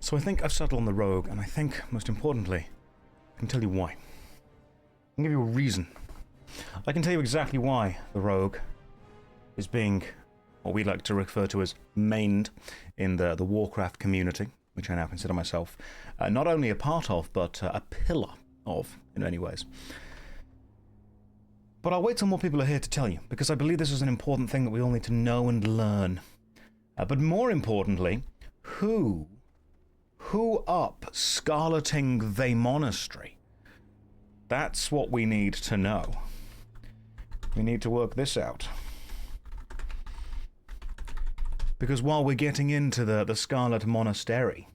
So I think I've settled on the rogue, and I think, most importantly, I can tell you why. I can give you a reason. I can tell you exactly why the rogue is being what we like to refer to as mained in the Warcraft community, which I now consider myself not only a part of, but a pillar of, in many ways. But I'll wait till more people are here to tell you, because I believe this is an important thing that we all need to know and learn. But more importantly, who up scarleting the monastery? That's what we need to know. We need to work this out. Because while we're getting into the Scarlet Monastery,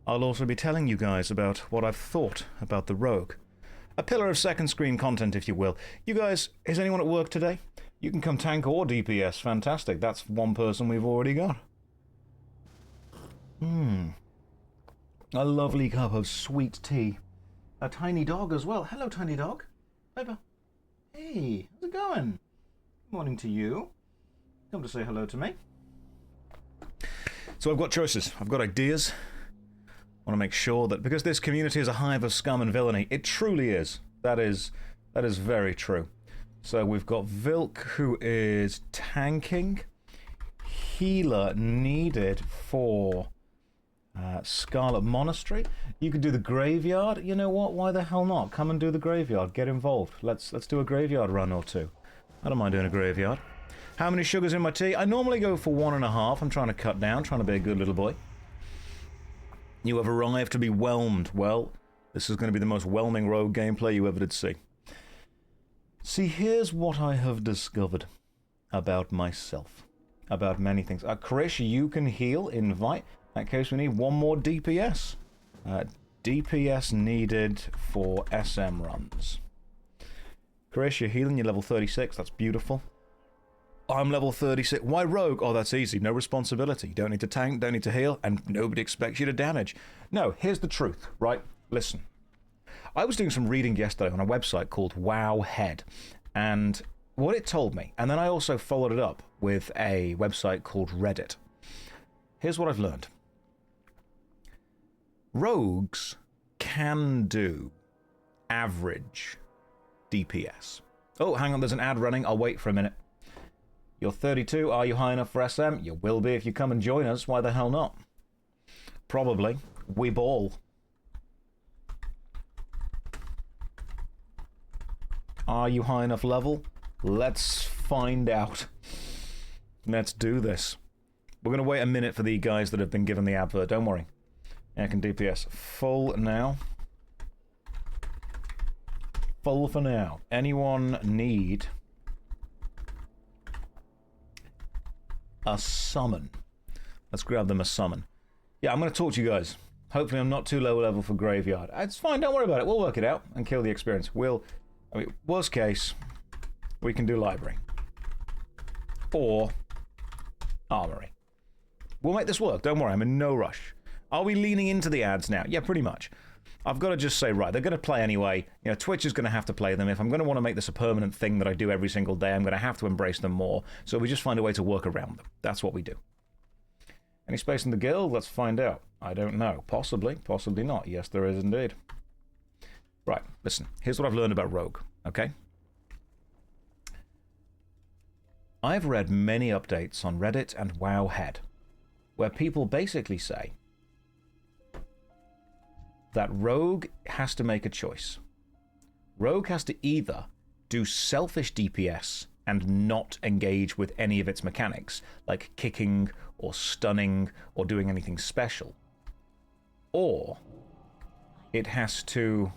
I'll also be telling you guys about what I've thought about the rogue. A pillar of second screen content, if you will. You guys, is anyone at work today? You can come tank or DPS. Fantastic. That's one person we've already got. A lovely cup of sweet tea. A tiny dog as well. Hello, tiny dog. Bye-bye. Hey, how's it going? Good morning to you. Come to say hello to me. So I've got choices. I've got ideas. I want to make sure that, because this community is a hive of scum and villainy, it truly is. That is very true. So we've got Vilk, who is tanking. Healer needed for Scarlet Monastery. You could do the graveyard. You know what? Why the hell not? Come and do the graveyard. Get involved. Let's do a graveyard run or two. I don't mind doing a graveyard. How many sugars in my tea? I normally go for 1.5. I'm trying to cut down, trying to be a good little boy. You have arrived to be whelmed. Well, this is going to be the most whelming rogue gameplay you ever did see. See, here's what I have discovered about myself. About many things. Krish, you can heal. Invite. In that case, we need one more DPS. DPS needed for SM runs. Krish, you're healing. You're level 36. That's beautiful. I'm level 36. Why rogue? Oh, that's easy. No responsibility. You don't need to tank, don't need to heal, and nobody expects you to damage. No, here's the truth, right? Listen. I was doing some reading yesterday on a website called Wowhead, and what it told me, and then I also followed it up with a website called Reddit. Here's what I've learned. Rogues can do average DPS. Oh, hang on, there's an ad running. I'll wait for a minute. You're 32. Are you high enough for SM? You will be if you come and join us. Why the hell not? Probably. We ball. Are you high enough level? Let's find out. Let's do this. We're going to wait a minute for the guys that have been given the advert. Don't worry. I can DPS. Full now. Full for now. Anyone need a summon? Let's grab them a summon. Yeah, I'm going to talk to you guys. Hopefully I'm not too low level for graveyard. It's fine, don't worry about it. We'll work it out and kill the experience. Worst case, we can do library. Or armory. We'll make this work, don't worry, I'm in no rush. Are we leaning into the ads now? Yeah, pretty much. I've got to just say, right, they're going to play anyway. You know, Twitch is going to have to play them. If I'm going to want to make this a permanent thing that I do every single day, I'm going to have to embrace them more. So we just find a way to work around them. That's what we do. Any space in the guild? Let's find out. I don't know. Possibly. Possibly not. Yes, there is indeed. Right, listen. Here's what I've learned about Rogue, okay? I've read many updates on Reddit and Wowhead, where people basically say that Rogue has to make a choice. Rogue has to either do selfish DPS and not engage with any of its mechanics, like kicking or stunning or doing anything special, or it has to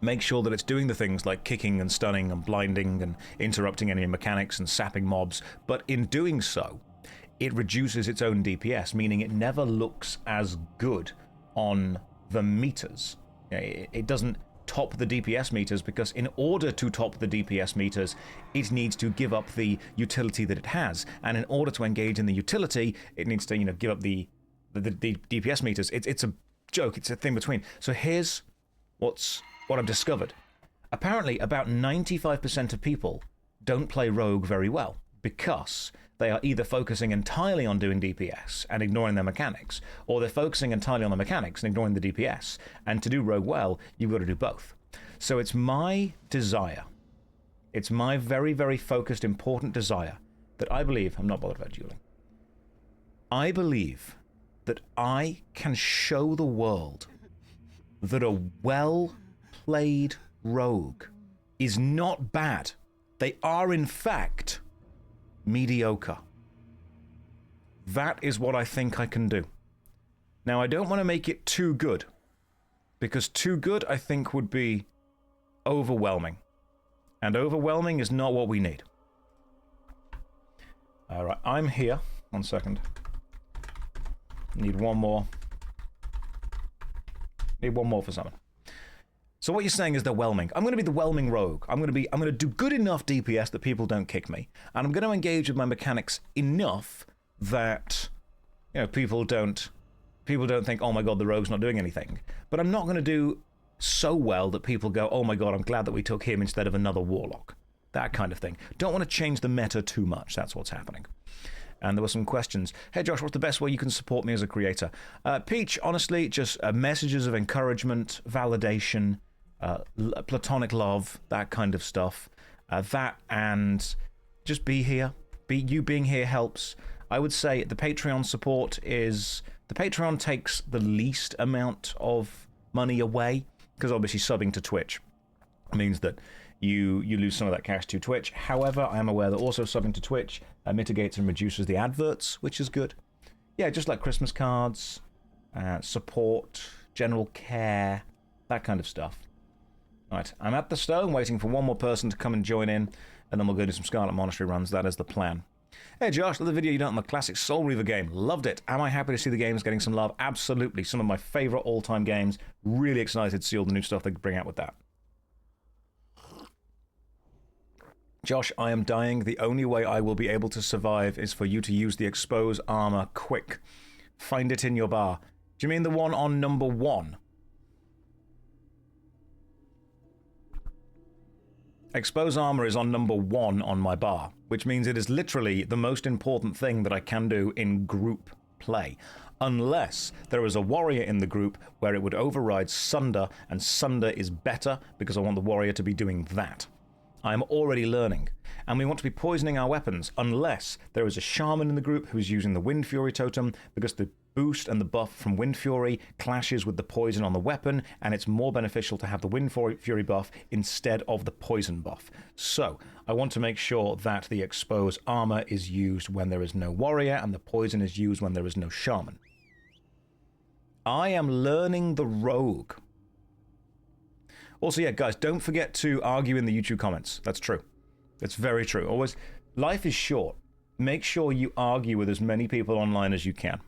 make sure that it's doing the things like kicking and stunning and blinding and interrupting any mechanics and sapping mobs, but in doing so, it reduces its own DPS, meaning it never looks as good on the meters. It doesn't top the DPS meters because in order to top the DPS meters, it needs to give up the utility that it has. And in order to engage in the utility, it needs to, give up the DPS meters. It's a joke. It's a thing between. So here's what I've discovered. Apparently, about 95% of people don't play Rogue very well. because they are either focusing entirely on doing DPS and ignoring their mechanics, or they're focusing entirely on the mechanics and ignoring the DPS. And to do rogue well, you've got to do both. So it's my desire, it's my very, very focused, important desire that I believe, I'm not bothered about dueling, I believe that I can show the world that a well-played rogue is not bad. They are, in fact, mediocre. That is what I think I can do. Now, I don't want to make it too good, because too good, I think, would be overwhelming. And overwhelming is not what we need. Alright, I'm here. 1 second. Need one more. Need one more for summon. So what you're saying is they're whelming. I'm going to be the whelming rogue. I'm going to do good enough DPS that people don't kick me, and I'm going to engage with my mechanics enough that, you know, people don't think, oh my god, the rogue's not doing anything. But I'm not going to do so well that people go, oh my god, I'm glad that we took him instead of another warlock. That kind of thing. Don't want to change the meta too much. That's what's happening. And there were some questions. Hey Josh, what's the best way you can support me as a creator? Peach, honestly, just messages of encouragement, validation, platonic love, that kind of stuff. That and just be here. You being here helps. I would say the Patreon support is... The Patreon takes the least amount of money away, because obviously subbing to Twitch means that you lose some of that cash to Twitch. However, I am aware that also subbing to Twitch mitigates and reduces the adverts, which is good. Yeah, just like Christmas cards, support, general care, that kind of stuff. Right, I'm at the stone waiting for one more person to come and join in, and then we'll go do some Scarlet Monastery runs. That is the plan. Hey Josh, love the video you done on the classic Soul Reaver game. Loved it. Am I happy to see the games getting some love? Absolutely. Some of my favourite all-time games. Really excited to see all the new stuff they bring out with that. Josh, I am dying. The only way I will be able to survive is for you to use the expose armor quick. Find it in your bar. Do you mean the one on number 1? Expose armor is on number 1 on my bar, which means it is literally the most important thing that I can do in group play. Unless there is a warrior in the group where it would override Sunder, and Sunder is better because I want the warrior to be doing that. I am already learning, and we want to be poisoning our weapons unless there is a shaman in the group who is using the Wind Fury totem, because the boost and the buff from Wind Fury clashes with the poison on the weapon, and it's more beneficial to have the Wind Fury buff instead of the poison buff. So, I want to make sure that the expose armor is used when there is no warrior, and the poison is used when there is no shaman. I am learning the rogue. Also, yeah, guys, don't forget to argue in the YouTube comments. That's true. It's very true. Always, life is short. Make sure you argue with as many people online as you can.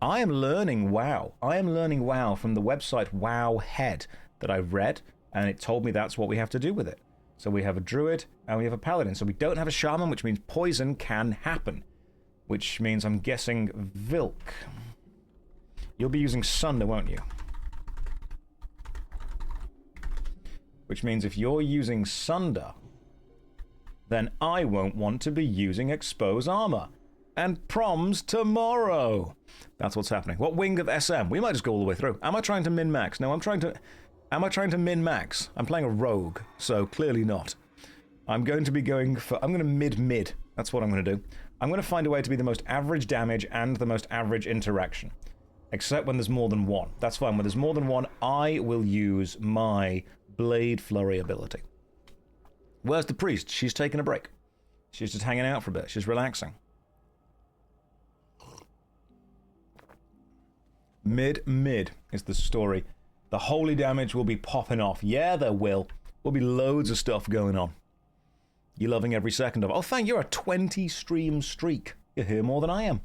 I am learning WoW. I am learning WoW from the website Wowhead that I read, and it told me that's what we have to do with it. So we have a druid, and we have a paladin. So we don't have a shaman, which means poison can happen. Which means I'm guessing Vilk. You'll be using Sunder, won't you? Which means if you're using Sunder, then I won't want to be using Expose Armor. And prom's tomorrow. That's what's happening. What wing of SM? We might just go all the way through. Am I trying to min-max? No, am I trying to min-max? I'm playing a rogue, so clearly not. I'm going to be going for... I'm going to mid-mid. That's what I'm going to do. I'm going to find a way to be the most average damage and the most average interaction. Except when there's more than one. That's fine. When there's more than one, I will use my Blade Flurry ability. Where's the priest? She's taking a break. She's just hanging out for a bit. She's relaxing. Mid is the story. The holy damage will be popping off. Yeah, there will. There'll be loads of stuff going on. You're loving every second of it. Oh, thank you. You're a 20 stream streak. You're here more than I am.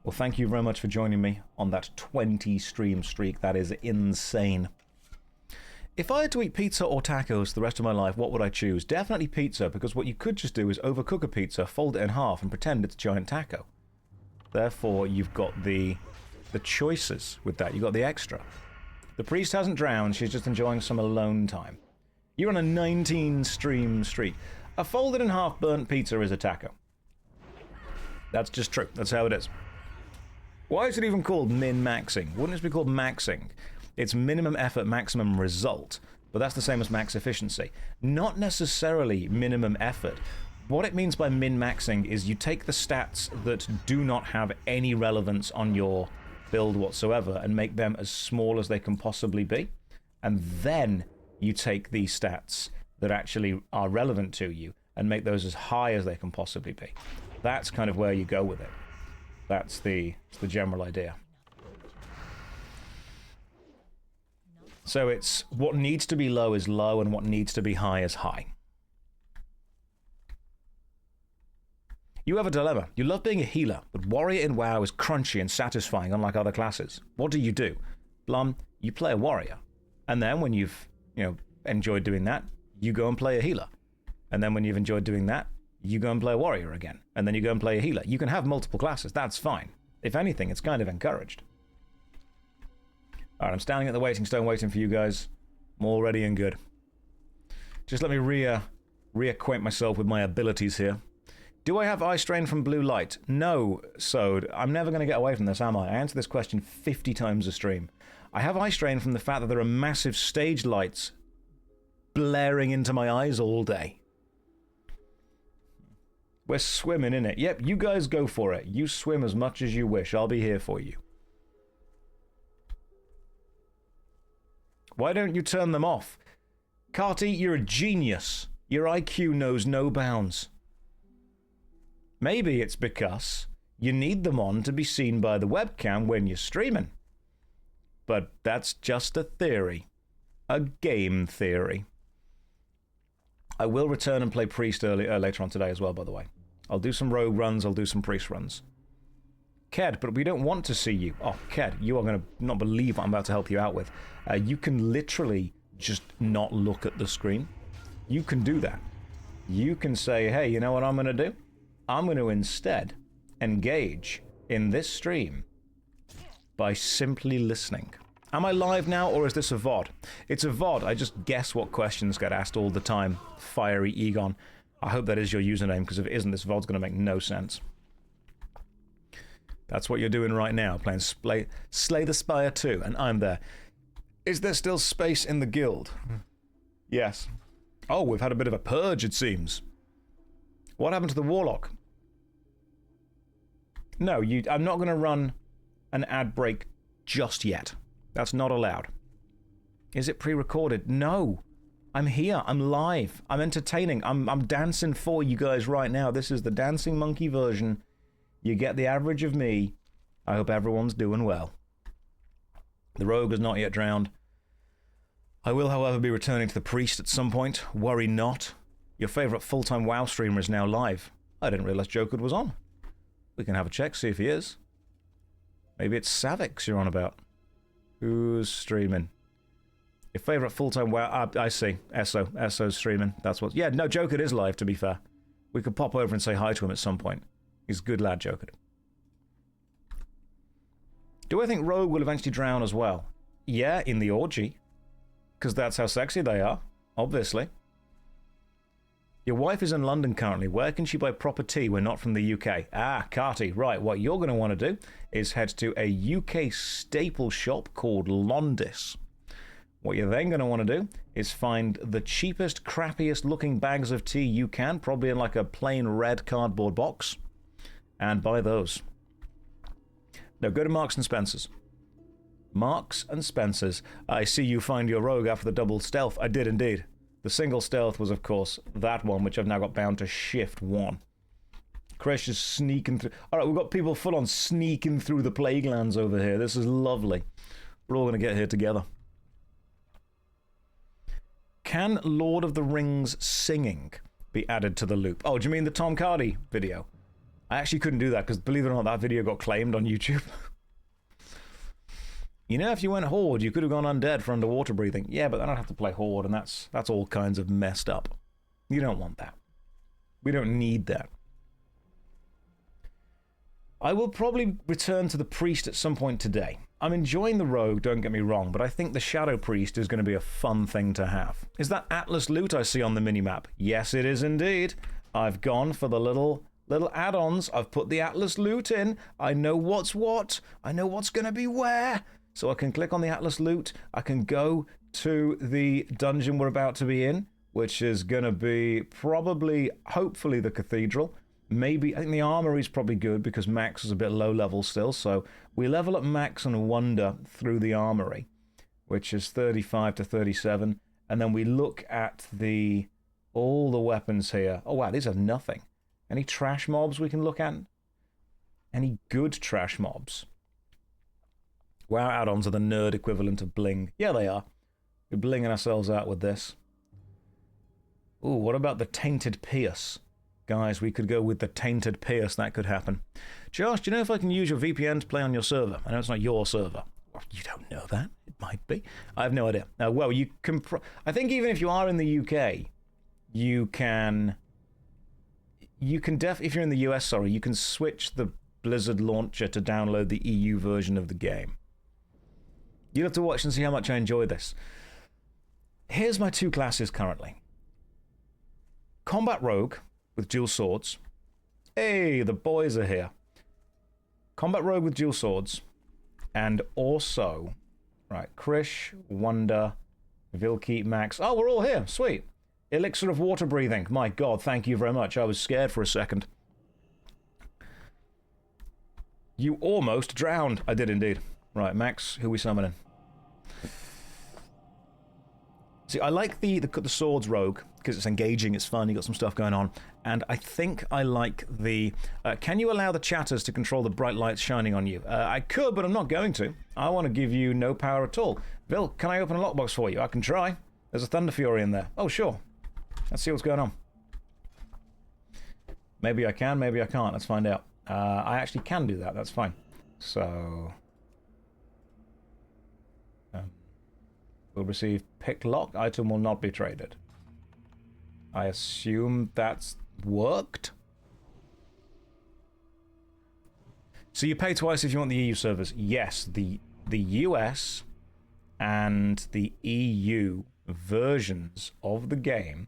Well, thank you very much for joining me on that 20 stream streak. That is insane. If I had to eat pizza or tacos the rest of my life, what would I choose? Definitely pizza, because what you could just do is overcook a pizza, fold it in half, and pretend it's a giant taco. Therefore, you've got the choices with that. You've got the extra. The priest hasn't drowned. She's just enjoying some alone time. You're on a 19 stream streak. A folded in half burnt pizza is a taco. That's just true. That's how it is. Why is it even called min-maxing? Wouldn't it be called maxing? It's minimum effort, maximum result. But that's the same as max efficiency. Not necessarily minimum effort. What it means by min-maxing is you take the stats that do not have any relevance on your build whatsoever and make them as small as they can possibly be. And then you take the stats that actually are relevant to you and make those as high as they can possibly be. That's kind of where you go with it. That's the general idea. So it's what needs to be low is low and what needs to be high is high. You have a dilemma. You love being a healer, but warrior in WoW is crunchy and satisfying unlike other classes. What do? Blum, you play a warrior. And then when you've, enjoyed doing that, you go and play a healer. And then when you've enjoyed doing that, you go and play a warrior again. And then you go and play a healer. You can have multiple classes. That's fine. If anything, it's kind of encouraged. Alright, I'm standing at the waiting stone waiting for you guys. I'm all ready and good. Just let me reacquaint myself with my abilities here. Do I have eye strain from blue light? No, Sode. I'm never going to get away from this, am I? I answer this question 50 times a stream. I have eye strain from the fact that there are massive stage lights blaring into my eyes all day. We're swimming in it. Yep, you guys go for it. You swim as much as you wish. I'll be here for you. Why don't you turn them off? Carty, you're a genius. Your IQ knows no bounds. Maybe it's because you need them on to be seen by the webcam when you're streaming. But that's just a theory. A game theory. I will return and play Priest later on today as well, by the way. I'll do some rogue runs, I'll do some priest runs. Ked, but we don't want to see you. Oh, Ked, you are going to not believe what I'm about to help you out with. You can literally just not look at the screen. You can do that. You can say, hey, you know what I'm going to do? I'm going to instead engage in this stream by simply listening. Am I live now, or is this a VOD? It's a VOD. I just guess what questions get asked all the time. Fiery Egon. I hope that is your username, because if it isn't, this VOD's going to make no sense. That's what you're doing right now, playing Slay the Spire 2, and I'm there. Is there still space in the guild? Yes. Oh, we've had a bit of a purge, it seems. What happened to the Warlock? No, I'm not going to run an ad break just yet. That's not allowed. Is it pre-recorded? No. I'm here. I'm live. I'm entertaining. I'm dancing for you guys right now. This is the Dancing Monkey version. You get the average of me. I hope everyone's doing well. The rogue is not yet drowned. I will, however, be returning to the priest at some point. Worry not. Your favourite full-time WoW streamer is now live. I didn't realise Joker was on. We can have a check, see if he is. Maybe it's Savix you're on about. Who's streaming? Your favourite full-time WoW... I see. Esso's streaming. That's what... Yeah, no, Joker is live, to be fair. We could pop over and say hi to him at some point. He's a good lad, Joker. Do I think Rogue will eventually drown as well? Yeah, in the orgy. Because that's how sexy they are, obviously. Your wife is in London currently. Where can she buy proper tea? We're not from the UK. Ah, Carty. Right, what you're going to want to do is head to a UK staple shop called Londis. What you're then going to want to do is find the cheapest, crappiest looking bags of tea you can, probably in like a plain red cardboard box, and buy those. Now go to Marks and Spencer's. Marks and Spencer's. I see you find your rogue after the double stealth. I did indeed. The single stealth was, of course, that one, which I've now got bound to shift 1. Kresh is sneaking through. Alright, we've got people full on sneaking through the plague lands over here. This is lovely. We're all going to get here together. Can Lord of the Rings singing be added to the loop? Oh, do you mean the Tom Hardy video? I actually couldn't do that, because believe it or not, that video got claimed on YouTube. You know, if you went Horde, you could have gone undead for underwater breathing. Yeah, but then I'd have to play Horde, and that's all kinds of messed up. You don't want that. We don't need that. I will probably return to the priest at some point today. I'm enjoying the rogue, don't get me wrong, but I think the Shadow Priest is going to be a fun thing to have. Is that Atlas loot I see on the minimap? Yes, it is indeed. I've gone for the little add-ons. I've put the Atlas loot in. I know what's what. I know what's going to be where. So I can click on the Atlas loot. I can go to the dungeon we're about to be in, which is going to be probably, hopefully, the Cathedral. Maybe, I think the Armory is probably good because Max is a bit low level still. So we level up Max and Wonder through the Armory, which is 35 to 37. And then we look at all the weapons here. Oh, wow, these have nothing. Any trash mobs we can look at? Any good trash mobs? WoW add-ons are the nerd equivalent of bling. Yeah, they are. We're blinging ourselves out with this. Ooh, what about the Tainted Pierce? Guys, we could go with the Tainted Pierce. That could happen. Josh, do you know if I can use your VPN to play on your server? I know it's not your server. Well, you don't know that. It might be. I have no idea. Well, you can... I think even if you are in the UK, you can... if you're in the US, sorry, you can switch the Blizzard launcher to download the EU version of the game. You'll have to watch and see how much I enjoy this. Here's my two classes currently. Combat Rogue with dual swords. Hey, the boys are here. Combat Rogue with dual swords. And also, right, Krish, Wonder, Vilkeep, Max. Oh, we're all here. Sweet. Elixir of water breathing. My God, thank you very much. I was scared for a second. You almost drowned. I did indeed. Right, Max, who are we summoning? See, I like the swords rogue, because it's engaging, it's fun, you got some stuff going on. And I think I like the... can you allow the chatters to control the bright lights shining on you? I could, but I'm not going to. I want to give you no power at all. Bill, can I open a lockbox for you? I can try. There's a Thunder Fury in there. Oh, sure. Let's see what's going on. Maybe I can, maybe I can't. Let's find out. I actually can do that. That's fine. So... will receive pick lock. Item will not be traded. I assume that's worked. So you pay twice if you want the EU servers. Yes, the US and the EU versions of the game,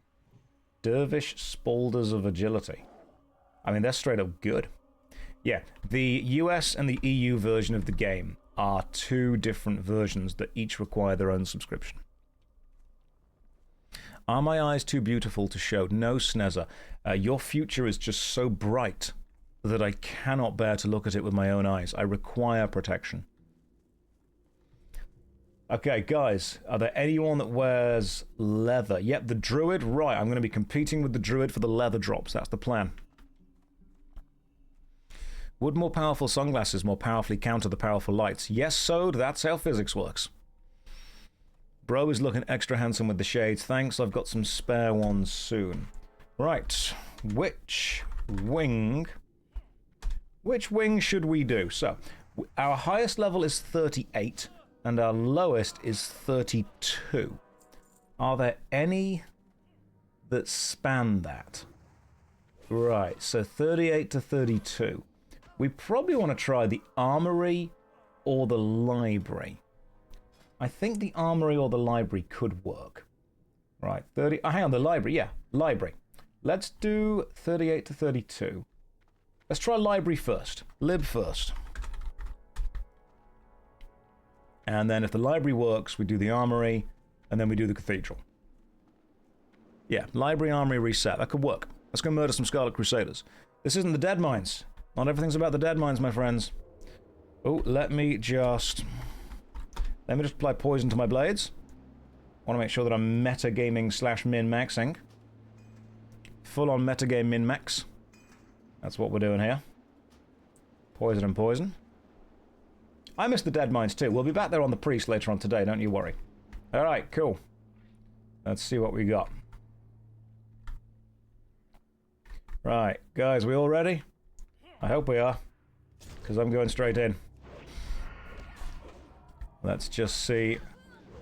Dervish Spaulders of Agility. I mean, they're straight up good. Yeah, the US and the EU version of the game are two different versions that each require their own subscription. Are my eyes too beautiful to show? No, Snezzer. Your future is just so bright that I cannot bear to look at it with my own eyes. I require protection. Okay, guys, are there anyone that wears leather? Yep, the Druid. Right, I'm going to be competing with the Druid for the leather drops. That's the plan. Would more powerful sunglasses more powerfully counter the powerful lights? Yes, Sode, that's how physics works. Bro is looking extra handsome with the shades. Thanks, I've got some spare ones soon. Right, which wing should we do? So, our highest level is 38, and our lowest is 32. Are there any that span that? Right, so 38 to 32. We probably want to try the Armory or the Library. I think the Armory or the Library could work. Right, 30... Oh, hang on, the Library. Yeah, Library. Let's do 38 to 32. Let's try Library first. Lib first. And then if the Library works, we do the Armory, and then we do the Cathedral. Yeah, Library, Armory, reset. That could work. Let's go murder some Scarlet Crusaders. This isn't the Dead Mines. Not everything's about the Dead Mines, my friends. Oh, let me just apply poison to my blades. I want to make sure that I'm metagaming / min-maxing. Full-on metagame min-max. That's what we're doing here. Poison and poison. I miss the Dead Mines too. We'll be back there on the Priest later on today, don't you worry. Alright, cool. Let's see what we got. Right, guys, we all ready? I hope we are, because I'm going straight in. Let's just see.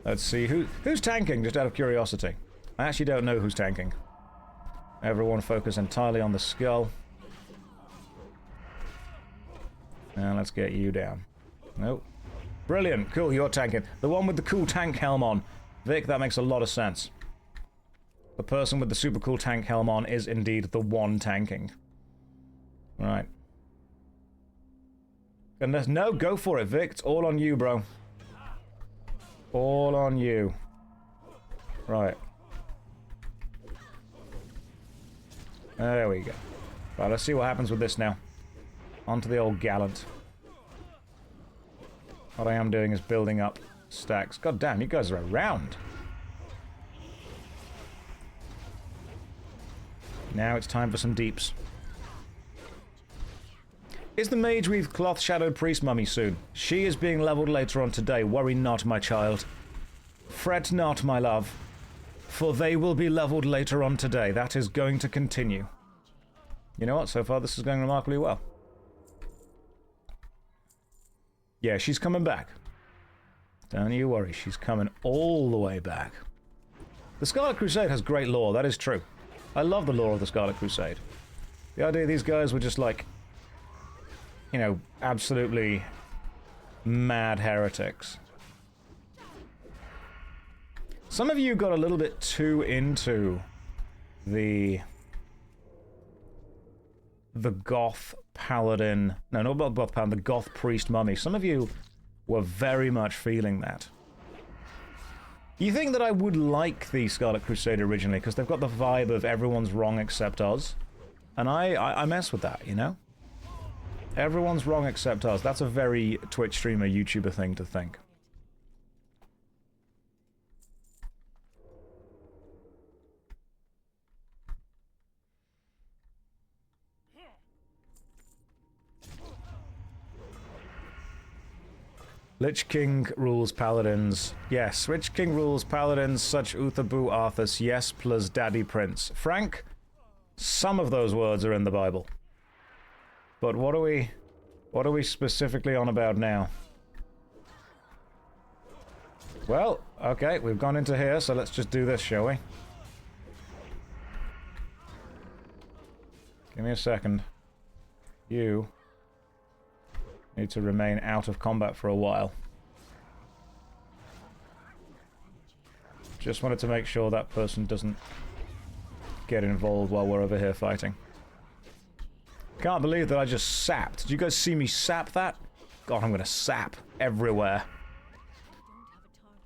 Let's see who's tanking, just out of curiosity. I actually don't know who's tanking. Everyone focus entirely on the skull. And let's get you down. Nope. Brilliant. Cool, you're tanking. The one with the cool tank helm on. Vic, that makes a lot of sense. The person with the super cool tank helm on is indeed the one tanking. Right. Unless, no, go for it, Vic. It's all on you, bro. All on you. Right. There we go. Right, let's see what happens with this now. Onto the old gallant. What I am doing is building up stacks. God damn, you guys are around. Now it's time for some deeps. Is the Mage Weave Cloth Shadowed Priest mummy soon? She is being leveled later on today. Worry not, my child. Fret not, my love. For they will be leveled later on today. That is going to continue. You know what? So far this is going remarkably well. Yeah, she's coming back. Don't you worry, she's coming all the way back. The Scarlet Crusade has great lore, that is true. I love the lore of the Scarlet Crusade. The idea these guys were just like, you know, absolutely mad heretics. Some of you got a little bit too into the Goth Paladin... No, not Goth Paladin, the Goth Priest Mummy. Some of you were very much feeling that. You think that I would like the Scarlet Crusade originally, because they've got the vibe of everyone's wrong except us. And I mess with that, you know? Everyone's wrong except us. That's a very Twitch streamer, YouTuber thing to think. Lich King rules paladins. Yes, Lich King rules paladins, such Uthabu Arthas, yes, plus Daddy Prince. Frank, some of those words are in the Bible. But what are we specifically on about now? Well, okay, we've gone into here, so let's just do this, shall we? Give me a second. You need to remain out of combat for a while. Just wanted to make sure that person doesn't get involved while we're over here fighting. Can't believe that I just sapped. Did you guys see me sap that? God, I'm gonna sap everywhere.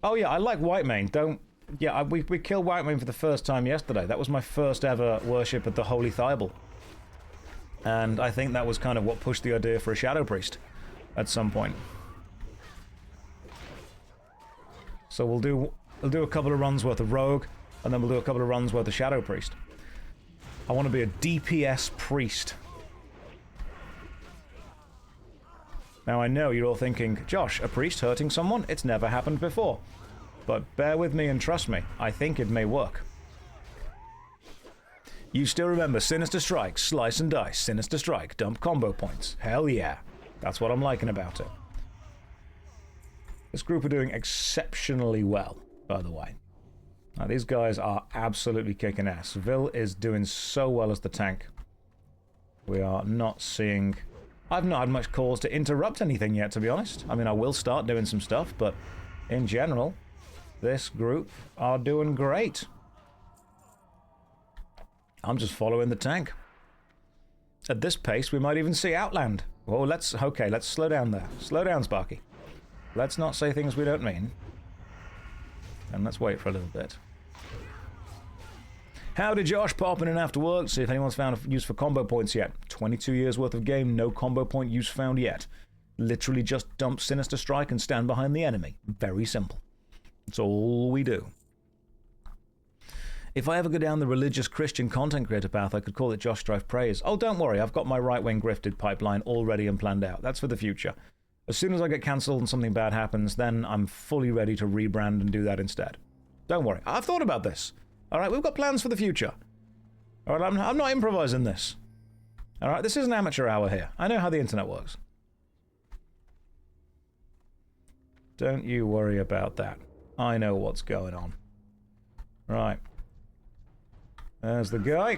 Oh yeah, I like Whitemane. Don't... Yeah, we killed Whitemane for the first time yesterday. That was my first ever worship of the Holy Thibault. And I think that was kind of what pushed the idea for a Shadow Priest at some point. So we'll do a couple of runs worth of Rogue, and then we'll do a couple of runs worth of Shadow Priest. I want to be a DPS priest. Now I know you're all thinking, Josh, a priest hurting someone? It's never happened before. But bear with me and trust me, I think it may work. You still remember Sinister Strike, Slice and Dice, Sinister Strike, dump combo points. Hell yeah. That's what I'm liking about it. This group are doing exceptionally well, by the way. Now, these guys are absolutely kicking ass. Vil is doing so well as the tank. We are not seeing... I've not had much cause to interrupt anything yet, to be honest. I mean, I will start doing some stuff, but in general, this group are doing great. I'm just following the tank. At this pace, we might even see Outland. Well, let's slow down there. Slow down, Sparky. Let's not say things we don't mean. And let's wait for a little bit. Howdy, Josh. Popping in after work. See if anyone's found a use for combo points yet. 22 years worth of game, no combo point use found yet. Literally just dump Sinister Strike and stand behind the enemy. Very simple. That's all we do. If I ever go down the religious Christian content creator path, I could call it JoshStrifePlays. Oh, don't worry, I've got my right-wing grifted pipeline all ready and planned out. That's for the future. As soon as I get cancelled and something bad happens, then I'm fully ready to rebrand and do that instead. Don't worry, I've thought about this. Alright, we've got plans for the future. Alright, I'm not improvising this. Alright, this is an amateur hour here. I know how the internet works. Don't you worry about that. I know what's going on. Right. There's the guy.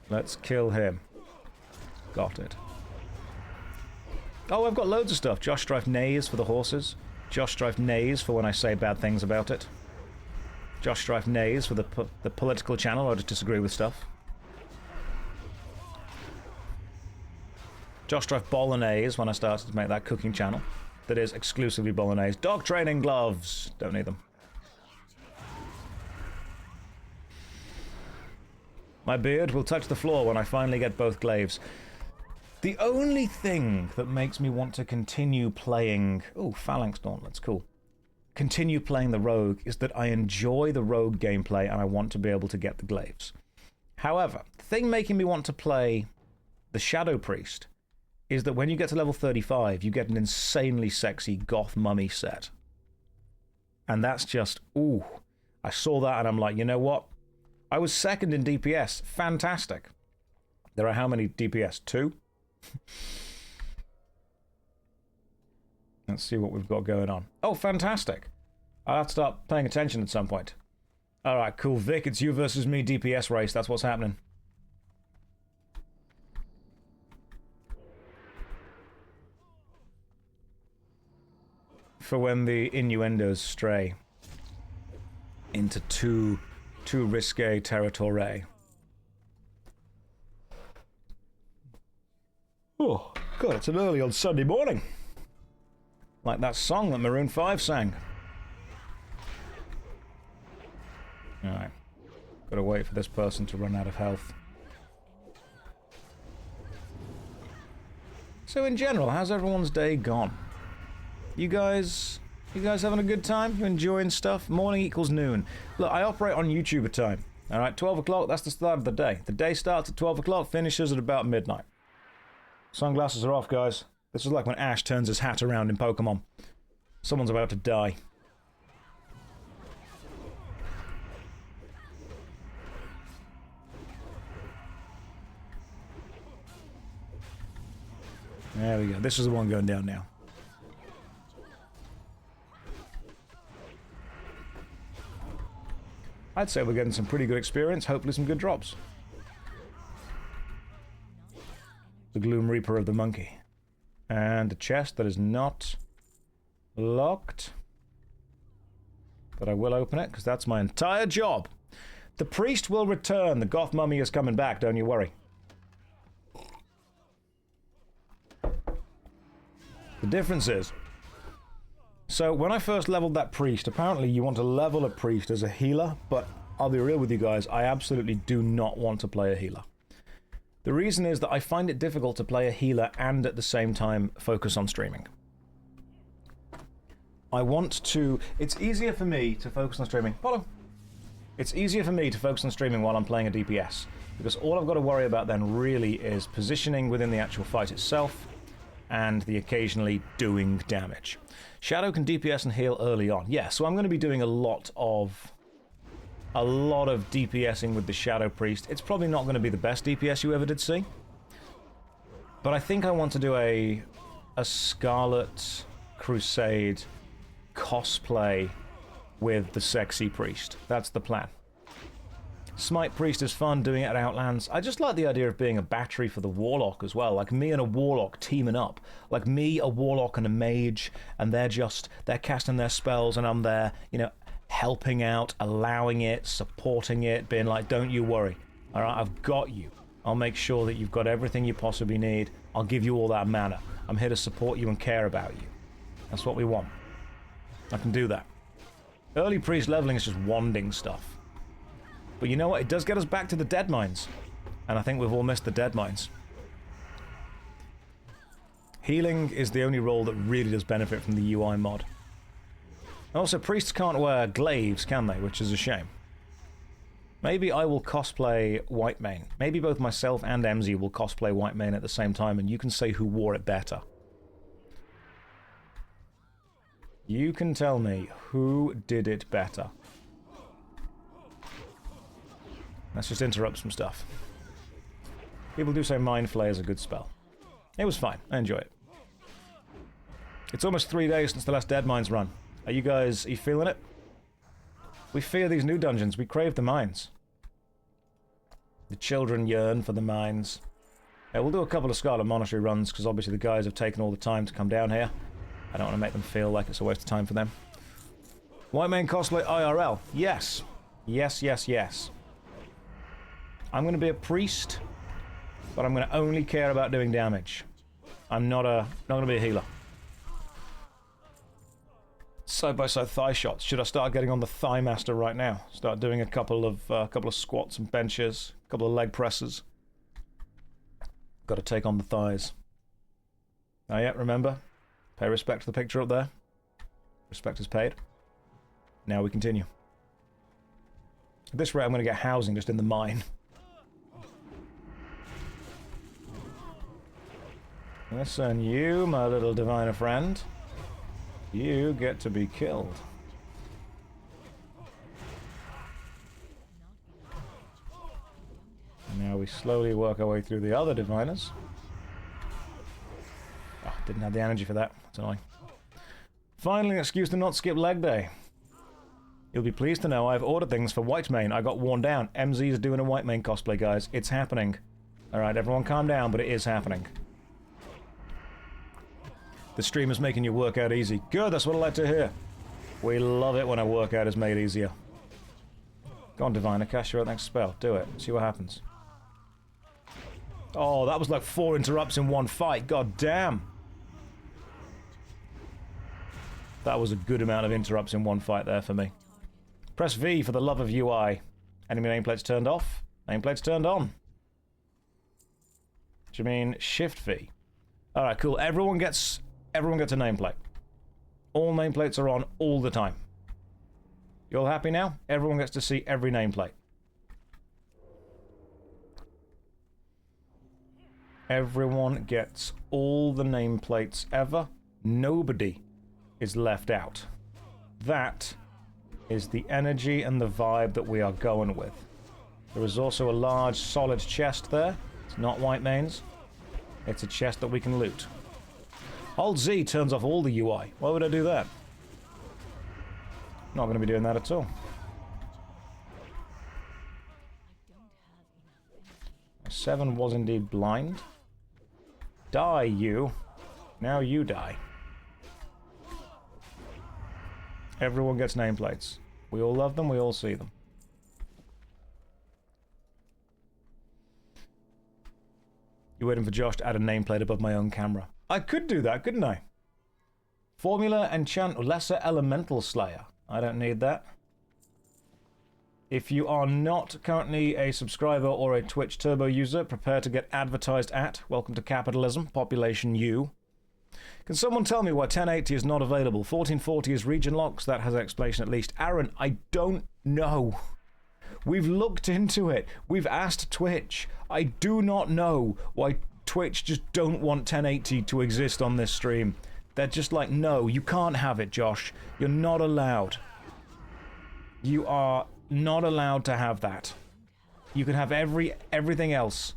Let's kill him. Got it. Oh, I've got loads of stuff. JoshStrifeHayes for the horses. JoshStrifeHayes for when I say bad things about it. JoshStrifeHayes for the political channel or to disagree with stuff. JoshStrifeBolognese when I started to make that cooking channel. That is exclusively bolognese. Dog training gloves! Don't need them. My beard will touch the floor when I finally get both glaives. The only thing that makes me want to continue playing... Oh, Phalanx Gauntlets, cool. Continue playing the Rogue is that I enjoy the Rogue gameplay and I want to be able to get the glaives. However, the thing making me want to play the Shadow Priest is that when you get to level 35, you get an insanely sexy goth mummy set. And that's just, ooh. I saw that and I'm like, you know what? I was second in DPS. Fantastic. There are how many DPS? 2? Let's see what we've got going on. Oh, fantastic. I'll have to start paying attention at some point. Alright, cool. Vic, it's you versus me DPS race. That's what's happening. For when the innuendos stray into too risque territory. Oh, God, it's an early on Sunday morning. Like that song that Maroon 5 sang. Alright. Gotta wait for this person to run out of health. So in general, how's everyone's day gone? You guys having a good time? You enjoying stuff? Morning equals noon. Look, I operate on YouTuber time. Alright, 12 o'clock, that's the start of the day. The day starts at 12 o'clock, finishes at about midnight. Sunglasses are off, guys. This is like when Ash turns his hat around in Pokemon. Someone's about to die. There we go. This is the one going down now. I'd say we're getting some pretty good experience, hopefully some good drops. The Gloom Reaper of the Monkey. And a chest that is not locked. But I will open it, because that's my entire job. The priest will return. The goth mummy is coming back, don't you worry. The difference is... So, when I first leveled that priest, apparently you want to level a priest as a healer, but I'll be real with you guys, I absolutely do not want to play a healer. The reason is that I find it difficult to play a healer and at the same time focus on streaming. I want to... It's easier for me to focus on streaming... Follow! It's easier for me to focus on streaming while I'm playing a DPS, because all I've got to worry about then really is positioning within the actual fight itself, and the occasionally doing damage. Shadow can DPS and heal early on. Yeah, so I'm going to be doing a lot of DPSing with the Shadow Priest. It's probably not going to be the best DPS you ever did see. But I think I want to do a Scarlet Crusade cosplay with the sexy priest. That's the plan. Smite Priest is fun, doing it at Outlands. I just like the idea of being a battery for the Warlock as well. Like me and a Warlock teaming up. Like me, a Warlock, and a Mage, and they're casting their spells, and I'm there, you know, helping out, allowing it, supporting it, being like, don't you worry. Alright, I've got you. I'll make sure that you've got everything you possibly need. I'll give you all that mana. I'm here to support you and care about you. That's what we want. I can do that. Early priest leveling is just wanding stuff. But you know what? It does get us back to the dead mines. And I think we've all missed the dead mines. Healing is the only role that really does benefit from the UI mod. Also, priests can't wear glaives, can they? Which is a shame. Maybe I will cosplay Whitemane. Maybe both myself and MZ will cosplay Whitemane at the same time, and you can say who wore it better. You can tell me who did it better. Let's just interrupt some stuff. People do say Mind Flay is a good spell. It was fine. I enjoy it. It's almost 3 days since the last Dead Mines run. Are you feeling it? We fear these new dungeons. We crave the mines. The children yearn for the mines. We'll do a couple of Scarlet Monastery runs, because obviously the guys have taken all the time to come down here. I don't want to make them feel like it's a waste of time for them. White Mane cosplay IRL. Yes. Yes, yes, yes. I'm going to be a priest, but I'm going to only care about doing damage. I'm not going to be a healer. Side-by-side thigh shots. Should I start getting on the Thigh Master right now? Start doing a couple of squats and benches, a couple of leg presses. Got to take on the thighs. Oh yeah, remember? Pay respect to the picture up there. Respect is paid. Now we continue. At this rate, I'm going to get housing just in the mine. Listen, you, my little diviner friend. You get to be killed. Now we slowly work our way through the other diviners. Oh, didn't have the energy for that. That's annoying. Finally, an excuse to not skip leg day. You'll be pleased to know I've ordered things for White Mane. I got worn down. MZ is doing a White Mane cosplay, guys. It's happening. Alright, everyone calm down, but it is happening. The stream is making your workout easy. Good, that's what I like to hear. We love it when a workout is made easier. Go on, Diviner, cast your next spell. Do it. See what happens. Oh, that was like 4 interrupts in one fight. God damn. That was a good amount of interrupts in one fight there for me. Press V for the love of UI. Enemy nameplates turned off. Nameplates turned on. Do you mean Shift V? Alright, cool. Everyone gets a nameplate. All nameplates are on all the time. You all happy now? Everyone gets to see every nameplate. Everyone gets all the nameplates ever. Nobody is left out. That is the energy and the vibe that we are going with. There is also a large solid chest there. It's not White Mane's. It's a chest that we can loot. Alt Z turns off all the UI. Why would I do that? Not going to be doing that at all. 7 was indeed blind. Die, you. Now you die. Everyone gets nameplates. We all love them, we all see them. You're waiting for Josh to add a nameplate above my own camera. I could do that, couldn't I? Formula Enchant Lesser Elemental Slayer. I don't need that. If you are not currently a subscriber or a Twitch Turbo user, prepare to get advertised at. Welcome to capitalism. Population U. Can someone tell me why 1080 is not available? 1440 is region locks. That has explanation at least. Aaron, I don't know. We've looked into it. We've asked Twitch. I do not know why Twitch just don't want 1080 to exist on this stream. They're just like, no, you can't have it, Josh. You're not allowed. You are not allowed to have that. You can have everything else,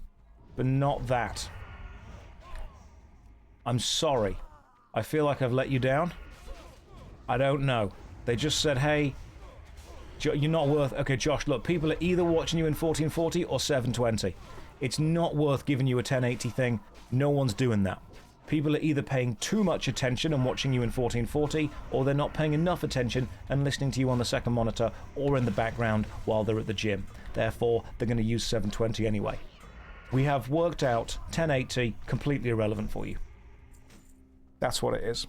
but not that. I'm sorry. I feel like I've let you down. I don't know. They just said, hey, you're not worth... Okay, Josh, look, people are either watching you in 1440 or 720. It's not worth giving you a 1080 thing. No one's doing that. People are either paying too much attention and watching you in 1440, or they're not paying enough attention and listening to you on the second monitor or in the background while they're at the gym. Therefore, they're going to use 720 anyway. We have worked out 1080 completely irrelevant for you. That's what it is.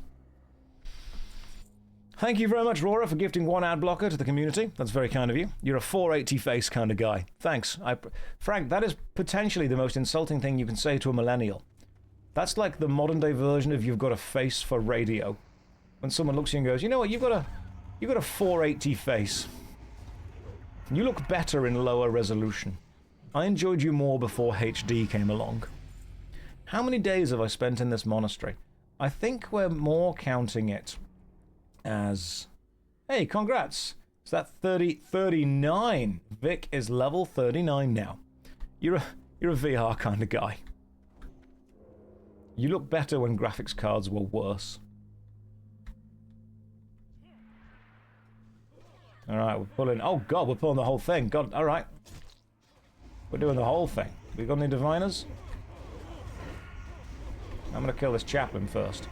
Thank you very much, Rora, for gifting 1 ad blocker to the community. That's very kind of you. You're a 480 face kind of guy. Thanks. Frank, that is potentially the most insulting thing you can say to a millennial. That's like the modern day version of you've got a face for radio. When someone looks at you and goes, you know what, you've got a 480 face. You look better in lower resolution. I enjoyed you more before HD came along. How many days have I spent in this monastery? I think we're more counting it as... Hey, congrats! Is that 39? Vic is level 39 now. You're a VR kind of guy. You look better when graphics cards were worse. Alright, we're pulling... Oh god, we're pulling the whole thing. God, alright. We're doing the whole thing. We got any diviners? I'm gonna kill this chaplain first.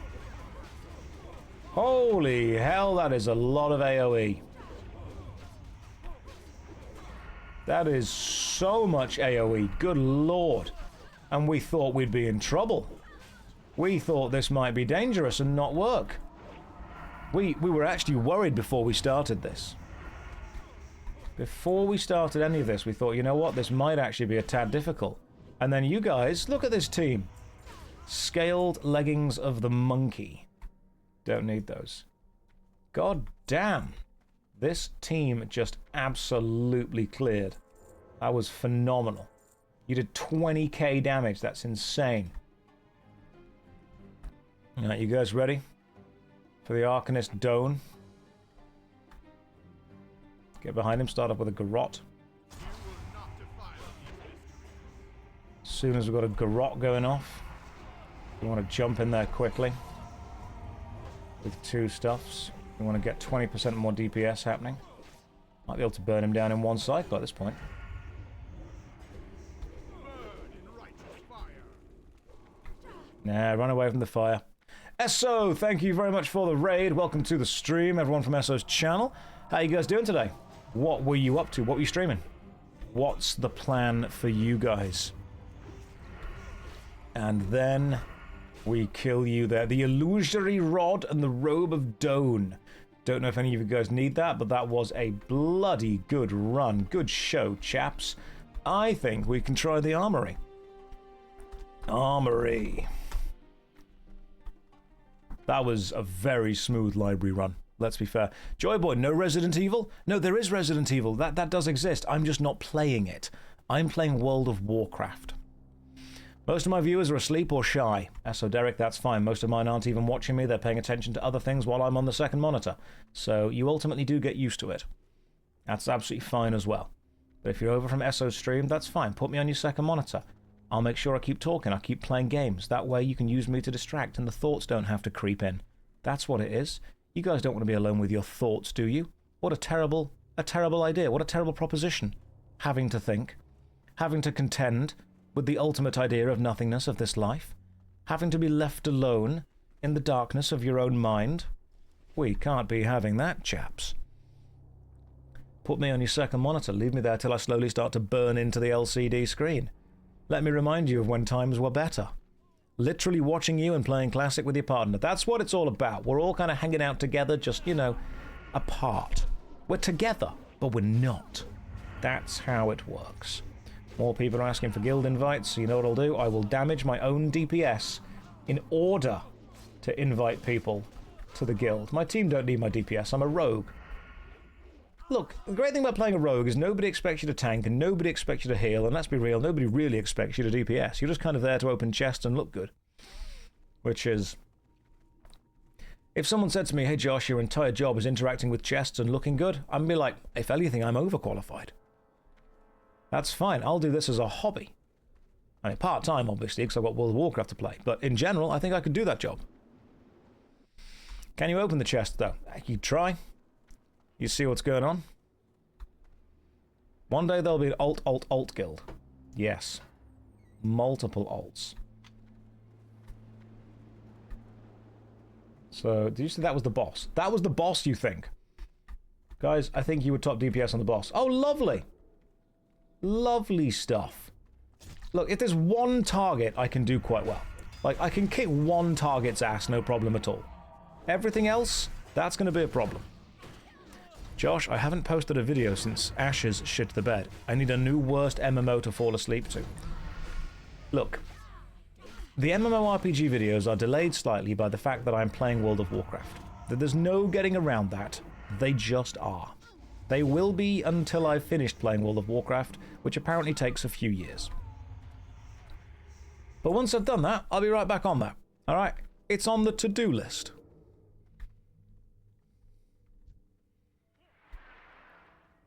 Holy hell, that is a lot of AoE. That is so much AoE, good lord. And we thought we'd be in trouble. We thought this might be dangerous and not work. We were actually worried before we started this. Before we started any of this, we thought, you know what, this might actually be a tad difficult. And then you guys, look at this team. Scaled leggings of the monkey. Don't need those. God damn. This team just absolutely cleared. That was phenomenal. You did 20k damage. That's insane. Alright, you guys ready for the Arcanist Doan? Get behind him, start off with a garrote. As soon as we've got a garrote going off, we want to jump in there quickly with 2 stuffs. We want to get 20% more DPS happening. Might be able to burn him down in 1 cycle at this point. Nah, run away from the fire. Esso, thank you very much for the raid. Welcome to the stream, everyone from Esso's channel. How you guys doing today? What were you up to? What were you streaming? What's the plan for you guys? And then we kill you there. The illusory rod and the robe of Doan. Don't know if any of you guys need that, but that was a bloody good run. Good show, chaps. I think we can try the armory. Armory. That was a very smooth library run. Let's be fair. Joyboy, no Resident Evil? No, there is Resident Evil. That does exist. I'm just not playing it. I'm playing World of Warcraft. Most of my viewers are asleep or shy. So Derek, that's fine. Most of mine aren't even watching me. They're paying attention to other things while I'm on the second monitor. So you ultimately do get used to it. That's absolutely fine as well. But if you're over from Esso's stream, that's fine. Put me on your second monitor. I'll make sure I keep talking. I keep playing games. That way you can use me to distract and the thoughts don't have to creep in. That's what it is. You guys don't want to be alone with your thoughts, do you? What a terrible idea. What a terrible proposition. Having to think. Having to contend with the ultimate idea of nothingness of this life. Having to be left alone in the darkness of your own mind. We can't be having that, chaps. Put me on your second monitor. Leave me there till I slowly start to burn into the LCD screen. Let me remind you of when times were better. Literally watching you and playing Classic with your partner. That's what it's all about. We're all kind of hanging out together, just, you know, apart. We're together, but we're not. That's how it works. More people are asking for guild invites, so you know what I'll do? I will damage my own DPS in order to invite people to the guild. My team don't need my DPS. I'm a rogue. Look, the great thing about playing a rogue is nobody expects you to tank and nobody expects you to heal, and let's be real, nobody really expects you to DPS. You're just kind of there to open chests and look good. Which is... If someone said to me, hey Josh, your entire job is interacting with chests and looking good, I'd be like, if anything, I'm overqualified. That's fine, I'll do this as a hobby. I mean, part-time, obviously, because I've got World of Warcraft to play, but in general, I think I could do that job. Can you open the chest, though? You try. You see what's going on? One day there'll be an alt guild. Yes. Multiple alts. So, did you say that was the boss? That was the boss, you think? Guys, I think you would top DPS on the boss. Oh, lovely! Lovely stuff. Look, if there's one target, I can do quite well. Like, I can kick one target's ass, no problem at all. Everything else, that's going to be a problem. Josh, I haven't posted a video since Ashes shit the bed. I need a new worst MMO to fall asleep to. Look, the MMORPG videos are delayed slightly by the fact that I'm playing World of Warcraft. There's no getting around that. They just are. They will be until I've finished playing World of Warcraft, which apparently takes a few years. But once I've done that, I'll be right back on that. Alright? It's on the to-do list.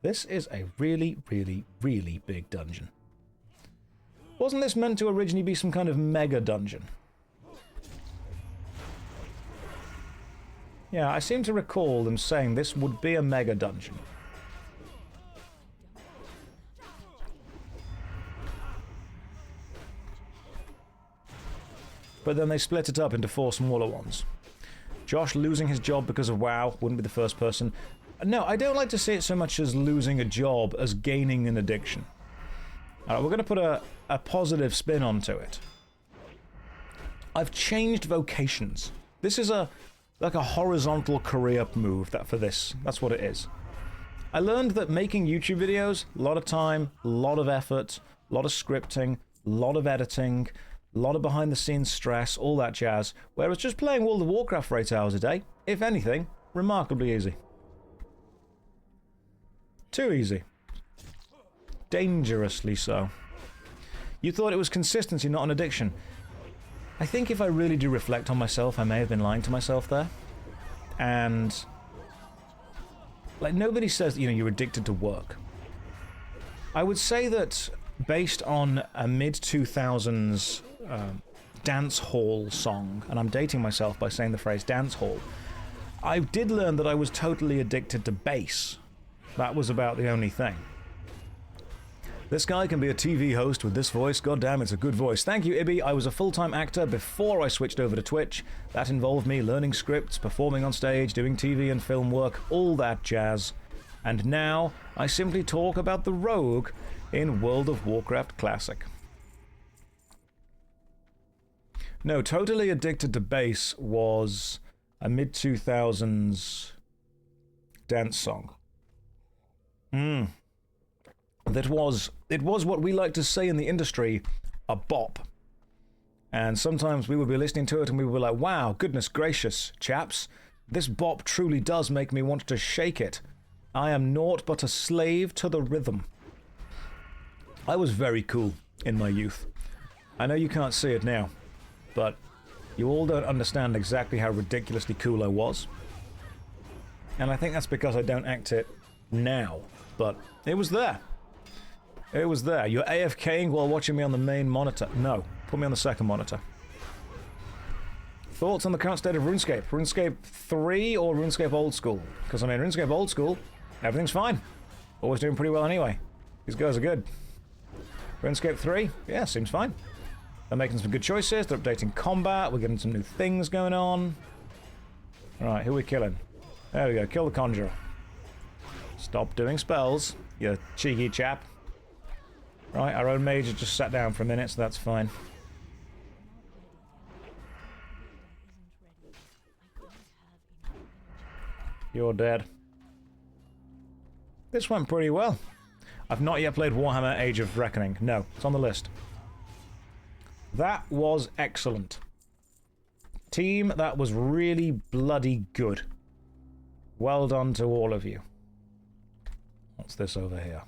This is a really, really, really big dungeon. Wasn't this meant to originally be some kind of mega dungeon? Yeah, I seem to recall them saying this would be a mega dungeon. but then they split it up into 4 smaller ones. Josh losing his job because of WoW wouldn't be the first person. No, I don't like to see it so much as losing a job as gaining an addiction. Alright, we're going to put a positive spin onto it. I've changed vocations. This is like a horizontal career move for this. That's what it is. I learned that making YouTube videos, a lot of time, a lot of effort, a lot of scripting, a lot of editing, a lot of behind-the-scenes stress, all that jazz, whereas just playing World of Warcraft for 8 hours a day, if anything, remarkably easy. Too easy. Dangerously so. You thought it was consistency, not an addiction. I think if I really do reflect on myself, I may have been lying to myself there. And like, nobody says, you know, you're addicted to work. I would say that based on a mid-2000s dance hall song, and I'm dating myself by saying the phrase dance hall, I did learn that I was totally addicted to bass. That was about the only thing. This guy can be a TV host with this voice. God damn, it's a good voice. Thank you, Ibby. I was a full-time actor before I switched over to Twitch. That involved me learning scripts, performing on stage, doing TV and film work, all that jazz. And now, I simply talk about the rogue in World of Warcraft Classic. No, totally addicted to bass was a mid-2000s dance song. It was what we like to say in the industry, a bop. And sometimes we would be listening to it and we would be like, wow, goodness gracious, chaps, this bop truly does make me want to shake it. I am naught but a slave to the rhythm. I was very cool in my youth. I know you can't see it now, but you all don't understand exactly how ridiculously cool I was. And I think that's because I don't act it now, but it was there. It was there. You're AFKing while watching me on the main monitor. No, put me on the second monitor. Thoughts on the current state of RuneScape? RuneScape 3 or RuneScape Old School? Because, I mean, RuneScape Old School, everything's fine. Always doing pretty well anyway. These guys are good. RuneScape 3, yeah, seems fine. They're making some good choices. They're updating combat. We're getting some new things going on. Alright, who are we killing? There we go. Kill the Conjurer. Stop doing spells, you cheeky chap. Right, our own mage has just sat down for a minute, so that's fine. You're dead. This went pretty well. I've not yet played Warhammer Age of Reckoning. No, it's on the list. That was excellent. Team, that was really bloody good. Well done to all of you. What's this over here?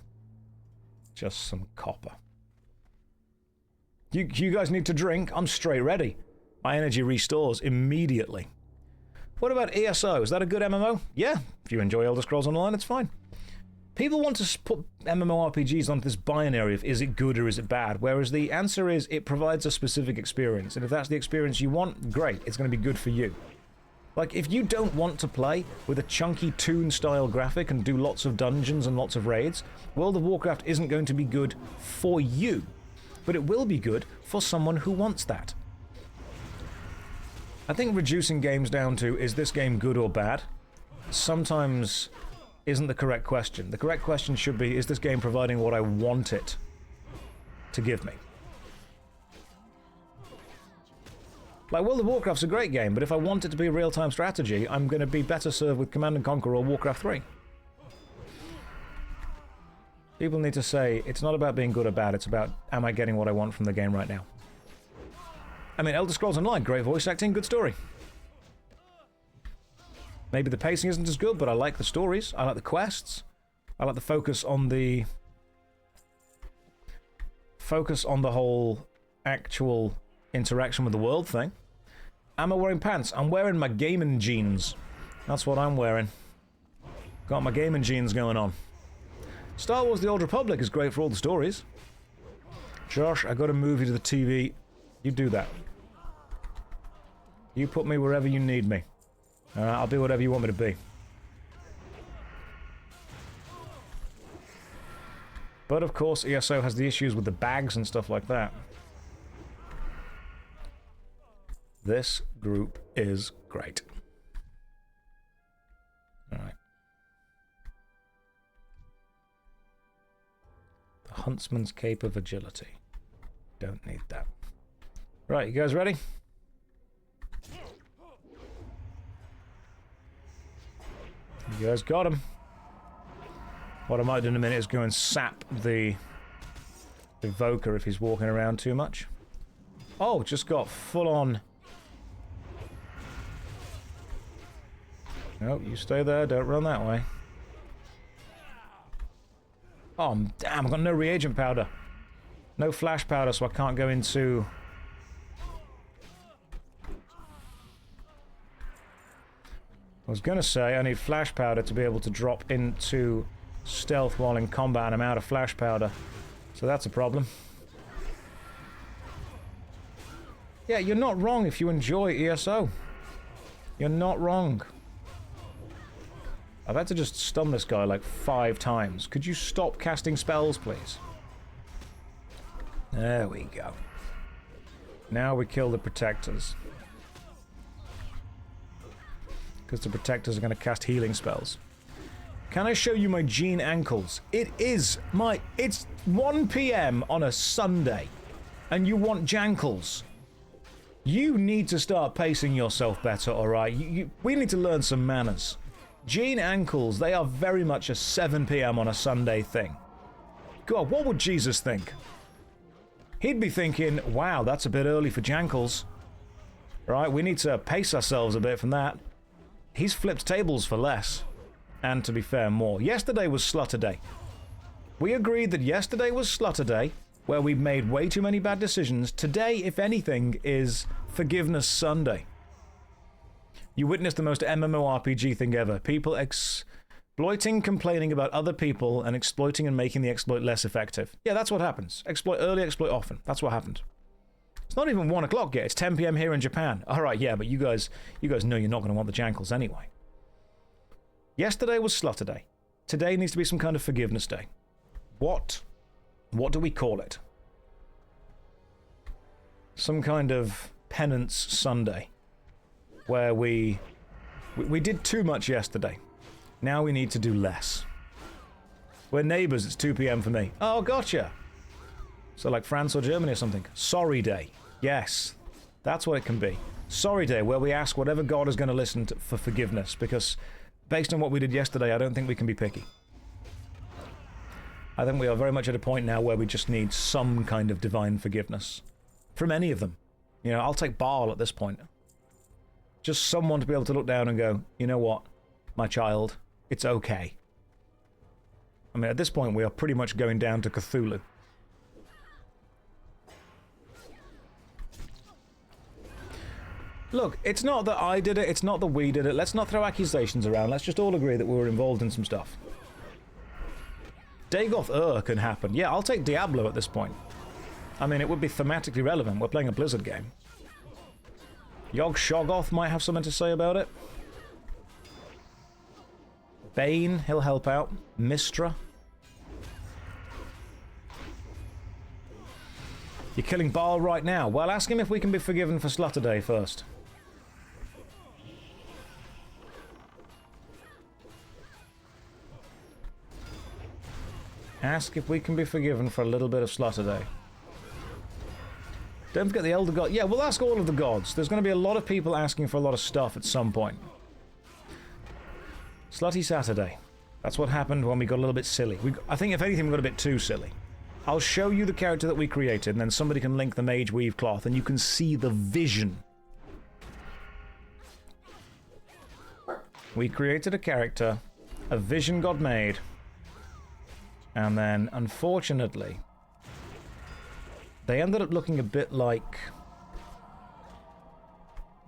Just some copper. You guys need to drink? I'm straight ready. My energy restores immediately. What about ESO? Is that a good MMO? Yeah, if you enjoy Elder Scrolls Online, it's fine. People want to put MMORPGs onto this binary of is it good or is it bad, whereas the answer is it provides a specific experience, and if that's the experience you want, great, it's going to be good for you. Like, if you don't want to play with a chunky Toon-style graphic and do lots of dungeons and lots of raids, World of Warcraft isn't going to be good for you, but it will be good for someone who wants that. I think reducing games down to, is this game good or bad, sometimes isn't the correct question. The correct question should be, is this game providing what I want it to give me? Like, World of Warcraft's a great game, but if I want it to be a real-time strategy, I'm going to be better served with Command & Conquer or Warcraft 3. People need to say, it's not about being good or bad, it's about, am I getting what I want from the game right now? I mean, Elder Scrolls Online, great voice acting, good story. Maybe the pacing isn't as good, but I like the stories, I like the quests, I like the focus on the whole actual interaction with the world thing. Am I wearing pants? I'm wearing my gaming jeans. That's what I'm wearing. Got my gaming jeans going on. Star Wars The Old Republic is great for all the stories. Josh, I gotta move you to the TV. You do that. You put me wherever you need me. I'll be whatever you want me to be. But of course, ESO has the issues with the bags and stuff like that. This group is great. Alright. The Huntsman's Cape of Agility. Don't need that. Right, you guys ready? You guys got him. What I might do in a minute is go and sap the Evoker if he's walking around too much. Oh, just got full on. No, you stay there, don't run that way. Oh, damn, I've got no reagent powder. No flash powder, so I can't go into... I was going to say I need flash powder to be able to drop into stealth while in combat, and I'm out of flash powder. So that's a problem. Yeah, you're not wrong if you enjoy ESO. You're not wrong. I've had to just stun this guy like 5 times. Could you stop casting spells, please? There we go. Now we kill the protectors. Because the protectors are going to cast healing spells. Can I show you my jean ankles? It's 1 PM on a Sunday. And you want jankles. You need to start pacing yourself better, alright? We need to learn some manners. Jean ankles, they are very much a 7 PM on a Sunday thing. God, what would Jesus think? He'd be thinking, wow, that's a bit early for jankles. Right, we need to pace ourselves a bit from that. He's flipped tables for less. And to be fair, more. Yesterday was Slutter Day. We agreed that yesterday was Slutter Day, where we made way too many bad decisions. Today, if anything, is Forgiveness Sunday. You witnessed the most MMORPG thing ever. People exploiting, complaining about other people, and exploiting and making the exploit less effective. Yeah, that's what happens. Exploit early, exploit often. That's what happened. It's not even 1 o'clock yet. It's 10 PM here in Japan. Alright, yeah, but you guys know you're not going to want the jankles anyway. Yesterday was Slutter Day. Today needs to be some kind of Forgiveness Day. What do we call it? Some kind of penance Sunday. Where we did too much yesterday. Now we need to do less. We're neighbours, it's 2 PM for me. Oh, gotcha! So like France or Germany or something. Sorry Day. Yes, that's what it can be. Sorry Day, where we ask whatever God is going to listen to for forgiveness, because based on what we did yesterday, I don't think we can be picky. I think we are very much at a point now where we just need some kind of divine forgiveness. From any of them. You know, I'll take Baal at this point. Just someone to be able to look down and go, you know what, my child, it's okay. I mean, at this point, we are pretty much going down to Cthulhu. Look, it's not that I did it, it's not that we did it. Let's not throw accusations around. Let's just all agree that we were involved in some stuff. Dagoth can happen. Yeah, I'll take Diablo at this point. I mean, it would be thematically relevant. We're playing a Blizzard game. Yogg-Shoggoth might have something to say about it. Bane, he'll help out. Mistra. You're killing Baal right now. Well, ask him if we can be forgiven for Slutter Day first. Ask if we can be forgiven for a little bit of Slutter Day. Don't forget the Elder God. Yeah, we'll ask all of the gods. There's going to be a lot of people asking for a lot of stuff at some point. Slutty Saturday. That's what happened when we got a little bit silly. I think, if anything, we got a bit too silly. I'll show you the character that we created, and then somebody can link the Mage Weave cloth, and you can see the vision. We created a character, a vision got made, and then, unfortunately, they ended up looking a bit like...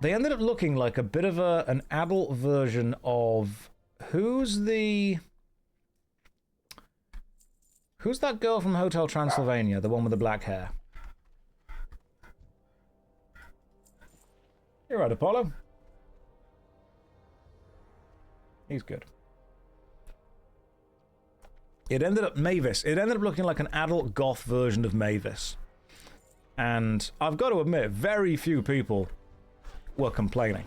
They ended up looking like a bit of an adult version of... Who's that girl from Hotel Transylvania? The one with the black hair. You're right, Apollo. He's good. It ended up Mavis. It ended up looking like an adult goth version of Mavis. And I've got to admit, very few people were complaining.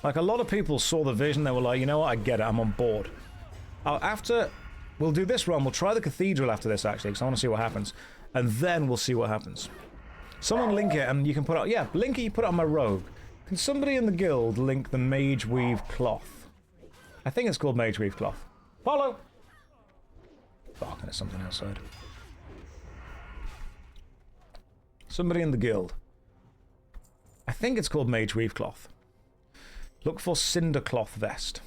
Like, a lot of people saw the vision, they were like, you know what, I get it, I'm on board. We'll do this run, we'll try the Cathedral after this, actually, because I want to see what happens. And then we'll see what happens. Someone link it, and you can put it, yeah, link it, you put it on my rogue. Can somebody in the guild link the Mage Weave cloth? I think it's called Mage Weave cloth. Follow! Fuck, there's something outside. Somebody in the guild. I think it's called Mage Weave cloth. Look for Cinder Cloth Vest.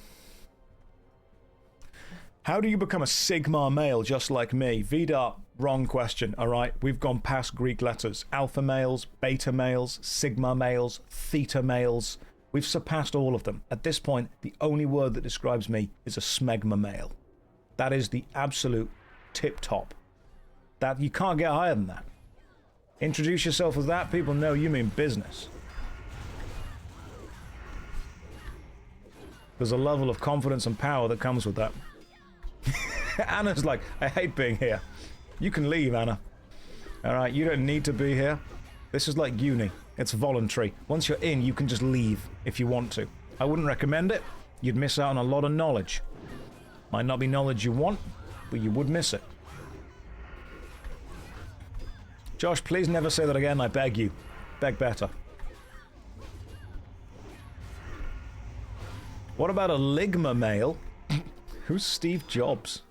How do you become a Sigma male just like me? Vidar, wrong question, alright? We've gone past Greek letters. Alpha males, beta males, Sigma males, theta males. We've surpassed all of them. At this point, the only word that describes me is a smegma male. That is the absolute tip-top. That you can't get higher than that. Introduce yourself as that, people know you mean business. There's a level of confidence and power that comes with that. Anna's like, I hate being here. You can leave, Anna. Alright, you don't need to be here. This is like uni. It's voluntary. Once you're in, you can just leave if you want to. I wouldn't recommend it. You'd miss out on a lot of knowledge. Might not be knowledge you want, but you would miss it. Josh, please never say that again, I beg you. Beg better. What about a Ligma male? Who's Steve Jobs?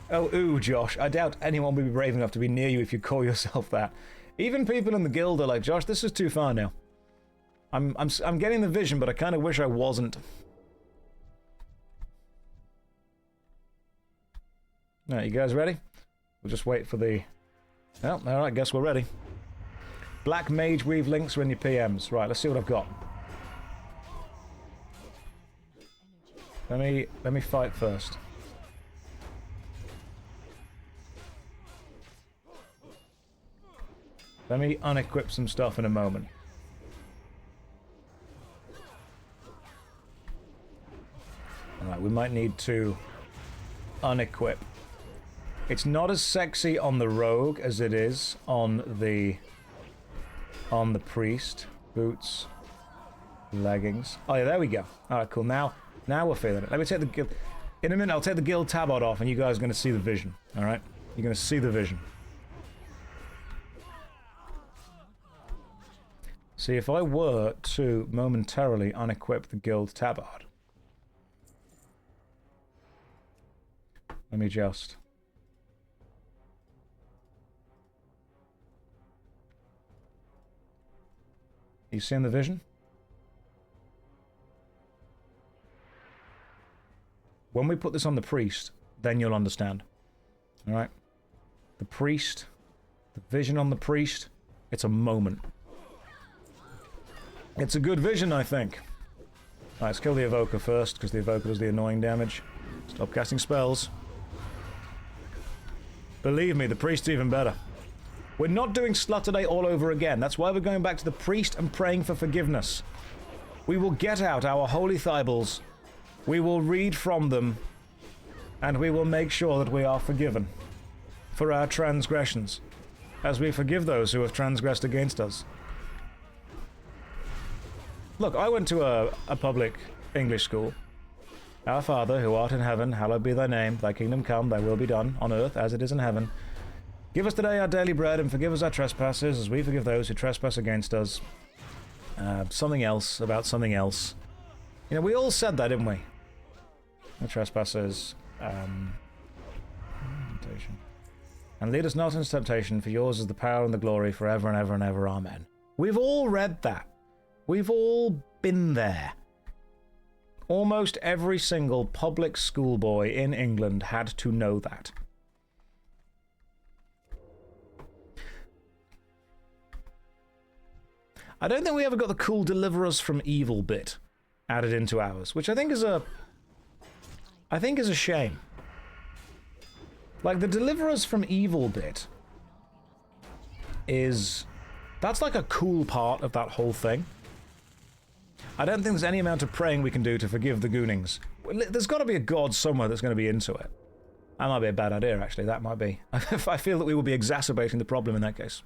Oh, ooh, Josh. I doubt anyone would be brave enough to be near you if you call yourself that. Even people in the guild are like, Josh, this is too far now. I'm getting the vision, but I kind of wish I wasn't. Alright, you guys ready? We'll just wait for the... Oh, alright, guess we're ready. Black Mage Weave links are in your PMs. Right, let's see what I've got. Let me fight first. Let me unequip some stuff in a moment. Alright, we might need to unequip. It's not as sexy on the rogue as it is on the priest. Boots. Leggings. Oh yeah, there we go. Alright, cool. Now we're feeling it. Let me take the guild... In a minute, I'll take the guild tabard off and you guys are going to see the vision. Alright? You're going to see the vision. See, if I were to momentarily unequip the guild tabard... Let me just... You seeing the vision? When we put this on the priest, then you'll understand. Alright? The priest, the vision on the priest, it's a moment. It's a good vision, I think. Alright, let's kill the evoker first, because the evoker does the annoying damage. Stop casting spells. Believe me, the priest's even better. We're not doing Slutterday all over again. That's why we're going back to the priest and praying for forgiveness. We will get out our holy Bibles. We will read from them. And we will make sure that we are forgiven for our transgressions, as we forgive those who have transgressed against us. Look, I went to a public English school. Our Father, who art in heaven, hallowed be thy name. Thy kingdom come, thy will be done, on earth as it is in heaven. Give us today our daily bread, and forgive us our trespasses, as we forgive those who trespass against us. Something else about something else. You know, we all said that, didn't we? The trespasses. Temptation. And lead us not into temptation, for yours is the power and the glory forever and ever and ever. Amen. We've all read that. We've all been there. Almost every single public schoolboy in England had to know that. I don't think we ever got the cool deliver us from evil bit added into ours, which I think is a shame. Like, the deliver us from evil bit is... That's like a cool part of that whole thing. I don't think there's any amount of praying we can do to forgive the Goonings. There's got to be a god somewhere that's going to be into it. That might be a bad idea, actually. That might be. I feel that we will be exacerbating the problem in that case.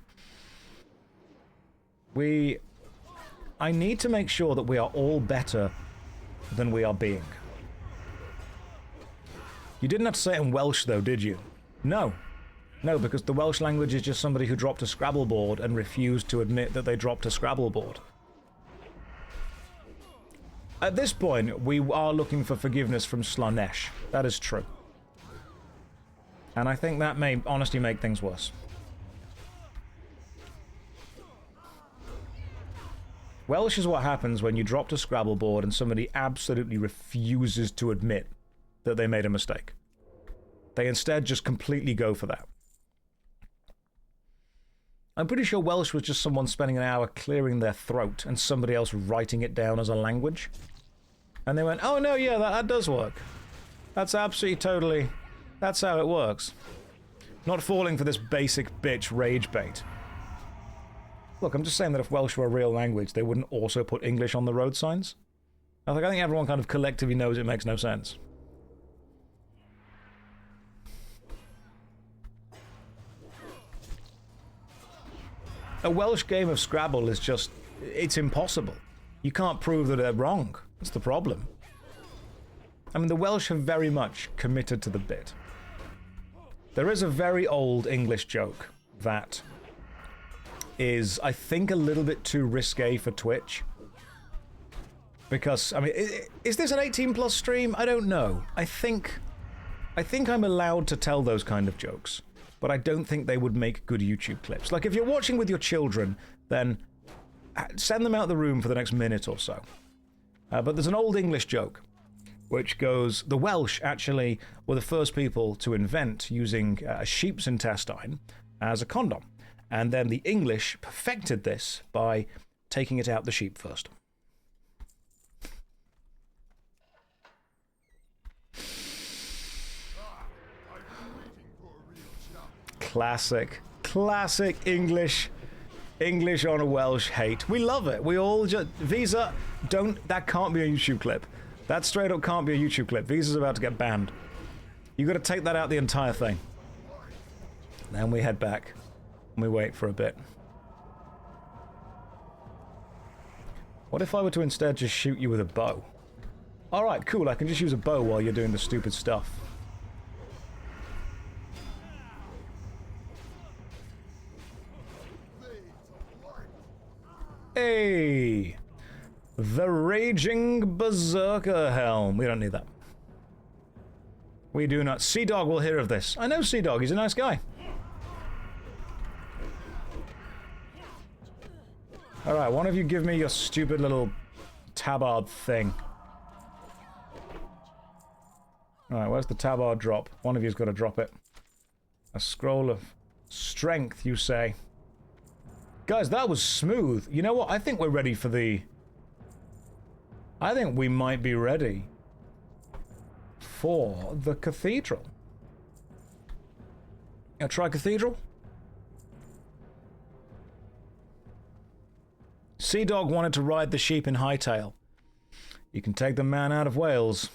I need to make sure that we are all better than we are being. You didn't have to say it in Welsh, though, did you? No. No, because the Welsh language is just somebody who dropped a Scrabble board and refused to admit that they dropped a Scrabble board. At this point, we are looking for forgiveness from Slanesh. That is true. And I think that may honestly make things worse. Welsh is what happens when you dropped a Scrabble board and somebody absolutely refuses to admit that they made a mistake. They instead just completely go for that. I'm pretty sure Welsh was just someone spending an hour clearing their throat and somebody else writing it down as a language. And they went, oh no, yeah, that does work. That's absolutely totally... That's how it works. Not falling for this basic bitch rage bait. Look, I'm just saying that if Welsh were a real language, they wouldn't also put English on the road signs. I think everyone kind of collectively knows it makes no sense. A Welsh game of Scrabble is just... it's impossible. You can't prove that they're wrong. That's the problem. I mean, the Welsh have very much committed to the bit. There is a very old English joke that is, I think, a little bit too risque for Twitch. Because, I mean, is this an 18+ stream? I don't know. I think I'm allowed to tell those kind of jokes. But I don't think they would make good YouTube clips. Like, if you're watching with your children, then send them out the room for the next minute or so. But there's an old English joke, which goes, the Welsh actually were the first people to invent using a sheep's intestine as a condom. And then the English perfected this by taking it out the sheep first. Classic English on a Welsh hate. We love it. We all just... Visa, that can't be a YouTube clip. That straight up can't be a YouTube clip. Visa's about to get banned. You gotta take that out the entire thing. Then we head back. And we wait for a bit. What if I were to instead just shoot you with a bow? Alright, cool. I can just use a bow while you're doing the stupid stuff. Hey! The Raging Berserker Helm. We don't need that. We do not. Sea Dog will hear of this. I know Sea Dog. He's a nice guy. Alright, one of you give me your stupid little tabard thing. Alright, where's the tabard drop? One of you's got to drop it. A scroll of strength, you say. Guys, that was smooth. You know what? I think we're ready for the... I think we might be ready for the Cathedral. Try Cathedral? Sea Dog wanted to ride the sheep in hightail. You can take the man out of Wales.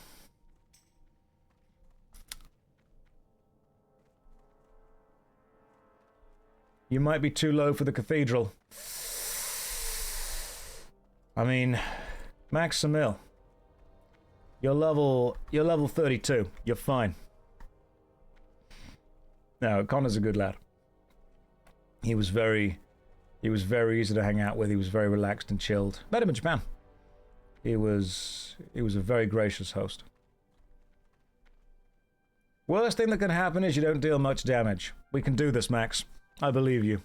You might be too low for the Cathedral. I mean, Max Samil. You're level 32. You're fine. No, Connor's a good lad. He was very easy to hang out with. He was very relaxed and chilled. Met him in Japan. He was a very gracious host. Worst thing that can happen is you don't deal much damage. We can do this, Max. I believe you.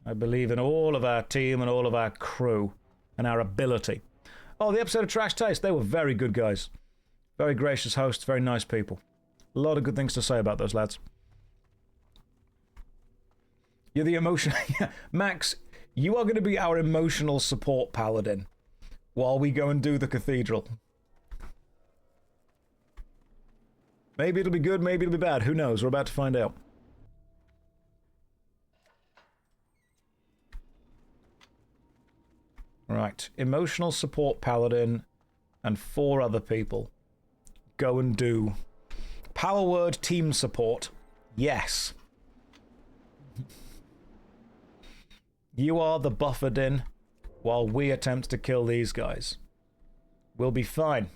I believe in all of our team and all of our crew and our ability. Oh, the episode of Trash Taste, they were very good guys. Very gracious hosts, very nice people. A lot of good things to say about those lads. You're the emotional... Max, you are going to be our emotional support paladin while we go and do the Cathedral. Maybe it'll be good, maybe it'll be bad. Who knows? We're about to find out. Right. Emotional support paladin and 4 other people. Go and do Power word team support. Yes. You are the buffered in while we attempt to kill these guys. We'll be fine.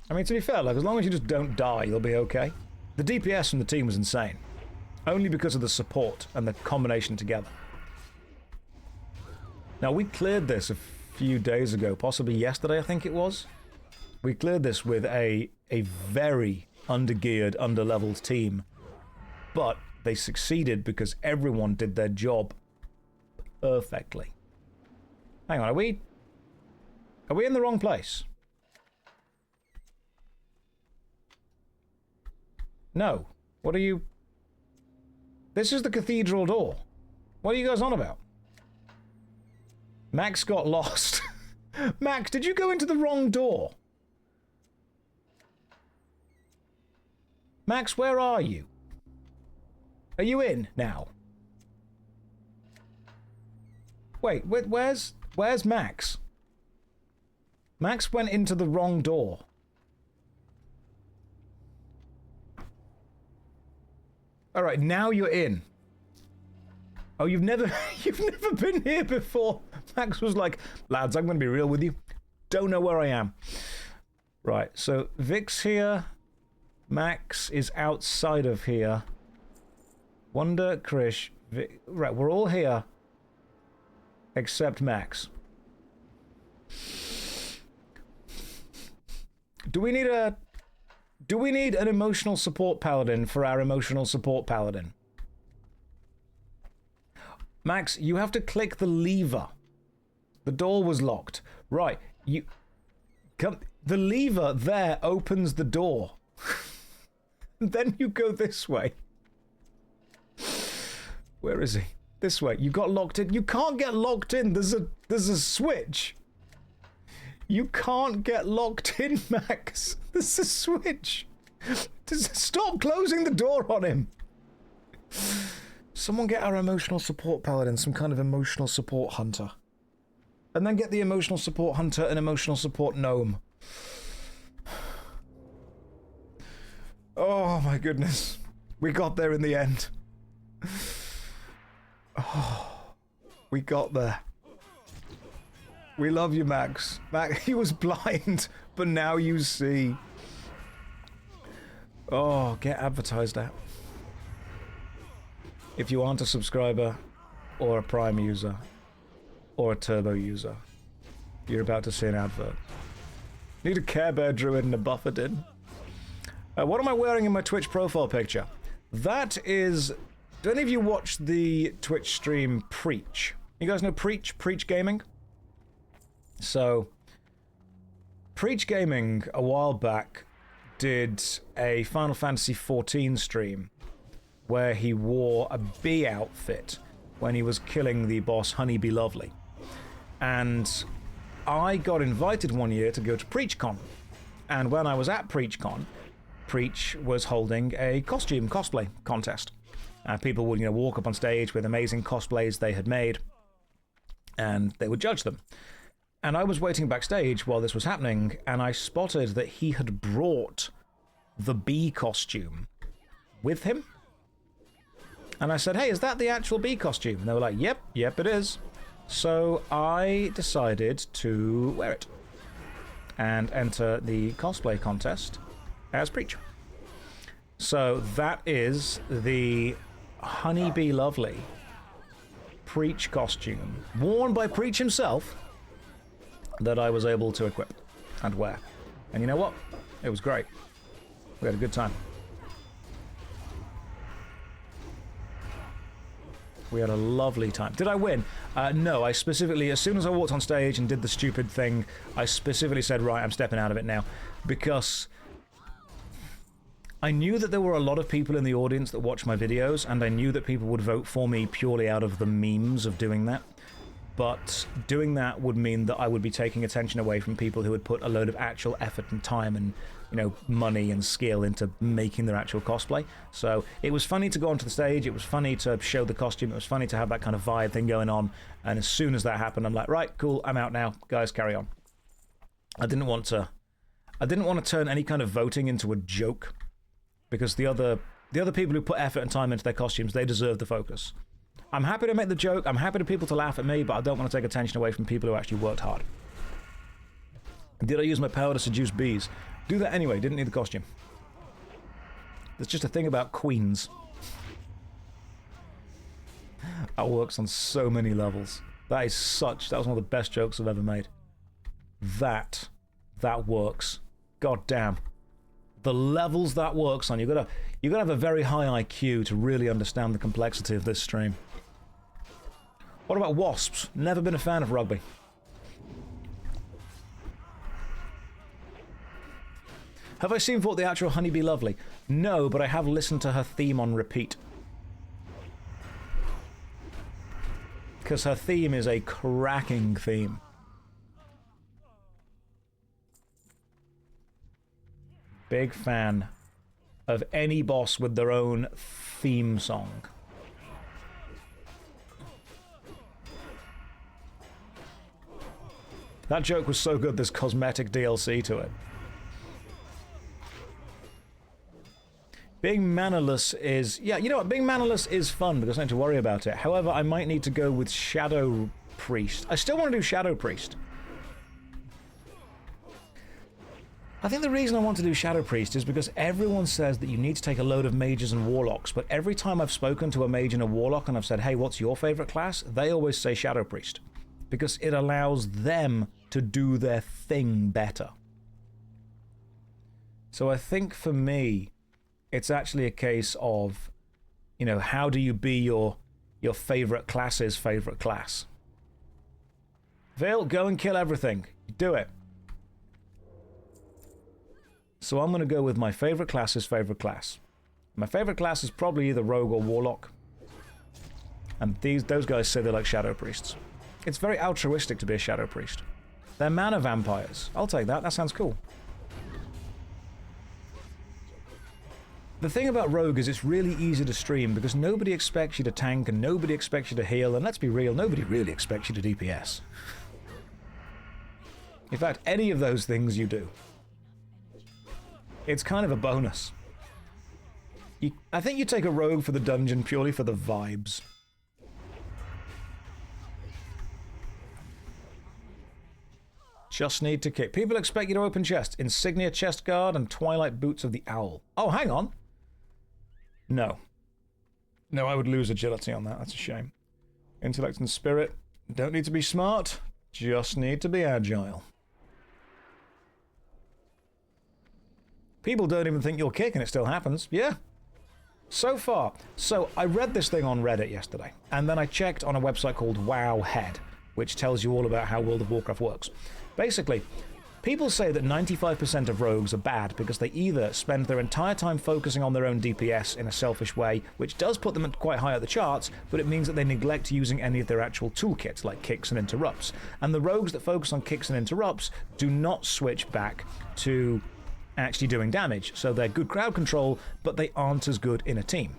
I mean, to be fair, like, as long as you just don't die, you'll be okay. The DPS from the team was insane. Only because of the support and the combination together. Now, we cleared this a few days ago, possibly yesterday, I think it was. We cleared this with a very undergeared, underleveled team. But they succeeded because everyone did their job perfectly. Hang on, are we in the wrong place? No. What are you... This is the Cathedral door. What are you guys on about? Max got lost. Max, did you go into the wrong door? Max, where are you? Are you in now? Wait, where's Max? Max went into the wrong door. All right, now you're in. Oh, you've never been here before. Max was like, lads, I'm going to be real with you. Don't know where I am. Right, so Vic's here. Max is outside of here. Wonder, Krish, Vic. Right, we're all here. Except Max. Do we need an emotional support paladin for our emotional support paladin? Max, you have to click the lever. The door was locked. Right, you... Come, the lever there opens the door. Then you go this way. Where is he? This way. You got locked in. You can't get locked in. There's a switch. You can't get locked in, Max. There's a switch. Stop closing the door on him. Someone get our emotional support paladin, some kind of emotional support hunter. And then get the emotional support hunter an emotional support gnome. Oh my goodness. We got there in the end. Oh, we got there. We love you, Max. Max, he was blind, but now you see. Oh, get advertised out. If you aren't a subscriber, or a Prime user, or a Turbo user, you're about to see an advert. Need a Care Bear Druid and a buffered in. What am I wearing in my Twitch profile picture? That is... Do any of you watch the Twitch stream Preach? You guys know Preach? Preach Gaming? So, Preach Gaming, a while back, did a Final Fantasy XIV stream where he wore a bee outfit when he was killing the boss Honeybee Lovely. And I got invited one year to go to PreachCon. And when I was at PreachCon, Preach was holding a costume cosplay contest. People would, walk up on stage with amazing cosplays they had made, and they would judge them. And I was waiting backstage while this was happening, and I spotted that he had brought the bee costume with him. And I said, hey, is that the actual bee costume? And they were like, yep, it is. So I decided to wear it and enter the cosplay contest as Preach. So that is the Honeybee Lovely Preach costume, worn by Preach himself, that I was able to equip and wear. And you know what? It was great. We had a good time. We had a lovely time. Did I win? No, I specifically, as soon as I walked on stage and did the stupid thing, I specifically said, right, I'm stepping out of it now. Because I knew that there were a lot of people in the audience that watch my videos, and I knew that people would vote for me purely out of the memes of doing that. But doing that would mean that I would be taking attention away from people who had put a load of actual effort and time and, money and skill into making their actual cosplay. So it was funny to go onto the stage, it was funny to show the costume, it was funny to have that kind of vibe thing going on, and as soon as that happened, I'm like, right, cool, I'm out now, guys, carry on. I didn't want to I didn't want to turn any kind of voting into a joke, because the other people who put effort and time into their costumes, they deserve the focus. I'm happy to make the joke, I'm happy for people to laugh at me, but I don't want to take attention away from people who actually worked hard. Did I use my power to seduce bees? Do that anyway, didn't need the costume. There's just a thing about queens. That works on so many levels. That was one of the best jokes I've ever made. That works. God damn. The levels that works on, you've got to have a very high IQ to really understand the complexity of this stream. What about wasps? Never been a fan of rugby. Have I seen Thought the actual Honeybee Lovely? No, but I have listened to her theme on repeat. Because her theme is a cracking theme. Big fan of any boss with their own theme song. That joke was so good, there's cosmetic DLC to it. Being mannerless is... Yeah, you know what? Being mannerless is fun because I don't have to worry about it. However, I might need to go with Shadow Priest. I still want to do Shadow Priest. I think the reason I want to do Shadow Priest is because everyone says that you need to take a load of mages and warlocks, but every time I've spoken to a mage and a warlock and I've said, hey, what's your favorite class? They always say Shadow Priest. Because it allows them to do their thing better. So I think for me, it's actually a case of, you know, how do you be your favorite class's favorite class? Vale, go and kill everything. Do it. So I'm going to go with my favorite class's favorite class. My favorite class is probably either Rogue or Warlock. And those guys say they're like Shadow Priests. It's very altruistic to be a Shadow Priest. They're mana vampires. I'll take that. That sounds cool. The thing about Rogue is it's really easy to stream because nobody expects you to tank and nobody expects you to heal, and let's be real, nobody really expects you to DPS. In fact, any of those things you do. It's kind of a bonus. I think you take a Rogue for the dungeon purely for the vibes. Just need to kick. People expect you to open chests. Insignia chest guard and Twilight Boots of the Owl. Oh, hang on. No. No, I would lose agility on that. That's a shame. Intellect and spirit. Don't need to be smart. Just need to be agile. People don't even think you'll kick and it still happens. Yeah. So far. So I read this thing on Reddit yesterday. And then I checked on a website called Wowhead, which tells you all about how World of Warcraft works. Basically, people say that 95% of rogues are bad because they either spend their entire time focusing on their own DPS in a selfish way, which does put them quite high at the charts, but it means that they neglect using any of their actual toolkits, like kicks and interrupts. And the rogues that focus on kicks and interrupts do not switch back to actually doing damage. So they're good crowd control, but they aren't as good in a team.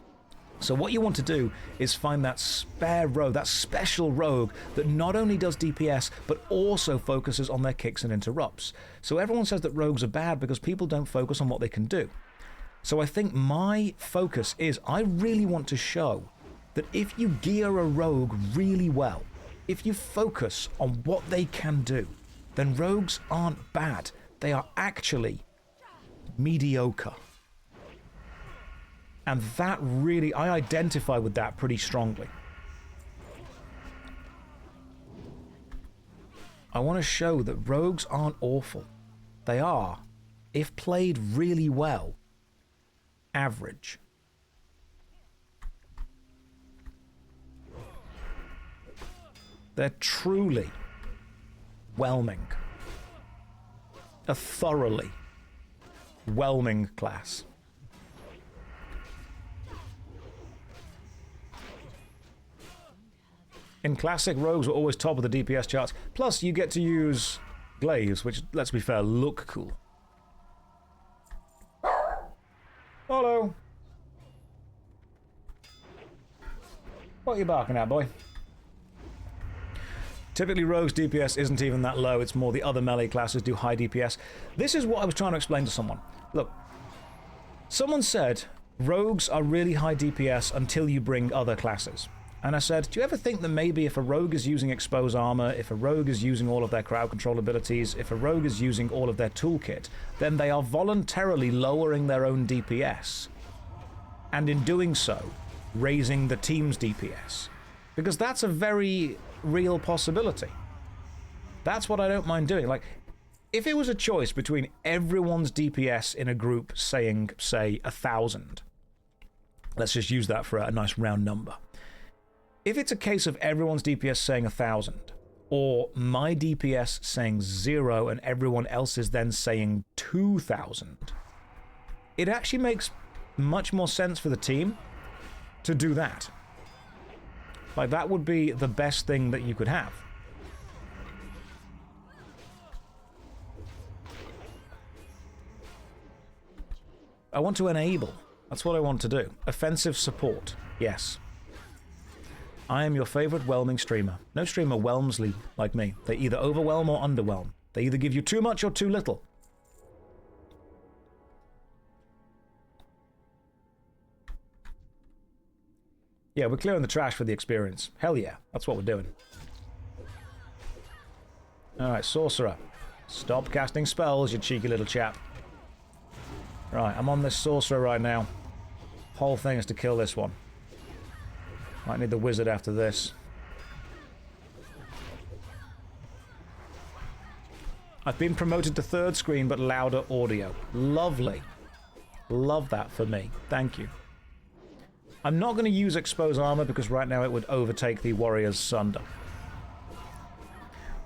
So what you want to do is find that spare rogue, that special rogue that not only does DPS, but also focuses on their kicks and interrupts. So everyone says that rogues are bad because people don't focus on what they can do. So I think my focus is I really want to show that if you gear a rogue really well, if you focus on what they can do, then rogues aren't bad. They are actually mediocre. And that really, I identify with that pretty strongly. I want to show that rogues aren't awful. They are, if played really well, average. They're truly whelming. A thoroughly whelming class. In Classic, rogues were always top of the DPS charts. Plus, you get to use glaives, which, let's be fair, look cool. Hello. What are you barking at, boy? Typically, Rogue's DPS isn't even that low. It's more the other melee classes do high DPS. This is what I was trying to explain to someone. Look, someone said Rogues are really high DPS until you bring other classes. And I said, do you ever think that maybe if a rogue is using expose armor, if a rogue is using all of their crowd control abilities, if a rogue is using all of their toolkit, then they are voluntarily lowering their own DPS. And in doing so, raising the team's DPS. Because that's a very real possibility. That's what I don't mind doing. Like, if it was a choice between everyone's DPS in a group saying, say, 1,000, let's just use that for a nice round number. If it's a case of everyone's DPS saying 1,000, or my DPS saying 0 and everyone else is then saying 2,000, it actually makes much more sense for the team to do that. Like, that would be the best thing that you could have. I want to enable. That's what I want to do. Offensive support. Yes. I am your favorite whelming streamer. No streamer whelms like me. They either overwhelm or underwhelm. They either give you too much or too little. Yeah, we're clearing the trash for the experience. Hell yeah, that's what we're doing. Alright, Sorcerer. Stop casting spells, you cheeky little chap. Right, I'm on this Sorcerer right now. Whole thing is to kill this one. Might need the Wizard after this. I've been promoted to third screen, but louder audio. Lovely. Love that for me. Thank you. I'm not going to use Expose Armor because right now it would overtake the Warrior's Sunder.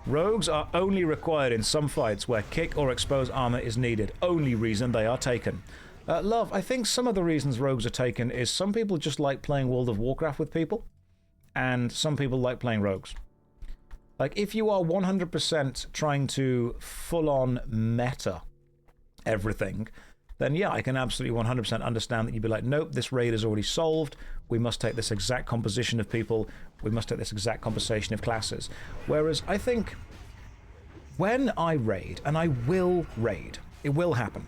Rogues are only required in some fights where kick or expose armor is needed. Only reason they are taken. Love, I think some of the reasons rogues are taken is some people just like playing World of Warcraft with people, and some people like playing rogues. Like, if you are 100% trying to full-on meta everything, then yeah, I can absolutely 100% understand that you'd be like, nope, this raid is already solved, we must take this exact composition of people, we must take this exact composition of classes. Whereas I think when I raid, and I will raid, it will happen,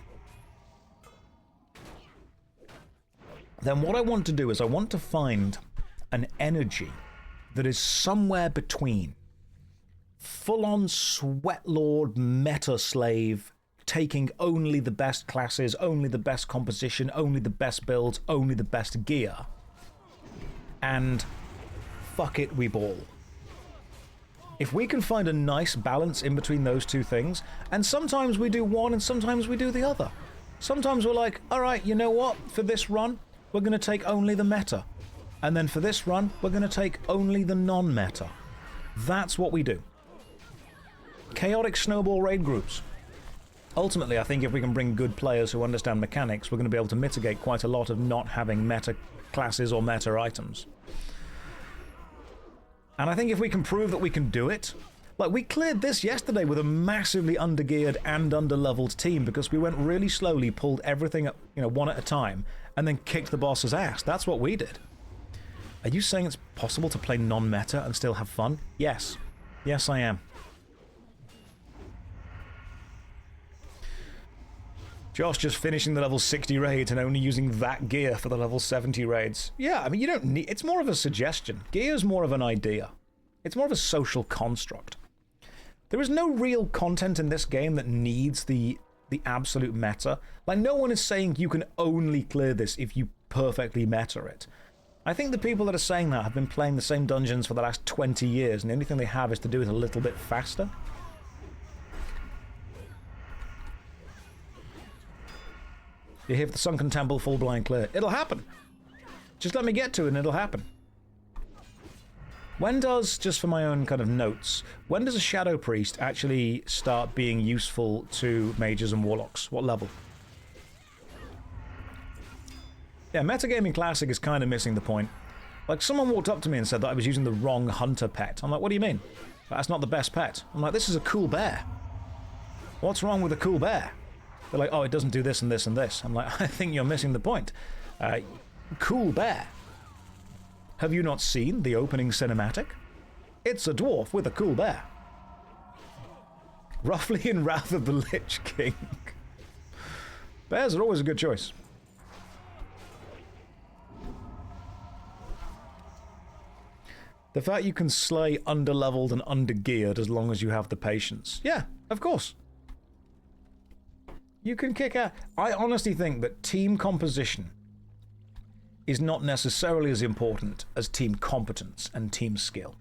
then what I want to do is I want to find an energy that is somewhere between full-on sweatlord meta slave, taking only the best classes, only the best composition, only the best builds, only the best gear, and fuck it, we ball. If we can find a nice balance in between those two things, and sometimes we do one and sometimes we do the other. Sometimes we're like, alright, you know what, for this run, we're going to take only the meta. And then for this run, we're going to take only the non-meta. That's what we do. Chaotic snowball raid groups. Ultimately, I think if we can bring good players who understand mechanics, we're going to be able to mitigate quite a lot of not having meta classes or meta items. And I think if we can prove that we can do it, like we cleared this yesterday with a massively undergeared and underleveled team because we went really slowly, pulled everything up, you know, one at a time, and then kicked the boss's ass. That's what we did. Are you saying it's possible to play non-meta and still have fun? Yes. Yes, I am. Josh just finishing the level 60 raids and only using that gear for the level 70 raids. Yeah, I mean, you don't need... It's more of a suggestion. Gear's more of an idea. It's more of a social construct. There is no real content in this game that needs the absolute meta. Like, no one is saying you can only clear this if you perfectly meta it. I think the people that are saying that have been playing the same dungeons for the last 20 years, and the only thing they have is to do it a little bit faster. You hear the Sunken Temple full blind clear. It'll happen. Just let me get to it and it'll happen. When does, just for my own kind of notes, when does a Shadow Priest actually start being useful to mages and warlocks? What level? Yeah, Metagaming Classic is kind of missing the point. Like, someone walked up to me and said that I was using the wrong hunter pet. I'm like, what do you mean? That's not the best pet. I'm like, this is a cool bear. What's wrong with a cool bear? They're like, oh, it doesn't do this and this and this. I'm like, I think you're missing the point. Cool bear. Have you not seen the opening cinematic? It's a dwarf with a cool bear. Roughly in Wrath of the Lich King. Bears are always a good choice. The fact you can slay underleveled and undergeared as long as you have the patience. Yeah, of course. You can kick out. I honestly think that team composition is not necessarily as important as team competence and team skill.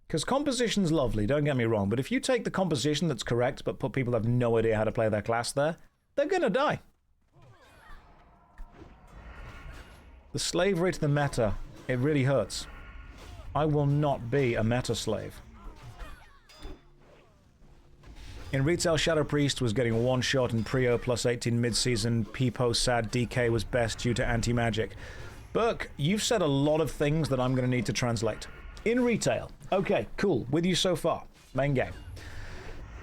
Because composition's lovely, don't get me wrong, but if you take the composition that's correct but put people who have no idea how to play their class there, they're gonna die. The slavery to the meta, it really hurts. I will not be a meta slave. In retail, Shadow Priest was getting one shot and Prio plus 18 mid-season. Peepo sad DK was best due to anti-magic. Burke, you've said a lot of things that I'm going to need to translate. In retail, okay, cool, with you so far. Main game.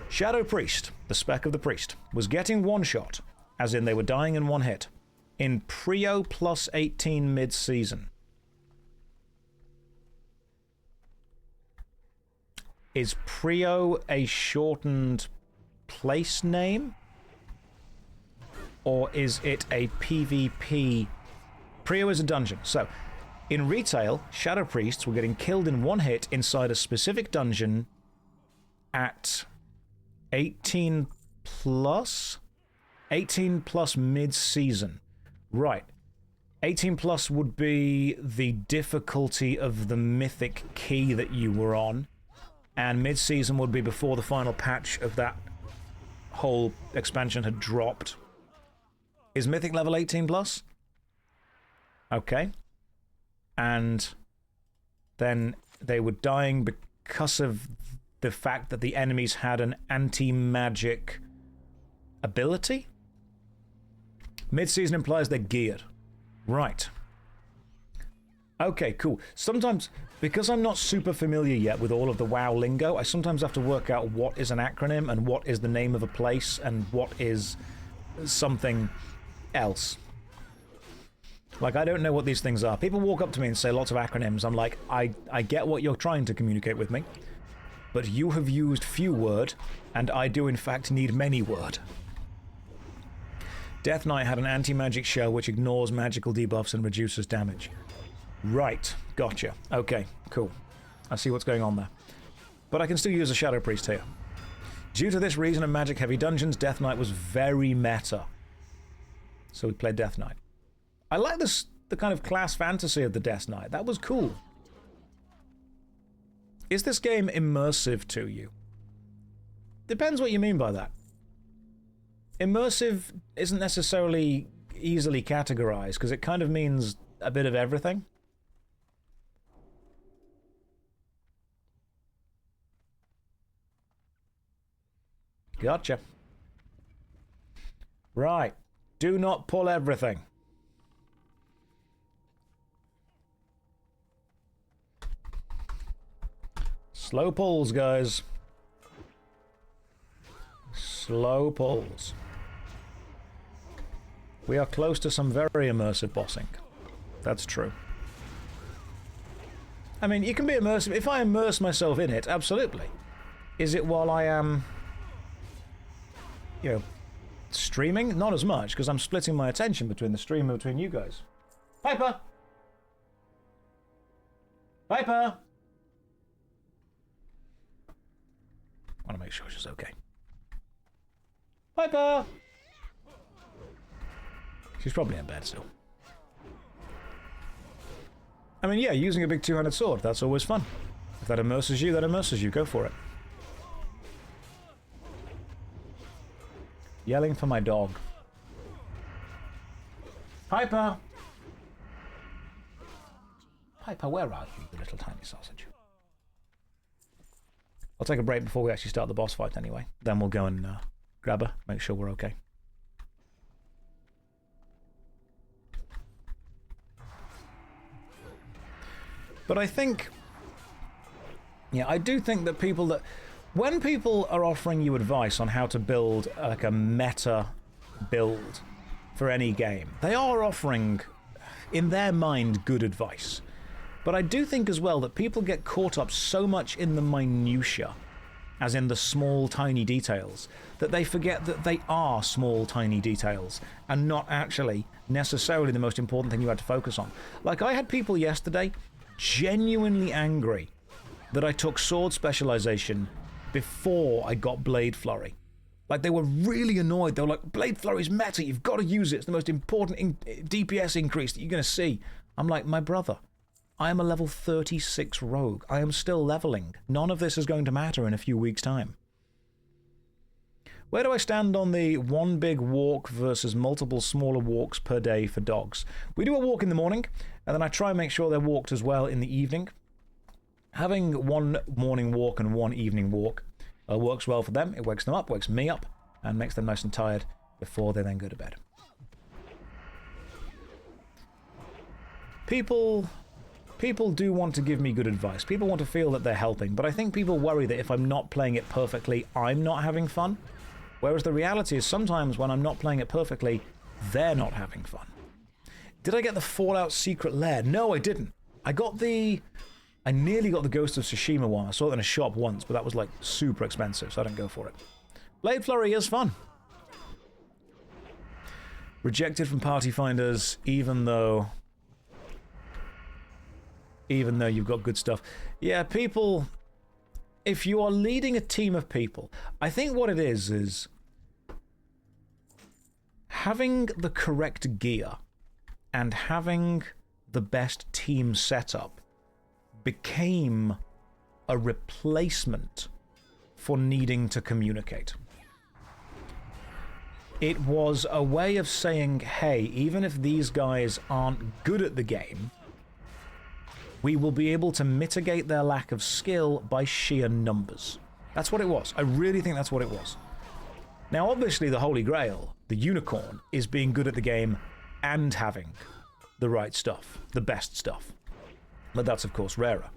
Shadow Priest, the spec of the priest, was getting one shot, as in they were dying in one hit. In Prio plus 18 mid-season. Is Prio a shortened place name? Or is it a PvP? Prio is a dungeon. So, in retail, Shadow Priests were getting killed in one hit inside a specific dungeon at 18 plus? 18 plus mid-season. Right. 18 plus would be the difficulty of the mythic key that you were on. And mid-season would be before the final patch of that whole expansion had dropped. Is mythic level 18 plus? Okay. And then they were dying because of the fact that the enemies had an anti-magic ability? Mid-season implies they're geared. Right. Okay, cool. Sometimes, because I'm not super familiar yet with all of the WoW lingo, I sometimes have to work out what is an acronym and what is the name of a place and what is something else. Like, I don't know what these things are. People walk up to me and say lots of acronyms. I'm like, I get what you're trying to communicate with me, but you have used few word, and I do in fact need many word. Death Knight had an anti-magic shell which ignores magical debuffs and reduces damage. Right, gotcha. Okay, cool. I see what's going on there. But I can still use a Shadow Priest here. Due to this reason in magic-heavy dungeons, Death Knight was very meta. So we played Death Knight. I like this, the kind of class fantasy of the Death Knight. That was cool. Is this game immersive to you? Depends what you mean by that. Immersive isn't necessarily easily categorized, because it kind of means a bit of everything. Gotcha. Right. Do not pull everything. Slow pulls, guys. Slow pulls. We are close to some very immersive bossing. That's true. I mean, you can be immersive. If I immerse myself in it, absolutely. Is it while I am, you know, streaming? Not as much, because I'm splitting my attention between the stream and between you guys. Piper! Piper! I want to make sure she's okay. Piper! She's probably in bed still. I mean, yeah, using a big two-handed sword, that's always fun. If that immerses you, that immerses you. Go for it. Yelling for my dog. Piper! Piper, where are you, you little tiny sausage? I'll take a break before we actually start the boss fight anyway. Then we'll go and grab her, make sure we're okay. But I think, yeah, I do think that people that, when people are offering you advice on how to build like a meta build for any game, they are offering in their mind, good advice. But I do think as well that people get caught up so much in the minutiae, as in the small, tiny details, that they forget that they are small, tiny details, and not actually necessarily the most important thing you had to focus on. Like, I had people yesterday genuinely angry that I took sword specialization before I got Blade Flurry. Like, they were really annoyed. They were like, Blade Flurry's meta, you've got to use it. It's the most important DPS increase that you're going to see. I'm like, my brother, I am a level 36 rogue. I am still leveling. None of this is going to matter in a few weeks' time. Where do I stand on the one big walk versus multiple smaller walks per day for dogs? We do a walk in the morning, and then I try and make sure they're walked as well in the evening. Having one morning walk and one evening walk works well for them. It wakes them up, wakes me up, and makes them nice and tired before they then go to bed. People do want to give me good advice. People want to feel that they're helping, but I think people worry that if I'm not playing it perfectly, I'm not having fun. Whereas the reality is sometimes when I'm not playing it perfectly, they're not having fun. Did I get the Fallout Secret Lair? No, I didn't. I nearly got the Ghost of Tsushima one. I saw it in a shop once, but that was like super expensive, so I didn't go for it. Blade Flurry is fun. Rejected from party finders, even though you've got good stuff. Yeah, people, if you are leading a team of people, I think what it is having the correct gear and having the best team setup became a replacement for needing to communicate. It was a way of saying, hey, even if these guys aren't good at the game, we will be able to mitigate their lack of skill by sheer numbers. That's what it was. I really think that's what it was. Now, obviously, the Holy Grail, the unicorn, is being good at the game and having the right stuff, the best stuff. But that's, of course, rarer.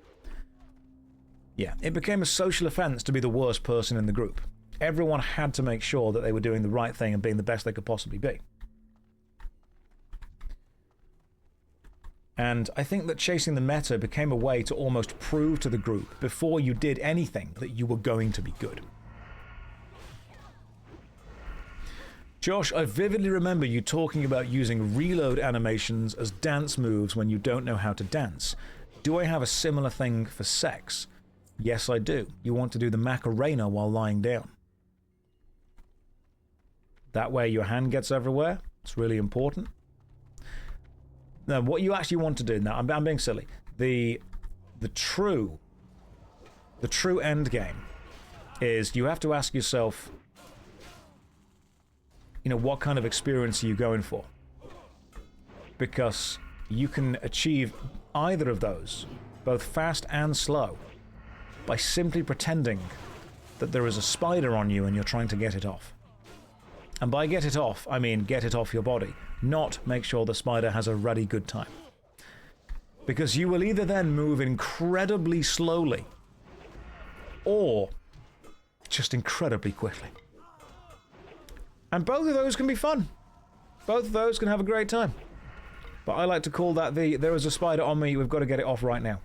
Yeah, it became a social offense to be the worst person in the group. Everyone had to make sure that they were doing the right thing and being the best they could possibly be. And I think that chasing the meta became a way to almost prove to the group before you did anything that you were going to be good. Josh, I vividly remember you talking about using reload animations as dance moves when you don't know how to dance. Do I have a similar thing for sex? Yes, I do. You want to do the Macarena while lying down. That way your hand gets everywhere. It's really important. Now, what you actually want to do, now I'm being silly, the true end game is you have to ask yourself, you know, what kind of experience are you going for? Because you can achieve either of those, both fast and slow, by simply pretending that there is a spider on you and you're trying to get it off. And by get it off, I mean get it off your body, not make sure the spider has a ruddy good time. Because you will either then move incredibly slowly, or just incredibly quickly. And both of those can be fun. Both of those can have a great time. But I like to call that there is a spider on me, we've got to get it off right now.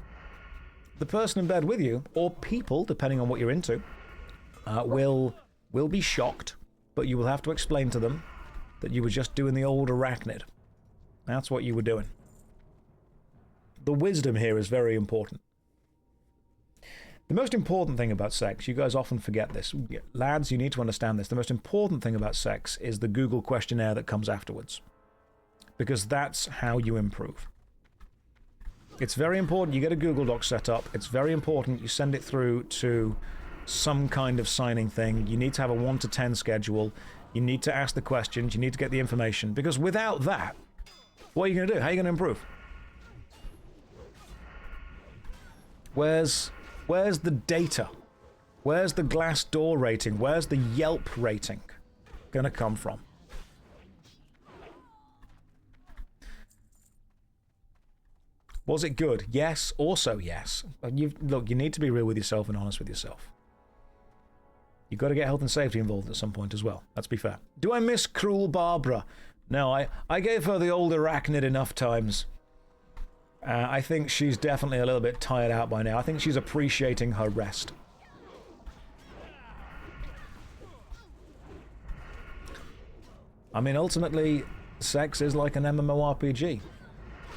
The person in bed with you, or people, depending on what you're into, will be shocked, but you will have to explain to them that you were just doing the old arachnid. That's what you were doing. The wisdom here is very important. The most important thing about sex, you guys often forget this. Lads, you need to understand this. The most important thing about sex is the Google questionnaire that comes afterwards. Because that's how you improve. It's very important you get a Google Doc set up. It's very important you send it through to some kind of signing thing. You need to have a 1 to 10 schedule. You need to ask the questions. You need to get the information. Because without that, what are you going to do? How are you going to improve? Where's the data? Where's the Glassdoor rating? Where's the Yelp rating going to come from? Was it good? Yes. Also yes. Look, you need to be real with yourself and honest with yourself. You've got to get health and safety involved at some point as well. Let's be fair. Do I miss Cruel Barbara? No, I gave her the old arachnid enough times. I think she's definitely a little bit tired out by now. I think she's appreciating her rest. I mean, ultimately, sex is like an MMORPG.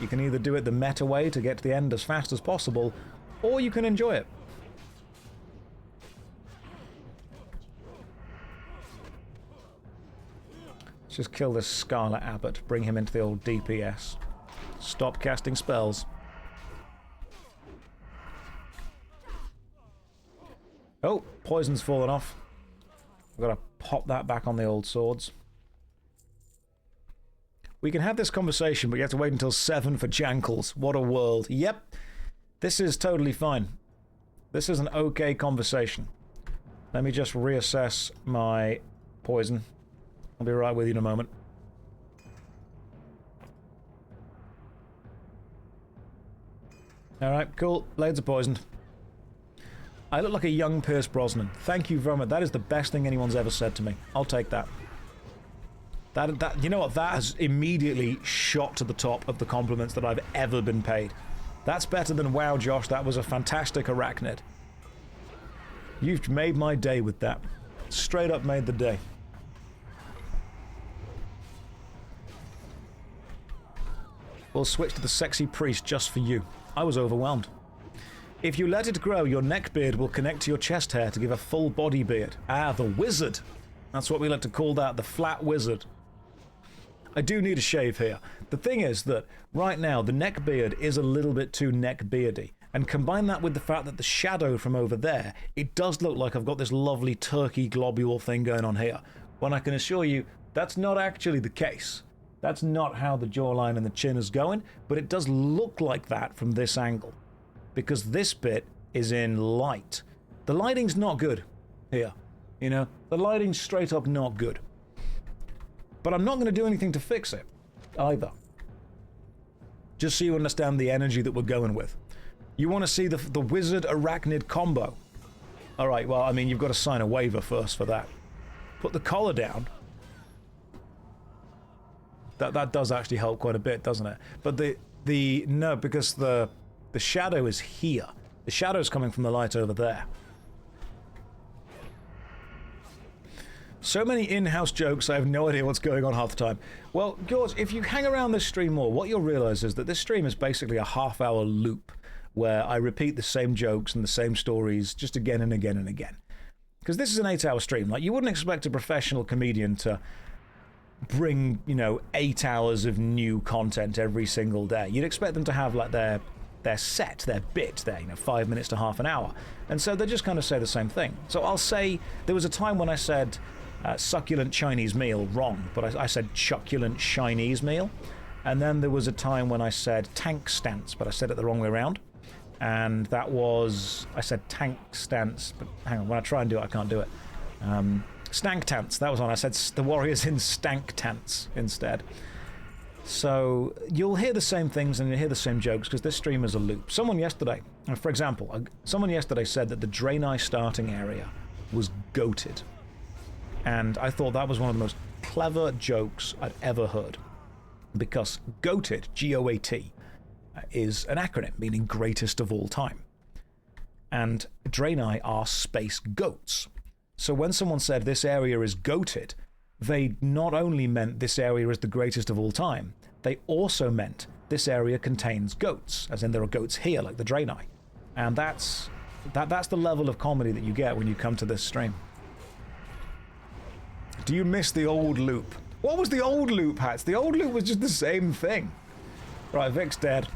You can either do it the meta way to get to the end as fast as possible, or you can enjoy it. Let's just kill this Scarlet Abbot, bring him into the old DPS. Stop casting spells. Oh, poison's fallen off. I've got to pop that back on the old swords. We can have this conversation, but you have to wait until 7 for Jankles. What a world. Yep. This is totally fine. This is an okay conversation. Let me just reassess my poison. I'll be right with you in a moment. Alright, cool. Blades are poisoned. I look like a young Pierce Brosnan. Thank you very much. That is the best thing anyone's ever said to me. I'll take that. You know what? That has immediately shot to the top of the compliments that I've ever been paid. That's better than, wow, Josh, that was a fantastic arachnid. You've made my day with that. Straight up made the day. We'll switch to the sexy priest just for you. I was overwhelmed. If you let it grow, your neck beard will connect to your chest hair to give a full body beard. Ah, the wizard. That's what we like to call that, the flat wizard. I do need a shave here. The thing is that right now the neck beard is a little bit too neck beardy, and combine that with the fact that the shadow from over there, it does look like I've got this lovely turkey globule thing going on here, when I can assure you that's not actually the case. That's not how the jawline and the chin is going, but it does look like that from this angle, because this bit is in light. The lighting's not good here, you know, the lighting's straight up not good. But I'm not going to do anything to fix it, either. Just so you understand the energy that we're going with. You want to see the wizard arachnid combo. Alright, well, I mean, you've got to sign a waiver first for that. Put the collar down. That does actually help quite a bit, doesn't it? But no, because the shadow is here. The shadow's coming from the light over there. So many in-house jokes, I have no idea what's going on half the time. Well, George, if you hang around this stream more, what you'll realize is that this stream is basically a half-hour loop where I repeat the same jokes and the same stories just again and again and again. Because this is an 8-hour stream. Like, you wouldn't expect a professional comedian to bring, you know, 8 hours of new content every single day. You'd expect them to have, like, their set, their bit, their, 5 minutes to half an hour. And so they just kind of say the same thing. So I'll say, there was a time when I said succulent Chinese meal wrong, but I said succulent Chinese meal. And then there was a time when I said tank stance, but I said it the wrong way around. And that was, I said tank stance, but hang on, when I try and do it, I can't do it. Stank tants, that was one. I said the warriors in stank tants instead. So you'll hear the same things and you'll hear the same jokes because this stream is a loop. Someone yesterday, for example, someone yesterday said that the Draenei starting area was goated. And I thought that was one of the most clever jokes I'd ever heard. Because goated, G-O-A-T, is an acronym meaning greatest of all time. And Draenei are space goats. So when someone said this area is goated, they not only meant this area is the greatest of all time, they also meant this area contains goats, as in there are goats here, like the Draenei. And that's the level of comedy that you get when you come to this stream. Do you miss the old loop? What was the old loop, Hats? The old loop was just the same thing. Right, Vic's dead.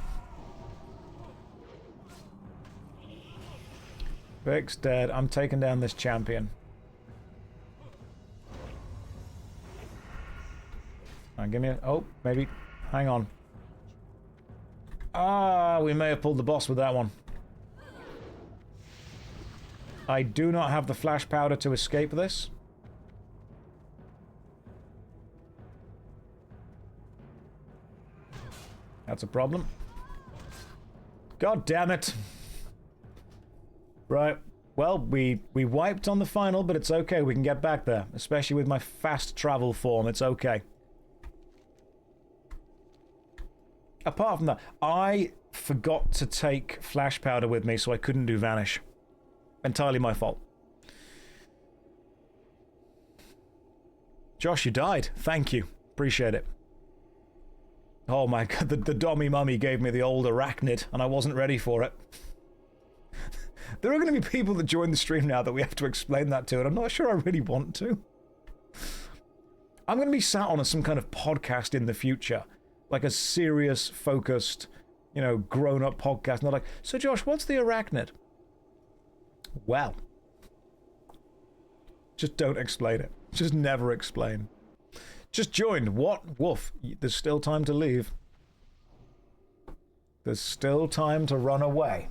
Vic's dead. I'm taking down this champion. Give me a... Oh, maybe. Hang on. Ah, we may have pulled the boss with that one. I do not have the flash powder to escape this. That's a problem. God damn it. Right. Well, we wiped on the final, but it's okay. We can get back there. Especially with my fast travel form. It's okay. apart from that, I forgot to take flash powder with me, so I couldn't do Vanish. Entirely my fault. Josh, you died. Thank you. Appreciate it. Oh my god, the Dommy Mummy gave me the old arachnid, and I wasn't ready for it. There are going to be people that join the stream now that we have to explain that to, and I'm not sure I really want to. I'm going to be sat on some kind of podcast in the future. Like a serious, focused, you know, grown-up podcast. Not like, so Josh, what's the arachnid? Well. Just don't explain it. Just never explain. Just joined. What? Woof. There's still time to leave. There's still time to run away.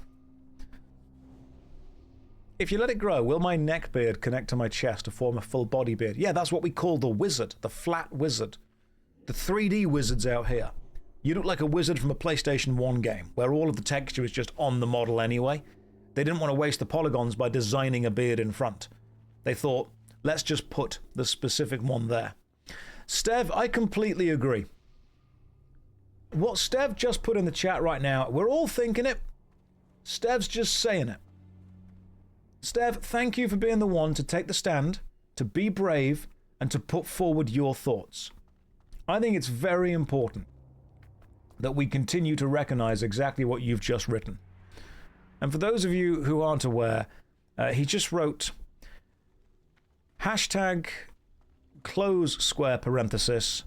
If you let it grow, will my neck beard connect to my chest to form a full body beard? Yeah, that's what we call the wizard. The flat wizard. The 3D wizards out here. You look like a wizard from a PlayStation 1 game, where all of the texture is just on the model anyway. They didn't want to waste the polygons by designing a beard in front. They thought, let's just put the specific one there. Stev, I completely agree. What Stev just put in the chat right now, we're all thinking it. Stev's just saying it. Stev, thank you for being the one to take the stand, to be brave, and to put forward your thoughts. I think it's very important that we continue to recognize exactly what you've just written. And for those of you who aren't aware, he just wrote hashtag close square parenthesis,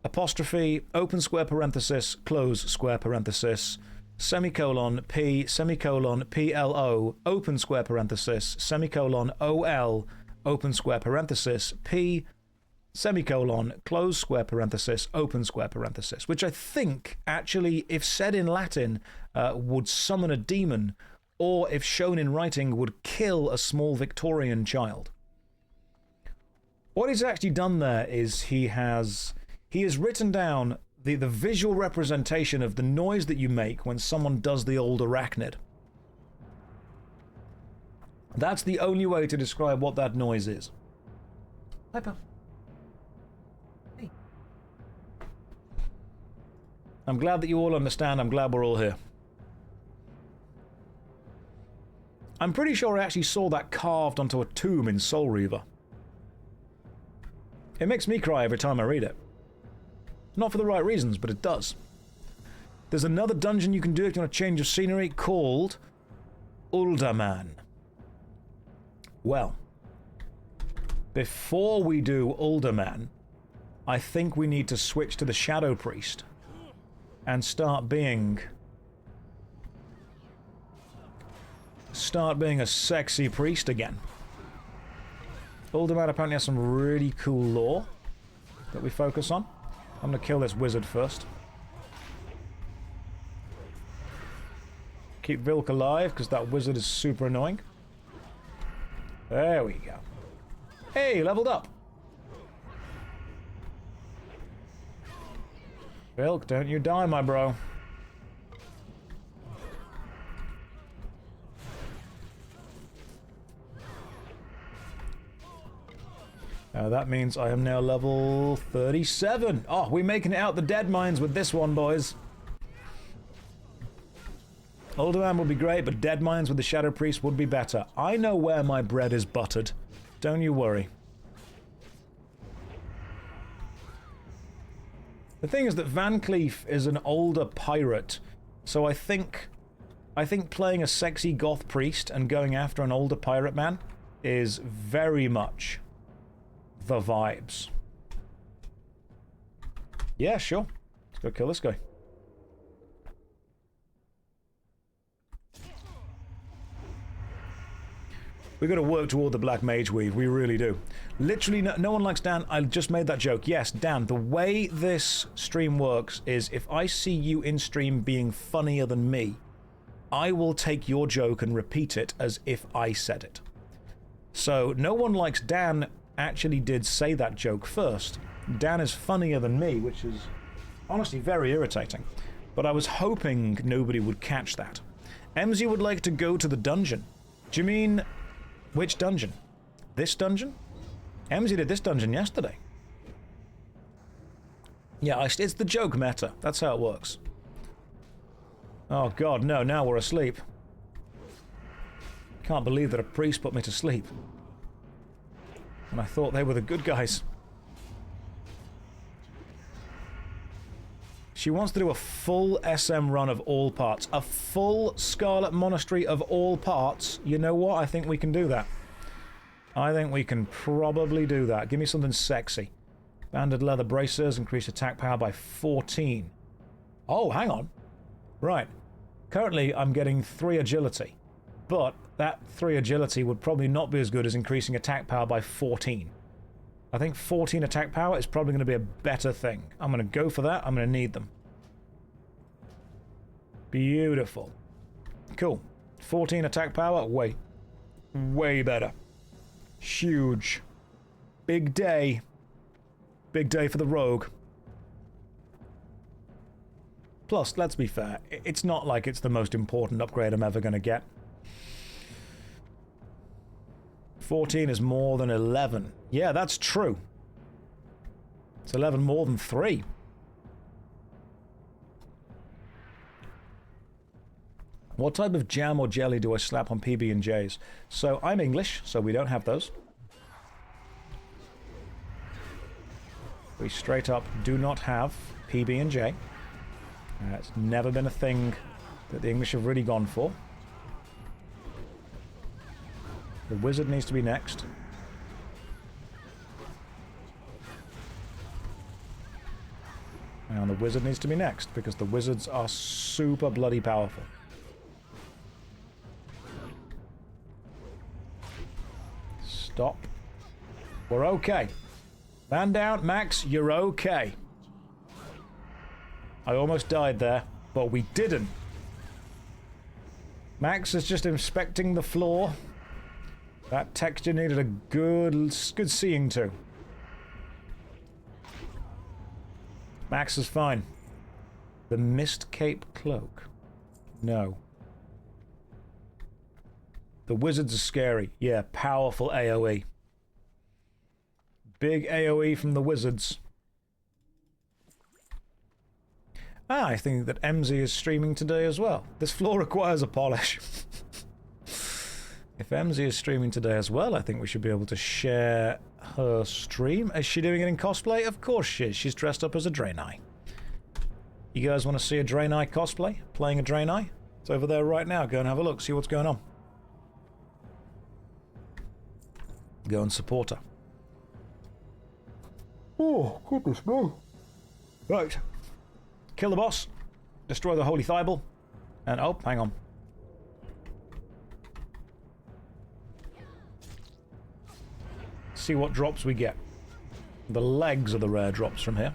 apostrophe, open square parenthesis, close square parenthesis, semicolon, P, semicolon, PLO, open square parenthesis, semicolon, OL, open square parenthesis, P, semicolon, close square parenthesis, open square parenthesis, which I think, actually, if said in Latin, would summon a demon, or if shown in writing, would kill a small Victorian child. What he's actually done there is he has written down the visual representation of the noise that you make when someone does the old arachnid. That's the only way to describe what that noise is. Hi, pal. Hey. I'm glad that you all understand. I'm glad we're all here. I'm pretty sure I actually saw that carved onto a tomb in Soul Reaver. It makes me cry every time I read it. Not for the right reasons, but it does. There's another dungeon you can do if you want to change of scenery called Uldaman. Well, before we do Uldaman, I think we need to switch to the Shadow Priest and start being a sexy priest again. Uldaman apparently has some really cool lore that we focus on. I'm gonna kill this wizard first. Keep Vilk alive, because that wizard is super annoying. There we go. Hey, leveled up! Vilk, don't you die, my bro. That means I am now level 37. Oh, we're making it out the dead mines with this one, boys. Uldaman would be great, but dead mines with the Shadow Priest would be better. I know where my bread is buttered. Don't you worry. The thing is that Van Cleef is an older pirate, so I think playing a sexy goth priest and going after an older pirate man is very much the vibes. Yeah, sure. Let's go kill this guy. We've got to work toward the Black Mage Weave. We really do. Literally, no one likes Dan. I just made that joke. Yes, Dan, the way this stream works is if I see you in stream being funnier than me, I will take your joke and repeat it as if I said it. So, no one likes Dan actually did say that joke first. Dan is funnier than me, which is honestly very irritating. But I was hoping nobody would catch that. MZ would like to go to the dungeon. Do you mean which dungeon? This dungeon? MZ did this dungeon yesterday. Yeah, it's the joke meta. That's how it works. Oh god, no, now we're asleep. Can't believe that a priest put me to sleep. And I thought they were the good guys. She wants to do a full SM run of all parts. A full Scarlet Monastery of all parts. You know what? I think we can do that. I think we can probably do that. Give me something sexy. Banded leather bracers, increase attack power by 14. Oh, hang on. Right. Currently, I'm getting 3 agility. But that 3 agility would probably not be as good as increasing attack power by 14. I think 14 attack power is probably going to be a better thing. I'm going to go for that. I'm going to need them. Beautiful. Cool. 14 attack power. Way better. Huge. Big day. Big day for the rogue. Plus, let's be fair, it's not like it's the most important upgrade I'm ever going to get. 14 is more than 11. Yeah, that's true. It's 11 more than 3. What type of jam or jelly do I slap on PB&Js? So, I'm English, so we don't have those. We straight up do not have PB&J. It's never been a thing that the English have really gone for. The wizard needs to be next. And the wizard needs to be next, because the wizards are super bloody powerful. Stop. We're okay. Man down, Max, you're okay. I almost died there, but we didn't. Max is just inspecting the floor. That texture needed a good seeing to. Max is fine. The Mist Cape Cloak. No. The wizards are scary. Yeah, powerful AoE. Big AoE from the wizards. Ah, I think that MZ is streaming today as well. This floor requires a polish. If MZ is streaming today as well, I think we should be able to share her stream. Is she doing it in cosplay? Of course she is. She's dressed up as a Draenei. You guys want to see a Draenei cosplay? Playing a Draenei? It's over there right now. Go and have a look. See what's going on. Go and support her. Oh, goodness me. Right. Kill the boss. Destroy the Holy Thibaul. And, oh, hang on. See what drops we get. The legs are the rare drops from here.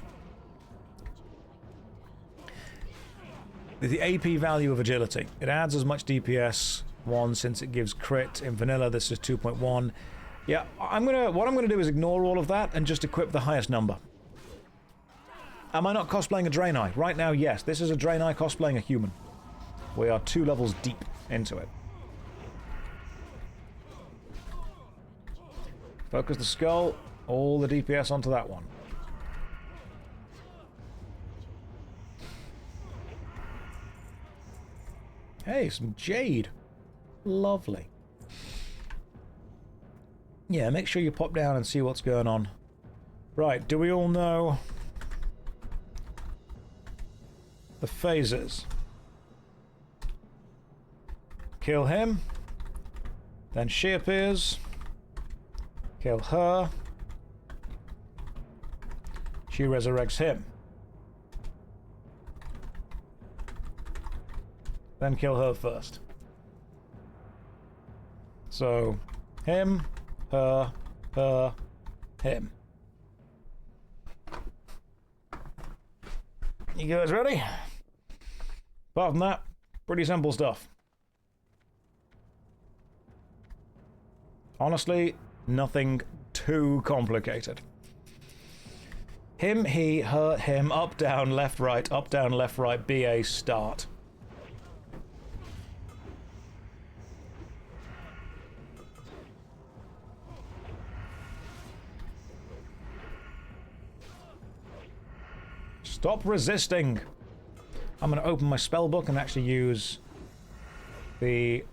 The AP value of agility. It adds as much DPS, 1, since it gives crit. In vanilla, this is 2.1. Yeah, what I'm gonna do is ignore all of that and just equip the highest number. Am I not cosplaying a Draenei? Right now, yes. This is a Draenei cosplaying a human. We are 2 levels deep into it. Focus the skull, all the DPS onto that one. Hey, some jade. Lovely. Yeah, make sure you pop down and see what's going on. Right, do we all know the phases? Kill him. Then she appears. Kill her. She resurrects him. Then kill her first. So, him, her, him. You guys ready? Apart from that, pretty simple stuff. Honestly, nothing too complicated. Him, he, her, him, up, down, left, right, BA, start. Stop resisting. I'm going to open my spell book and actually use the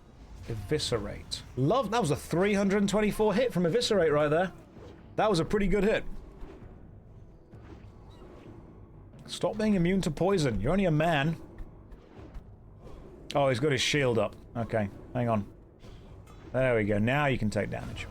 Eviscerate. Love, that was a 324 hit from Eviscerate right there. That was a pretty good hit. Stop being immune to poison. You're only a man. Oh, he's got his shield up. Okay, hang on. There we go. Now you can take damage.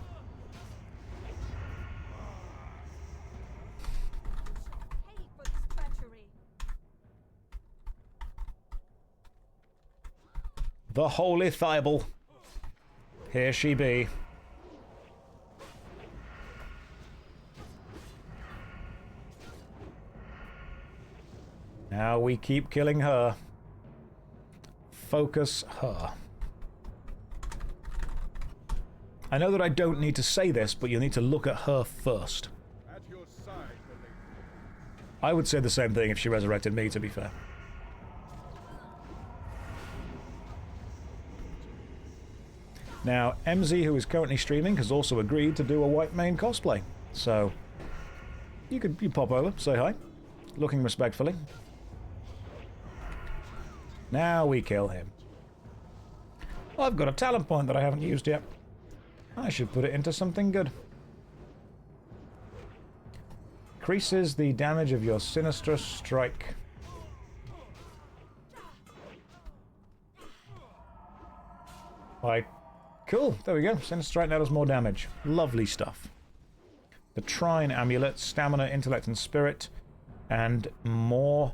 The Holy Thible. Here she be. Now we keep killing her. Focus her. I know that I don't need to say this, but you'll need to look at her first. At your side, I would say the same thing if she resurrected me, to be fair. Now, MZ, who is currently streaming, has also agreed to do a white mane cosplay. So, you pop over, say hi, looking respectfully. Now we kill him. I've got a talent point that I haven't used yet. I should put it into something good. Increases the damage of your sinister strike. Right. Cool. There we go. Sinister strike now does more damage. Lovely stuff. The Trine Amulet, Stamina, Intellect, and Spirit. And more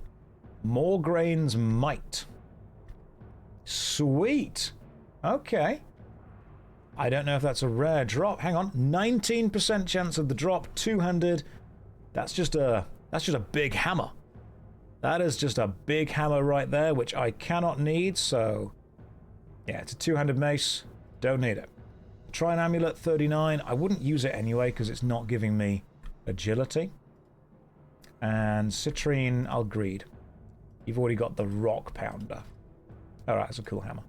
Grain's Might. Sweet. Okay. I don't know if that's a rare drop. Hang on. 19% chance of the drop. 200. That's just a big hammer. That is just a big hammer right there, which I cannot need, so yeah, it's a 200 mace. Don't need it. Try an amulet 39. I wouldn't use it anyway because it's not giving me agility. And citrine, I'll greed. You've already got the rock pounder. Alright, that's a cool hammer.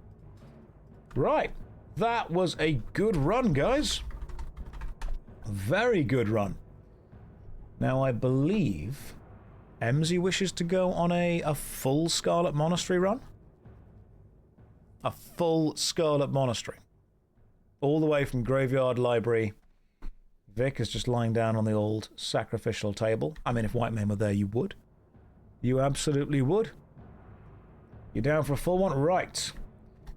Right. That was a good run, guys. Very good run. Now, I believe MZ wishes to go on a full Scarlet Monastery run. A full Scarlet Monastery. All the way from Graveyard Library. Vic is just lying down on the old sacrificial table. I mean, if White Men were there, you would. You absolutely would. You down for a full one? Right.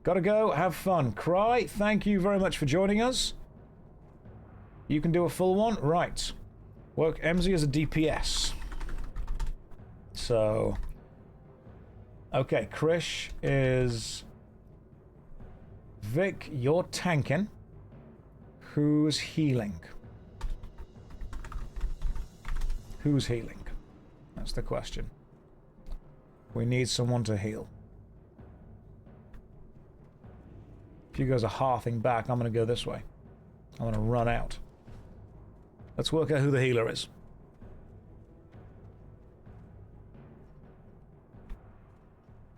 Gotta go. Have fun. Cry, thank you very much for joining us. You can do a full one? Right. Work MZ as a DPS. So... okay, Krish is... Vic, you're tanking. Who's healing? Who's healing? That's the question. We need someone to heal. If you guys are hearthing back, I'm going to go this way. I'm going to run out. Let's work out who the healer is.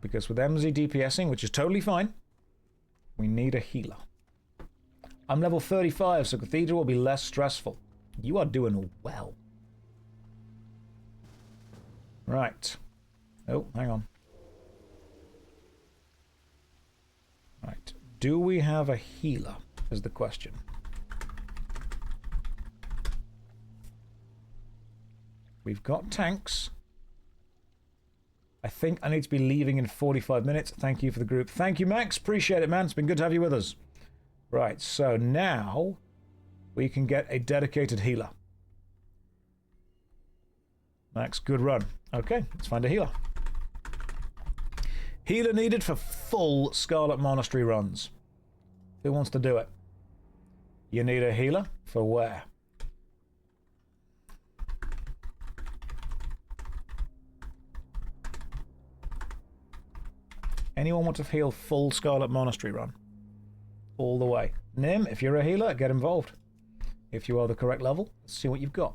Because with MZ DPSing, which is totally fine, we need a healer. I'm level 35, so Cathedral will be less stressful. You are doing well. Right. Oh, hang on. Right. Do we have a healer, is the question. We've got tanks. I think I need to be leaving in 45 minutes. Thank you for the group. Thank you, Max. Appreciate it, man. It's been good to have you with us. Right, so now we can get a dedicated healer. Max, good run. Okay, let's find a healer. Healer needed for full Scarlet Monastery runs. Who wants to do it? You need a healer? For where? Anyone want to heal full Scarlet Monastery run? All the way. Nim, if you're a healer, get involved. If you are the correct level, let's see what you've got.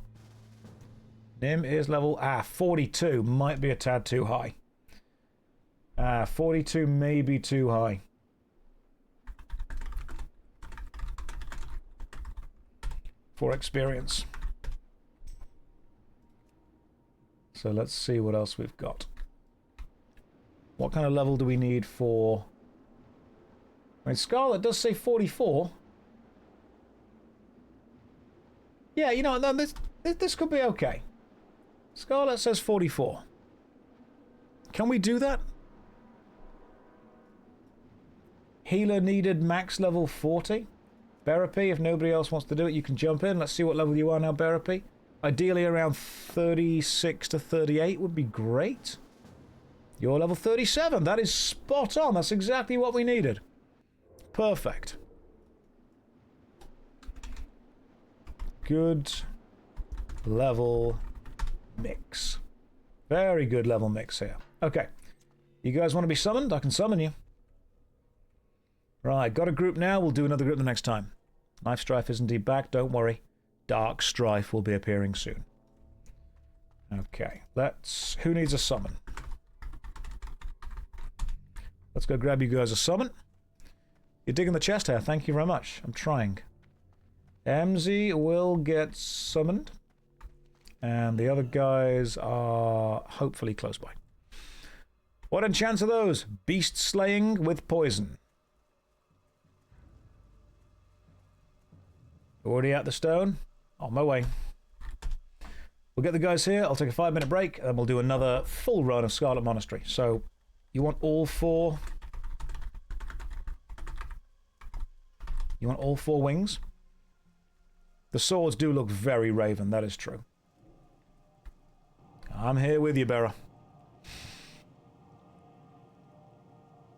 Nim is level 42. Might be a tad too high. 42 may be too high. For experience. So let's see what else we've got. What kind of level do we need for... I mean, Scarlet does say 44. Yeah, you know, this could be okay. Scarlet says 44. Can we do that? Healer needed max level 40. Berapy, if nobody else wants to do it, you can jump in. Let's see what level you are now, Berapy. Ideally around 36 to 38 would be great. You're level 37. That is spot on. That's exactly what we needed. Perfect. Good level mix. Very good level mix here. Okay. You guys want to be summoned? I can summon you. Right, got a group now. We'll do another group the next time. Knife Strife is indeed back. Don't worry. Dark Strife will be appearing soon. Okay, let's... Who needs a summon? Let's go grab you guys a summon. You're digging the chest here. Thank you very much. I'm trying. MZ will get summoned. And the other guys are hopefully close by. What enchants are those? Beast slaying with poison. Already at the stone. On my way. We'll get the guys here. I'll take a 5-minute break. And we'll do another full run of Scarlet Monastery. So, you want all 4... You want all 4 wings? The swords do look very Raven, that is true. I'm here with you, Bera.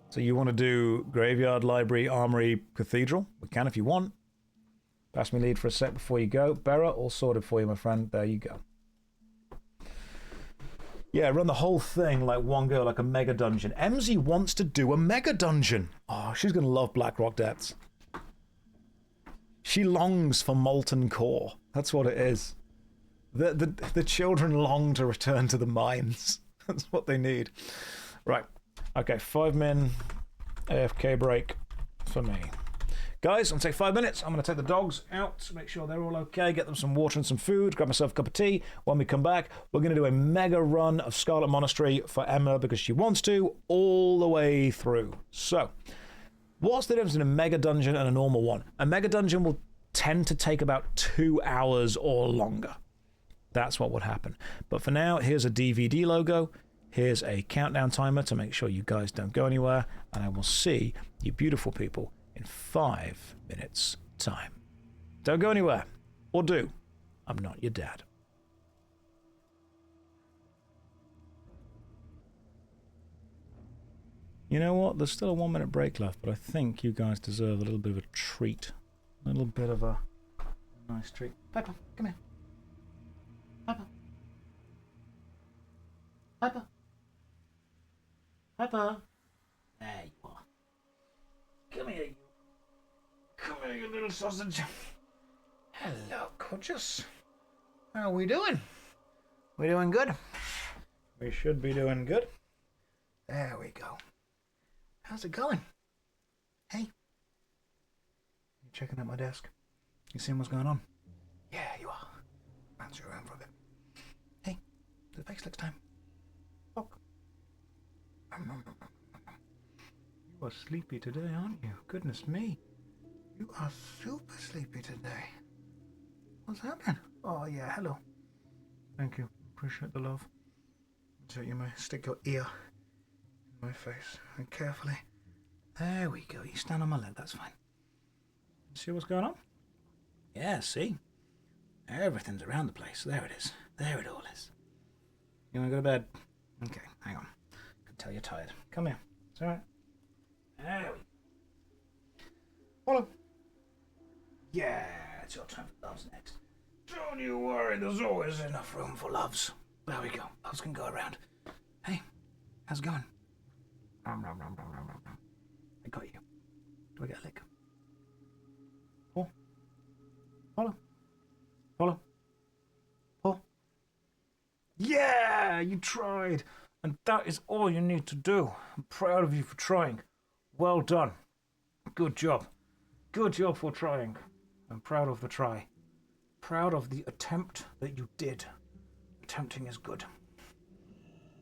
So you want to do Graveyard, Library, Armory, Cathedral? We can if you want. Pass me lead for a sec before you go. Bera, all sorted for you, my friend. There you go. Yeah, run the whole thing like one go, like a mega dungeon. MZ wants to do a mega dungeon. Oh, she's going to love Blackrock Depths. She longs for molten core. That's what it is. The children long to return to the mines. That's what they need. Right. Okay, 5 min AFK break for me. Guys, I'm going to take 5 minutes. I'm going to take the dogs out to make sure they're all okay, get them some water and some food, grab myself a cup of tea. When we come back, we're going to do a mega run of Scarlet Monastery for Emma because she wants to, all the way through. So, what's the difference in a mega dungeon and a normal one? A mega dungeon will tend to take about 2 hours or longer. That's what would happen. But for now, here's a DVD logo. Here's a countdown timer to make sure you guys don't go anywhere. And I will see you beautiful people in 5 minutes' time. Don't go anywhere. Or do. I'm not your dad. You know what? There's still a 1 minute break left, but I think you guys deserve a little bit of a treat. A little bit of a nice treat. Pepper, come here. Pepper. Pepper. Pepper. There you are. Come here, you. Come here, you little sausage. Hello, gorgeous. How are we doing? We doing good? We should be doing good. There we go. How's it going? Hey. You checking out my desk? You seeing what's going on? Yeah, you are. Bounce you around for a bit. Hey, the face looks time. Look. You are sleepy today, aren't you? Goodness me. You are super sleepy today. What's happening? Oh, yeah, hello. Thank you. Appreciate the love. So you may stick your ear in my face. And carefully. There we go. You stand on my leg. That's fine. See what's going on? Yeah, see? Everything's around the place. There it is. There it all is. You want to go to bed? Okay, hang on. I can tell you're tired. Come here. It's alright. There we go. Follow. Yeah, it's your time for loves next. Don't you worry, there's always enough room for loves. There we go. Loves can go around. Hey, how's it going? I got you. Do I get a lick? Pull. Follow. Follow. Pull. Yeah, you tried. And that is all you need to do. I'm proud of you for trying. Well done. Good job. Good job for trying. I'm proud of the try. Proud of the attempt that you did. Attempting is good.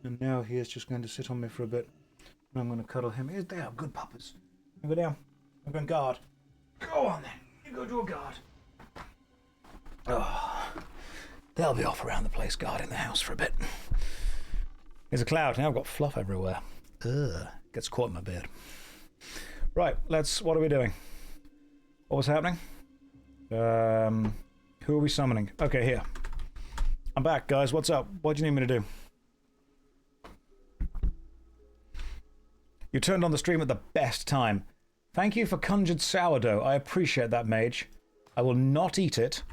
And now he is just going to sit on me for a bit. I'm going to cuddle him. They are good puppers. Go down. I'm going guard. Go on then. You go to a guard. Oh, they'll be off around the place guarding the house for a bit. There's a cloud. Now I've got fluff everywhere. Ugh. Gets caught in my beard. Right, what are we doing? What was happening? Who are we summoning? Okay, here. I'm back, guys. What's up? What do you need me to do? You turned on the stream at the best time. Thank you for conjured sourdough. I appreciate that, mage. I will not eat it,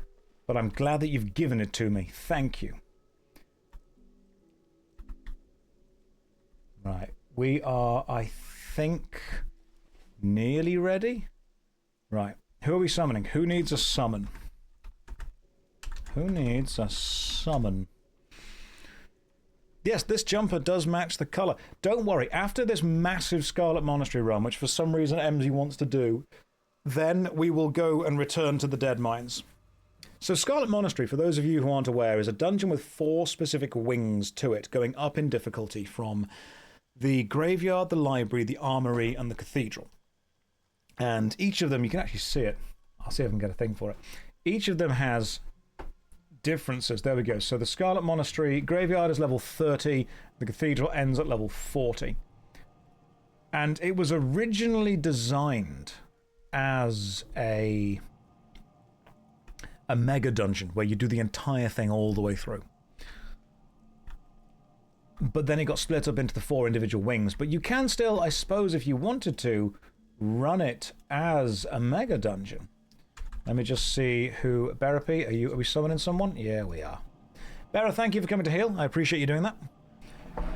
but I'm glad that you've given it to me. Thank you. Right. We are, I think, nearly ready. Right. Who are we summoning? Who needs a summon? Who needs a summon? Yes, this jumper does match the colour. Don't worry, after this massive Scarlet Monastery run, which for some reason MZ wants to do, then we will go and return to the Dead Mines. So Scarlet Monastery, for those of you who aren't aware, is a dungeon with 4 specific wings to it, going up in difficulty from the graveyard, the library, the armory, and the cathedral. And each of them, you can actually see it. I'll see if I can get a thing for it. Each of them has differences. There we go. So the Scarlet Monastery graveyard is level 30. The cathedral ends at level 40. And it was originally designed as a mega dungeon where you do the entire thing all the way through. But then it got split up into the 4 individual wings. But you can still, I suppose, if you wanted to, run it as a mega dungeon. Let me just see who... Berapi, are we summoning someone? Yeah, we are. Bera, thank you for coming to heal. I appreciate you doing that.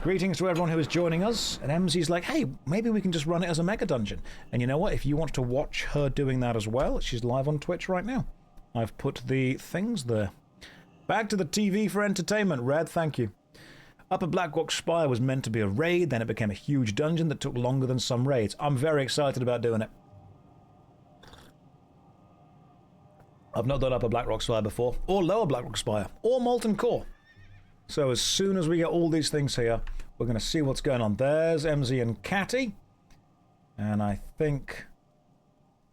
Greetings to everyone who is joining us. And MZ's like, hey, maybe we can just run it as a mega dungeon. And you know what? If you want to watch her doing that as well, she's live on Twitch right now. I've put the things there. Back to the TV for entertainment. Red, thank you. Upper Blackrock Spire was meant to be a raid, then it became a huge dungeon that took longer than some raids. I'm very excited about doing it. I've not done Upper Blackrock Spire before, or Lower Blackrock Spire, or Molten Core. So as soon as we get all these things here, we're going to see what's going on. There's MZ and Catty. And I think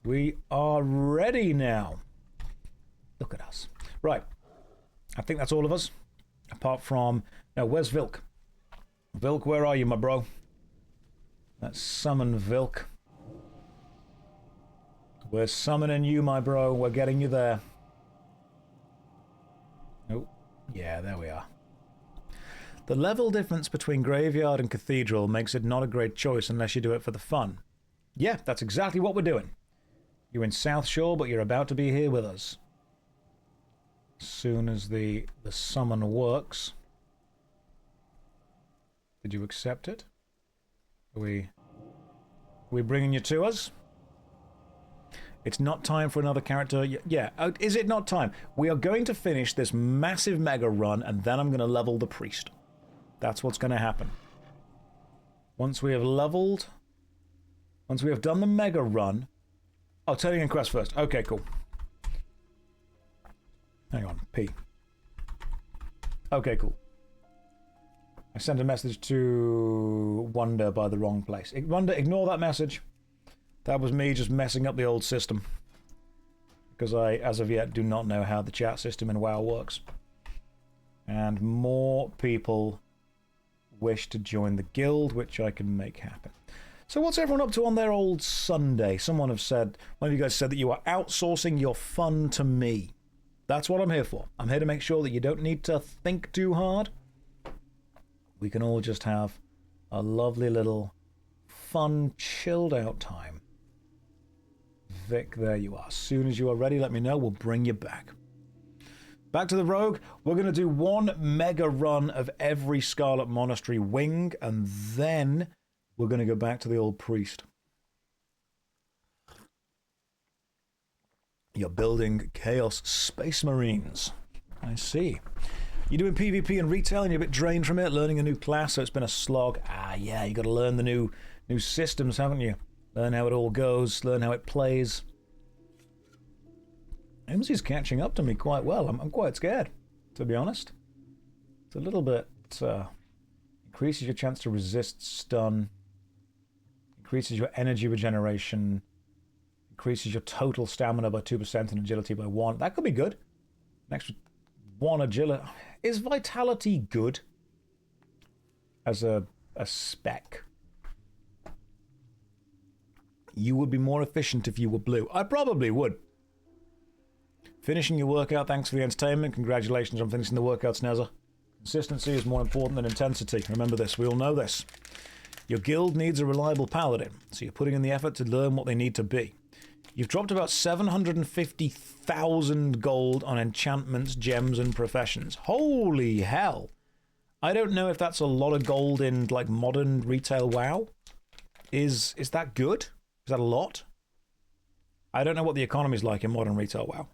we are ready now. Look at us. Right. I think that's all of us. Apart from... Now, where's Vilk? Vilk, where are you, my bro? Let's summon Vilk. We're summoning you, my bro. We're getting you there. Oh, yeah, there we are. The level difference between Graveyard and Cathedral makes it not a great choice unless you do it for the fun. Yeah, that's exactly what we're doing. You're in South Shore, but you're about to be here with us. As soon as the summon works... Did you accept it? Are we bringing you to us? It's not time for another character. Yeah, is it not time? We are going to finish this massive mega run, and then I'm going to level the priest. That's what's going to happen. Once we have leveled... Once we have done the mega run... Oh, turning in quest first. Okay, cool. Hang on, P. Okay, cool. I sent a message to Wonder by the wrong place. Wonder, ignore that message. That was me just messing up the old system. Because I, as of yet, do not know how the chat system in WoW works. And more people wish to join the guild, which I can make happen. So what's everyone up to on their old Sunday? One of you guys said that you are outsourcing your fun to me. That's what I'm here for. I'm here to make sure that you don't need to think too hard. We can all just have a lovely little fun, chilled out time. Vic, there you are. As soon as you are ready, let me know. We'll bring you back. Back to the Rogue. We're going to do one mega run of every Scarlet Monastery wing, and then we're going to go back to the old priest. You're building Chaos Space Marines. I see. You're doing PvP and retail and you're a bit drained from it, learning a new class, so it's been a slog. Ah, yeah, you got to learn the new systems, haven't you? Learn how it all goes, learn how it plays. MZ's catching up to me quite well. I'm quite scared, to be honest. It's a little bit... increases your chance to resist stun. Increases your energy regeneration. Increases your total stamina by 2% and agility by 1. That could be good. An extra 1 agility. Is vitality good as a spec? You would be more efficient if you were blue. I probably would. Finishing your workout, thanks for the entertainment. Congratulations on finishing the workout, Snezzer. Consistency is more important than intensity. Remember this, we all know this. Your guild needs a reliable paladin, so you're putting in the effort to learn what they need to be. You've dropped about 750,000 gold on enchantments, gems, and professions. Holy hell! I don't know if that's a lot of gold in, like, modern retail WoW. Is that good? Is that a lot? I don't know what the economy's like in modern retail WoW.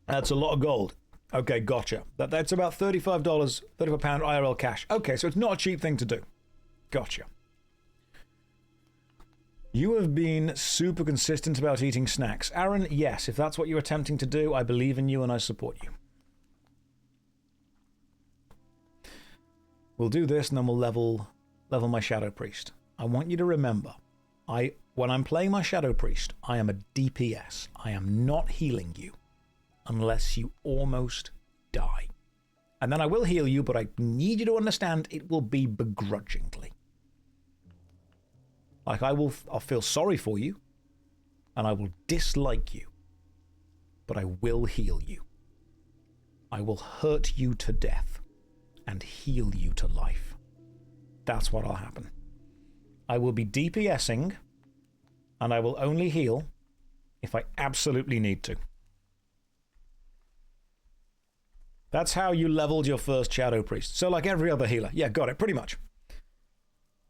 That's a lot of gold. Okay, gotcha. That's about $35, £35 IRL cash. Okay, so it's not a cheap thing to do. Gotcha. You have been super consistent about eating snacks. Aaron, yes, if that's what you're attempting to do, I believe in you and I support you. We'll do this and then we'll level my Shadow Priest. I want you to remember, when I'm playing my Shadow Priest, I am a DPS. I am not healing you unless you almost die. And then I will heal you, but I need you to understand it will be begrudgingly. Like, I'll feel sorry for you, and I will dislike you, but I will heal you. I will hurt you to death and heal you to life. That's what'll happen. I will be DPSing, and I will only heal if I absolutely need to. That's how you leveled your first Shadow Priest. So like every other healer. Yeah, got it, pretty much.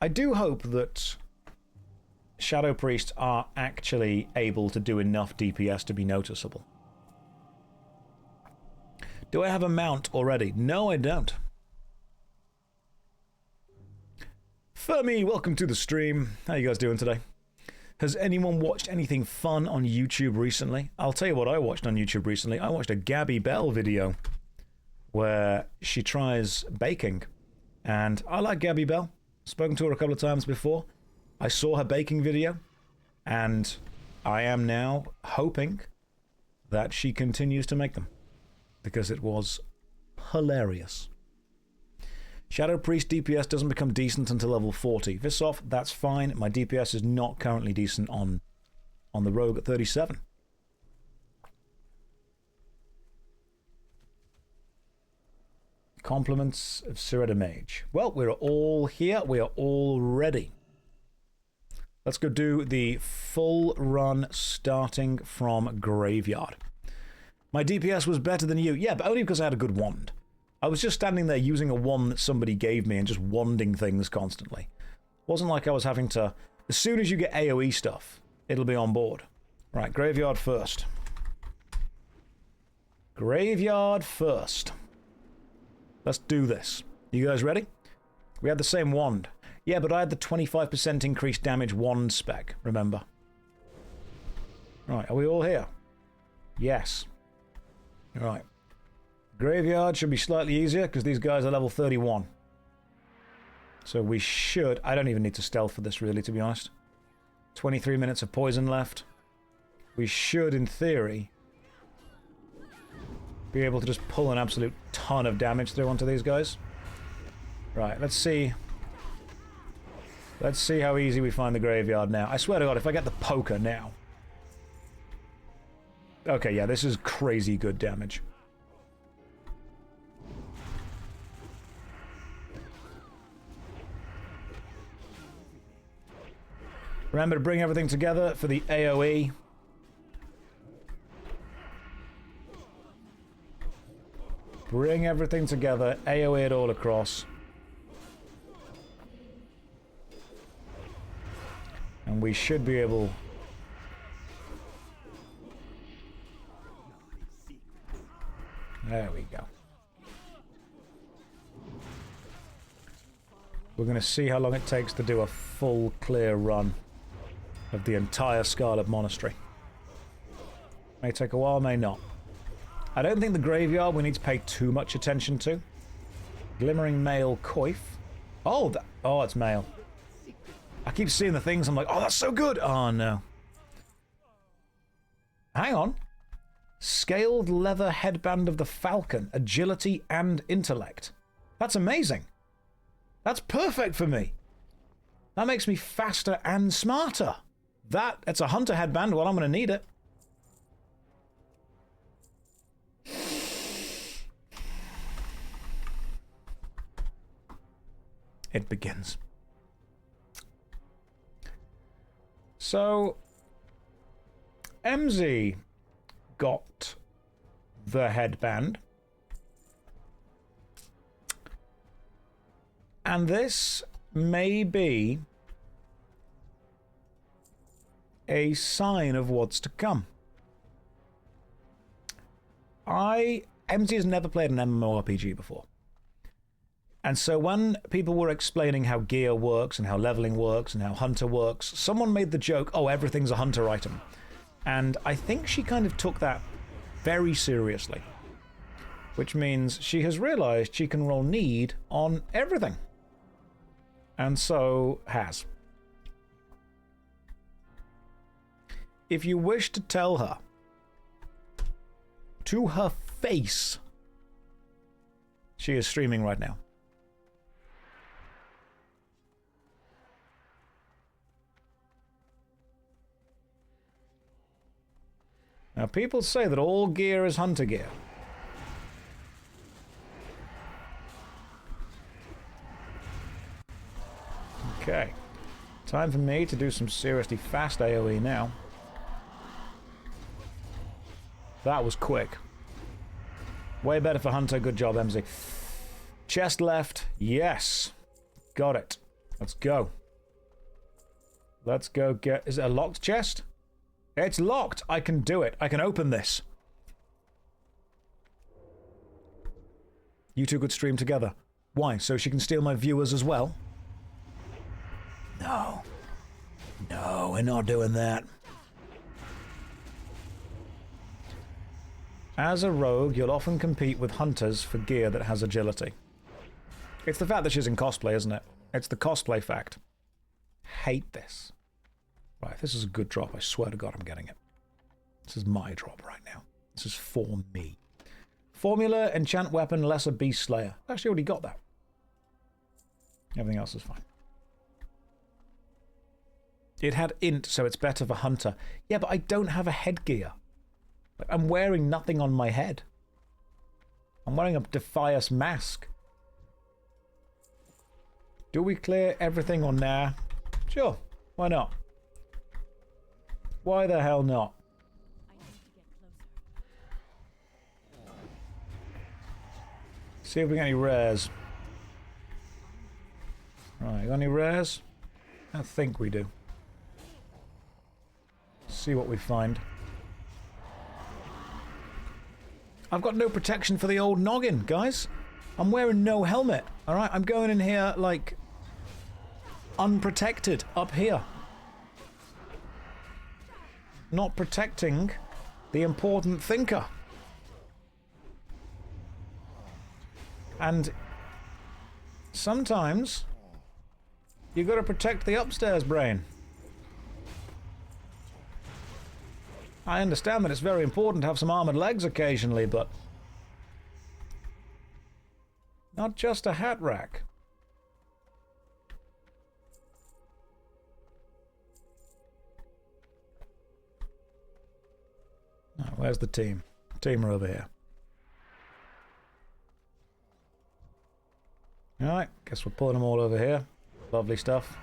I do hope that Shadow Priests are actually able to do enough DPS to be noticeable. Do I have a mount already? No, I don't. Fermi, welcome to the stream. How you guys doing today? Has anyone watched anything fun on YouTube recently? I'll tell you what I watched on YouTube recently. I watched a Gabby Bell video where she tries baking. And I like Gabby Bell. Spoken to her a couple of times before. I saw her baking video, and I am now hoping that she continues to make them, because it was hilarious. Shadow Priest DPS doesn't become decent until level 40. Vissoff, that's fine. My DPS is not currently decent on the Rogue at 37. Compliments of Sireda Mage. Well, we're all here. We are all ready. Let's go do the full run starting from Graveyard. My DPS was better than you. Yeah, but only because I had a good wand. I was just standing there using a wand that somebody gave me and just wanding things constantly. It wasn't like I was having to... As soon as you get AoE stuff, it'll be on board. Right, Graveyard first. Graveyard first. Let's do this. You guys ready? We had the same wand. Yeah, but I had the 25% increased damage wand spec, remember? Right, are we all here? Yes. Right. Graveyard should be slightly easier, because these guys are level 31. So we should... I don't even need to stealth for this, really, to be honest. 23 minutes of poison left. We should, in theory, be able to just pull an absolute ton of damage through onto these guys. Right, let's see... Let's see how easy we find the Graveyard now. I swear to God, if I get the poker now... Okay, yeah, this is crazy good damage. Remember to bring everything together for the AoE. Bring everything together, AoE it all across. And we should be able... There we go. We're going to see how long it takes to do a full clear run of the entire Scarlet Monastery. May take a while, may not. I don't think the Graveyard we need to pay too much attention to. Glimmering Male Coif. Oh, oh, it's male. I keep seeing the things, I'm like, oh, that's so good! Oh, no. Hang on. Scaled leather headband of the falcon. Agility and intellect. That's amazing. That's perfect for me. That makes me faster and smarter. It's a hunter headband. Well, I'm going to need it. It begins. So, MZ got the headband. And this may be a sign of what's to come. MZ has never played an MMORPG before. And so when people were explaining how gear works and how leveling works and how hunter works, someone made the joke, oh, everything's a hunter item. And I think she kind of took that very seriously. Which means she has realized she can roll need on everything. And so has. If you wish to tell her to her face, she is streaming right now. Now, people say that all gear is hunter gear. Okay. Time for me to do some seriously fast AoE now. That was quick. Way better for hunter. Good job, MZ. Chest left. Yes. Got it. Let's go. Let's go get... Is it a locked chest? It's locked! I can do it. I can open this. You two could stream together. Why? So she can steal my viewers as well? No. No, we're not doing that. As a rogue, you'll often compete with hunters for gear that has agility. It's the fact that she's in cosplay, isn't it? It's the cosplay fact. Hate this. Right, this is a good drop. I swear to God I'm getting it. This is my drop right now. This is for me. Formula, enchant weapon, lesser beast slayer. Actually already got that. Everything else is fine. It had int, so it's better for hunter. Yeah, but I don't have a headgear. I'm wearing nothing on my head. I'm wearing a Defias mask. Do we clear everything or nah? Sure, why not? Why the hell not? See if we got any rares. Right, got any rares? I think we do. See what we find. I've got no protection for the old noggin, guys. I'm wearing no helmet, alright? I'm going in here, like, unprotected, up here. Not protecting the important thinker. And sometimes you gotta protect the upstairs brain. I understand that it's very important to have some armored legs occasionally, but not just a hat rack. Oh, where's the team? Team are over here. Alright, guess we're pulling them all over here. Lovely stuff.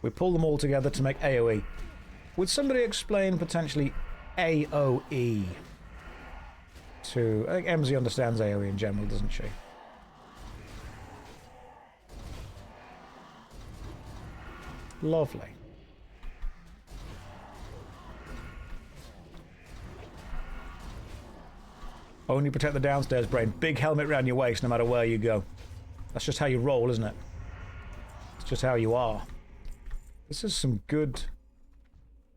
We pull them all together to make AoE. Would somebody explain potentially AoE to... I think MZ understands AoE in general, doesn't she? Lovely. Only protect the downstairs brain. Big helmet around your waist no matter where you go. That's just how you roll, isn't it? It's just how you are. This is some good...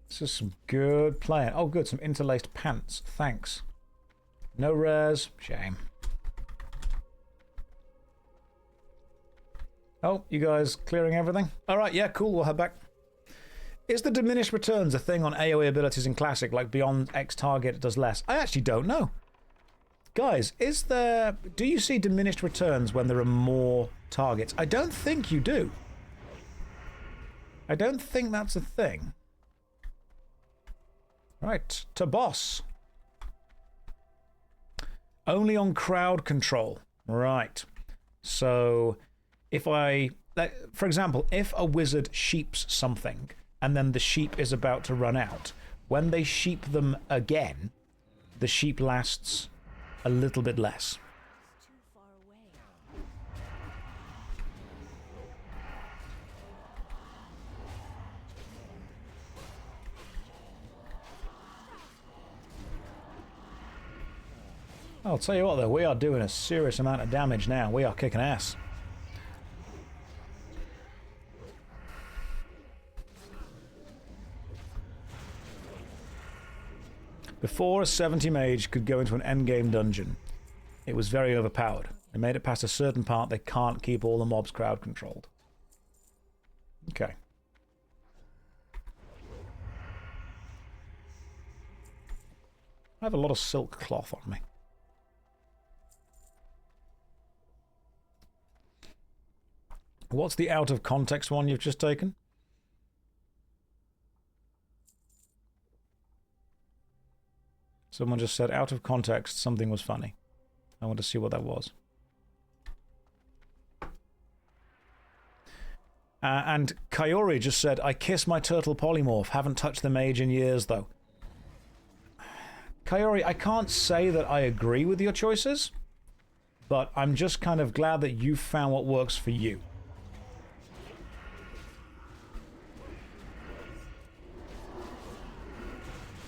This is some good playing. Oh, good. Some interlaced pants. Thanks. No rares. Shame. Oh, you guys clearing everything? Alright, yeah, cool, we'll head back. Is the diminished returns a thing on AoE abilities in Classic, like beyond X target it does less? I actually don't know. Guys, is there... do you see diminished returns when there are more targets? I don't think you do. I don't think that's a thing. Right, to boss. Only on crowd control. Right. So... if I, for example, if a wizard sheeps something and then the sheep is about to run out, when they sheep them again, the sheep lasts a little bit less. Too far away. I'll tell you what though, we are doing a serious amount of damage now. We are kicking ass. Before a 70 mage could go into an endgame dungeon, it was very overpowered. They made it past a certain part, they can't keep all the mobs crowd controlled. Okay. I have a lot of silk cloth on me. What's the out of context one you've just taken? Someone just said, out of context, something was funny. I want to see what that was. And Kayori just said, I kiss my turtle polymorph. Haven't touched the mage in years, though. Kayori, I can't say that I agree with your choices, but I'm just kind of glad that you found what works for you.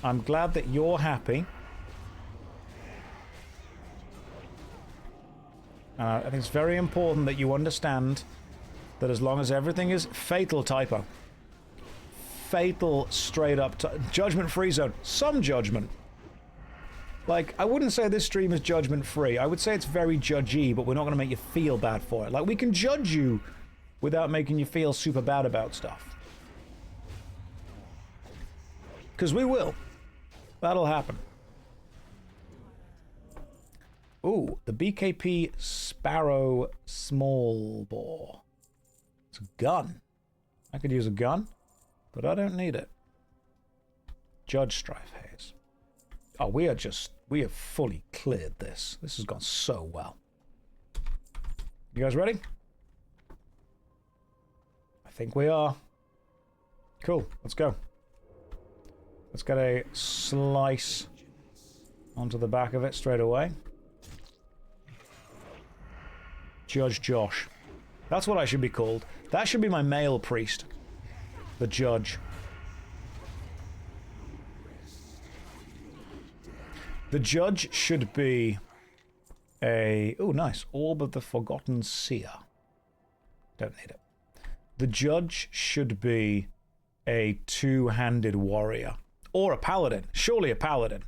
I'm glad that you're happy. I think it's very important that you understand that as long as everything is fatal typo. Fatal straight up judgment free zone. Some judgment. Like, I wouldn't say this stream is judgment free. I would say it's very judgy, but we're not going to make you feel bad for it. Like, we can judge you without making you feel super bad about stuff. Because we will. That'll happen. Ooh, the BKP Sparrow Small Bore. It's a gun. I could use a gun, but I don't need it. JoshStrifeHayes. Oh, we have fully cleared this. This has gone so well. You guys ready? I think we are. Cool, let's go. Let's get a slice onto the back of it straight away. Judge Josh. That's what I should be called. That should be my male priest. The judge. The judge should be a... oh, nice. Orb of the Forgotten Seer. Don't need it. The judge should be a two-handed warrior. Or a paladin. Surely a paladin.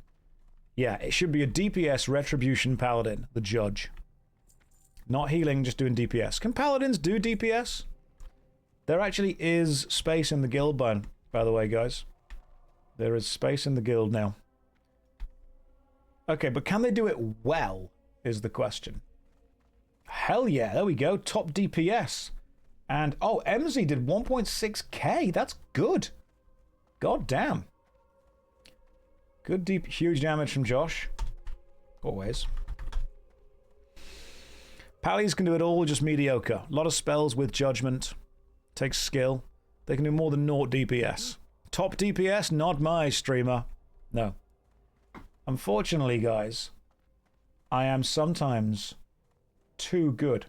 Yeah, it should be a DPS Retribution Paladin. The judge. Not healing, just doing DPS. Can paladins do DPS? There actually is space in the guild, by the way, guys. There is space in the guild now. Okay, but can they do it well, is the question. Hell yeah, there we go. Top DPS. And, oh, MZ did 1.6k. That's good. God damn. Good, deep, huge damage from Josh. Always. Pallies can do it all, just mediocre. A lot of spells with judgment. Takes skill. They can do more than 0 DPS. Top DPS? Not my streamer. No. Unfortunately, guys, I am sometimes too good.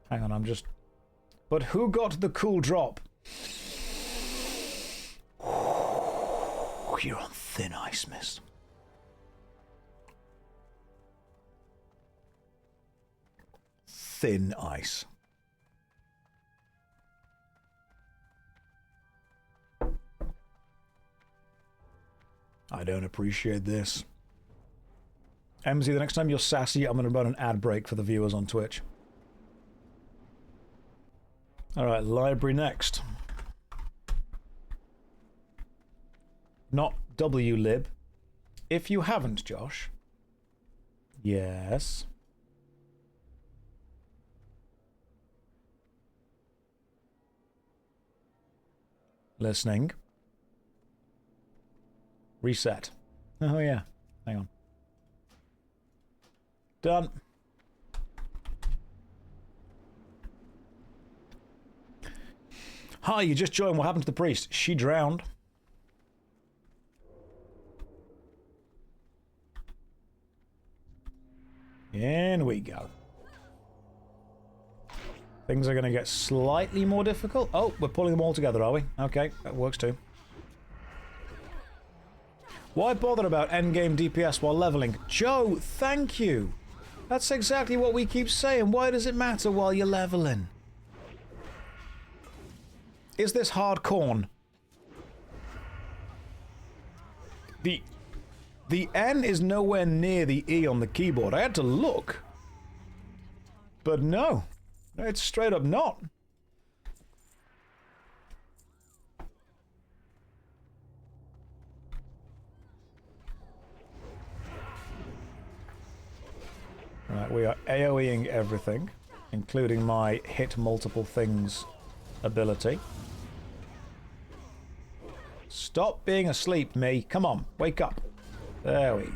Hang on, I'm just... But who got the cool drop? You're on thin ice, miss. Thin ice. I don't appreciate this. MZ, the next time you're sassy, I'm going to run an ad break for the viewers on Twitch. Alright, library next. Not WLib. If you haven't, Josh. Yes. Listening. Reset. Oh yeah. Hang on. Done. Hi, you just joined. What happened to the priest? She drowned. In we go. Things are going to get slightly more difficult. Oh, we're pulling them all together, are we? Okay, that works too. Why bother about endgame DPS while leveling? Joe, thank you! That's exactly what we keep saying. Why does it matter while you're leveling? Is this hard corn? The N is nowhere near the E on the keyboard. I had to look. But no. It's straight up not. Right, we are AoEing everything, including my hit multiple things ability. Stop being asleep, me. Come on, wake up. There we go.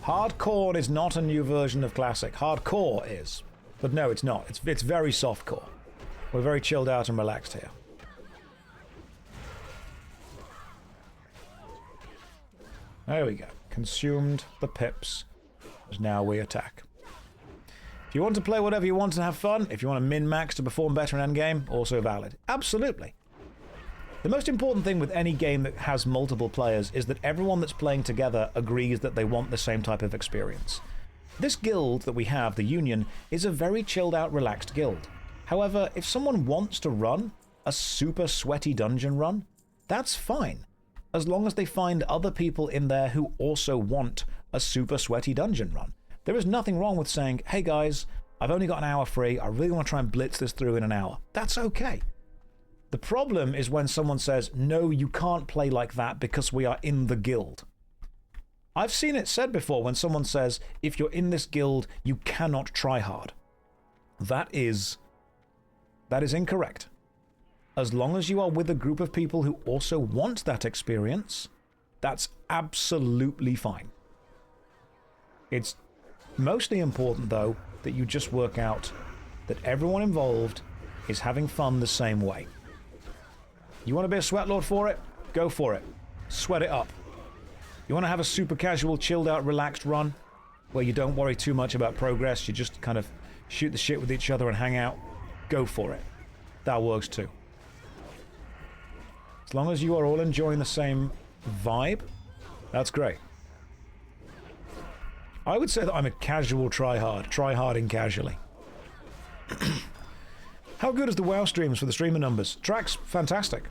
Hardcore is not a new version of Classic. Hardcore is. But no, it's not. It's very softcore. We're very chilled out and relaxed here. There we go. Consumed the pips. As now we attack. If you want to play whatever you want and have fun, if you want to min-max to perform better in endgame, also valid. Absolutely. The most important thing with any game that has multiple players is that everyone that's playing together agrees that they want the same type of experience. This guild that we have, the Union, is a very chilled out, relaxed guild. However, if someone wants to run a super sweaty dungeon run, that's fine. As long as they find other people in there who also want a super sweaty dungeon run. There is nothing wrong with saying, hey guys, I've only got an hour free, I really want to try and blitz this through in an hour. That's okay. The problem is when someone says, no, you can't play like that because we are in the guild. I've seen it said before when someone says, if you're in this guild, you cannot try hard. That is incorrect. As long as you are with a group of people who also want that experience, that's absolutely fine. It's mostly important, though, that you just work out that everyone involved is having fun the same way. You want to be a sweatlord for it? Go for it. Sweat it up. You want to have a super casual, chilled out, relaxed run where you don't worry too much about progress, you just kind of shoot the shit with each other and hang out? Go for it. That works too. As long as you are all enjoying the same vibe, that's great. I would say that I'm a casual try-harding casually. How good is the WoW streams for the streamer numbers? Track's fantastic.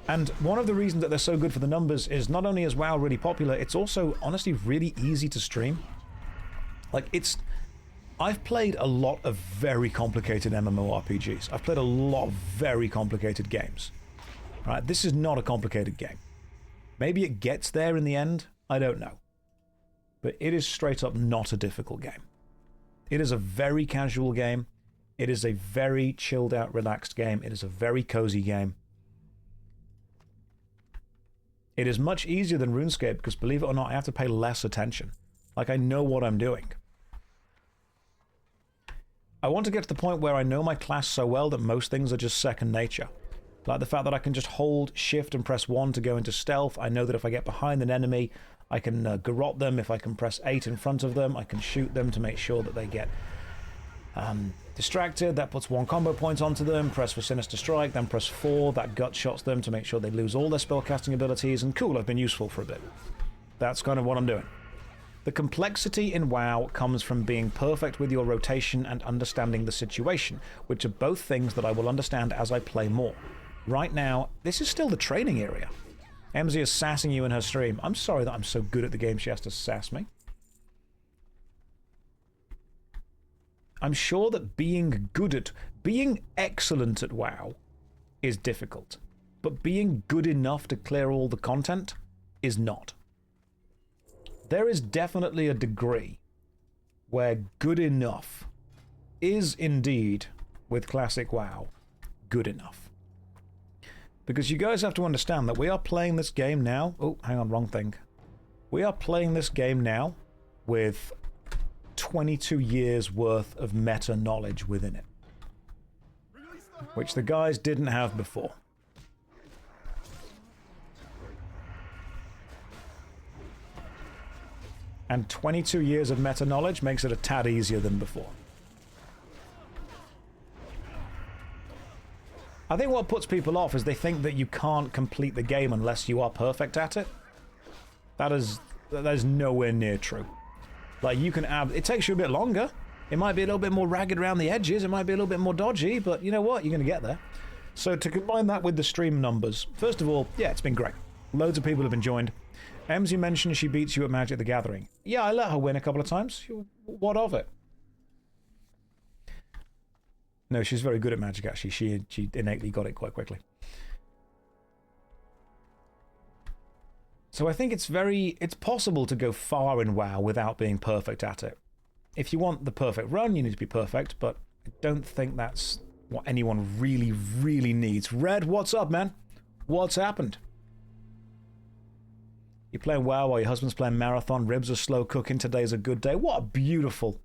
And one of the reasons that they're so good for the numbers is not only is WoW really popular, it's also honestly really easy to stream. Like, I've played a lot of very complicated MMORPGs. I've played a lot of very complicated games. Right? This is not a complicated game. Maybe it gets there in the end, I don't know. But it is straight up not a difficult game. It is a very casual game. It is a very chilled out, relaxed game. It is a very cozy game. It is much easier than RuneScape because, believe it or not, I have to pay less attention. Like, I know what I'm doing. I want to get to the point where I know my class so well that most things are just second nature. Like the fact that I can just hold shift and press 1 to go into stealth. I know that if I get behind an enemy, I can garrote them. If I can press 8 in front of them, I can shoot them to make sure that they get distracted. That puts 1 combo point onto them. Press for Sinister Strike, then press 4. That gut shots them to make sure they lose all their spellcasting abilities. And cool, I've been useful for a bit. That's kind of what I'm doing. The complexity in WoW comes from being perfect with your rotation and understanding the situation, which are both things that I will understand as I play more. Right now, this is still the training area. MZ is sassing you in her stream. I'm sorry that I'm so good at the game she has to sass me. I'm sure that being excellent at WoW is difficult. But being good enough to clear all the content is not. There is definitely a degree where good enough is indeed, with classic WoW, good enough. Because you guys have to understand that we are playing this game now... Oh, hang on, wrong thing. We are playing this game now with 22 years worth of meta knowledge within it. Which the guys didn't have before. And 22 years of meta knowledge makes it a tad easier than before. I think what puts people off is they think that you can't complete the game unless you are perfect at it. That is nowhere near true. Like, you can it takes you a bit longer. It might be a little bit more ragged around the edges. It might be a little bit more dodgy, but you know what? You're going to get there. So to combine that with the stream numbers, first of all, yeah, it's been great. Loads of people have been joined. Emsy mentioned she beats you at Magic the Gathering. Yeah, I let her win a couple of times. What of it? No, she's very good at Magic, actually. She innately got it quite quickly. So I think it's possible to go far in WoW without being perfect at it. If you want the perfect run, you need to be perfect, but I don't think that's what anyone really, really needs. Red, what's up, man? What's happened? You're playing WoW while your husband's playing Marathon. Ribs are slow cooking. Today's a good day. What a beautiful...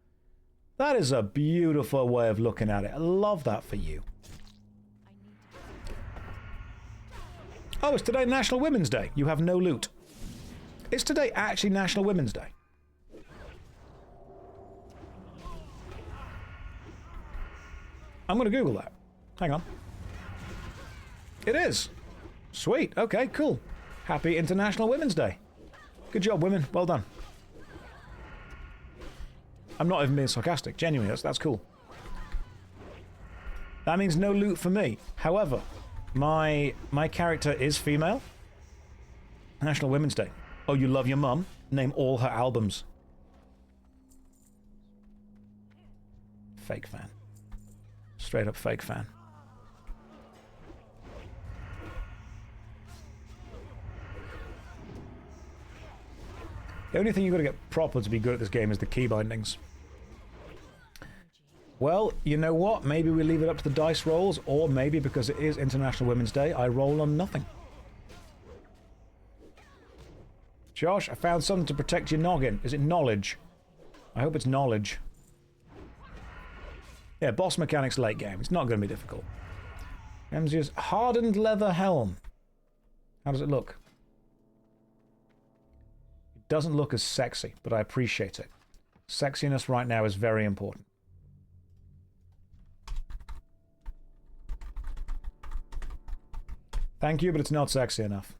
That is a beautiful way of looking at it. I love that for you. Oh, it's today National Women's Day. You have no loot. Is today actually National Women's Day? I'm going to Google that. Hang on. It is. Sweet. Okay, cool. Happy International Women's Day. Good job, women. Well done. I'm not even being sarcastic. Genuinely, that's cool. That means no loot for me. However, my character is female. National Women's Day. Oh, you love your mum? Name all her albums. Fake fan. Straight up fake fan. The only thing you've got to get proper to be good at this game is the key bindings. Well, you know what? Maybe we leave it up to the dice rolls, or maybe because it is International Women's Day, I roll on nothing. Josh, I found something to protect your noggin. Is it knowledge? I hope it's knowledge. Yeah, boss mechanics late game. It's not going to be difficult. MZ's hardened leather helm. How does it look? It doesn't look as sexy, but I appreciate it. Sexiness right now is very important. Thank you, but it's not sexy enough.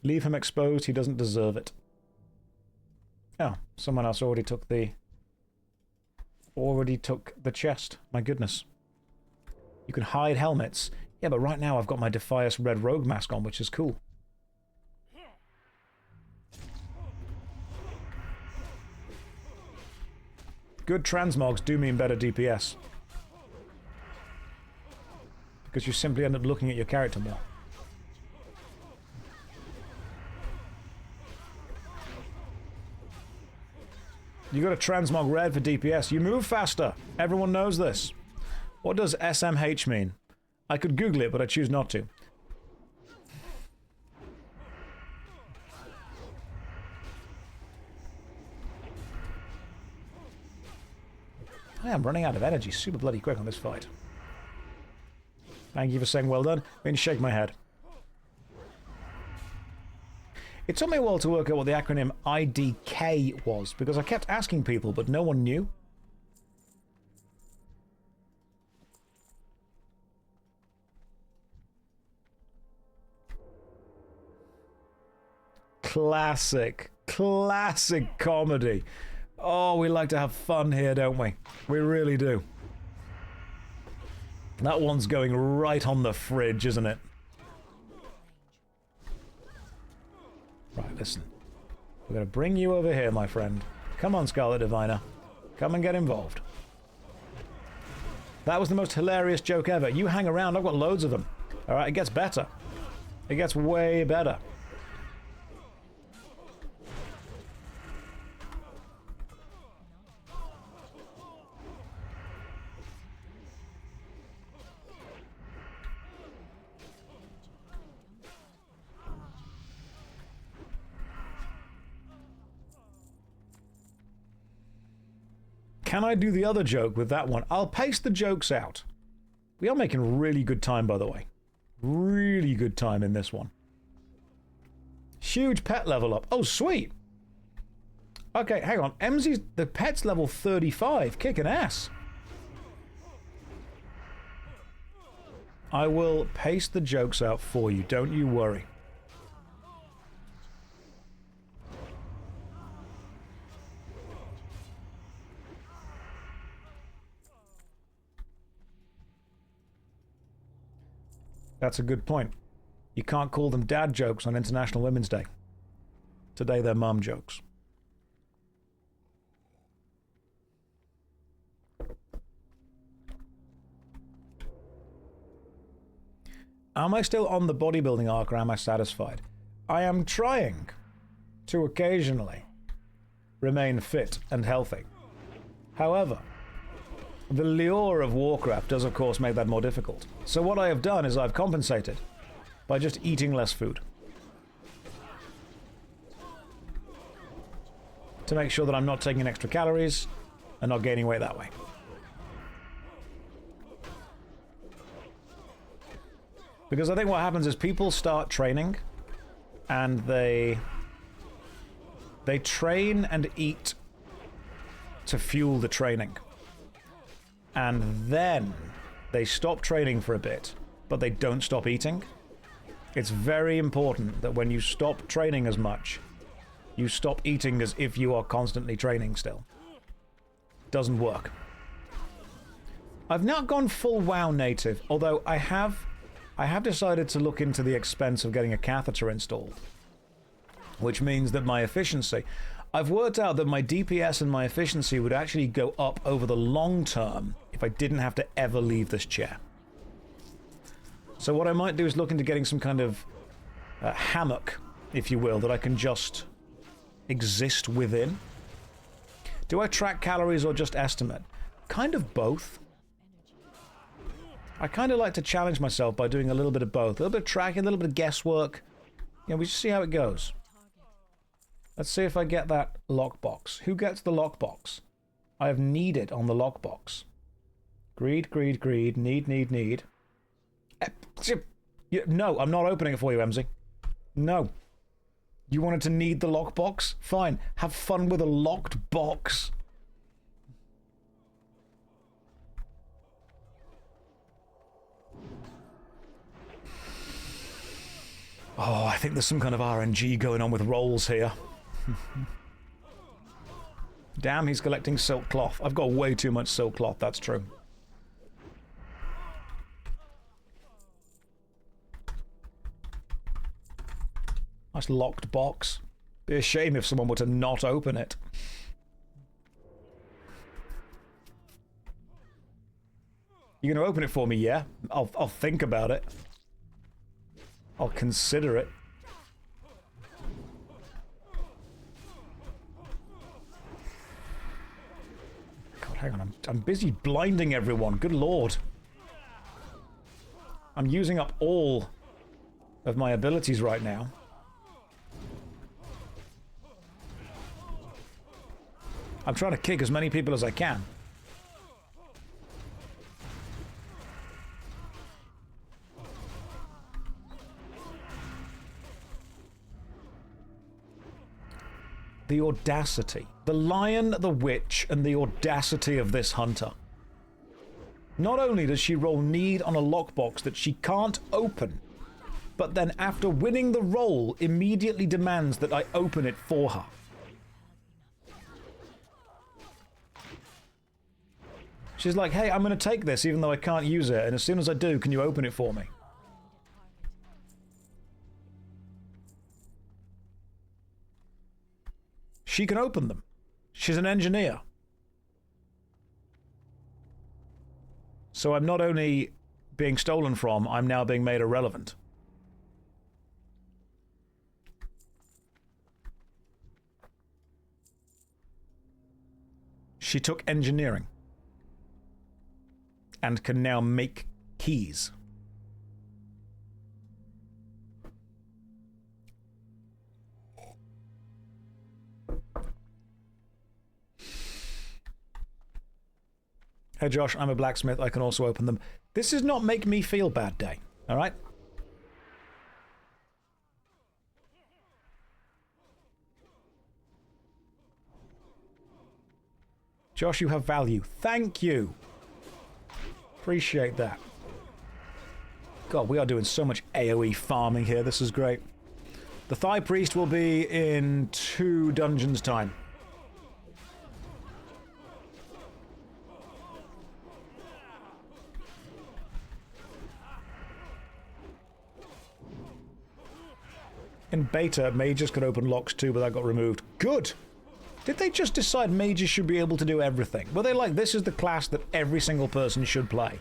Leave him exposed. He doesn't deserve it. Oh, someone else already took the chest. My goodness. You can hide helmets. Yeah, but right now I've got my Defias Red Rogue mask on, which is cool. Good transmogs do mean better DPS. Because you simply end up looking at your character more. You got a transmog red for DPS. You move faster. Everyone knows this. What does SMH mean? I could Google it, but I choose not to. I am running out of energy super bloody quick on this fight. Thank you for saying well done. I'm going to shake my head. It took me a while to work out what the acronym IDK was, because I kept asking people, but no one knew. Classic comedy. Oh, we like to have fun here, don't we? We really do. That one's going right on the fridge, isn't it? Right, listen. We're going to bring you over here, my friend. Come on, Scarlet Diviner. Come and get involved. That was the most hilarious joke ever. You hang around, I've got loads of them. Alright, it gets better. It gets way better. Can I do the other joke with that one? I'll paste the jokes out. We are making really good time, by the way. Really good time in this one. Huge pet level up. Oh, sweet. Okay, hang on. Emzy's, the pet's level 35. Kicking ass. I will paste the jokes out for you. Don't you worry. That's a good point. You can't call them dad jokes on International Women's Day. Today they're mum jokes. Am I still on the bodybuilding arc or am I satisfied? I am trying to occasionally remain fit and healthy. However, the lure of Warcraft does of course make that more difficult. So what I have done is I've compensated by just eating less food. To make sure that I'm not taking in extra calories and not gaining weight that way. Because I think what happens is people start training and they train and eat to fuel the training. And then they stop training for a bit, but they don't stop eating. It's very important that when you stop training as much, you stop eating as if you are constantly training still. Doesn't work. I've not gone full WoW native, although I have decided to look into the expense of getting a catheter installed. Which means that my efficiency... I've worked out that my DPS and my efficiency would actually go up over the long term if I didn't have to ever leave this chair. So what I might do is look into getting some kind of hammock, if you will, that I can just exist within. Do I track calories or just estimate? Kind of both. I kind of like to challenge myself by doing a little bit of both. A little bit of tracking, a little bit of guesswork. You know, we just see how it goes. Let's see if I get that lockbox. Who gets the lockbox? I have needed on the lockbox. Greed, greed, greed. Need, need, need. No, I'm not opening it for you, Emzy. No. You wanted to need the lockbox? Fine. Have fun with a locked box. Oh, I think there's some kind of RNG going on with rolls here. Damn, he's collecting silk cloth. I've got way too much silk cloth, that's true. Nice locked box. Be a shame if someone were to not open it. You gonna open it for me, yeah? I'll think about it. I'll consider it. God, hang on. I'm busy blinding everyone. Good lord. I'm using up all of my abilities right now. I'm trying to kick as many people as I can. The audacity. The lion, the witch, and the audacity of this hunter. Not only does she roll need on a lockbox that she can't open, but then after winning the roll, immediately demands that I open it for her. She's like, hey, I'm going to take this even though I can't use it, and as soon as I do, can you open it for me? She can open them. She's an engineer. So I'm not only being stolen from, I'm now being made irrelevant. She took engineering and can now make keys. Hey Josh, I'm a blacksmith. I can also open them. This is not make me feel bad day, all right? Josh, you have value. Thank you. Appreciate that. God, we are doing so much AoE farming here. This is great. The Thigh Priest will be in 2 dungeons' time. In beta, mages could open locks too, but that got removed. Good! Did they just decide mages should be able to do everything? Were they like, this is the class that every single person should play?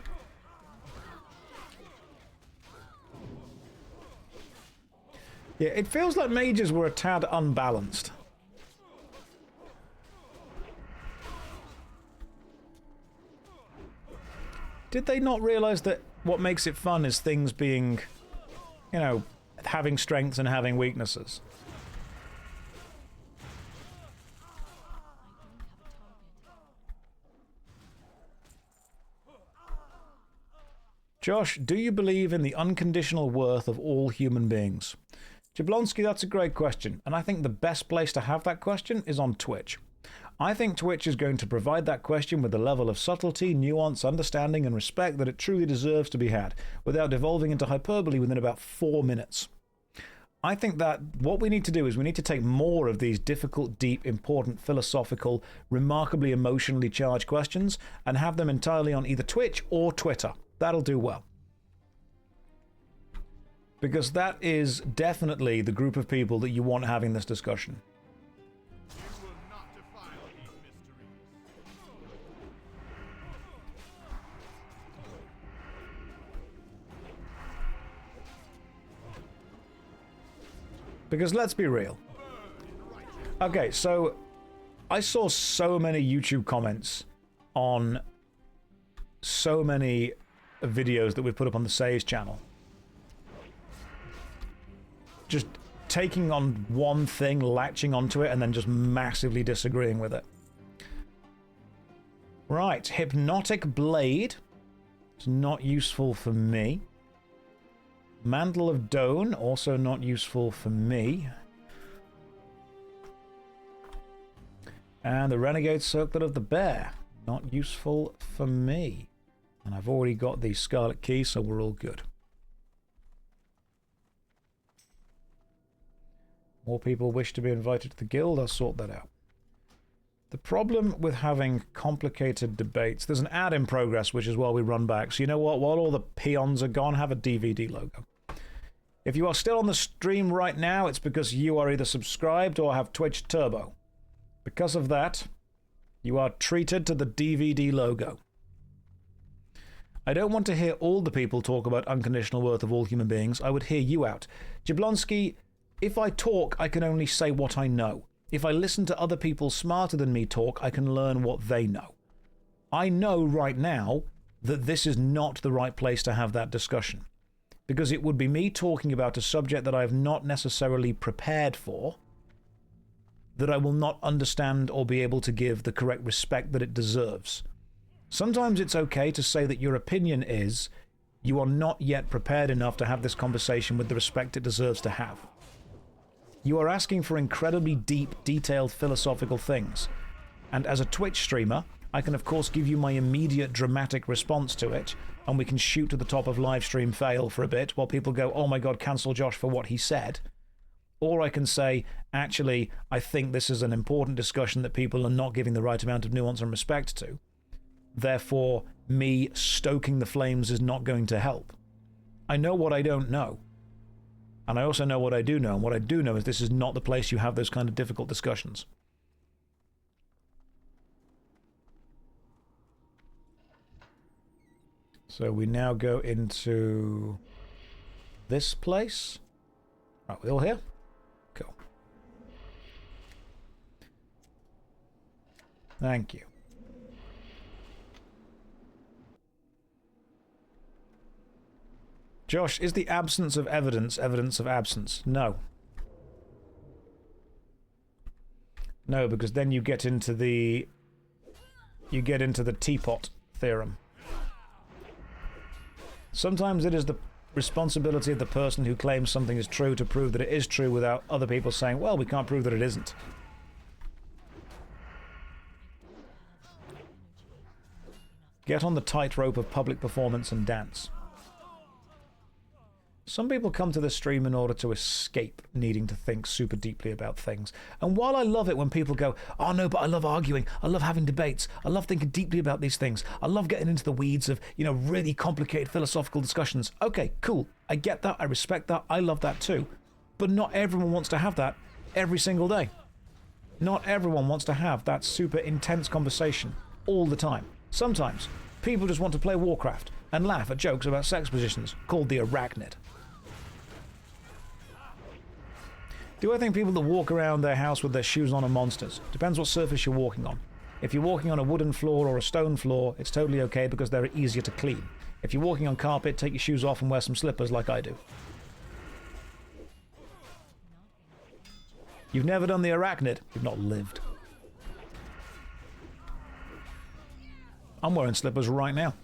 Yeah, it feels like mages were a tad unbalanced. Did they not realize that what makes it fun is things being, you know, having strengths and having weaknesses? Josh, do you believe in the unconditional worth of all human beings? Jablonski, that's a great question, and I think the best place to have that question is on Twitch. I think Twitch is going to provide that question with the level of subtlety, nuance, understanding, and respect that it truly deserves to be had, without devolving into hyperbole within about 4 minutes. I think that what we need to do is we need to take more of these difficult, deep, important, philosophical, remarkably emotionally charged questions and have them entirely on either Twitch or Twitter. That'll do well. Because that is definitely the group of people that you want having this discussion. You will not defile these mysteries. Because let's be real. Okay, so I saw so many YouTube comments on so many videos that we've put up on the Says channel. Just taking on one thing, latching onto it, and then just massively disagreeing with it. Right, Hypnotic Blade. It's not useful for me. Mantle of Dawn, also not useful for me. And the Renegade Circlet of the Bear. Not useful for me. And I've already got the Scarlet Key, so we're all good. More people wish to be invited to the guild, I'll sort that out. The problem with having complicated debates... There's an ad in progress, which is while we run back. So you know what? While all the peons are gone, have a DVD logo. If you are still on the stream right now, it's because you are either subscribed or have Twitch Turbo. Because of that, you are treated to the DVD logo. I don't want to hear all the people talk about unconditional worth of all human beings. I would hear you out. Jablonski, if I talk, I can only say what I know. If I listen to other people smarter than me talk, I can learn what they know. I know right now that this is not the right place to have that discussion. Because it would be me talking about a subject that I have not necessarily prepared for, that I will not understand or be able to give the correct respect that it deserves. Sometimes it's okay to say that your opinion is you are not yet prepared enough to have this conversation with the respect it deserves to have. You are asking for incredibly deep, detailed philosophical things. And as a Twitch streamer, I can of course give you my immediate dramatic response to it, and we can shoot to the top of livestream fail for a bit while people go, oh my god, cancel Josh for what he said. Or I can say, actually, I think this is an important discussion that people are not giving the right amount of nuance and respect to. Therefore, me stoking the flames is not going to help. I know what I don't know. And I also know what I do know. And what I do know is this is not the place you have those kind of difficult discussions. So we now go into this place. Right, we all here? Cool. Thank you. Josh, is the absence of evidence evidence of absence? No. No, because then you get into the teapot theorem. Sometimes it is the responsibility of the person who claims something is true to prove that it is true without other people saying, well, we can't prove that it isn't. Get on the tightrope of public performance and dance. Some people come to this stream in order to escape needing to think super deeply about things. And while I love it when people go, oh no, but I love arguing, I love having debates, I love thinking deeply about these things, I love getting into the weeds of, you know, really complicated philosophical discussions. Okay, cool. I get that, I respect that, I love that too. But not everyone wants to have that every single day. Not everyone wants to have that super intense conversation all the time. Sometimes people just want to play Warcraft and laugh at jokes about sex positions called the arachnid. Do I think people that walk around their house with their shoes on are monsters? Depends what surface you're walking on. If you're walking on a wooden floor or a stone floor, it's totally okay because they're easier to clean. If you're walking on carpet, take your shoes off and wear some slippers like I do. You've never done the arachnid? You've not lived. I'm wearing slippers right now.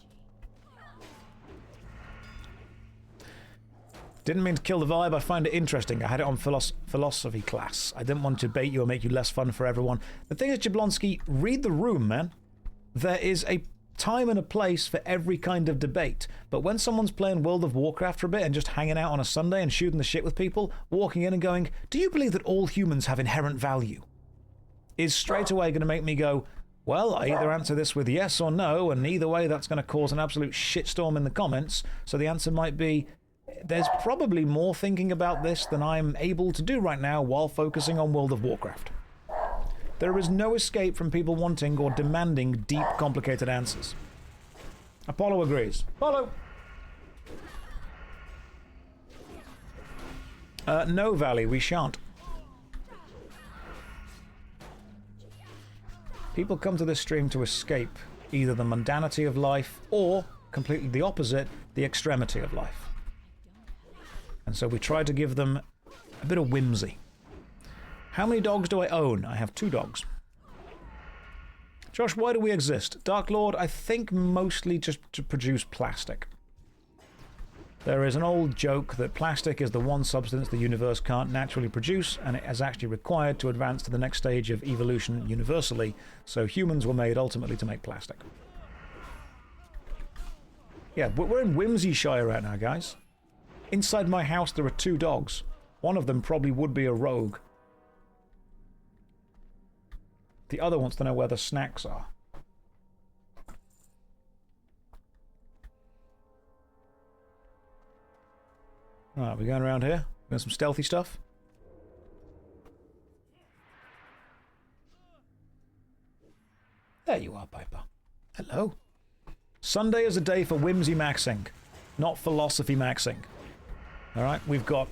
Didn't mean to kill the vibe, I find it interesting. I had it on philosophy class. I didn't want to debate you or make you less fun for everyone. The thing is, Jablonski, read the room, man. There is a time and a place for every kind of debate. But when someone's playing World of Warcraft for a bit and just hanging out on a Sunday and shooting the shit with people, walking in and going, do you believe that all humans have inherent value? Is straight away going to make me go, well, I either answer this with yes or no, and either way that's going to cause an absolute shitstorm in the comments. So the answer might be, there's probably more thinking about this than I'm able to do right now while focusing on World of Warcraft. There is no escape from people wanting or demanding deep, complicated answers. Apollo agrees. Apollo! No, Valley, we shan't. People come to this stream to escape either the mundanity of life or, completely the opposite, the extremity of life. And so we try to give them a bit of whimsy. How many dogs do I own? I have 2 dogs. Josh, why do we exist? Dark Lord, I think mostly just to produce plastic. There is an old joke that plastic is the one substance the universe can't naturally produce, and it is actually required to advance to the next stage of evolution universally, so humans were made ultimately to make plastic. Yeah, we're in Whimsyshire right now, guys. Inside my house there are 2 dogs. One of them probably would be a rogue. The other wants to know where the snacks are. Alright, we're going around here. We got some stealthy stuff. There you are, Piper. Hello. Sunday is a day for whimsy maxing, not philosophy maxing. Alright, we've got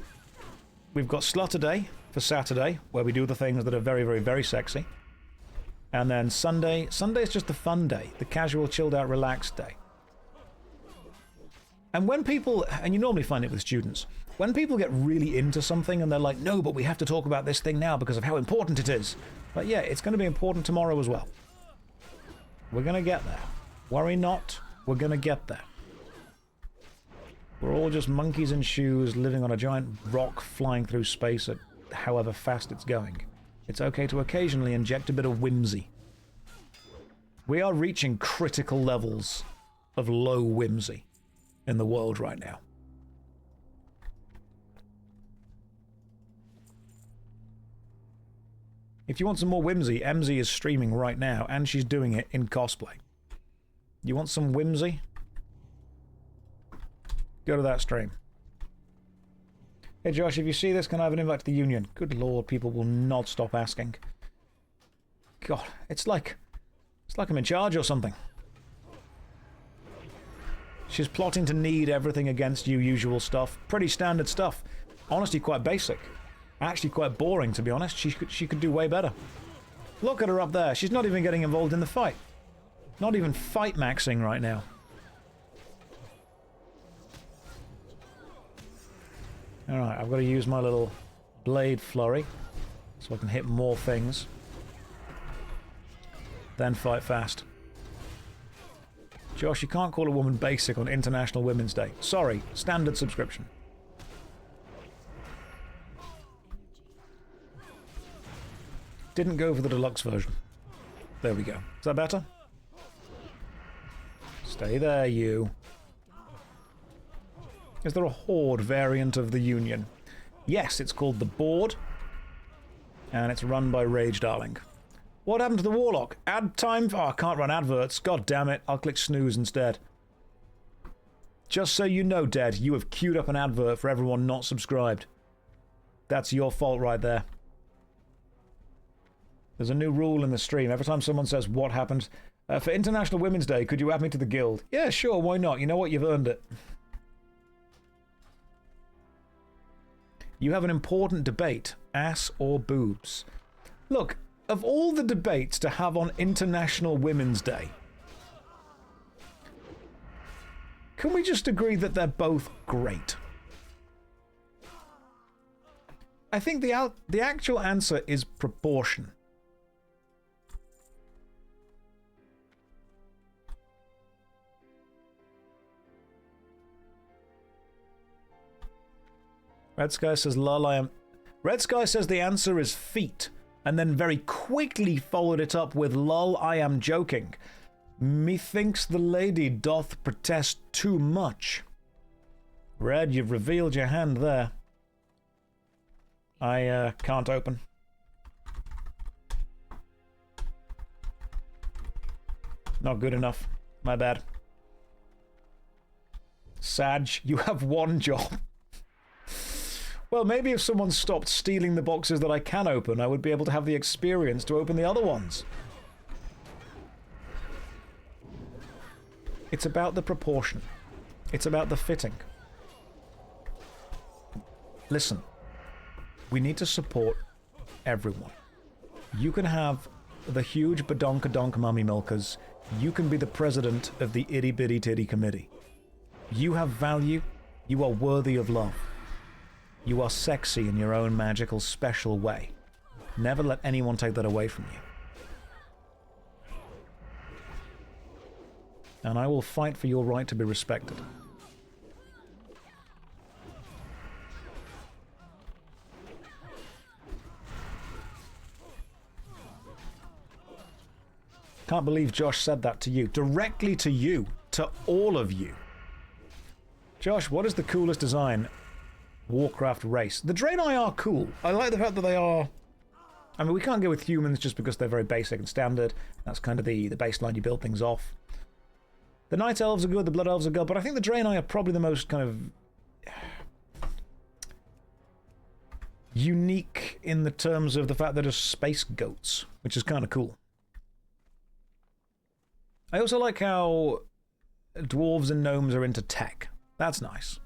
Slutter Day for Saturday, where we do the things that are very, very, very sexy. And then Sunday is just the fun day, the casual, chilled out, relaxed day. And when people, and you normally find it with students, when people get really into something and they're like, no, but we have to talk about this thing now because of how important it is. But yeah, it's going to be important tomorrow as well. We're going to get there. Worry not, we're going to get there. We're all just monkeys in shoes living on a giant rock flying through space at however fast it's going. It's okay to occasionally inject a bit of whimsy. We are reaching critical levels of low whimsy in the world right now. If you want some more whimsy, Emzy is streaming right now, and she's doing it in cosplay. You want some whimsy? Go to that stream. Hey Josh, if you see this, can I have an invite to the Union? Good lord, people will not stop asking. God, it's like I'm in charge or something. She's plotting to knead everything against you, usual stuff. Pretty standard stuff. Honestly, quite basic. Actually quite boring, to be honest. She could do way better. Look at her up there. She's not even getting involved in the fight. Not even fight maxing right now. Alright, I've got to use my little blade flurry so I can hit more things. Then fight fast. Josh, you can't call a woman basic on International Women's Day. Sorry, standard subscription. Didn't go for the deluxe version. There we go. Is that better? Stay there, you. Is there a Horde variant of the Union? Yes, it's called the Board. And it's run by Rage Darling. What happened to the Warlock? Ad time? Oh, I can't run adverts. God damn it. I'll click snooze instead. Just so you know, Dead, you have queued up an advert for everyone not subscribed. That's your fault right there. There's a new rule in the stream. Every time someone says, what happened? For International Women's Day, could you add me to the guild? Yeah, sure, why not? You know what? You've earned it. You have an important debate. Ass or boobs? Look, of all the debates to have on International Women's Day, can we just agree that they're both great? I think the actual answer is proportion. Red Sky says, lol, I am... Red Sky says the answer is feet, and then very quickly followed it up with, lol, I am joking. Methinks the lady doth protest too much. Red, you've revealed your hand there. I can't open. Not good enough. My bad. Sag, you have one job. Well, maybe if someone stopped stealing the boxes that I can open, I would be able to have the experience to open the other ones. It's about the proportion. It's about the fitting. Listen, we need to support everyone. You can have the huge badonkadonk mummy milkers. You can be the president of the itty bitty titty committee. You have value. You are worthy of love. You are sexy in your own magical, special way. Never let anyone take that away from you. And I will fight for your right to be respected. Can't believe Josh said that to you. Directly to you. To all of you. Josh, what is the coolest design Warcraft race? The Draenei are cool. I like the fact that they are... I mean, we can't go with humans just because they're very basic and standard. That's kind of the baseline you build things off. The Night Elves are good, the Blood Elves are good, but I think the Draenei are probably the most kind of... unique in the terms of the fact that they're space goats, which is kind of cool. I also like how dwarves and gnomes are into tech. That's nice.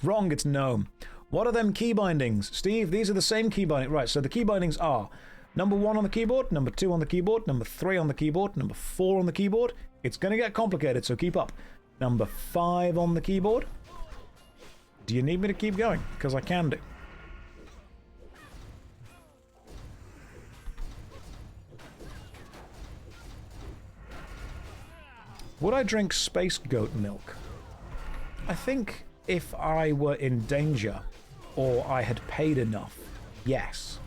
Wrong, it's gnome. What are them key bindings? Steve, these are the same key bindings. Right, so the key bindings are number 1 on the keyboard, number 2 on the keyboard, number 3 on the keyboard, number 4 on the keyboard. It's going to get complicated, so keep up. Number 5 on the keyboard. Do you need me to keep going? Because I can do. Would I drink space goat milk? I think if I were in danger or I had paid enough, yes.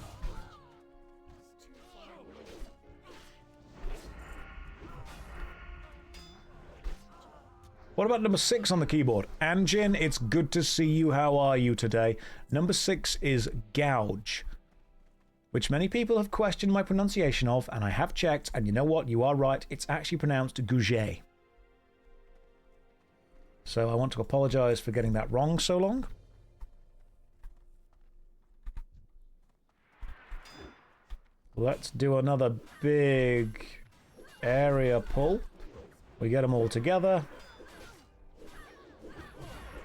What about number 6 on the keyboard? Anjin, it's good to see you. How are you today? Number 6 is gouge, which many people have questioned my pronunciation of, and I have checked, and you know what? You are right. It's actually pronounced gouge. So I want to apologize for getting that wrong so long. Let's do another big area pull. We get them all together.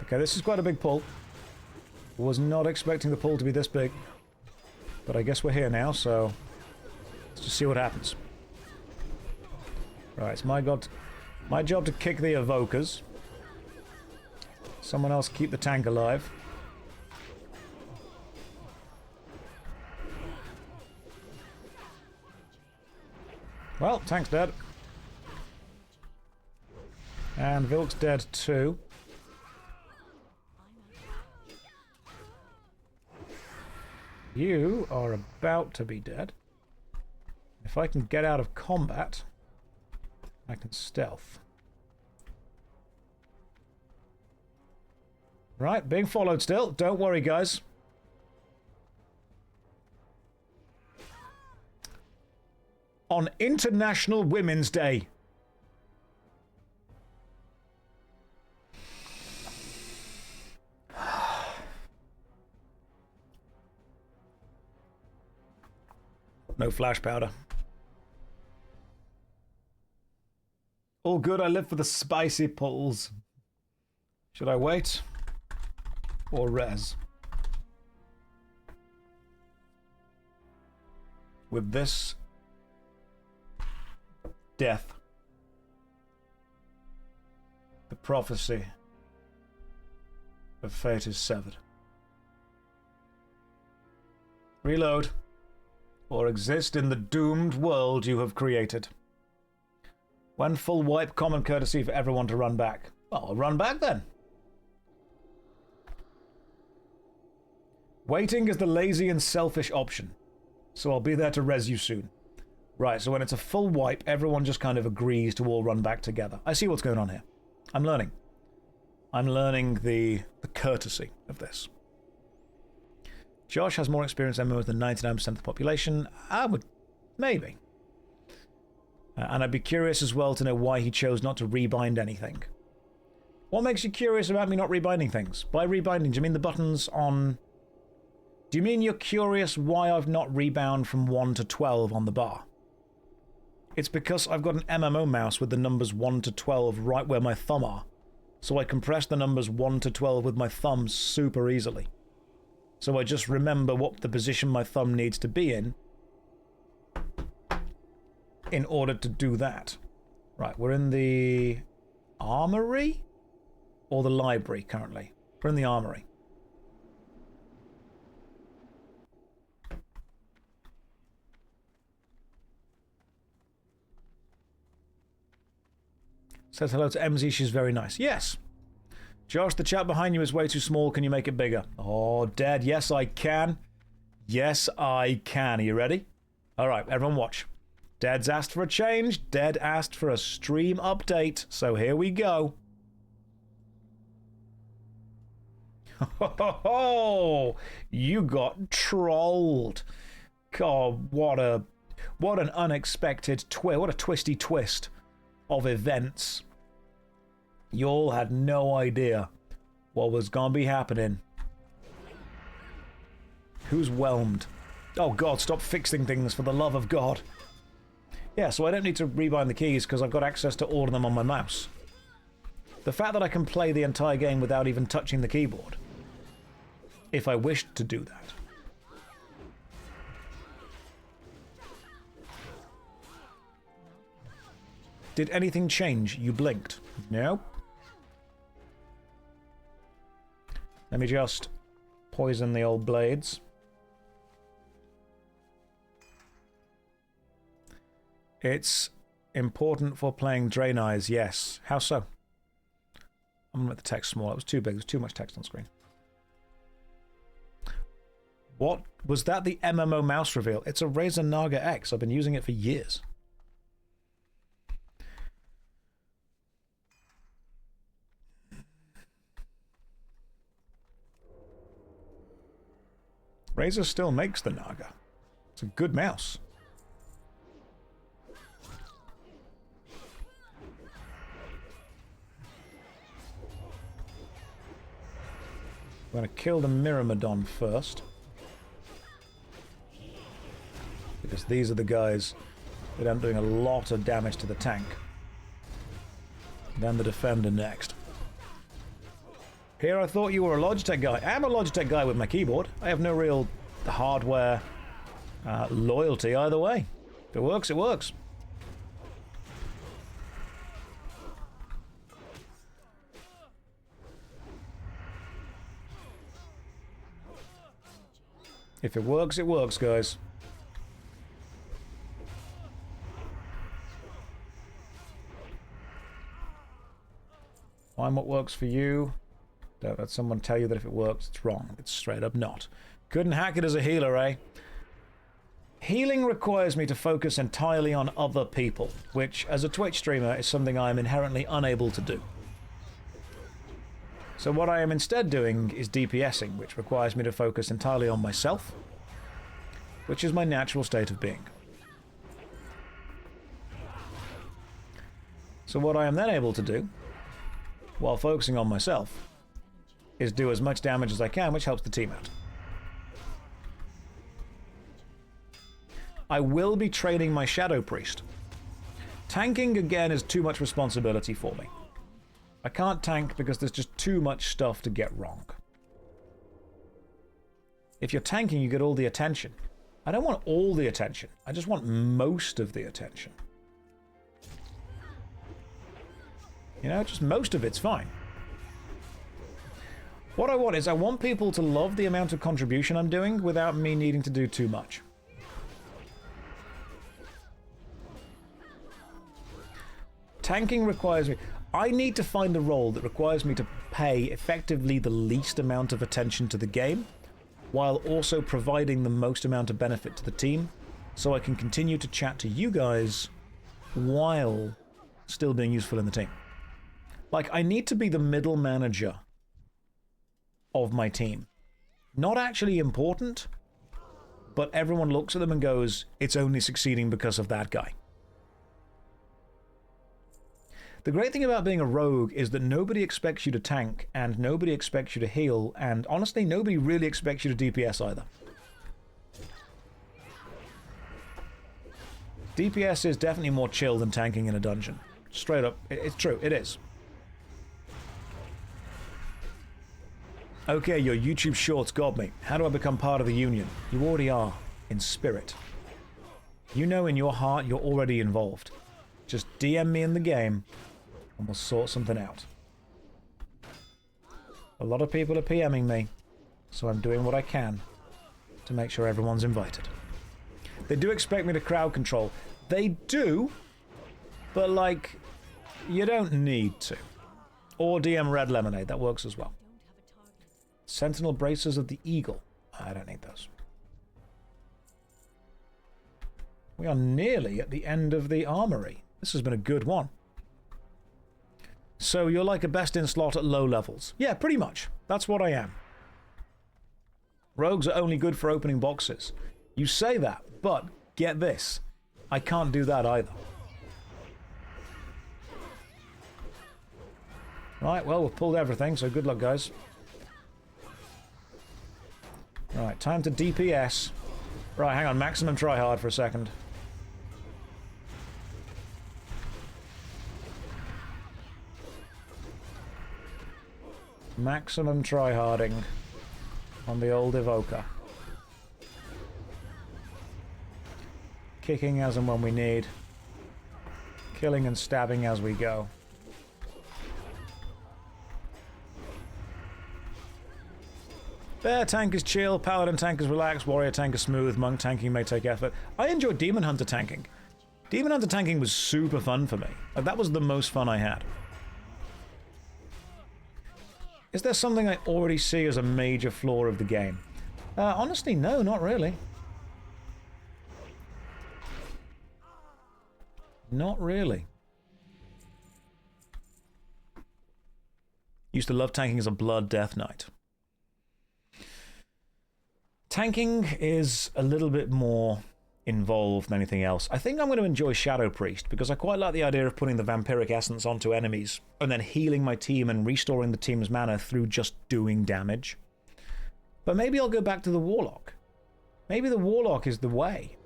Okay, this is quite a big pull. Was not expecting the pull to be this big. But I guess we're here now, so let's just see what happens. Right, it's my job to kick the evokers. Someone else keep the tank alive. Well, tank's dead. And Vilk's dead too. You are about to be dead. If I can get out of combat, I can stealth. Right, being followed still. Don't worry, guys. On International Women's Day. No flash powder. All good, I live for the spicy pulls. Should I wait? Or res? With this death, the prophecy of fate is severed. Reload, or exist in the doomed world you have created. When full wipe, common courtesy for everyone to run back. Well, I'll run back then. Waiting is the lazy and selfish option, so I'll be there to res you soon. Right, so when it's a full wipe, everyone just kind of agrees to all run back together. I see what's going on here. I'm learning. I'm learning the courtesy of this. Josh has more experience MMOs than 99% of the population. I would... maybe. And I'd be curious as well to know why he chose not to rebind anything. What makes you curious about me not rebinding things? By rebinding, do you mean the buttons on... Do you mean you're curious why I've not rebound from 1 to 12 on the bar? It's because I've got an MMO mouse with the numbers 1 to 12 right where my thumb are. So I can press the numbers 1 to 12 with my thumb super easily. So I just remember what the position my thumb needs to be in order to do that. Right, we're in the armory? Or the library currently? We're in the armory. Says hello to MZ, she's very nice. Yes. Josh, the chat behind you is way too small. Can you make it bigger? Oh, Dad, yes I can. Yes I can. Are you ready? Alright, everyone watch. Dad's asked for a change. Dad asked for a stream update. So here we go. Oh, you got trolled. God, what an unexpected twist. What a twisty twist of events. You all had no idea what was gonna be happening. Who's whelmed? Oh God, stop fixing things for the love of God. Yeah, so I don't need to rebind the keys because I've got access to all of them on my mouse. The fact that I can play the entire game without even touching the keyboard, if I wished to do that. Did anything change? You blinked. Nope. Let me just poison the old blades. It's important for playing Drain Eyes, yes. How so? I'm gonna make the text small. It was too big. There's too much text on screen. What? Was that the MMO mouse reveal? It's a Razer Naga X. I've been using it for years. Razer still makes the Naga. It's a good mouse. I'm going to kill the Myrmidon first. Because these are the guys that end up doing a lot of damage to the tank. Then the Defender next. Here I thought you were a Logitech guy. I am a Logitech guy with my keyboard. I have no real hardware loyalty either way. If it works, it works. If it works, guys. Find what works for you. Don't let someone tell you that if it works, it's wrong. It's straight up not. Couldn't hack it as a healer, eh? Healing requires me to focus entirely on other people, which, as a Twitch streamer, is something I am inherently unable to do. So what I am instead doing is DPSing, which requires me to focus entirely on myself, which is my natural state of being. So what I am then able to do, while focusing on myself, is do as much damage as I can, which helps the team out. I will be training my Shadow Priest. Tanking, again, is too much responsibility for me. I can't tank because there's just too much stuff to get wrong. If you're tanking, you get all the attention. I don't want all the attention. I just want most of the attention. You know, just most of it's fine. What I want is I want people to love the amount of contribution I'm doing without me needing to do too much. Tanking requires me... I need to find a role that requires me to pay effectively the least amount of attention to the game, while also providing the most amount of benefit to the team, so I can continue to chat to you guys while still being useful in the team. Like, I need to be the middle manager of my team. Not actually important, but everyone looks at them and goes, it's only succeeding because of that guy. The great thing about being a rogue is that nobody expects you to tank, and nobody expects you to heal, and honestly, nobody really expects you to DPS either. DPS is definitely more chill than tanking in a dungeon. Straight up, it's true, it is. Okay, your YouTube shorts got me. How do I become part of the union? You already are, in spirit. You know in your heart you're already involved. Just DM me in the game, and we'll sort something out. A lot of people are PMing me, so I'm doing what I can to make sure everyone's invited. They do expect me to crowd control. They do, but like, you don't need to. Or DM Red Lemonade, that works as well. Sentinel Braces of the Eagle. I don't need those. We are nearly at the end of the armory. This has been a good one. So you're like a best in slot at low levels. Yeah, pretty much. That's what I am. Rogues are only good for opening boxes. You say that, but get this. I can't do that either. Right, well, we've pulled everything, so good luck, guys. Right, time to DPS. Right, hang on, maximum tryhard for a second. Maximum tryharding on the old evoker. Kicking as and when we need. Killing and stabbing as we go. Bear tank is chill, paladin tank is relaxed, warrior tank is smooth, monk tanking may take effort. I enjoyed demon hunter tanking. Demon hunter tanking was super fun for me. Like, that was the most fun I had. Is there something I already see as a major flaw of the game? Honestly, no, not really. Not really. Used to love tanking as a blood death knight. Tanking is a little bit more involved than anything else. I think I'm going to enjoy Shadow Priest because I quite like the idea of putting the vampiric essence onto enemies and then healing my team and restoring the team's mana through just doing damage. But maybe I'll go back to the Warlock. Maybe the Warlock is the way.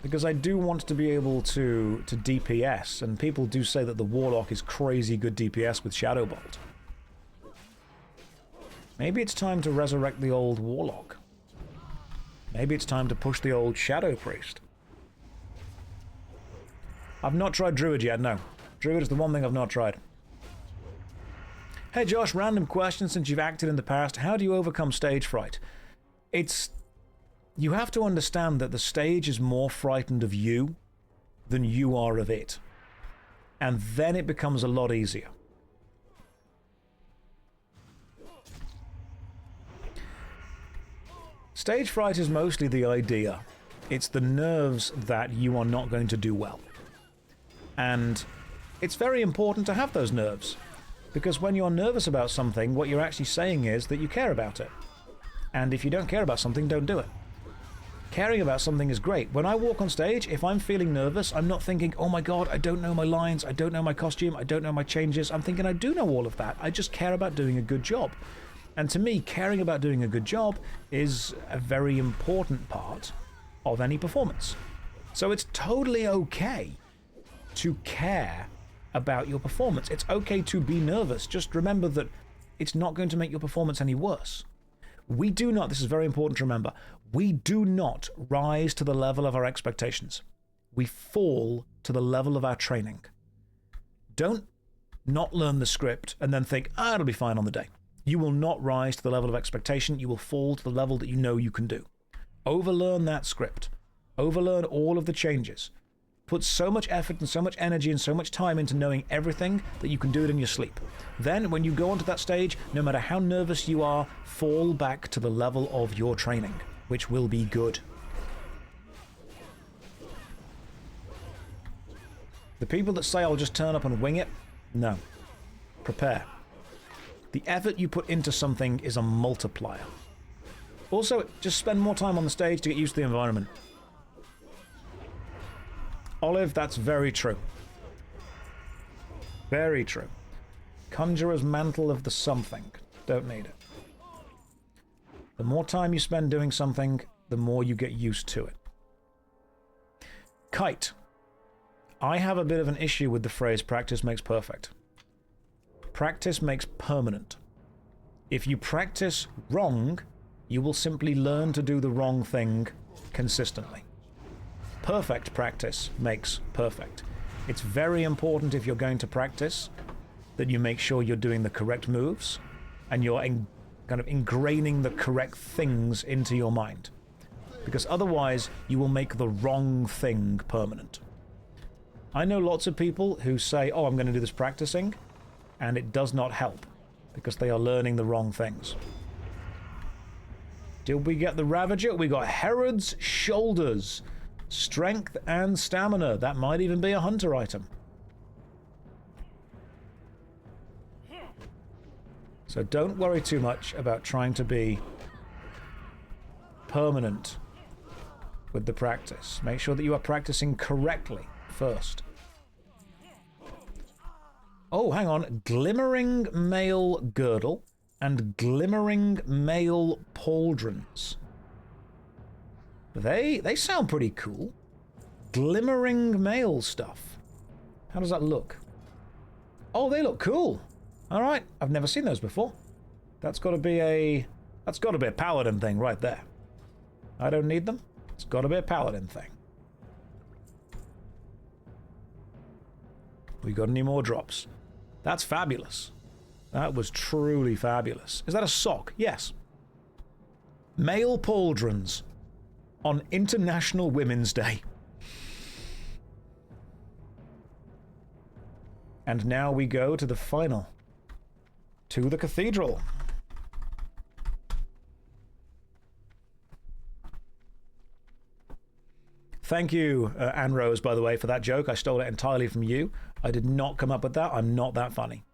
Because I do want to be able to DPS, and people do say that the Warlock is crazy good DPS with Shadow Bolt. Maybe it's time to resurrect the old Warlock. Maybe it's time to push the old Shadow Priest. I've not tried Druid yet, no. Druid is the one thing I've not tried. Hey Josh, random question since you've acted in the past. How do you overcome stage fright? You have to understand that the stage is more frightened of you than you are of it. And then it becomes a lot easier. Stage fright is mostly the idea. It's the nerves that you are not going to do well. And it's very important to have those nerves. Because when you're nervous about something, what you're actually saying is that you care about it. And if you don't care about something, don't do it. Caring about something is great. When I walk on stage, if I'm feeling nervous, I'm not thinking, oh my god, I don't know my lines, I don't know my costume, I don't know my changes. I'm thinking I do know all of that. I just care about doing a good job. And to me, caring about doing a good job is a very important part of any performance. So it's totally okay to care about your performance. It's okay to be nervous. Just remember that it's not going to make your performance any worse. We do not, this is very important to remember, we do not rise to the level of our expectations. We fall to the level of our training. Don't not learn the script and then think, it'll be fine on the day. You will not rise to the level of expectation. You will fall to the level that you know you can do. Overlearn that script. Overlearn all of the changes. Put so much effort and so much energy and so much time into knowing everything that you can do it in your sleep. Then, when you go onto that stage, no matter how nervous you are, fall back to the level of your training, which will be good. The people that say, I'll just turn up and wing it, no. Prepare. The effort you put into something is a multiplier. Also, just spend more time on the stage to get used to the environment. Olive, that's very true. Very true. Conjurer's Mantle of the Something. Don't need it. The more time you spend doing something, the more you get used to it. Kite. I have a bit of an issue with the phrase practice makes perfect. Practice makes permanent. If you practice wrong, you will simply learn to do the wrong thing consistently. Perfect practice makes perfect. It's very important if you're going to practice that you make sure you're doing the correct moves and you're kind of ingraining the correct things into your mind. Because otherwise, you will make the wrong thing permanent. I know lots of people who say, I'm going to do this practicing, and it does not help because they are learning the wrong things. Did we get the Ravager? We got Herod's Shoulders. Strength and stamina. That might even be a hunter item. So don't worry too much about trying to be permanent with the practice. Make sure that you are practicing correctly first. Oh, hang on. Glimmering Mail Girdle and Glimmering Mail Pauldrons. They sound pretty cool. Glimmering mail stuff. How does that look? Oh, they look cool. All right, I've never seen those before. That's got to be a paladin thing right there. I don't need them. It's got to be a paladin thing. We got any more drops? That's fabulous. That was truly fabulous. Is that a sock? Yes. Mail pauldrons. On International Women's Day. And now we go to the final. To the Cathedral. Thank you, Anne Rose, by the way, for that joke. I stole it entirely from you. I did not come up with that. I'm not that funny.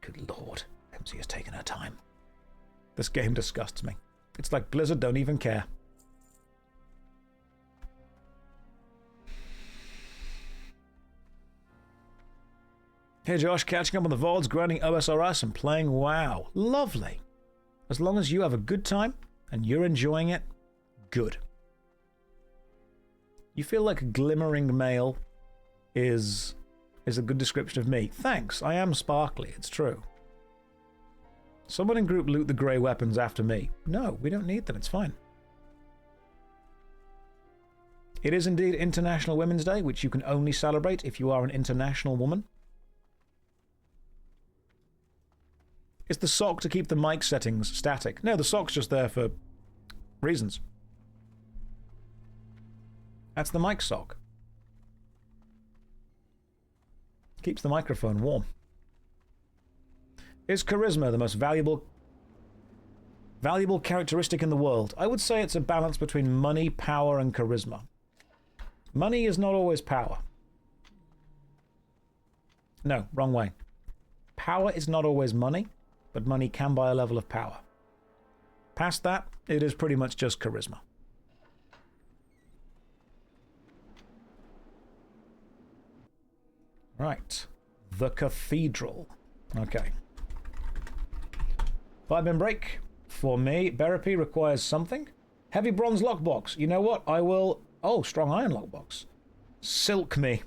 Good lord. MC has taken her time. This game disgusts me. It's like Blizzard don't even care. Hey Josh, catching up on the VODs, grinding OSRS and playing WoW. Lovely. As long as you have a good time and you're enjoying it, good. You feel like a glimmering male is a good description of me. Thanks, I am sparkly, it's true. Someone in group loot the grey weapons after me. No, we don't need them, it's fine. It is indeed International Women's Day, which you can only celebrate if you are an international woman. Is the sock to keep the mic settings static? No, the sock's just there for reasons. That's the mic sock. Keeps the microphone warm. Is charisma the most valuable characteristic in the world? I would say it's a balance between money, power, and charisma. Money is not always power. No, wrong way. Power is not always money, but money can buy a level of power. Past that, it is pretty much just charisma. Right. The Cathedral. Okay. 5-minute break. For me, therapy requires something. Heavy bronze lockbox. You know what? I will... Oh, strong iron lockbox. Silk me.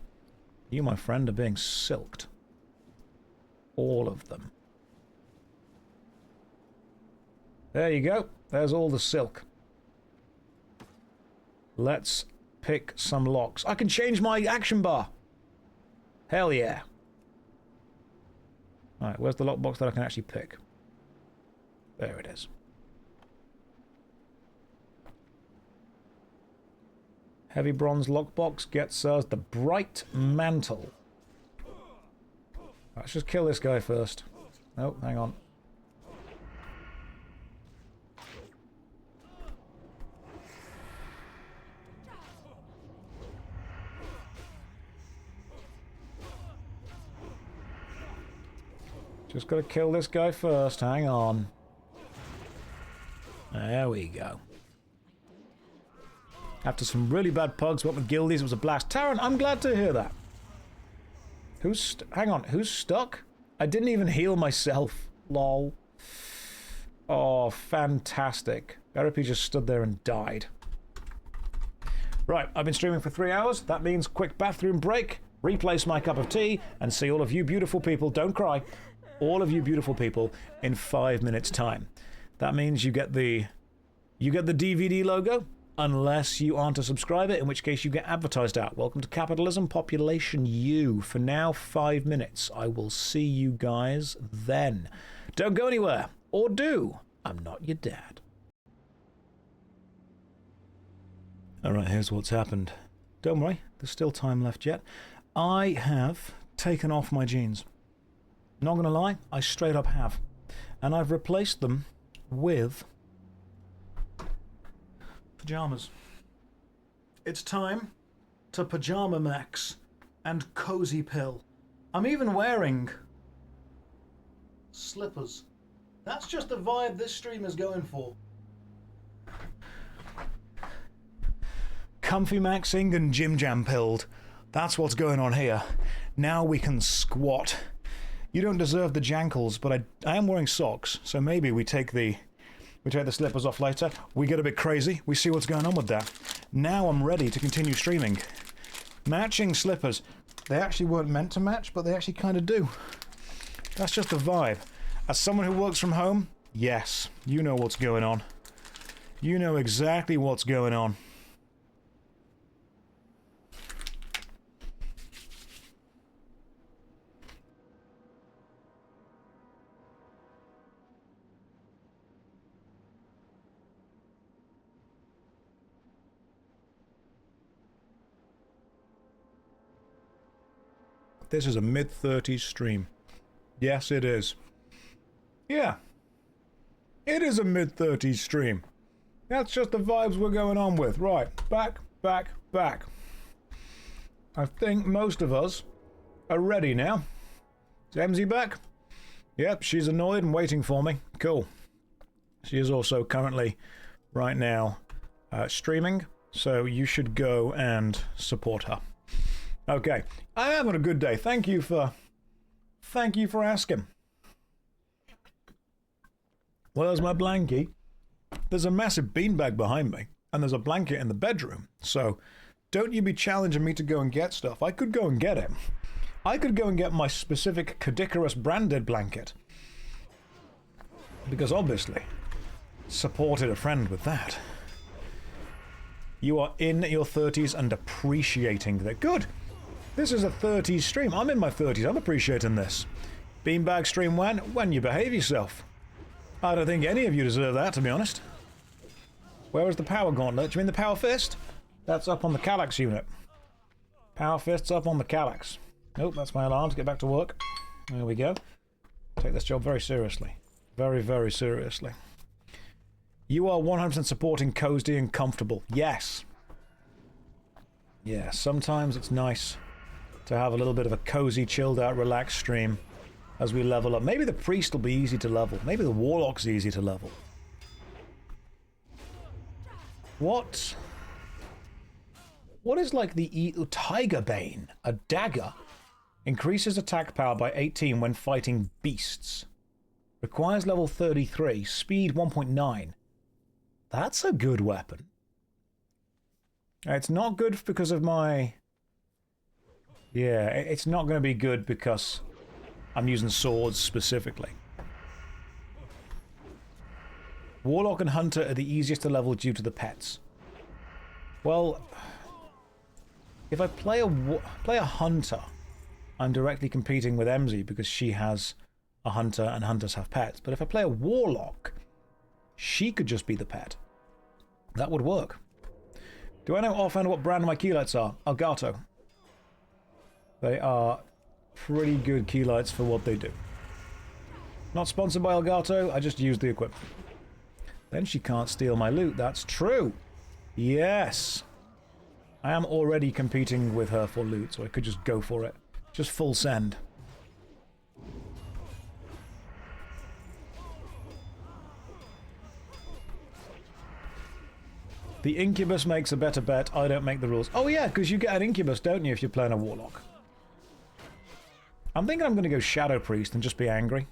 You, my friend, are being silked. All of them. There you go. There's all the silk. Let's pick some locks. I can change my action bar. Hell yeah. Alright, where's the lockbox that I can actually pick? There it is. Heavy bronze lockbox gets us the bright mantle. Let's just kill this guy first. Oh, hang on. Just gotta kill this guy first. Hang on. There we go. After some really bad pugs, went with guildies, it was a blast. Taran, I'm glad to hear that. Hang on, who's stuck? I didn't even heal myself. Lol. Oh, fantastic. Therapy just stood there and died. Right, I've been streaming for 3 hours. That means quick bathroom break, replace my cup of tea, and see all of you beautiful people, don't cry, all of you beautiful people in 5 minutes time. That means you get the DVD logo, unless you aren't a subscriber, in which case you get advertised out. Welcome to capitalism, population you. For now, 5 minutes. I will see you guys then. Don't go anywhere. Or do. I'm not your dad. Alright, here's what's happened. Don't worry, there's still time left yet. I have taken off my jeans. Not gonna lie, I straight up have. And I've replaced them with pajamas. It's time to pajama max and cozy pill. I'm even wearing slippers. That's just the vibe this stream is going for. Comfy maxing and gym jam pilled. That's what's going on here. Now we can squat. You don't deserve the jankles, but I am wearing socks, so maybe we take the slippers off later. We get a bit crazy. We see what's going on with that. Now I'm ready to continue streaming. Matching slippers. They actually weren't meant to match, but they actually kind of do. That's just the vibe. As someone who works from home, yes, you know what's going on. You know exactly what's going on. This is a mid-30s stream. Yes, it is. Yeah. It is a mid-30s stream. That's just the vibes we're going on with. Right. Back, back, back. I think most of us are ready now. Is Emzy back? Yep, she's annoyed and waiting for me. Cool. She is also currently, right now, streaming. So you should go and support her. Okay, I am having a good day. Thank you for Thank you for asking. Where's my blankie? There's a massive beanbag behind me, and there's a blanket in the bedroom. So, don't you be challenging me to go and get stuff. I could go and get it. I could go and get my specific Cadicarus branded blanket. Because obviously, supported a friend with that. You are in your 30s and appreciating that. Good! This is a 30s stream. I'm in my 30s. I'm appreciating this. Beanbag stream when? When you behave yourself. I don't think any of you deserve that, to be honest. Where is the power gauntlet? Do you mean the power fist? That's up on the Calyx unit. Power fist's up on the Calyx. Nope, that's my alarm to get back to work. There we go. Take this job very seriously. Very, very seriously. You are 100% supporting cozy and comfortable. Yes. Yeah, sometimes it's nice to have a little bit of a cozy, chilled out, relaxed stream as we level up. Maybe the priest will be easy to level. Maybe the warlock's easy to level. What is like the Tiger Bane? A dagger. Increases attack power by 18 when fighting beasts. Requires level 33. Speed 1.9. That's a good weapon. It's not good because of my... Yeah, it's not going to be good because I'm using swords specifically. Warlock and Hunter are the easiest to level due to the pets. Well, if I play a Hunter, I'm directly competing with Emzy because she has a Hunter and Hunters have pets. But if I play a Warlock, she could just be the pet. That would work. Do I know offhand what brand my keylights are? Elgato. They are pretty good keylights for what they do. Not sponsored by Elgato, I just use the equipment. Then she can't steal my loot. That's true. Yes. I am already competing with her for loot, so I could just go for it. Just full send. The Incubus makes a better bet. I don't make the rules. Oh yeah, because you get an Incubus, don't you, if you're playing a Warlock? I'm thinking I'm going to go Shadow Priest and just be angry.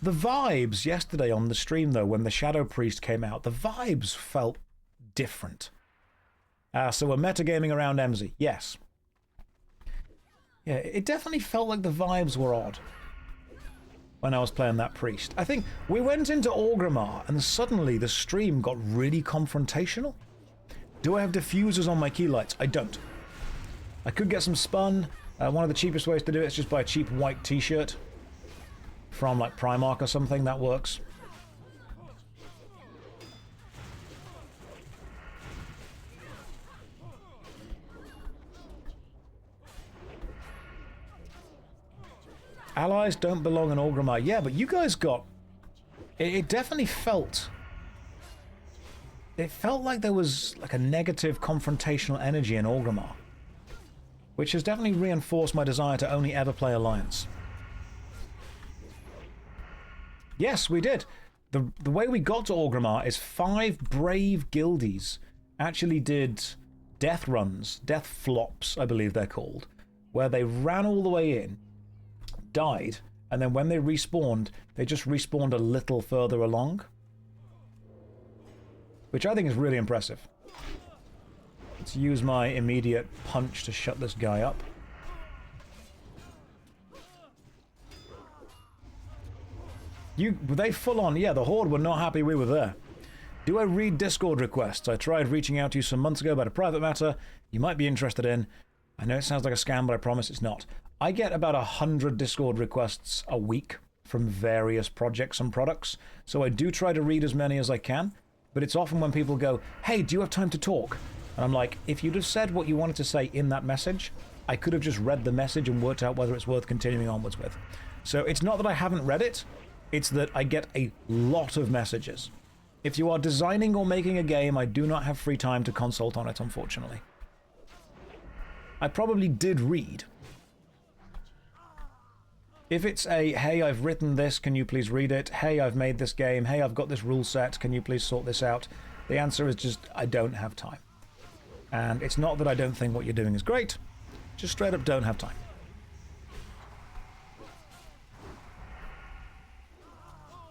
The vibes yesterday on the stream, though, when the Shadow Priest came out, the vibes felt different. So we're metagaming around Emzy. Yes. Yeah, it definitely felt like the vibes were odd when I was playing that priest. I think we went into Orgrimmar and suddenly the stream got really confrontational. Do I have diffusers on my keylights? I don't. I could get some spun. One of the cheapest ways to do it is just buy a cheap white t-shirt from like Primark or something. That works. Allies don't belong in Orgrimmar. Yeah, but you guys got... It definitely felt... It felt like there was like a negative confrontational energy in Orgrimmar, which has definitely reinforced my desire to only ever play Alliance. Yes, we did. The way we got to Orgrimmar is 5 brave guildies actually did death runs, death flops, I believe they're called, where they ran all the way in, died, and then when they respawned, they just respawned a little further along. Which I think is really impressive. Let's use my immediate punch to shut this guy up. Were they full on? Yeah, the Horde were not happy we were there. Do I read Discord requests? I tried reaching out to you some months ago about a private matter you might be interested in. I know it sounds like a scam, but I promise it's not. I get about 100 Discord requests a week from various projects and products, so I do try to read as many as I can, but it's often when people go, hey, do you have time to talk? And I'm like, if you'd have said what you wanted to say in that message, I could have just read the message and worked out whether it's worth continuing onwards with. So it's not that I haven't read it, it's that I get a lot of messages. If you are designing or making a game, I do not have free time to consult on it, unfortunately. I probably did read. If it's a, hey, I've written this, can you please read it? Hey, I've made this game. Hey, I've got this rule set, can you please sort this out? The answer is just, I don't have time. And it's not that I don't think what you're doing is great, just straight up don't have time.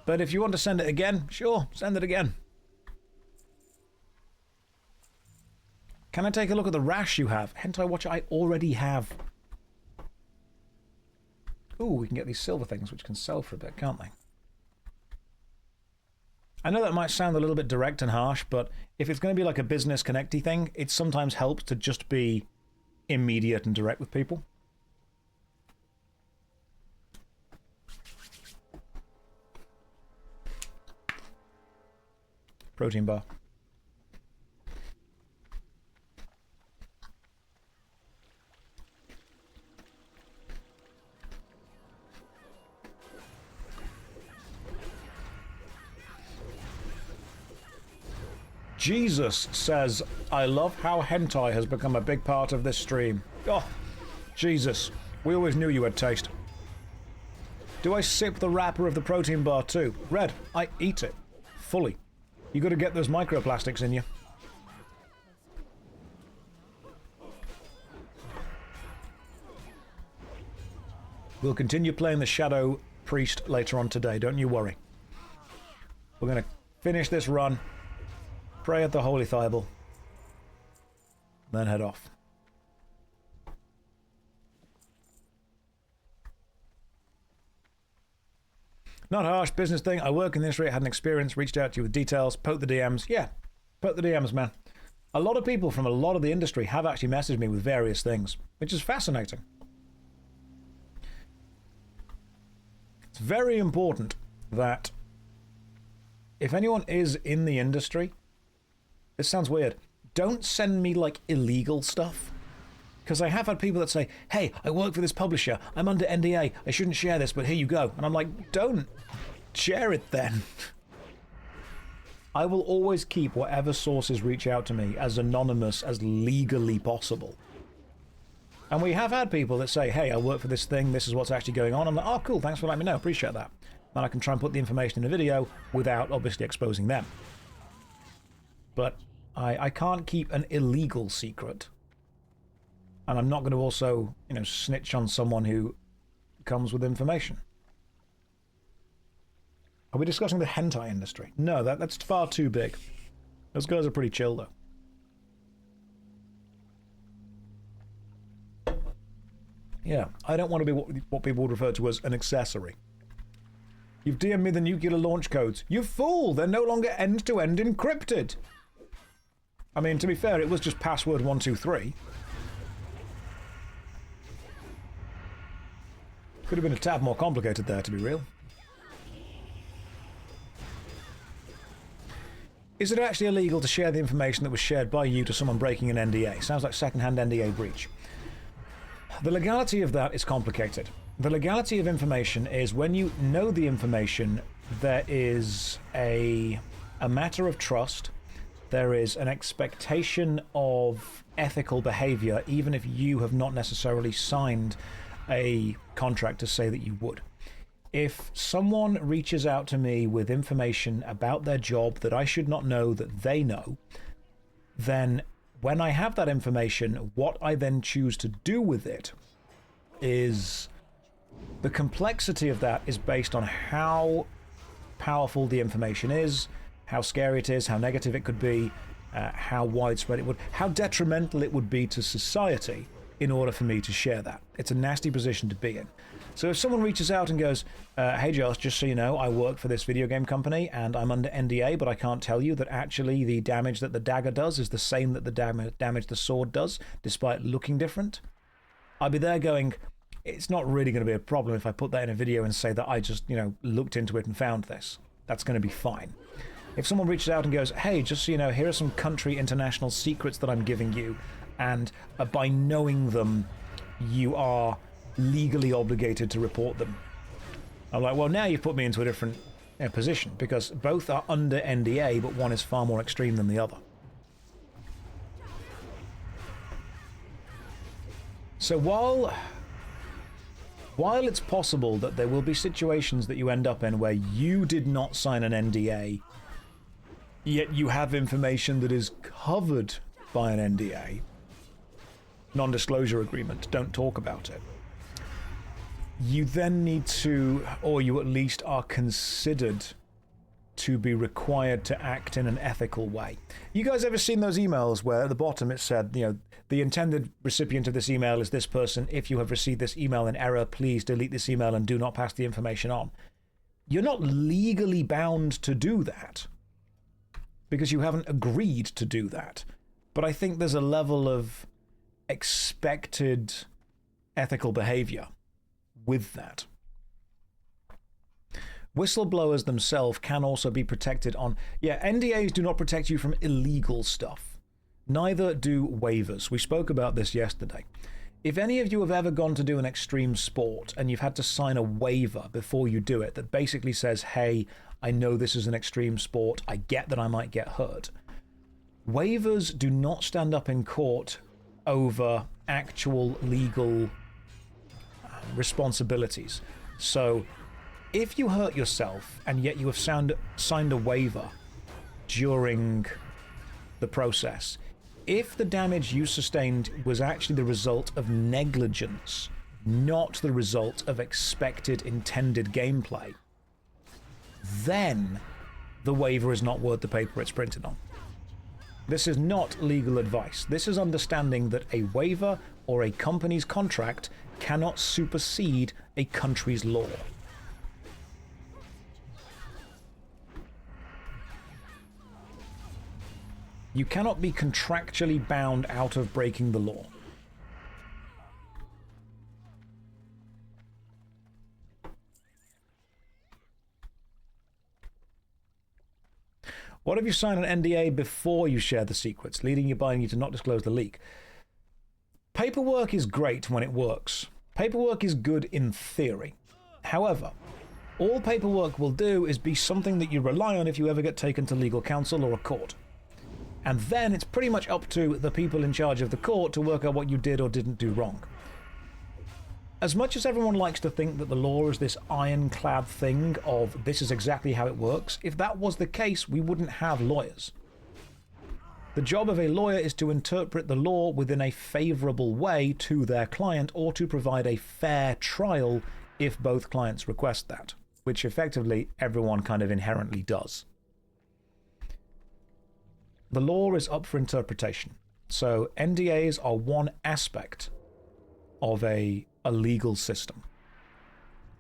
But if you want to send it again, sure, send it again. Can I take a look at the rash you have? Hentai Watcher I already have. Ooh, we can get these silver things which can sell for a bit, can't they? I know that might sound a little bit direct and harsh, but if it's going to be like a business connecty thing, it sometimes helps to just be immediate and direct with people. Protein bar. Jesus says, I love how hentai has become a big part of this stream. Oh, Jesus. We always knew you had taste. Do I sip the wrapper of the protein bar too? Red, I eat it. Fully. You gotta get those microplastics in you. We'll continue playing the Shadow Priest later on today, don't you worry. We're gonna finish this run. Pray at the Holy Thible. Then head off. Not harsh, business thing. I work in the industry, had an experience, reached out to you with details, poke the DMs. Yeah, poke the DMs, man. A lot of people from a lot of the industry have actually messaged me with various things, which is fascinating. It's very important that if anyone is in the industry, this sounds weird, don't send me like illegal stuff. Because I have had people that say, hey, I work for this publisher, I'm under NDA, I shouldn't share this, but here you go. And I'm like, don't share it then. I will always keep whatever sources reach out to me as anonymous as legally possible. And we have had people that say, hey, I work for this thing, this is what's actually going on. I'm like, oh, cool, thanks for letting me know, appreciate that. And I can try and put the information in a video without obviously exposing them. But I can't keep an illegal secret. And I'm not going to also, you know, snitch on someone who comes with information. Are we discussing the hentai industry? No, that's far too big. Those guys are pretty chill, though. Yeah, I don't want to be what people would refer to as an accessory. You've DM'd me the nuclear launch codes. You fool! They're no longer end-to-end encrypted! I mean, to be fair, it was just password 123. Could have been a tad more complicated there, to be real. Is it actually illegal to share the information that was shared by you to someone breaking an NDA? Sounds like second-hand NDA breach. The legality of that is complicated. The legality of information is when you know the information, there is a matter of trust. There is an expectation of ethical behavior, even if you have not necessarily signed a contract to say that you would. If someone reaches out to me with information about their job that I should not know that they know, then when I have that information, what I then choose to do with it is... the complexity of that is based on how powerful the information is, how scary it is, how negative it could be, how widespread it would, how detrimental it would be to society in order for me to share that. It's a nasty position to be in. So if someone reaches out and goes, hey Josh, just so you know, I work for this video game company and I'm under NDA, but I can't tell you that actually the damage that the dagger does is the same that the damage the sword does, despite looking different, I'd be there going, it's not really going to be a problem if I put that in a video and say that I just, you know, looked into it and found this. That's going to be fine. If someone reaches out and goes, hey, just so you know, here are some country international secrets that I'm giving you, and by knowing them, you are legally obligated to report them. I'm like, well, now you've put me into a different position, because both are under NDA, but one is far more extreme than the other. So while it's possible that there will be situations that you end up in where you did not sign an NDA, yet you have information that is covered by an NDA, non-disclosure agreement, don't talk about it. you then need to, or you at least are considered to be required to act in an ethical way. You guys ever seen those emails where at the bottom it said, you know, the intended recipient of this email is this person. If you have received this email in error, please delete this email and do not pass the information on. You're not legally bound to do that because you haven't agreed to do that. But I think there's a level of expected ethical behavior with that. Whistleblowers themselves can also be protected on... Yeah, NDAs do not protect you from illegal stuff. Neither do waivers. We spoke about this yesterday. If any of you have ever gone to do an extreme sport and you've had to sign a waiver before you do it that basically says, hey, I know this is an extreme sport, I get that I might get hurt. Waivers do not stand up in court over actual legal responsibilities. So if you hurt yourself and yet you have signed a waiver during the process, if the damage you sustained was actually the result of negligence, not the result of expected intended gameplay, then the waiver is not worth the paper it's printed on. This is not legal advice. This is understanding that a waiver or a company's contract cannot supersede a country's law. You cannot be contractually bound out of breaking the law. What if you sign an NDA before you share the secrets, leading you by you to not disclose the leak? Paperwork is great when it works. Paperwork is good in theory. However, all paperwork will do is be something that you rely on if you ever get taken to legal counsel or a court. And then it's pretty much up to the people in charge of the court to work out what you did or didn't do wrong. As much as everyone likes to think that the law is this ironclad thing of this is exactly how it works, if that was the case, we wouldn't have lawyers. The job of a lawyer is to interpret the law within a favorable way to their client or to provide a fair trial if both clients request that, which effectively everyone kind of inherently does. The law is up for interpretation. So NDAs are one aspect of a legal system,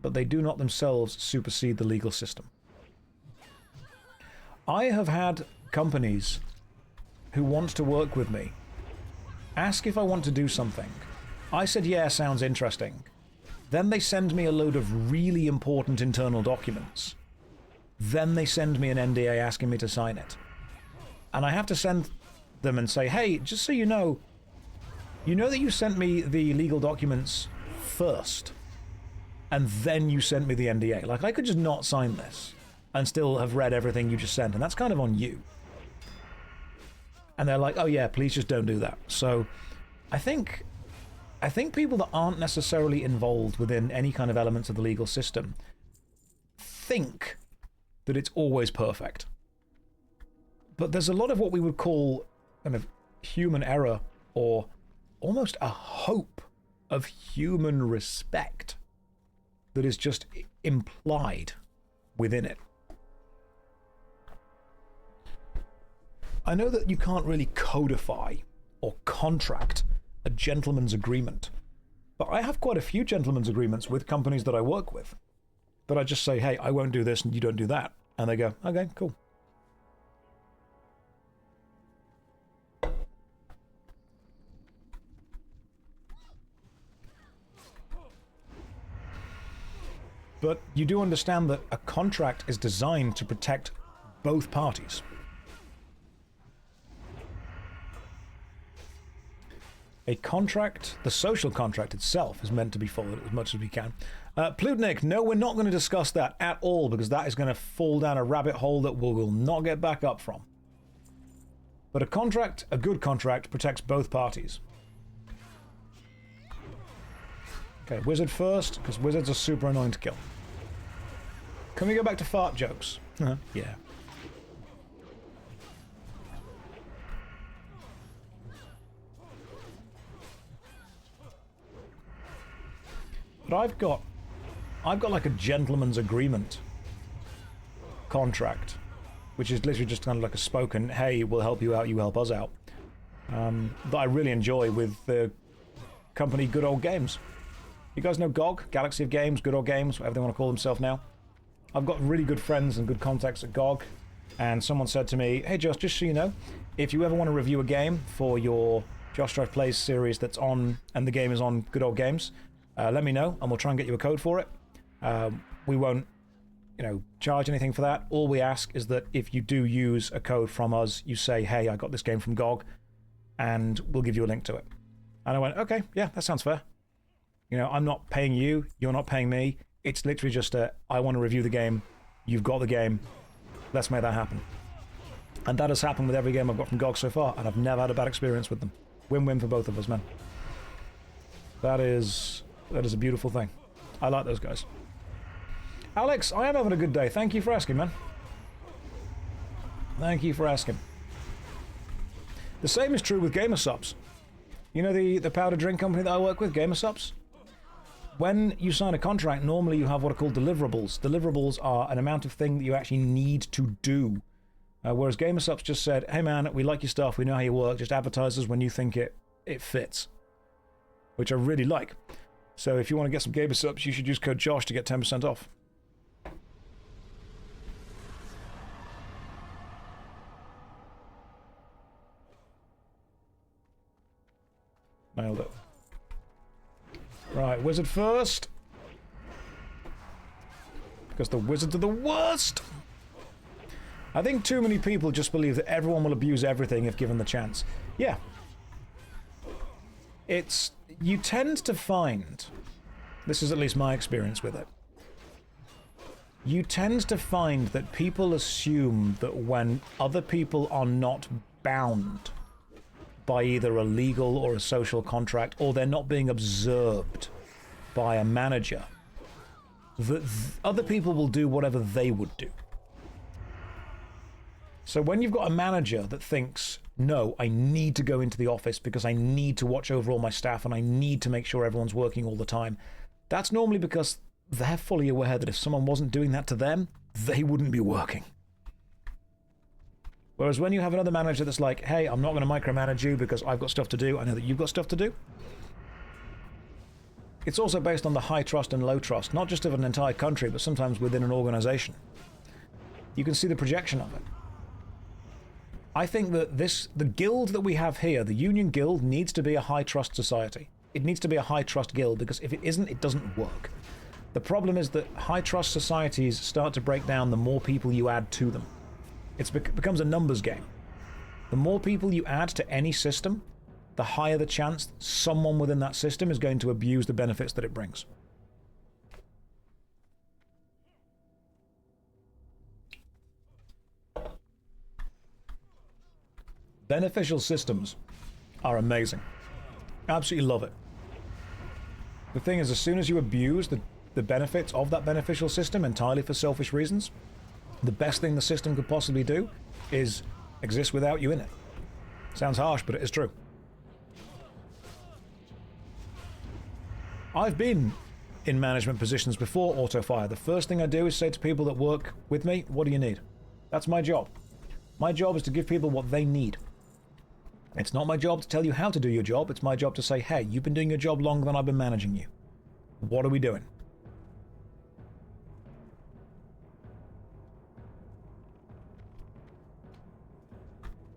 but they do not themselves supersede the legal system. I have had companies who want to work with me ask if I want to do something. I said, yeah, sounds interesting. Then they send me a load of really important internal documents. Then they send me an NDA asking me to sign it. And I have to send them and say, hey, just so you know that you sent me the legal documents first, and then you sent me the NDA. Like, I could just not sign this and still have read everything you just sent, and that's kind of on you. And they're like, oh yeah, please just don't do that. So I think people that aren't necessarily involved within any kind of elements of the legal system think that it's always perfect. But there's a lot of what we would call kind of human error, or almost a hope of human respect that is just implied within it. I know that you can't really codify or contract a gentleman's agreement, but I have quite a few gentleman's agreements with companies that I work with that I just say, hey, I won't do this and you don't do that. And they go, okay, cool. But you do understand that a contract is designed to protect both parties. A contract, the social contract itself, is meant to be followed as much as we can. Plutnik, no, we're not going to discuss that at all, because that is going to fall down a rabbit hole that we will not get back up from. But a contract, a good contract, protects both parties. Okay, wizard first, because wizards are super annoying to kill. Can we go back to fart jokes? Yeah. But I've got I've got like a gentleman's agreement contract, which is literally just kind of like a spoken, hey, we'll help you out, you help us out, that I really enjoy with the company Good Old Games. You guys know GOG, Galaxy of Games, Good Old Games, whatever they want to call themselves now. I've got really good friends and good contacts at GOG, and someone said to me, hey Josh, just so you know, if you ever want to review a game for your JoshStrifePlays series that's on, and the game is on Good Old Games, let me know, and we'll try and get you a code for it. We won't, charge anything for that. All we ask is that if you do use a code from us, you say, hey, I got this game from GOG, and we'll give you a link to it. And I went, okay, yeah, that sounds fair. I'm not paying you, you're not paying me. It's literally just I want to review the game, you've got the game, let's make that happen. And that has happened with every game I've got from GOG so far, and I've never had a bad experience with them. Win-win for both of us, man. That is a beautiful thing. I like those guys. Alex, I am having a good day. Thank you for asking, man. Thank you for asking. The same is true with Gamersubs. You know the powder drink company that I work with, Gamersubs? When you sign a contract, normally you have what are called deliverables. Deliverables are an amount of thing that you actually need to do. Whereas Gamersubs just said, hey man, we like your stuff, we know how you work, just advertise us when you think it fits. Which I really like. So if you want to get some Gamersubs, you should use code Josh to get 10% off. Nailed it. Right, wizard first. Because the wizards are the worst. I think too many people just believe that everyone will abuse everything if given the chance. Yeah. You tend to find, this is at least my experience with it, you tend to find that people assume that when other people are not bound by either a legal or a social contract, or they're not being observed by a manager, that other people will do whatever they would do. So when you've got a manager that thinks, no, I need to go into the office because I need to watch over all my staff and I need to make sure everyone's working all the time, that's normally because they're fully aware that if someone wasn't doing that to them, they wouldn't be working. Whereas when you have another manager that's like, hey, I'm not going to micromanage you because I've got stuff to do, I know that you've got stuff to do. It's also based on the high trust and low trust, not just of an entire country, but sometimes within an organization. You can see the projection of it. I think that the guild that we have here, the Union Guild, needs to be a high trust society. It needs to be a high trust guild, because if it isn't, it doesn't work. The problem is that high trust societies start to break down the more people you add to them. It becomes a numbers game. The more people you add to any system, the higher the chance someone within that system is going to abuse the benefits that it brings. Beneficial systems are amazing. Absolutely love it. The thing is, as soon as you abuse the benefits of that beneficial system entirely for selfish reasons, the best thing the system could possibly do is exist without you in it. Sounds harsh, but it is true. I've been in management positions before Autofire. The first thing I do is say to people that work with me, what do you need? That's my job. My job is to give people what they need. It's not my job to tell you how to do your job. It's my job to say, hey, you've been doing your job longer than I've been managing you. What are we doing?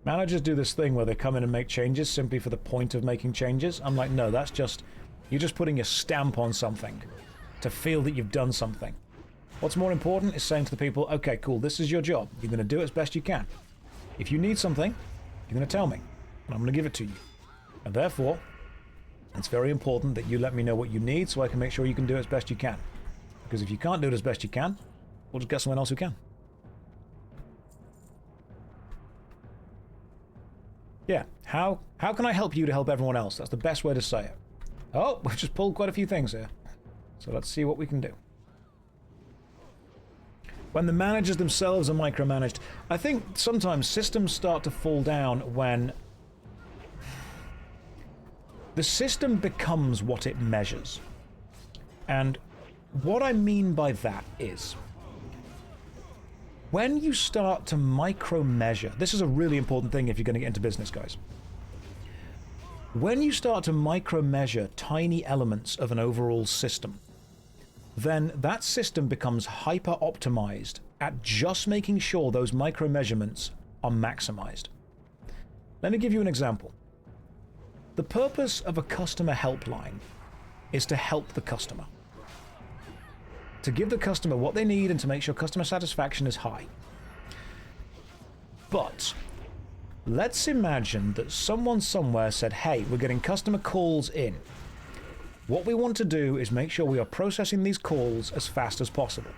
Managers do this thing where they come in and make changes simply for the point of making changes. I'm like, no, that's just, you're just putting a stamp on something to feel that you've done something. What's more important is saying to the people, okay, cool, this is your job. You're going to do it as best you can. If you need something, you're going to tell me, and I'm going to give it to you. And therefore, it's very important that you let me know what you need so I can make sure you can do it as best you can. Because if you can't do it as best you can, we'll just get someone else who can. Yeah, how can I help you to help everyone else? That's the best way to say it. Oh, we've just pulled quite a few things here. So let's see what we can do. When the managers themselves are micromanaged, I think sometimes systems start to fall down when the system becomes what it measures. And what I mean by that is, when you start to micro-measure, this is a really important thing if you're going to get into business, guys. When you start to micro-measure tiny elements of an overall system, then that system becomes hyper-optimized at just making sure those micro-measurements are maximized. Let me give you an example. The purpose of a customer helpline is to help the customer. To give the customer what they need and to make sure customer satisfaction is high. But let's imagine that someone somewhere said, hey, we're getting customer calls in. What we want to do is make sure we are processing these calls as fast as possible.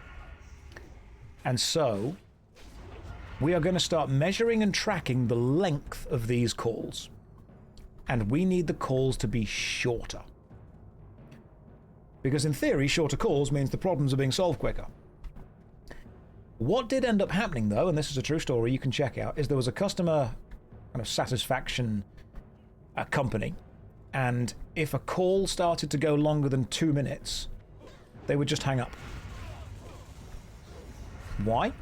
And so we are going to start measuring and tracking the length of these calls. And we need the calls to be shorter. Because in theory, shorter calls means the problems are being solved quicker. What did end up happening, though, and this is a true story you can check out, is there was a customer kind of satisfaction company, and if a call started to go longer than 2 minutes, they would just hang up. Why?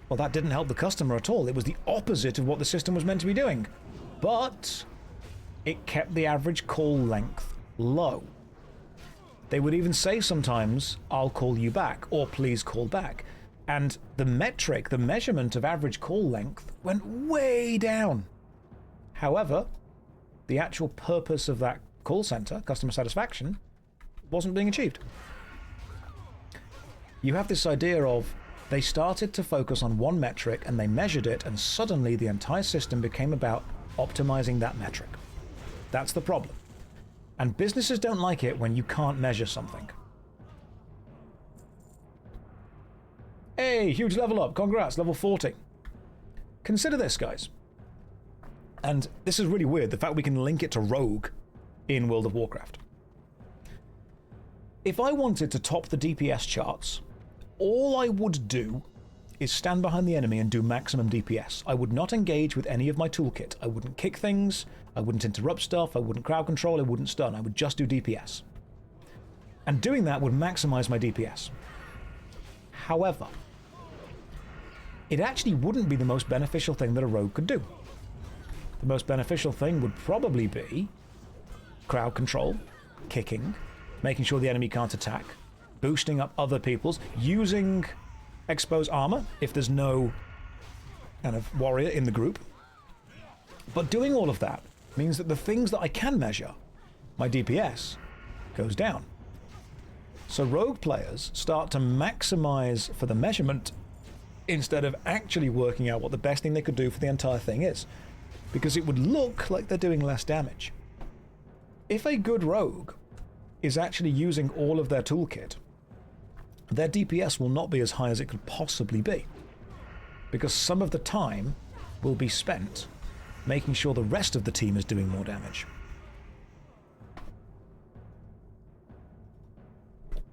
Well, that didn't help the customer at all. It was the opposite of what the system was meant to be doing. But it kept the average call length low. They would even say sometimes, I'll call you back, or please call back. And the metric, the measurement of average call length, went way down. However, the actual purpose of that call center, customer satisfaction, wasn't being achieved. You have this idea of, they started to focus on one metric and they measured it, and suddenly the entire system became about optimizing that metric. That's the problem. And businesses don't like it when you can't measure something. Hey, huge level up. Congrats, level 40. Consider this, guys. And this is really weird, the fact we can link it to Rogue in World of Warcraft. If I wanted to top the DPS charts, all I would do is stand behind the enemy and do maximum DPS. I would not engage with any of my toolkit. I wouldn't kick things, I wouldn't interrupt stuff, I wouldn't crowd control, I wouldn't stun, I would just do DPS. And doing that would maximize my DPS. However, it actually wouldn't be the most beneficial thing that a rogue could do. The most beneficial thing would probably be crowd control, kicking, making sure the enemy can't attack, boosting up other people's, using expose armor if there's no kind of warrior in the group. But doing all of that means that the things that I can measure, my DPS, goes down. So rogue players start to maximize for the measurement instead of actually working out what the best thing they could do for the entire thing is, because it would look like they're doing less damage. If a good rogue is actually using all of their toolkit, their DPS will not be as high as it could possibly be, because some of the time will be spent making sure the rest of the team is doing more damage.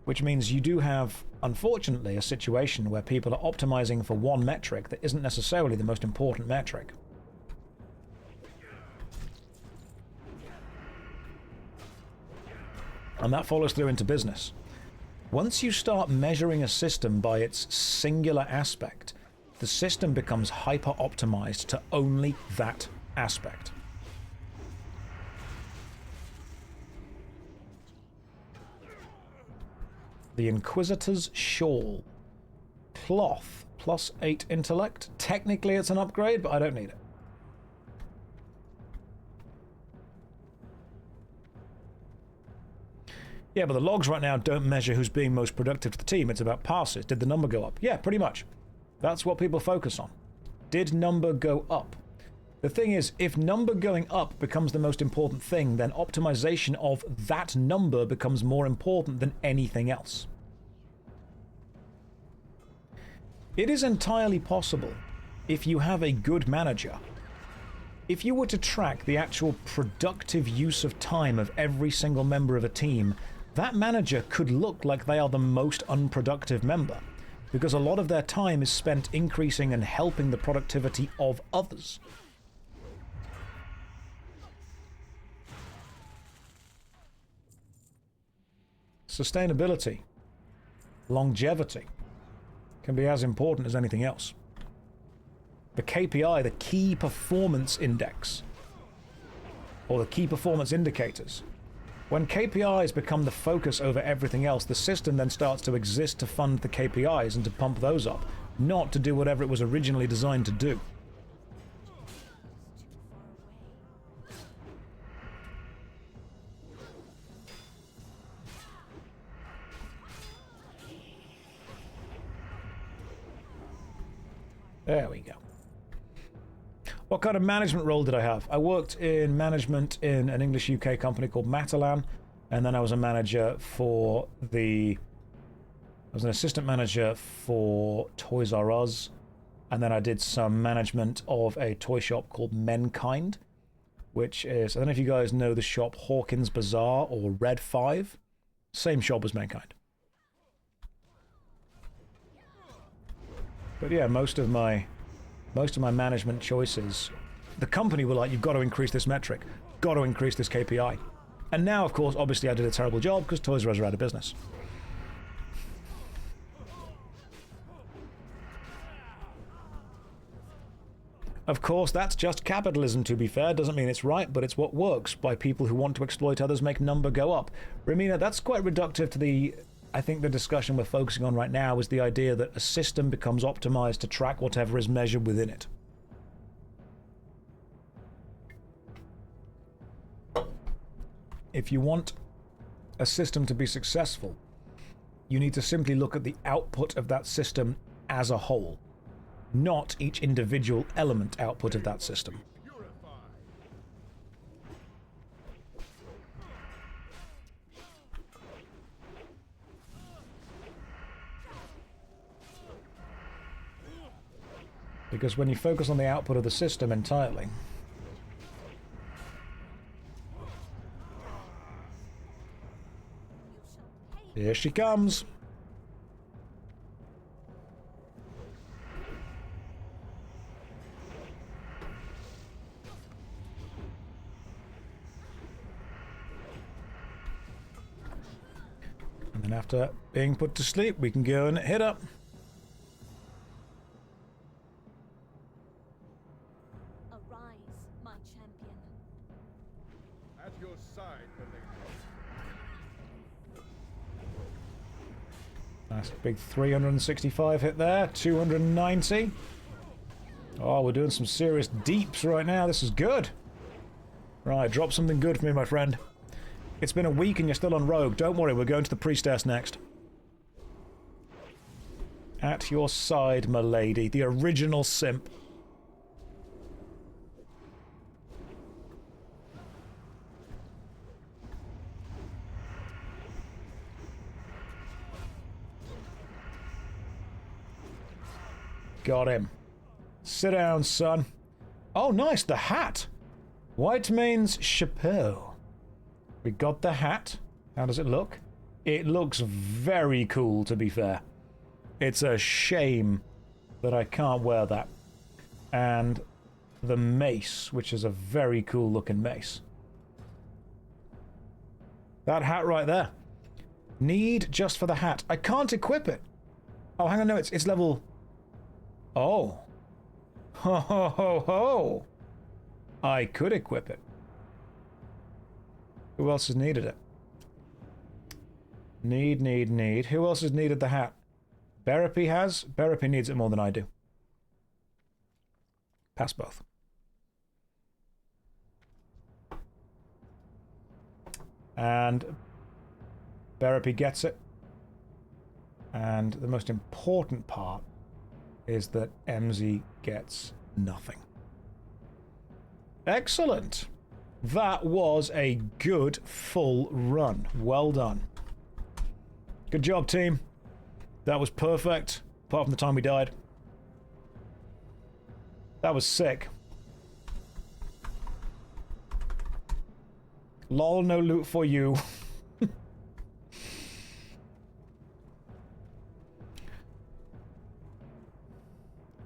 Which means you do have, unfortunately, a situation where people are optimizing for one metric that isn't necessarily the most important metric. And that follows through into business. Once you start measuring a system by its singular aspect, the system becomes hyper-optimized to only that aspect. The Inquisitor's Shawl. Cloth, +8 intellect. Technically it's an upgrade, but I don't need it. Yeah, but the logs right now don't measure who's being most productive to the team. It's about passes. Did the number go up? Yeah, pretty much. That's what people focus on. Did number go up? The thing is, if number going up becomes the most important thing, then optimization of that number becomes more important than anything else. It is entirely possible, if you have a good manager, if you were to track the actual productive use of time of every single member of a team, that manager could look like they are the most unproductive member, because a lot of their time is spent increasing and helping the productivity of others. Sustainability. longevity can be as important as anything else. The KPI, the key performance index, or the key performance indicators. When KPIs become the focus over everything else, the system then starts to exist to fund the KPIs and to pump those up, not to do whatever it was originally designed to do. There we go. What kind of management role did I have? I worked in management in an English UK company called Matalan, and then I was a manager for I was an assistant manager for Toys R Us, and then I did some management of a toy shop called Menkind, which is, I don't know if you guys know the shop Hawkins Bazaar or Red 5. Same shop as Menkind. But yeah, most of my management choices, the company were like, you've got to increase this metric, got to increase this KPI. And now, of course, obviously I did a terrible job because Toys R Us are out of business. Of course, that's just capitalism, to be fair. Doesn't mean it's right, but it's what works by people who want to exploit others, make number go up. Ramina, that's quite reductive to the... I think the discussion we're focusing on right now is the idea that a system becomes optimized to track whatever is measured within it. If you want a system to be successful, you need to simply look at the output of that system as a whole, not each individual element output of that system. Because when you focus on the output of the system entirely, here she comes. And then after being put to sleep, we can go and hit up. Nice big 365 hit there, 290. Oh, we're doing some serious deeps right now. This is good. Right, drop something good for me, my friend. It's been a week and you're still on Rogue. Don't worry, we're going to the Priestess next. At your side, my lady. The original simp. Got him. Sit down, son. Oh, nice, the hat. White means chapeau. We got the hat. How does it look? It looks very cool, to be fair. It's a shame that I can't wear that. And the mace, which is a very cool looking mace. That hat right there. Need just for the hat. I can't equip it. Oh, hang on, no, it's level... Oh. Ho ho ho ho. I could equip it. Who else has needed it? Need. Who else has needed the hat? Berepy has? Berepy needs it more than I do. Pass both. And Berepy gets it. And the most important part is that MZ gets nothing. Excellent. That was a good full run. Well done. Good job, team. That was perfect, apart from the time we died. That was sick. Lol, no loot for you.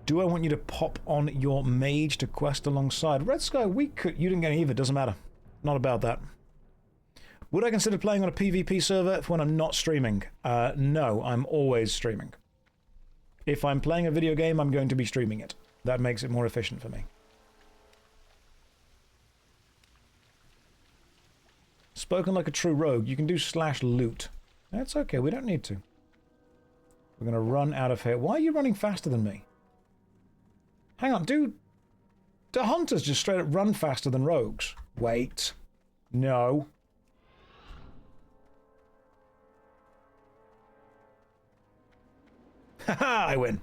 Do I want you to pop on your mage to quest alongside? Red Sky, we could... You didn't get any either, doesn't matter. Not about that. Would I consider playing on a PvP server when I'm not streaming? No, I'm always streaming. If I'm playing a video game, I'm going to be streaming it. That makes it more efficient for me. Spoken like a true rogue. You can do /loot. That's okay, we don't need to. We're going to run out of here. Why are you running faster than me? Hang on, do hunters just straight up run faster than rogues? Wait. No. Haha, I win.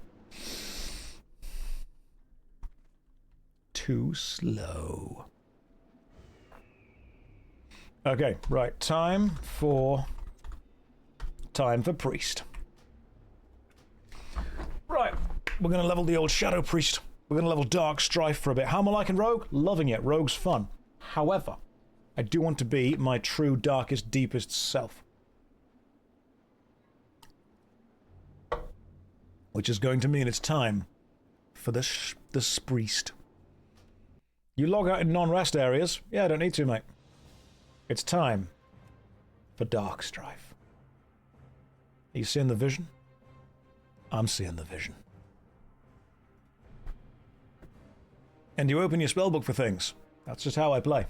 Too slow. Okay, right. Time for priest. Right, we're going to level the old Shadow Priest. We're going to level Dark Strife for a bit. How am I liking Rogue? Loving it. Rogue's fun. However, I do want to be my true, darkest, deepest self. Which is going to mean it's time for the priest. You log out in non-rest areas. Yeah, I don't need to, mate. It's time for Dark Strife. Are you seeing the vision? I'm seeing the vision. And you open your spellbook for things. That's just how I play.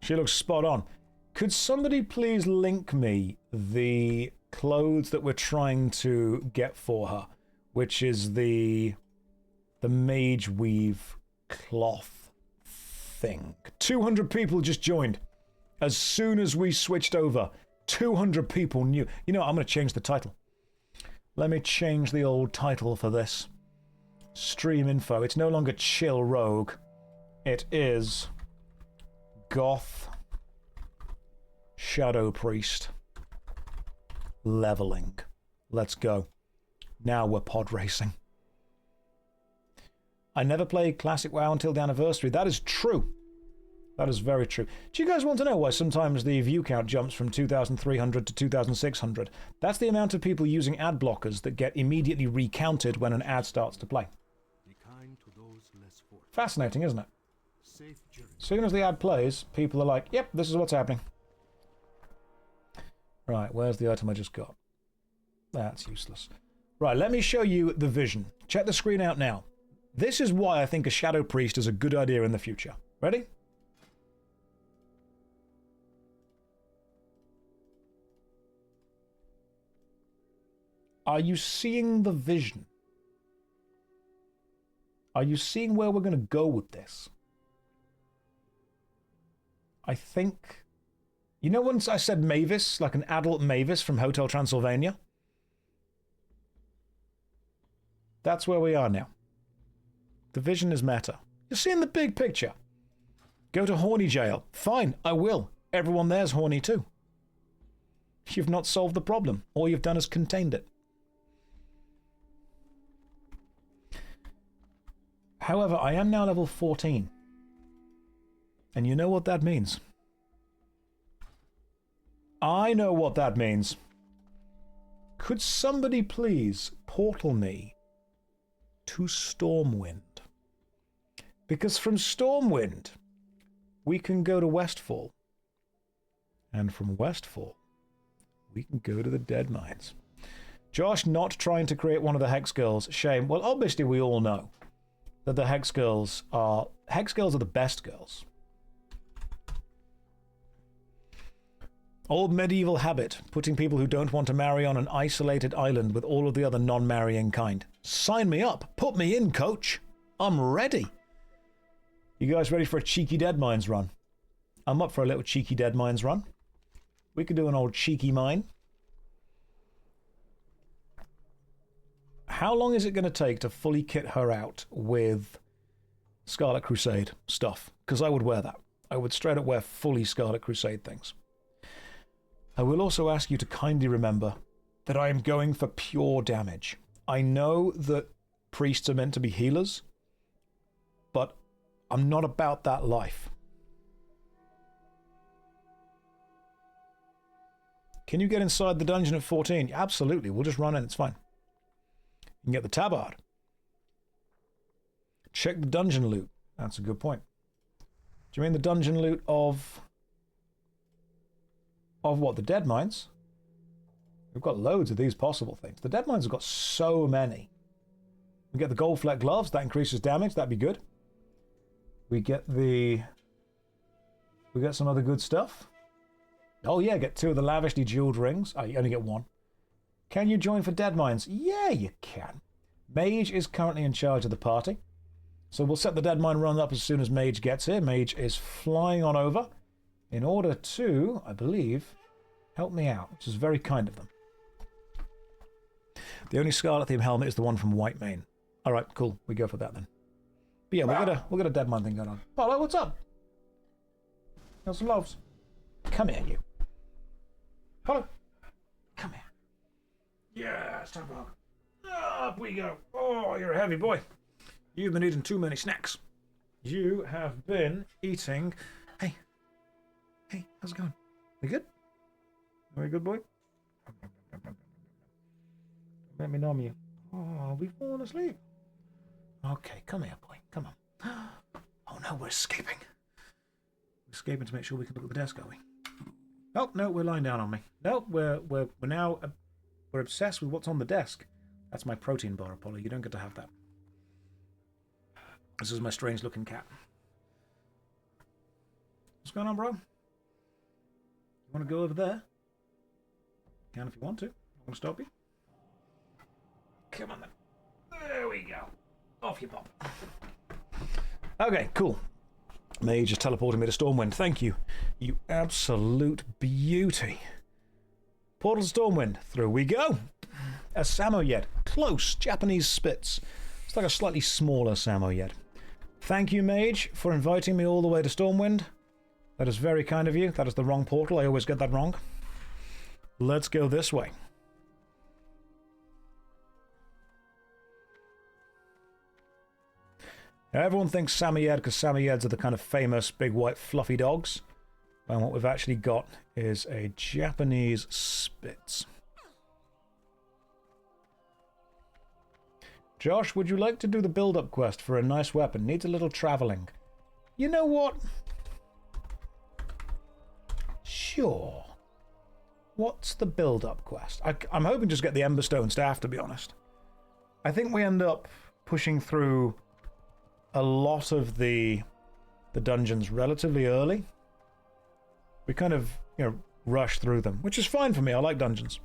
She looks spot on. Could somebody please link me the clothes that we're trying to get for her? Which is the mage weave cloth thing. 200 people just joined. As soon as we switched over, 200 people knew. You know, I'm going to change the title. Let me change the old title for this. Stream info. It's no longer Chill Rogue. It is Goth Shadow Priest leveling. Let's go. Now we're pod racing. I never played Classic WoW until the anniversary. That is true. That is very true. Do you guys want to know why sometimes the view count jumps from 2,300 to 2,600? That's the amount of people using ad blockers that get immediately recounted when an ad starts to play. Be kind to those less fortunate. Fascinating, isn't it? Safe journey. As soon as the ad plays, people are like, yep, this is what's happening. Right, where's the item I just got? That's useless. Right, let me show you the vision. Check the screen out now. This is why I think a Shadow Priest is a good idea in the future. Ready? Are you seeing the vision? Are you seeing where we're going to go with this? I think... You know once I said Mavis, like an adult Mavis from Hotel Transylvania? That's where we are now. The vision is meta. You're seeing the big picture. Go to horny jail. Fine, I will. Everyone there's horny too. You've not solved the problem. All you've done is contained it. However, I am now level 14. And you know what that means. I know what that means. Could somebody please portal me to Stormwind? Because from Stormwind, we can go to Westfall. And from Westfall, we can go to the Dead Mines. Josh not trying to create one of the Hex Girls. Shame. Well, obviously we all know that the Hex Girls are the best girls. Old medieval habit, putting people who don't want to marry on an isolated island with all of the other non-marrying kind. Sign me up. Put me in, coach. I'm ready. You guys ready for a cheeky Dead Mines run? I'm up for a little cheeky Dead Mines run. We could do an old cheeky mine. How long is it going to take to fully kit her out with Scarlet Crusade stuff? Because I would wear that. I would straight up wear fully Scarlet Crusade things. I will also ask you to kindly remember that I am going for pure damage. I know that priests are meant to be healers, but I'm not about that life. Can you get inside the dungeon at 14? Absolutely, we'll just run in, it's fine. You can get the tabard. Check the dungeon loot. That's a good point. Do you mean the dungeon loot of what? The dead mines? We've got loads of these possible things. The dead mines have got so many. We get the gold fleck gloves. That increases damage. That'd be good. We get some other good stuff. Oh yeah, get 2 of the lavishly jeweled rings. Oh, you only get 1. Can you join for dead mines? Yeah, you can. Mage is currently in charge of the party. So we'll set the dead mine run up as soon as Mage gets here. Mage is flying on over in order to, I believe, help me out, which is very kind of them. The only Scarlet theme helmet is the one from Whitemane. All right, cool. We go for that then. But yeah, we'll get a dead mine thing going on. Paulo, what's up? Got some loves. Come here, you. Paulo, come here. Yeah, it's time for hug. Up we go. Oh, you're a heavy boy. You've been eating too many snacks. You have been eating... Hey, how's it going? We good? Are we good, boy? Let me numb you. Oh, we've fallen asleep. Okay, come here, boy. Come on. Oh no, we're escaping. We're escaping to make sure we can look at the desk, are we? Oh no, we're lying down on me. No, we're now we're obsessed with what's on the desk. That's my protein bar, Apollo. You don't get to have that. This is my strange-looking cat. What's going on, bro? You want to go over there? You can if you want to. I want to stop you. Come on then. There we go. Off you pop. Okay, cool. Mage just teleported me to Stormwind. Thank you. You absolute beauty. Portal to Stormwind. Through we go. A Samoyed. Close. Japanese spits. It's like a slightly smaller Samoyed. Thank you, Mage, for inviting me all the way to Stormwind. That is very kind of you. That is the wrong portal. I always get that wrong. Let's go this way. Now, everyone thinks Samoyed because Samoyeds are the kind of famous big white fluffy dogs. And what we've actually got is a Japanese Spitz. Josh, would you like to do the build-up quest for a nice weapon? Needs a little travelling. You know what? Sure. What's the build-up quest? I'm hoping to just get the Emberstone staff, to be honest. I think we end up pushing through a lot of the dungeons relatively early. We kind of, rush through them, which is fine for me. I like dungeons.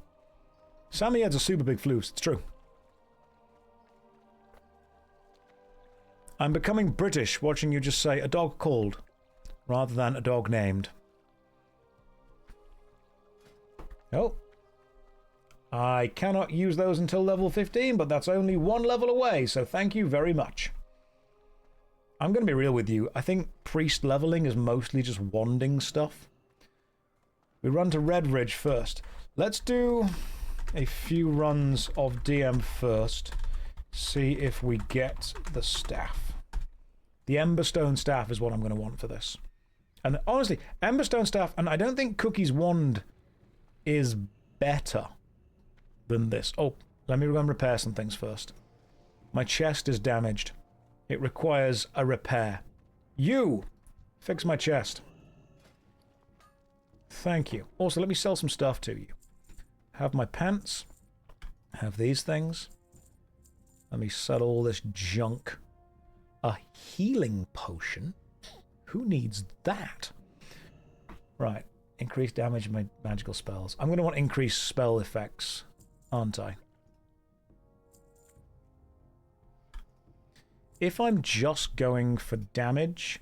Samoyeds are super big floofs. It's true. I'm becoming British watching you just say a dog called rather than a dog named. Oh. I cannot use those until level 15, but that's only 1 level away, so thank you very much. I'm going to be real with you. I think priest leveling is mostly just wanding stuff. We run to Redridge first. Let's do a few runs of DM first. See if we get the staff. The Emberstone staff is what I'm going to want for this. And honestly, Emberstone staff, and I don't think Cookie's wand is better than this. Oh, let me go and repair some things first. My chest is damaged. It requires a repair. You! Fix my chest. Thank you. Also, let me sell some stuff to you. Have my pants. Have these things. Let me sell all this junk. A healing potion? Who needs that? Right. Increased damage of my magical spells. I'm going to want increased spell effects, aren't I? If I'm just going for damage,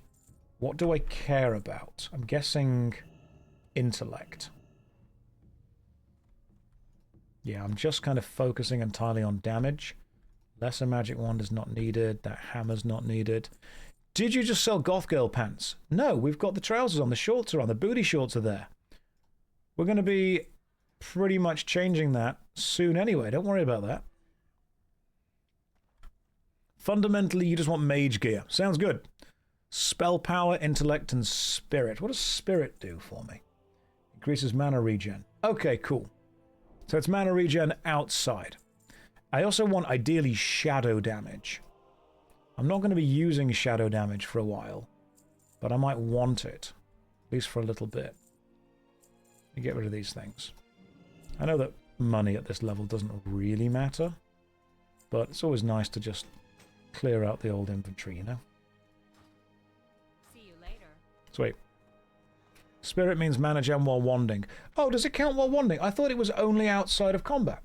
what do I care about? I'm guessing intellect. Yeah, I'm just kind of focusing entirely on damage. Lesser magic wand is not needed. That hammer's not needed. Did you just sell Goth Girl pants? No, we've got the trousers on. The shorts are on. The booty shorts are there. We're going to be pretty much changing that soon anyway. Don't worry about that. Fundamentally, you just want mage gear. Sounds good. Spell power, intellect, and spirit. What does spirit do for me? Increases mana regen. Okay, cool. So it's mana regen outside. I also want, ideally, shadow damage. I'm not going to be using shadow damage for a while. but I might want it, at least for a little bit. Let me get rid of these things. I know that money at this level doesn't really matter, but it's always nice to just clear out the old inventory, you know? See you later. Sweet. Spirit means mana gem while wanding. Oh, does it count while wanding? I thought it was only outside of combat.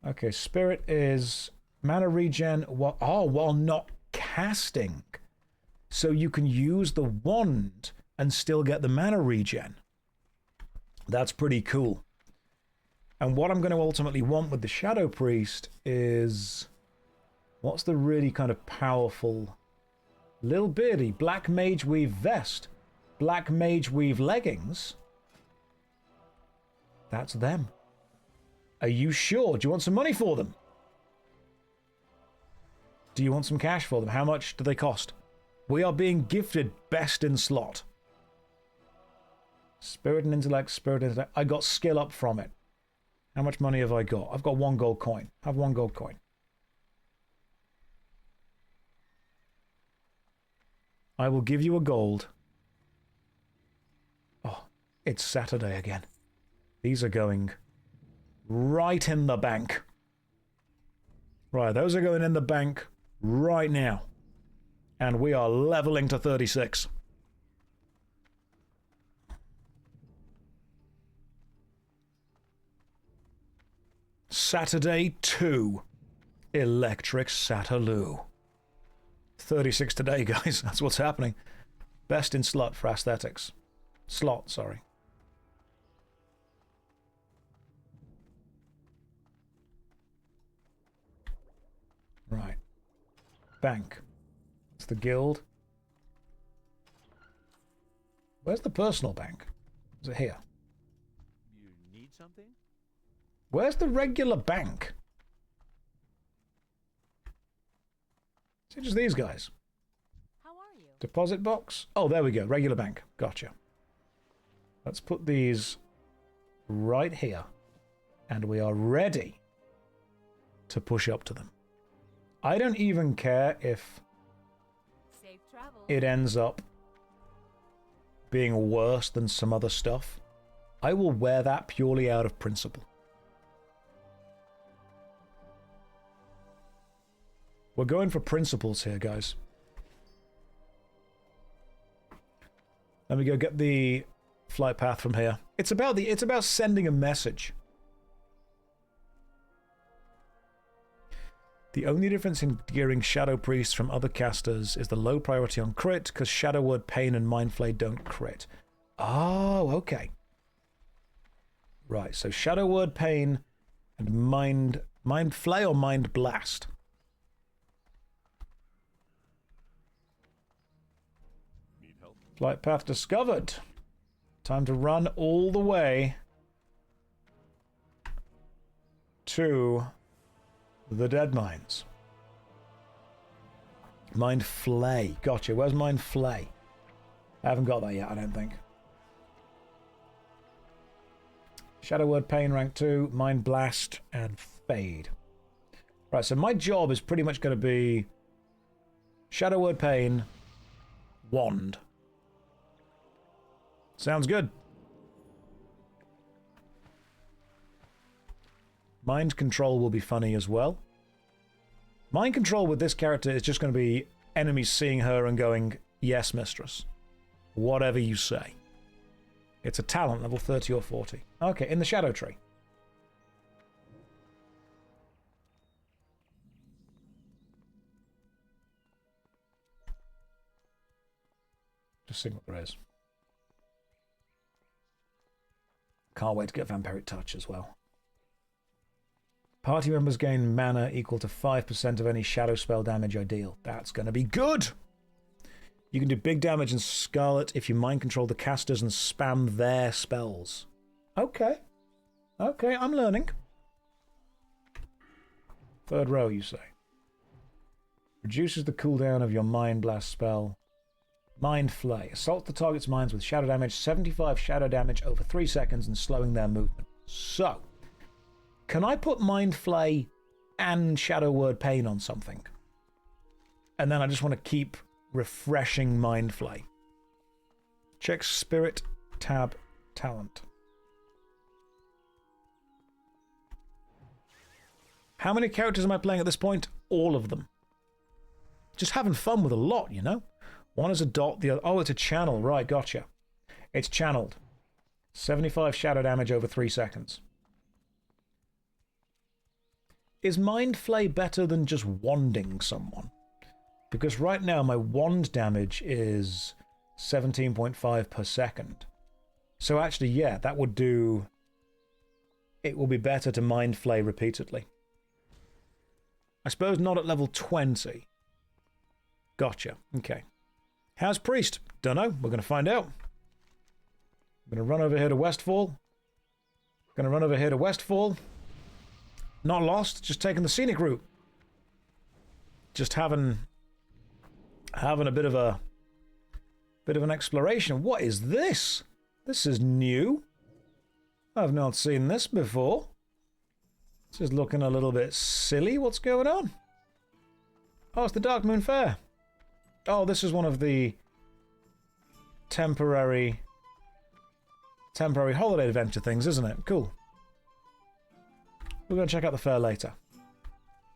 Okay, spirit is mana regen while not casting. So you can use the wand and still get the mana regen. That's pretty cool. And what I'm going to ultimately want with the Shadow Priest is... what's the really kind of powerful... Lil Beardy, Black Mage Weave Vest, Black Mage Weave Leggings. That's them. Are you sure? Do you want some money for them? Do you want some cash for them? How much do they cost? We are being gifted best in slot. Spirit and intellect, spirit and intellect. I got skill up from it. How much money have I got? I've got 1 gold coin. Have 1 gold coin. I will give you a gold. Oh, it's Saturday again. These are going right in the bank. Right, those are going in the bank right now. And we are leveling to 36. Saturday 2. Electric Sataloo. 36 today, guys. That's what's happening. Best in slot for aesthetics. Slot, sorry. Right. Bank. It's the guild. Where's the personal bank? Is it here? You need something? Where's the regular bank? Is it just these guys? How are you? Deposit box? Oh, there we go. Regular bank. Gotcha. Let's put these right here. And we are ready to push up to them. I don't even care if Safe travel. it ends up being worse than some other stuff. I will wear that purely out of principle. We're going for principles here, guys. Let me go get the flight path from here. It's about sending a message. The only difference in gearing Shadow Priest from other casters is the low priority on crit, because Shadow Word, Pain, and Mind Flay don't crit. Oh, okay. Right, so Shadow Word, Pain, and Mind Flay or Mind Blast? Need help? Flight path discovered. Time to run all the way to the Dead Mines. Mind Flay. Gotcha. Where's Mind Flay? I haven't got that yet, I don't think. Shadow Word, Pain, rank 2, Mind Blast, and Fade. Right, so my job is pretty much going to be Shadow Word, Pain, Wand. Sounds good. Mind Control will be funny as well. Mind Control with this character is just going to be enemies seeing her and going, yes, mistress. Whatever you say. It's a talent, level 30 or 40. Okay, in the Shadow Tree. Just seeing what there is. Can't wait to get Vampiric Touch as well. Party members gain mana equal to 5% of any shadow spell damage I deal. That's going to be good! You can do big damage in Scarlet if you mind control the casters and spam their spells. Okay. Okay, I'm learning. Third row, you say. Reduces the cooldown of your Mind Blast spell. Mind Flay. Assault the target's minds with shadow damage, 75 shadow damage over 3 seconds and slowing their movement. So, can I put Mind Flay and Shadow Word Pain on something? And then I just want to keep refreshing Mind Flay. Check Spirit, tab, Talent. How many characters am I playing at this point? All of them. Just having fun with a lot, you know? One is a dot, the other... Oh, it's a channel. Right, gotcha. It's channeled. 75 shadow damage over 3 seconds. Is Mind Flay better than just wanding someone? Because right now my wand damage is 17.5 per second. So actually, yeah, that would do... It will be better to Mind Flay repeatedly. I suppose not at level 20. Gotcha. Okay. How's Priest? Dunno. We're going to find out. I'm going to run over here to Westfall. Not lost, just taking the scenic route. Just having a bit of an exploration. What is this? This is new. I've not seen this before. This is looking a little bit silly. What's going on? Oh, it's the Dark Moon Fair. Oh, this is one of the temporary holiday adventure things, isn't it? Cool. We're going to check out the fair later.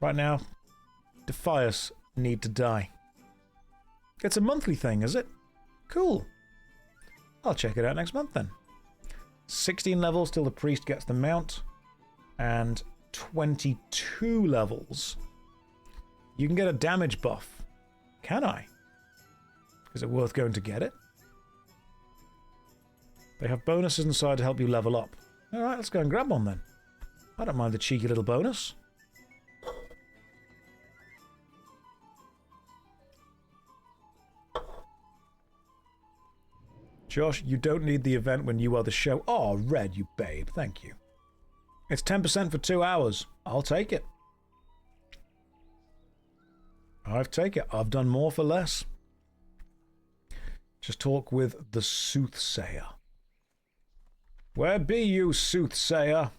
Right now, Defias need to die. It's a monthly thing, is it? Cool. I'll check it out next month then. 16 levels till the priest gets the mount. And 22 levels. You can get a damage buff. Can I? Is it worth going to get it? They have bonuses inside to help you level up. Alright, let's go and grab one then. I don't mind the cheeky little bonus. Josh, you don't need the event when you are the show. Oh, Red, you babe. Thank you. It's 10% for 2 hours. I'll take it. I've taken it. I've done more for less. Just talk with the soothsayer. Where be you, soothsayer?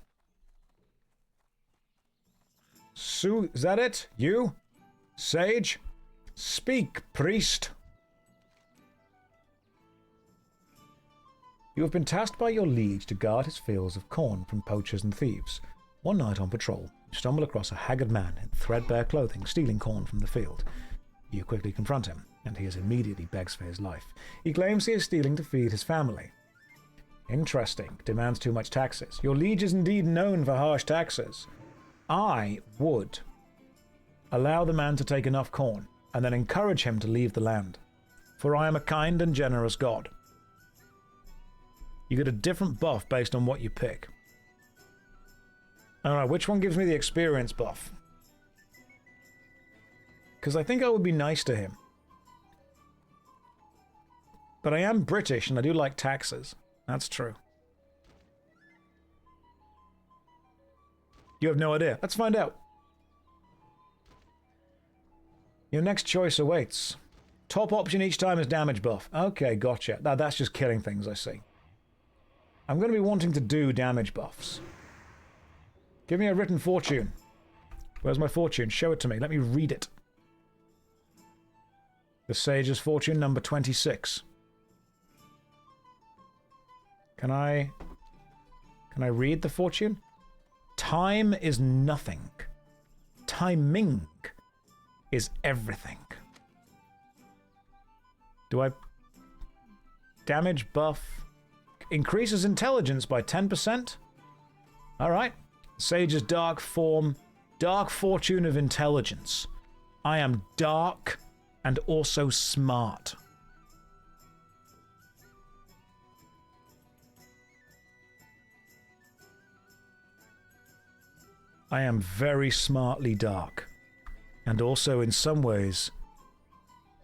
Is that it? You? Sage? Speak, priest. You have been tasked by your liege to guard his fields of corn from poachers and thieves. One night on patrol, you stumble across a haggard man in threadbare clothing stealing corn from the field. You quickly confront him, and he immediately begs for his life. He claims he is stealing to feed his family. Interesting. Demands too much taxes. Your liege is indeed known for harsh taxes. I would allow the man to take enough corn, and then encourage him to leave the land. For I am a kind and generous god. You get a different buff based on what you pick. Alright, which one gives me the experience buff? Because I think I would be nice to him. But I am British and I do like taxes. That's true. You have no idea. Let's find out. Your next choice awaits. Top option each time is damage buff. Okay, gotcha. That's just killing things, I see. I'm going to be wanting to do damage buffs. Give me a written fortune. Where's my fortune? Show it to me. Let me read it. The Sage's fortune, number 26. Can I read the fortune? Time is nothing. Timing is everything. Do I... Damage buff... Increases intelligence by 10%? Alright. Sage's dark form. Dark fortune of intelligence. I am dark and also smart. I am very smartly dark. And also in some ways,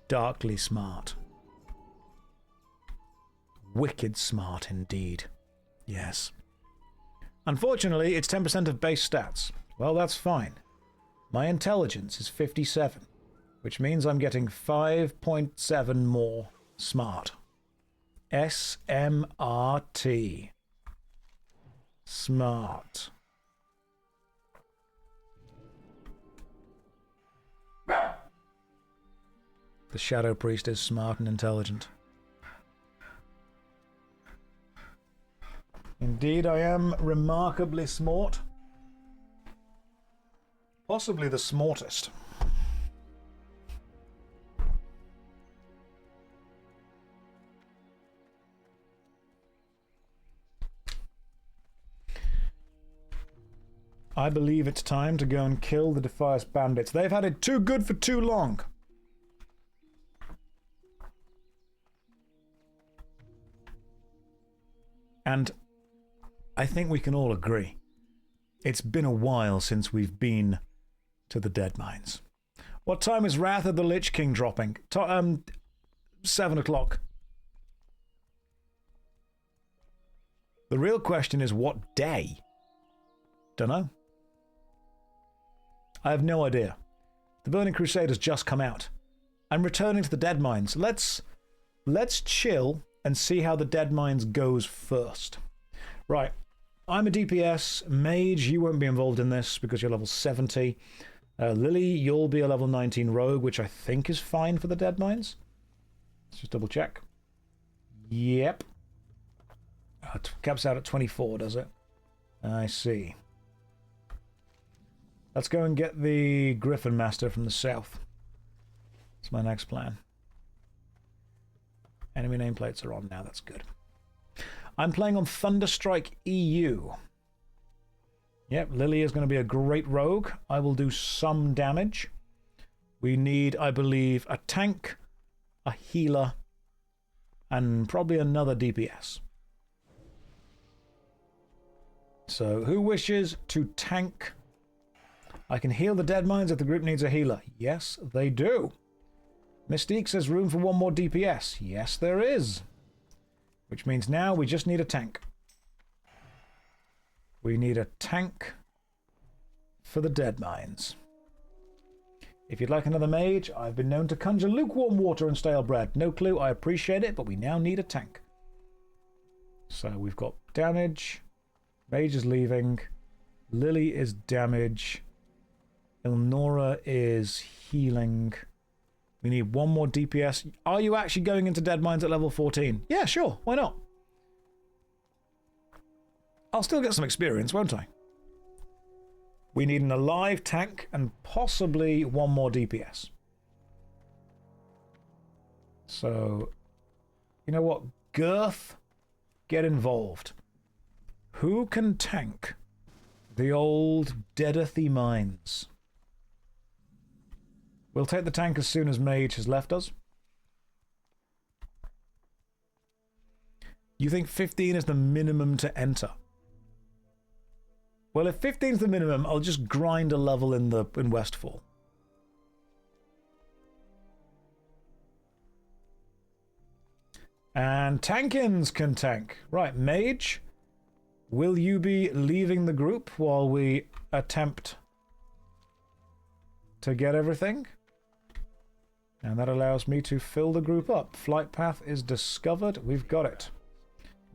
darkly smart. Wicked smart indeed. Yes. Unfortunately, it's 10% of base stats. Well, that's fine. My intelligence is 57, which means I'm getting 5.7 more smart. SMRT. Smart. The Shadow Priest is smart and intelligent. Indeed, I am remarkably smart. Possibly the smartest. I believe it's time to go and kill the Defias bandits. They've had it too good for too long. And I think we can all agree, it's been a while since we've been to the Dead Mines. What time is Wrath of the Lich King dropping? 7 o'clock. The real question is what day? Dunno. I have no idea. The Burning Crusade has just come out. I'm returning to the Dead Mines. Let's chill and see how the Dead Mines goes first. Right. I'm a DPS. Mage, you won't be involved in this because you're level 70. Lily, you'll be a level 19 rogue, which I think is fine for the Dead Mines. Let's just double check. Yep. Caps out at 24, does it? I see. Let's go and get the Griffin Master from the south. That's my next plan. Enemy nameplates are on now, that's good. I'm playing on Thunderstrike EU. Yep, Lily is going to be a great rogue. I will do some damage. We need, I believe, a tank, a healer, and probably another DPS. So, who wishes to tank? I can heal the Dead Mines if the group needs a healer. Yes, they do. Mystique says room for one more DPS. Yes, there is. Which means now we just need a tank. We need a tank for the Dead Mines. If you'd like another mage, I've been known to conjure lukewarm water and stale bread. No clue, I appreciate it, but we now need a tank. So we've got damage. Mage is leaving. Lily is damage. Ilnora is healing. We need one more DPS. Are you actually going into Dead Mines at level 14? Yeah, sure. Why not? I'll still get some experience, won't I? We need an alive tank and possibly one more DPS. So, you know what? Girth, get involved. Who can tank the old Deadethy Mines? We'll take the tank as soon as Mage has left us. You think 15 is the minimum to enter? Well, if 15 is the minimum, I'll just grind a level in Westfall. And Tankins can tank. Right, Mage, will you be leaving the group while we attempt to get everything? And that allows me to fill the group up. Flight path is discovered. We've got it.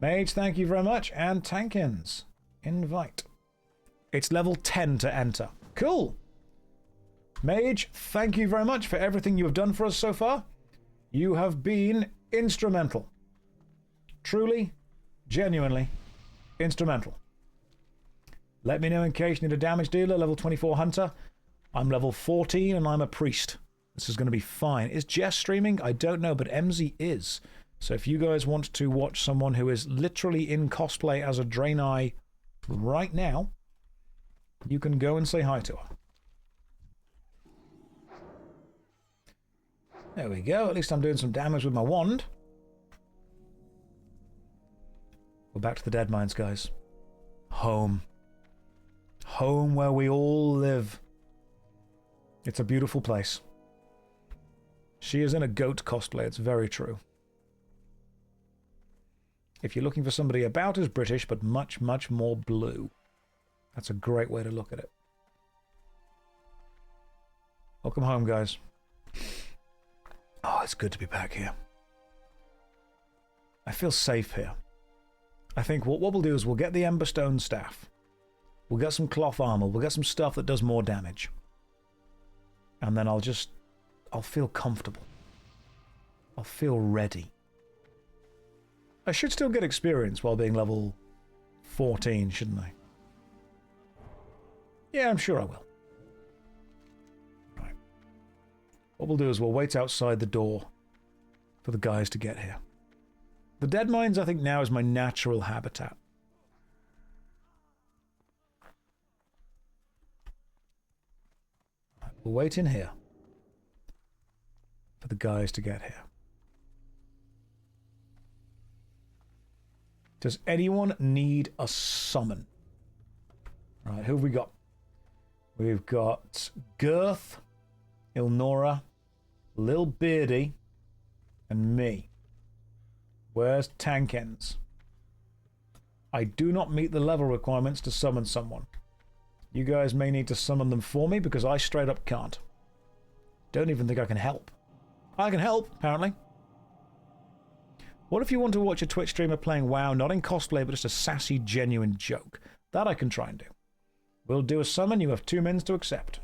Mage, thank you very much. And Tankins, invite. It's level 10 to enter. Cool. Mage, thank you very much for everything you have done for us so far. You have been instrumental. Truly, genuinely instrumental. Let me know in case you need a damage dealer, level 24 hunter. I'm level 14 and I'm a priest. This is going to be fine. Is Jess streaming? I don't know, but MZ is. So if you guys want to watch someone who is literally in cosplay as a Draenei right now, you can go and say hi to her. There we go. At least I'm doing some damage with my wand. We're back to the Dead Mines, guys. Home. Home where we all live. It's a beautiful place. She is in a goat cosplay, it's very true. If you're looking for somebody about as British, but much, much more blue. That's a great way to look at it. Welcome home, guys. Oh, it's good to be back here. I feel safe here. I think what we'll do is we'll get the Emberstone staff. We'll get some cloth armor. We'll get some stuff that does more damage. And then I'll feel comfortable. I'll feel ready. I should still get experience while being level 14, shouldn't I? Yeah, I'm sure I will. Right. What we'll do is we'll wait outside the door for the guys to get here. The dead mines, I think, now is my natural habitat. Right, we'll wait in here for the guys to get here. Does anyone need a summon? Right, who have we got? We've got Girth, Ilnora, Lil Beardy, and me. Where's Tankens? I do not meet the level requirements to summon someone. You guys may need to summon them for me because I straight up can't. Don't even think I can help. I can help, apparently. What if you want to watch a Twitch streamer playing WoW, not in cosplay, but just a sassy, genuine joke? That I can try and do. We'll do a summon. You have 2 minutes to accept.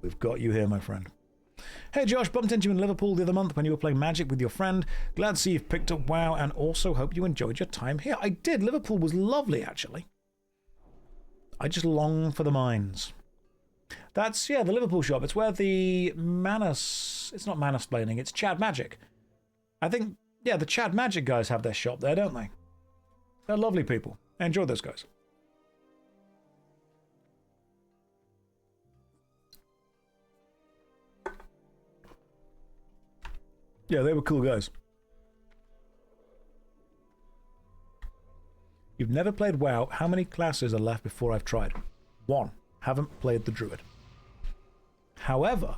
We've got you here, my friend. Hey Josh, bumped into you in Liverpool the other month when you were playing Magic with your friend. Glad to see you've picked up WoW and also hope you enjoyed your time here. I did. Liverpool was lovely, actually. I just long for the mines. That's, yeah, the Liverpool shop. It's where the Manus... It's not Manusplaining, it's Chad Magic. I think, yeah, the Chad Magic guys have their shop there, don't they? They're lovely people. I enjoy those guys. Yeah, they were cool guys. You've never played WoW. How many classes are left before I've tried? 1. Haven't played the Druid. However,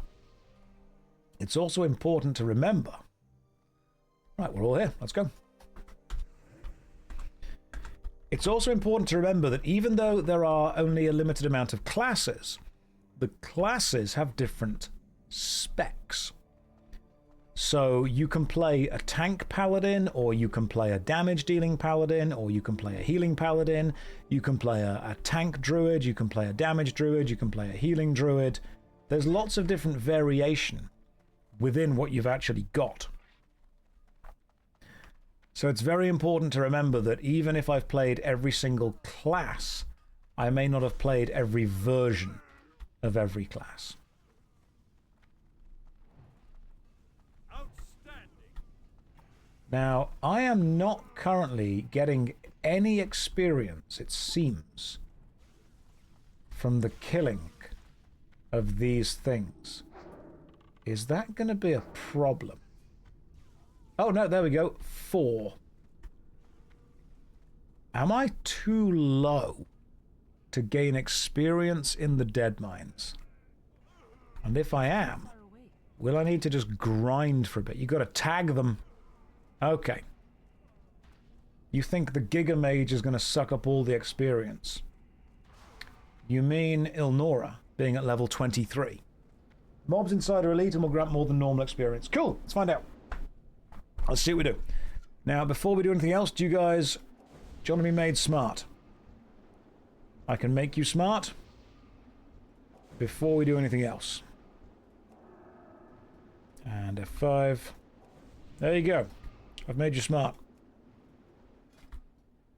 it's also important to remember... Right, we're all here. Let's go. It's also important to remember that even though there are only a limited amount of classes, the classes have different specs. So you can play a tank paladin, or you can play a damage dealing paladin, or you can play a healing paladin, you can play a tank druid, you can play a damage druid, you can play a healing druid. There's lots of different variation within what you've actually got. So it's very important to remember that even if I've played every single class, I may not have played every version of every class. Now, I am not currently getting any experience, it seems, from the killing of these things. Is that going to be a problem? Oh, no, there we go. 4. Am I too low to gain experience in the dead mines? And if I am, will I need to just grind for a bit? You got to tag them. Okay. You think the Giga Mage is going to suck up all the experience? You mean Ilnora being at level 23? Mobs inside are elite and will grant more than normal experience. Cool, let's find out. Let's see what we do. Now, before we do anything else, do you guys want to be made smart? I can make you smart before we do anything else. And F5. There you go. I've made you smart.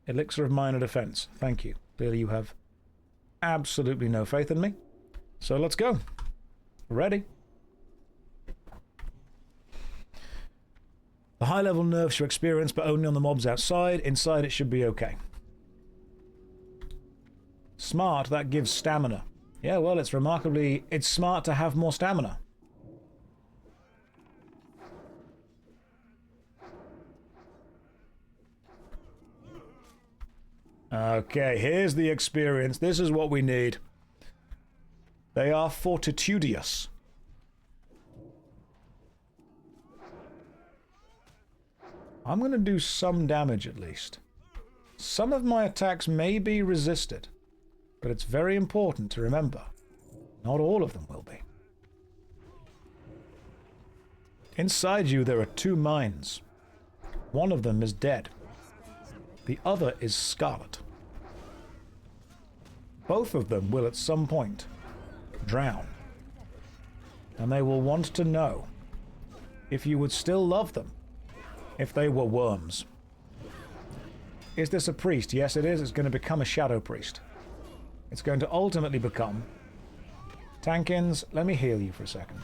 Elixir of minor defense. Thank you. Clearly you have absolutely no faith in me. So let's go. Ready? The high level nerfs your experience, but only on the mobs outside. Inside it should be okay. Smart, that gives stamina. Yeah, well, it's smart to have more stamina. Okay, here's the experience. This is what we need. They are fortitudious. I'm going to do some damage at least. Some of my attacks may be resisted, but it's very important to remember, not all of them will be. Inside you there are 2 mines. One of them is dead. The other is Scarlet. Both of them will at some point drown. And they will want to know if you would still love them if they were worms. Is this a priest? Yes, it is. It's going to become a shadow priest. It's going to ultimately become... Tankins, let me heal you for a second.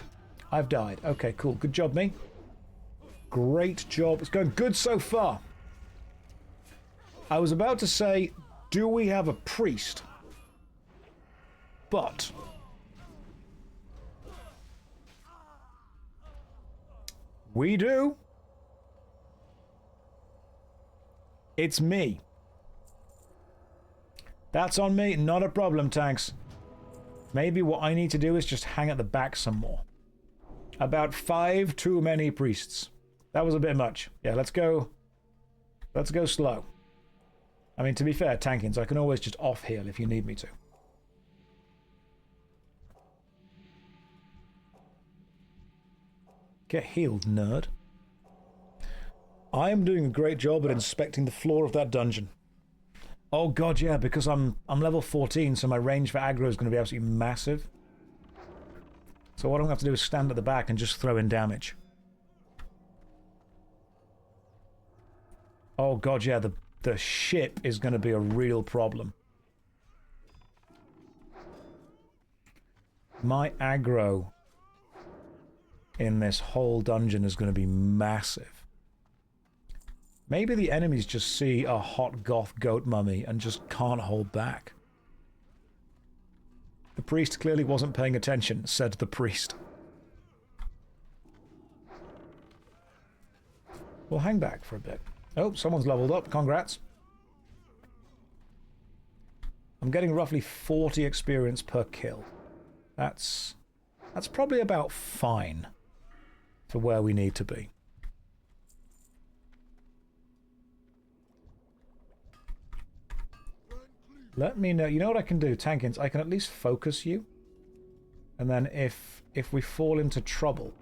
I've died. Okay, cool. Good job, me. Great job. It's going good so far. I was about to say, do we have a priest? But... we do. It's me. That's on me. Not a problem, tanks. Maybe what I need to do is just hang at the back some more. About 5 too many priests. That was a bit much. Yeah, let's go. Let's go slow. I mean, to be fair, Tankins, I can always just off-heal if you need me to. Get healed, nerd. I am doing a great job at inspecting the floor of that dungeon. Oh god, yeah, because I'm level 14, so my range for aggro is going to be absolutely massive. So what I'm going to have to do is stand at the back and just throw in damage. Oh god, yeah, the ship is going to be a real problem. My aggro in this whole dungeon is going to be massive. Maybe the enemies just see a hot goth goat mummy and just can't hold back. The priest clearly wasn't paying attention, said the priest. We'll hang back for a bit. Oh, someone's leveled up. Congrats. I'm getting roughly 40 experience per kill. That's probably about fine for where we need to be. Let me know. You know what I can do, Tankins? I can at least focus you. And then if we fall into trouble,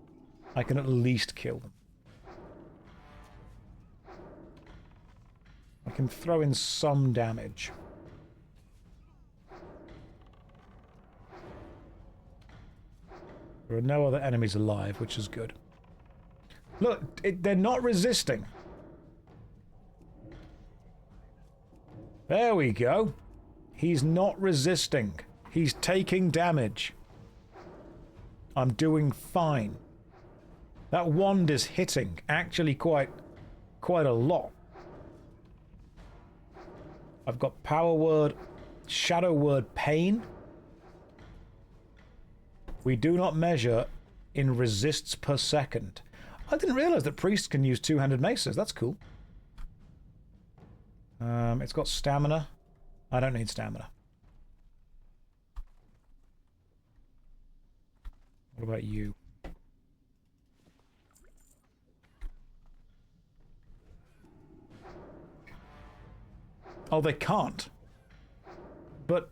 I can at least kill them. I can throw in some damage. There are no other enemies alive, which is good. Look, they're not resisting. There we go. He's not resisting. He's taking damage. I'm doing fine. That wand is hitting, actually quite a lot. I've got power word, shadow word, pain. We do not measure in resists per second. I didn't realize that priests can use two-handed maces. That's cool. It's got stamina. I don't need stamina. What about you? Oh, they can't. But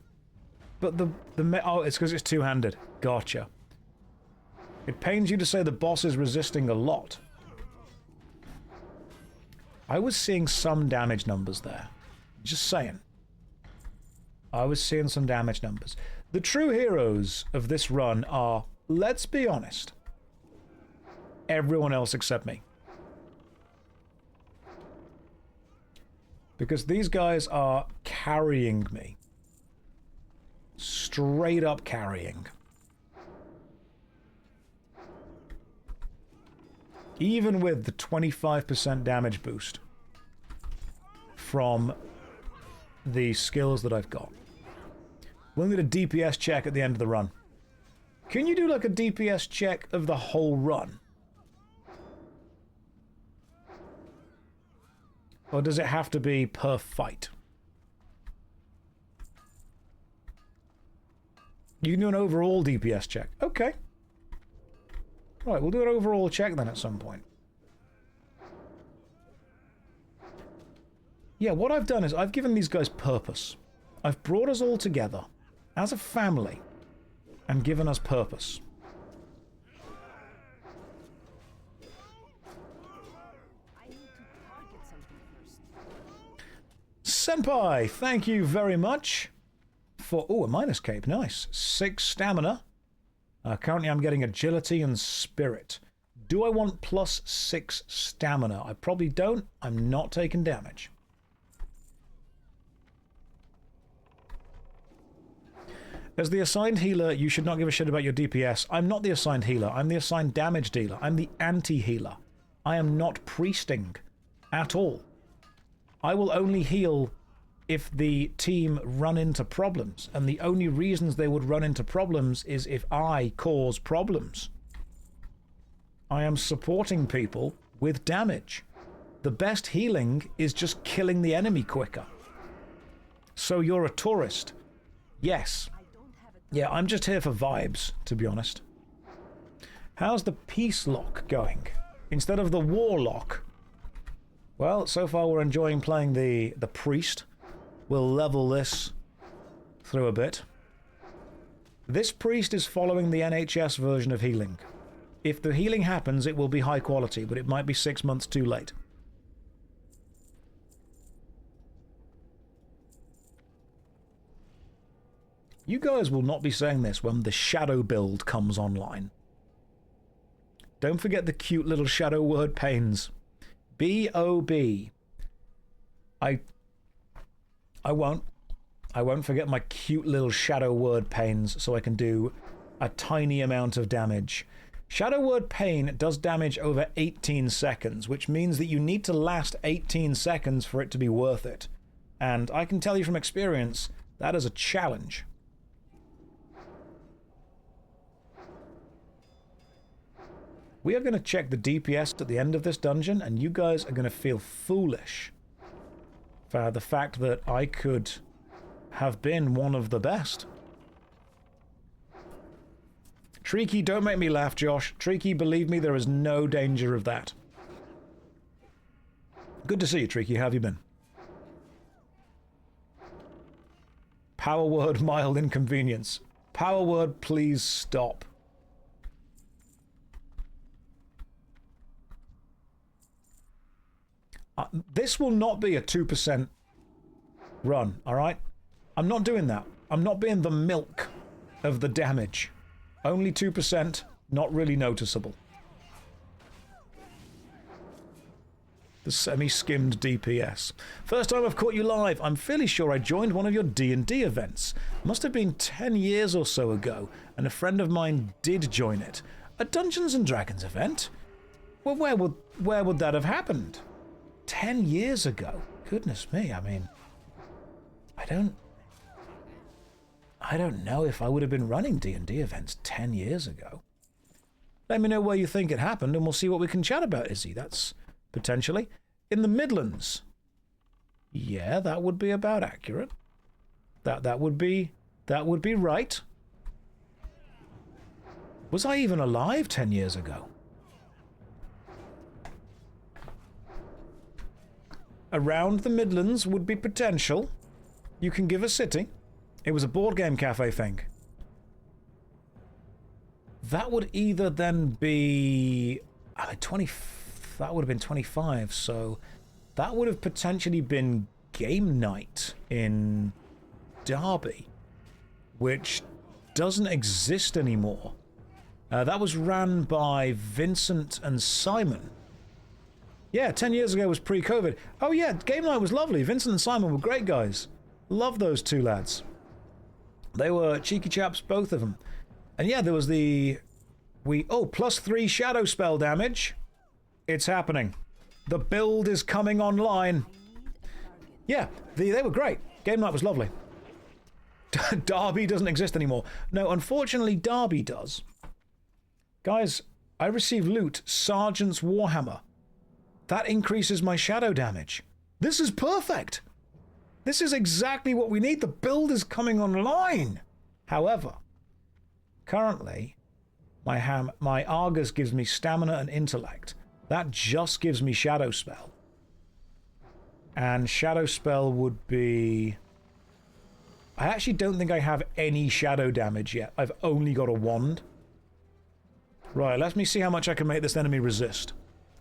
oh, it's because it's two-handed. Gotcha. It pains you to say the boss is resisting a lot. I was seeing some damage numbers there. Just saying. I was seeing some damage numbers. The true heroes of this run are, let's be honest, everyone else except me. Because these guys are carrying me. Straight up carrying. Even with the 25% damage boost from the skills that I've got. We'll need a DPS check at the end of the run. Can you do like a DPS check of the whole run? Or does it have to be per fight? You can do an overall DPS check. Okay. Right, we'll do an overall check then at some point. Yeah, what I've done is I've given these guys purpose. I've brought us all together as a family and given us purpose. I need to target something first. Senpai, thank you very much for... Oh, a minus cape. Nice. 6 stamina. Currently I'm getting agility and spirit. Do I want +6 stamina? I probably don't. I'm not taking damage. As the assigned healer, you should not give a shit about your DPS. I'm not the assigned healer. I'm the assigned damage dealer. I'm the anti-healer. I am not priesting at all. I will only heal if the team run into problems. And the only reasons they would run into problems is if I cause problems. I am supporting people with damage. The best healing is just killing the enemy quicker. So you're a tourist. Yes. Yeah, I'm just here for vibes, to be honest. How's the peace lock going? Instead of the war lock? Well, so far we're enjoying playing the priest. We'll level this through a bit. This priest is following the NHS version of healing. If the healing happens, it will be high quality, but it might be 6 months too late. You guys will not be saying this when the shadow build comes online. Don't forget the cute little shadow word panes. B-O-B. I won't. I won't forget my cute little shadow word panes so I can do a tiny amount of damage. Shadow word pain does damage over 18 seconds, which means that you need to last 18 seconds for it to be worth it. And I can tell you from experience, that is a challenge. We are going to check the DPS at the end of this dungeon, and you guys are going to feel foolish for the fact that I could have been one of the best. Treaky, don't make me laugh, Josh. Treaky, believe me, there is no danger of that. Good to see you, Treaky. How have you been? Power word, mild inconvenience. Power word, please stop. This will not be a 2% run, alright? I'm not doing that. I'm not being the milk of the damage. Only 2%, not really noticeable. The semi-skimmed DPS. First time I've caught you live. I'm fairly sure I joined one of your D&D events. Must have been 10 years or so ago, and a friend of mine did join it. A Dungeons & Dragons event? Well, where would that have happened? 10 years ago? Goodness me, I mean... I don't know if I would have been running D&D events 10 years ago. Let me know where you think it happened, and we'll see what we can chat about, Izzy. That's potentially in the Midlands. Yeah, that would be about accurate. That would be right. Was I even alive 10 years ago? Around the Midlands would be potential. You can give a city. It was a board game cafe thing. That would either then be 20. That would have been 25. So that would have potentially been game night in Derby, which doesn't exist anymore. That was ran by Vincent and Simon. Yeah, 10 years ago was pre-COVID. Oh yeah, game night was lovely. Vincent and Simon were great guys. Love those two lads. They were cheeky chaps, both of them. And yeah, there was +3 shadow spell damage. It's happening. The build is coming online. Yeah, they were great. Game night was lovely. Derby doesn't exist anymore. No, unfortunately, Derby does. Guys, I received loot, Sergeant's Warhammer. That increases my shadow damage. This is perfect. This is exactly what we need. The build is coming online. However, currently, my Argus gives me stamina and intellect. That just gives me Shadow Spell. And Shadow Spell would be... I actually don't think I have any shadow damage yet. I've only got a wand. Right, let me see how much I can make this enemy resist.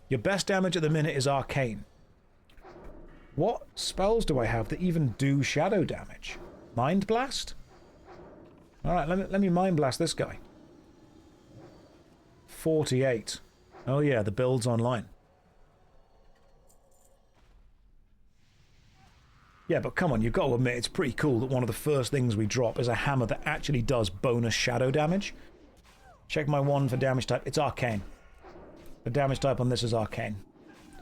Your best damage at the minute is Arcane. What spells do I have that even do shadow damage? Mind Blast? Alright, let me Mind Blast this guy. 48. Oh yeah, the build's online. Yeah, but come on, you've got to admit it's pretty cool that one of the first things we drop is a hammer that actually does bonus shadow damage. Check my wand for damage type. It's arcane. The damage type on this is arcane.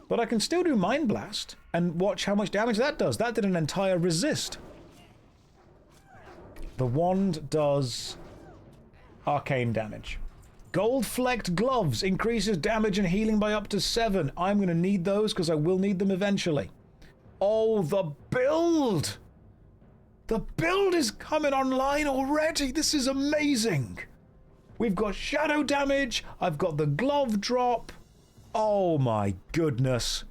But I can still do Mind Blast and watch how much damage that does. That did an entire resist. The wand does arcane damage. Gold Flecked Gloves increases damage and healing by up to 7. I'm going to need those because I will need them eventually. Oh, the build! The build is coming online already. This is amazing. We've got shadow damage. I've got the glove drop. Oh my goodness.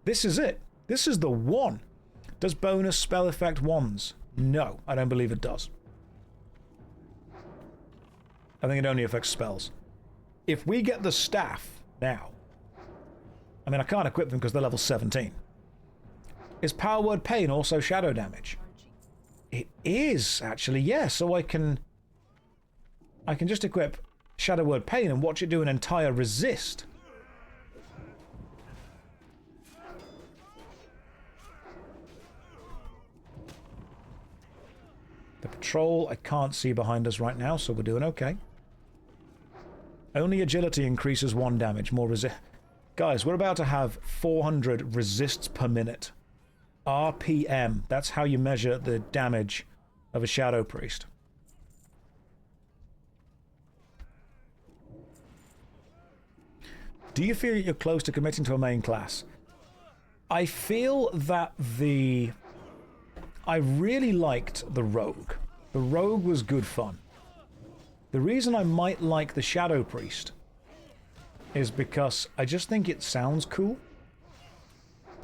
This is it. This is the one. Does bonus spell effect wands? No, I don't believe it does. I think it only affects spells. If we get the staff now, I mean, I can't equip them because they're level 17. Is Power Word Pain also shadow damage? It is, actually, yeah. So I can just equip Shadow Word Pain and watch it do an entire resist. The patrol I can't see behind us right now, so we're doing okay. Only agility increases 1 damage, more resist. Guys, we're about to have 400 resists per minute. RPM, that's how you measure the damage of a Shadow Priest. Do you feel you're close to committing to a main class? I feel that I really liked the Rogue. The Rogue was good fun. The reason I might like the Shadow Priest is because I just think it sounds cool.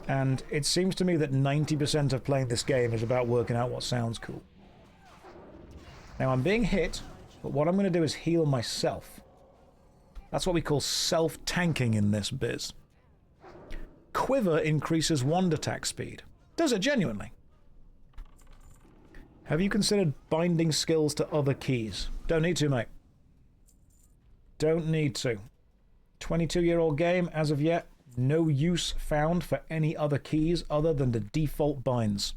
And it seems to me that 90% of playing this game is about working out what sounds cool. Now I'm being hit, but what I'm going to do is heal myself. That's what we call self-tanking in this biz. Quiver increases wand attack speed. Does it genuinely? Have you considered binding skills to other keys? Don't need to, mate. Don't need to. 22-year-old game, as of yet, no use found for any other keys other than the default binds.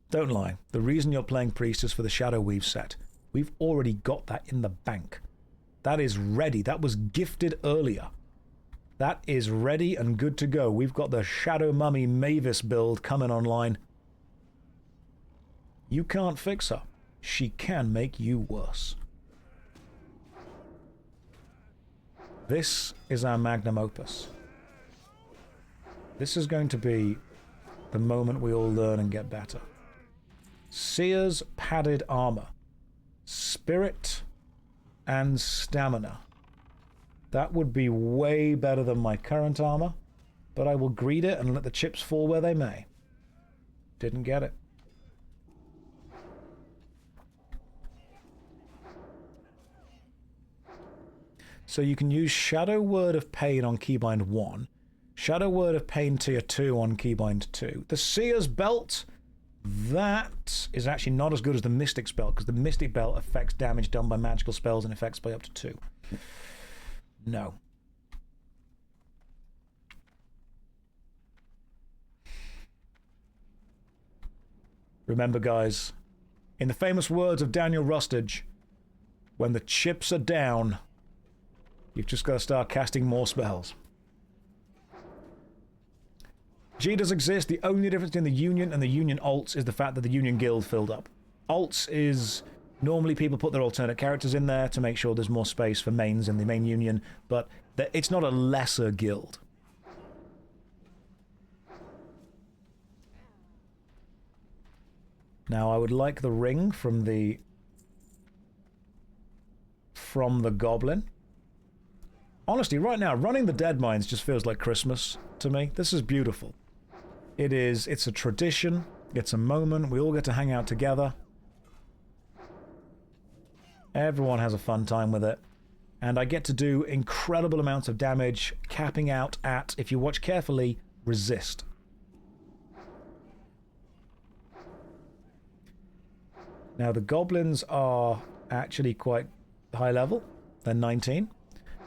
Don't lie. The reason you're playing Priest is for the Shadow Weave set. We've already got that in the bank. That is ready. That was gifted earlier. That is ready and good to go. We've got the Shadow Mummy Mavis build coming online. You can't fix her. She can make you worse. This is our magnum opus. This is going to be the moment we all learn and get better. Seer's Padded Armor. Spirit and Stamina. That would be way better than my current armor, but I will greed it and let the chips fall where they may. Didn't get it. So you can use Shadow Word of Pain on Keybind 1, Shadow Word of Pain Tier 2 on Keybind 2. The Seer's Belt, that is actually not as good as the Mystic's Belt, because the Mystic Belt affects damage done by magical spells and effects by up to 2. No. Remember, guys, in the famous words of Daniel Rustage, when the chips are down, you've just got to start casting more spells. G does exist. The only difference between the Union and the Union alts is the fact that the Union guild filled up. Alts is... normally people put their alternate characters in there to make sure there's more space for mains in the main Union, but it's not a lesser guild. Now, I would like the ring from the Goblin. Honestly, right now, running the Dead Mines just feels like Christmas to me. This is beautiful. It is. It's a tradition. It's a moment. We all get to hang out together. Everyone has a fun time with it. And I get to do incredible amounts of damage, capping out at, if you watch carefully, resist. Now, the goblins are actually quite high level. Then 19.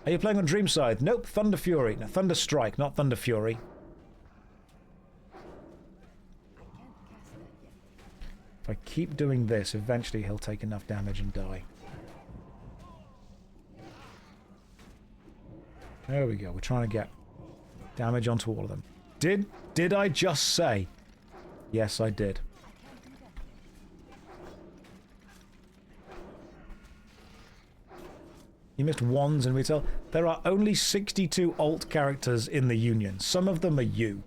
Are you playing on Dreamside? Nope, Thunder Fury. No, Thunder Strike, not Thunder Fury. If I keep doing this, eventually he'll take enough damage and die. There we go. We're trying to get damage onto all of them. Did I just say? Yes, I did. You missed wands and retail. There are only 62 alt characters in the Union. Some of them are you.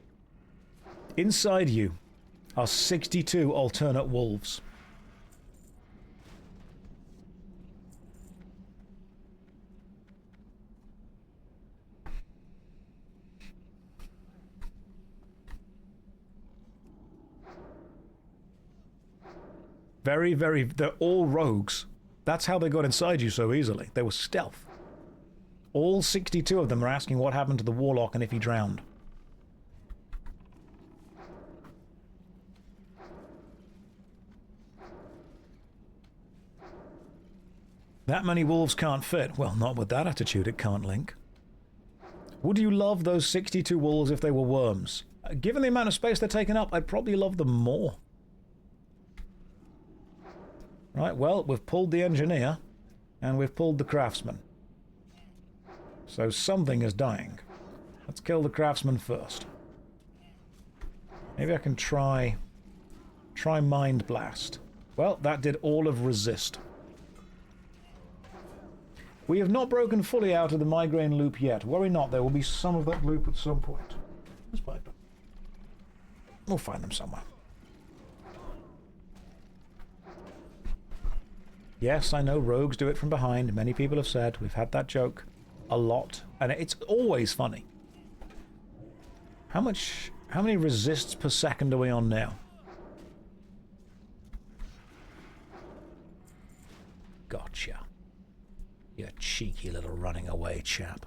Inside you are 62 alternate wolves. Very, very... They're all rogues. That's how they got inside you so easily. They were stealth. All 62 of them are asking what happened to the warlock and if he drowned. That many wolves can't fit. Well, not with that attitude, it can't link. Would you love those 62 wolves if they were worms? Given the amount of space they're taking up, I'd probably love them more. Right, well, we've pulled the engineer, and we've pulled the craftsman. So something is dying. Let's kill the craftsman first. Maybe I can try Mind Blast. Well, that did all of resist. We have not broken fully out of the migraine loop yet. Worry not, there will be some of that loop at some point. Let's pipe them. We'll find them somewhere. Yes, I know rogues do it from behind. Many people have said. We've had that joke a lot. And it's always funny. How many resists per second are we on now? Gotcha. You cheeky little running away chap.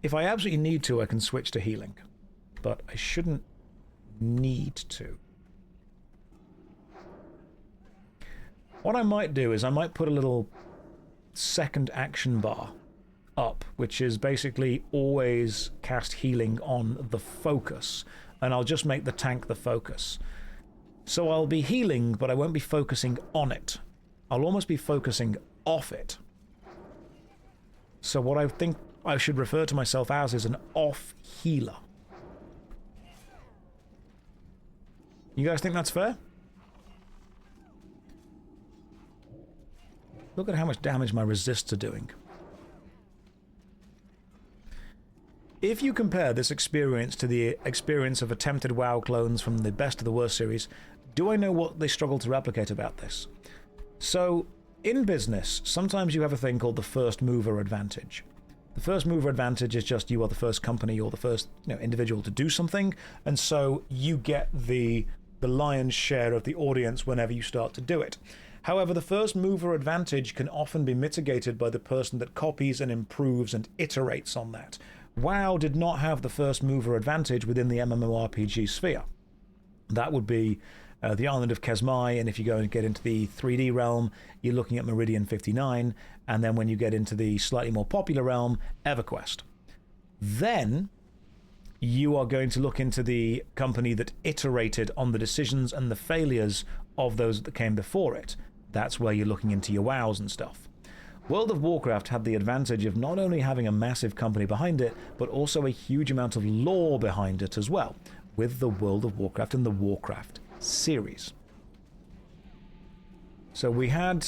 If I absolutely need to, I can switch to healing. But I shouldn't need to. What I might do is I might put a little second action bar up, which is basically always cast healing on the focus, and I'll just make the tank the focus. So I'll be healing, but I won't be focusing on it. I'll almost be focusing off it. So what I think I should refer to myself as is an off healer. You guys think that's fair? Look at how much damage my resists are doing. If you compare this experience to the experience of attempted WoW clones from the Best of the Worst series, do I know what they struggle to replicate about this? So, in business, sometimes you have a thing called the first mover advantage. The first mover advantage is just you are the first company or the first individual to do something, and so you get the lion's share of the audience whenever you start to do it. However, the first mover advantage can often be mitigated by the person that copies and improves and iterates on that. WoW did not have the first mover advantage within the MMORPG sphere. That would be the island of Kesmai, and if you go and get into the 3D realm, you're looking at Meridian 59, and then when you get into the slightly more popular realm, EverQuest. Then you are going to look into the company that iterated on the decisions and the failures of those that came before it. That's where you're looking into your WoWs and stuff. World of Warcraft had the advantage of not only having a massive company behind it, but also a huge amount of lore behind it as well, with the World of Warcraft and the Warcraft series. So we had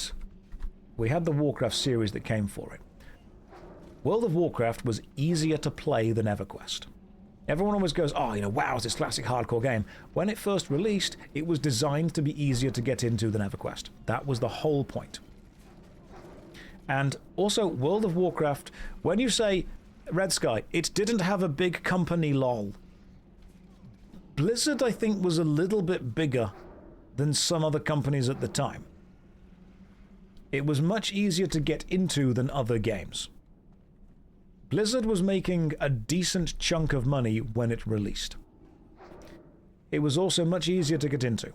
the Warcraft series that came for it. World of Warcraft was easier to play than EverQuest. Everyone always goes, oh, WoW is this classic hardcore game. When it first released, it was designed to be easier to get into than EverQuest. That was the whole point. And also, World of Warcraft, when you say, Red Sky, it didn't have a big company lol. Blizzard, I think, was a little bit bigger than some other companies at the time. It was much easier to get into than other games. Blizzard was making a decent chunk of money when it released. It was also much easier to get into.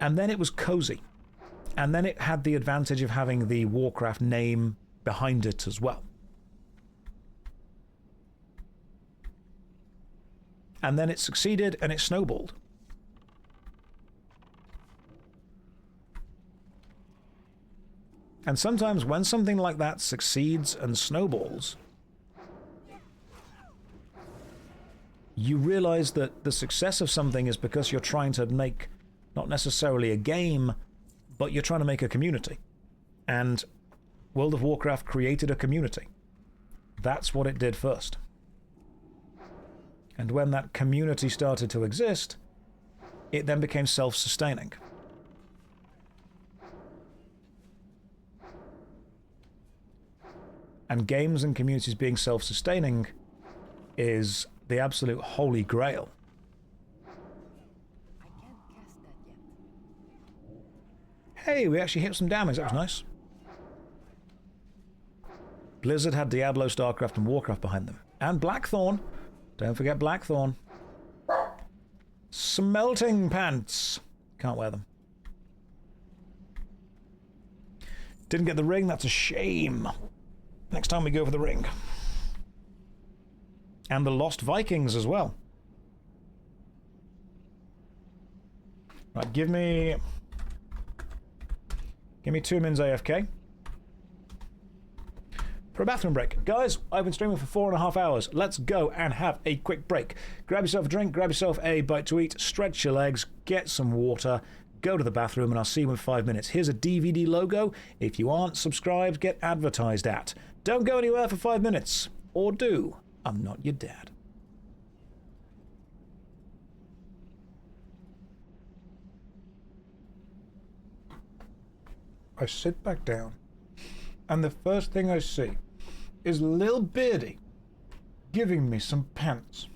And then it was cozy. And then it had the advantage of having the Warcraft name behind it as well. And then it succeeded and it snowballed. And sometimes when something like that succeeds and snowballs, you realize that the success of something is because you're trying to make not necessarily a game, but you're trying to make a community. And World of Warcraft created a community. That's what it did first. And when that community started to exist, it then became self-sustaining. And games and communities being self-sustaining is the absolute holy grail. I can't cast that yet. Hey, we actually hit some damage. That was nice. Blizzard had Diablo, StarCraft, and Warcraft behind them. And Blackthorn. Don't forget Blackthorn. Smelting pants. Can't wear them. Didn't get the ring. That's a shame. Next time we go for the ring. And the Lost Vikings as well. Right, give me 2 mins AFK. For a bathroom break. Guys, I've been streaming for 4.5 hours. Let's go and have a quick break. Grab yourself a drink, grab yourself a bite to eat, stretch your legs, get some water, go to the bathroom, and I'll see you in 5 minutes. Here's a DVD logo. If you aren't subscribed, get advertised at. Don't go anywhere for 5 minutes. Or do. I'm not your dad. I sit back down, and the first thing I see is Lil Beardy giving me some pants.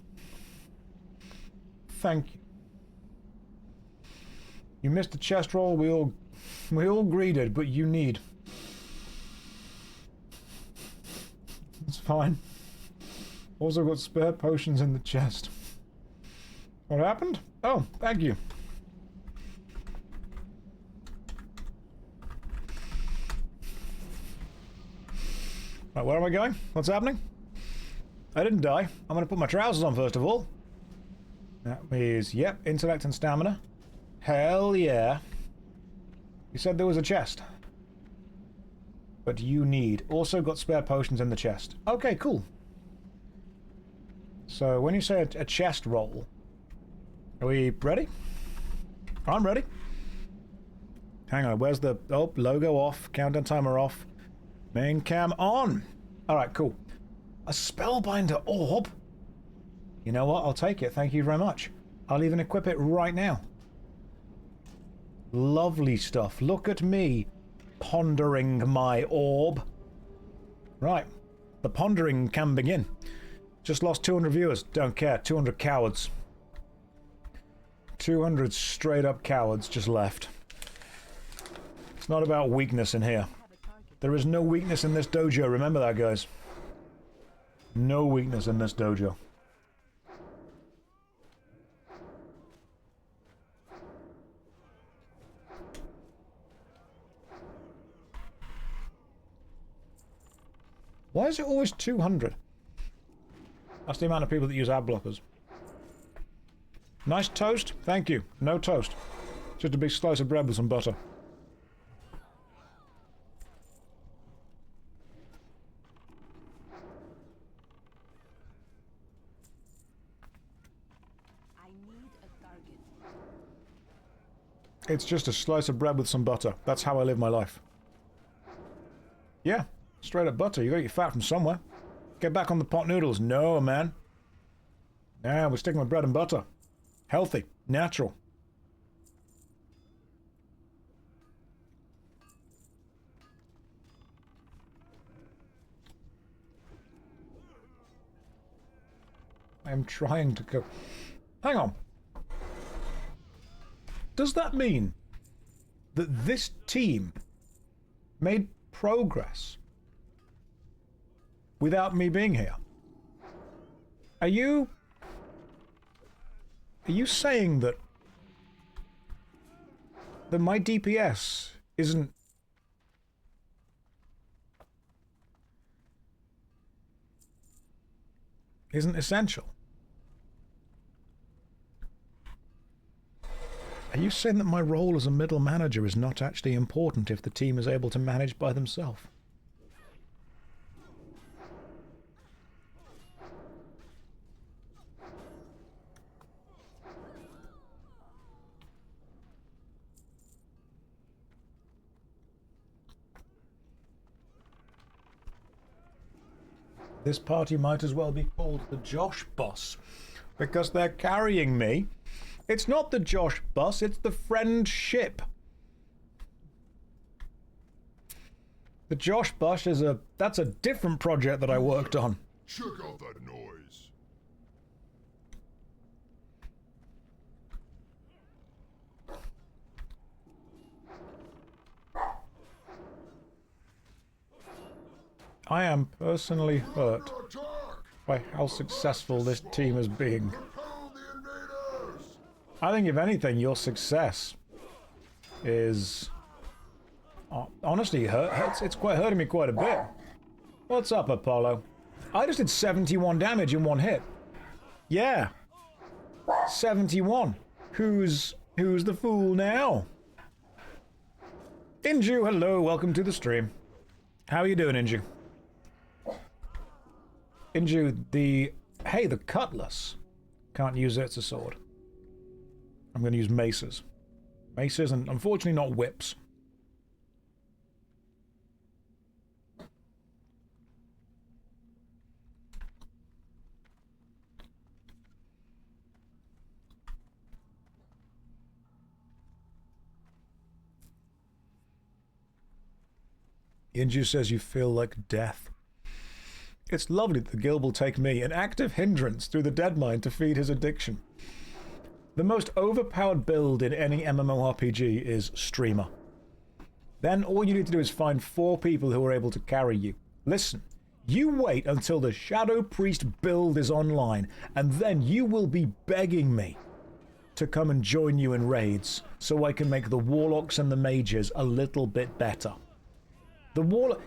Thank you. You missed the chest roll, we all greeted, but you need. It's fine. Also got spare potions in the chest. What happened? Oh, thank you. Right, where am I going? What's happening? I didn't die. I'm going to put my trousers on first of all. That means, yep, intellect and stamina. Hell yeah. You said there was a chest. But you need. Also got spare potions in the chest. Okay, cool. So when you say a chest roll, are we ready? I'm ready. Hang on, where's the... Oh, logo off, countdown timer off. Main cam on. Alright, cool. A Spellbinder orb? You know what, I'll take it, thank you very much. I'll even equip it right now. Lovely stuff. Look at me pondering my orb. Right, the pondering can begin. Just lost 200 viewers, don't care, 200 cowards. 200 straight up cowards just left. It's not about weakness in here. There is no weakness in this dojo, remember that, guys. No weakness in this dojo. Why is it always 200? That's the amount of people that use ad blockers. Nice toast? Thank you. No toast. Just a big slice of bread with some butter. I need a target. It's just a slice of bread with some butter. That's how I live my life. Yeah, straight up butter. You gotta get fat from somewhere. Get back on the pot noodles. No, man. Nah, we're sticking with bread and butter. Healthy. Natural. I am trying to go... Hang on. Does that mean that this team made progress without me being here? Are you saying that my DPS isn't essential. Are you saying that my role as a middle manager is not actually important if the team is able to manage by themselves? This party might as well be called the Josh Bus, because they're carrying me. It's not the Josh Bus, it's the Friendship. The Josh Bus is that's a different project that I worked on. Check out that noise. I am personally hurt Attack! by how successful this team is being. Repel the invaders! I think if anything, your success is honestly it's quite hurting me quite a bit. What's up, Apollo? I just did 71 damage in one hit. Yeah. 71. Who's the fool now? Inju, hello, welcome to the stream. How are you doing, Inju? Inju, the cutlass. Can't use it, it's a sword. I'm going to use maces. Maces, and unfortunately not whips. Inju says you feel like death. It's lovely that the guild will take me, an active hindrance through the Deadmine, to feed his addiction. The most overpowered build in any MMORPG is Streamer. Then all you need to do is find 4 people who are able to carry you. Listen, you wait until the Shadow Priest build is online, and then you will be begging me to come and join you in raids, so I can make the Warlocks and the Mages a little bit better.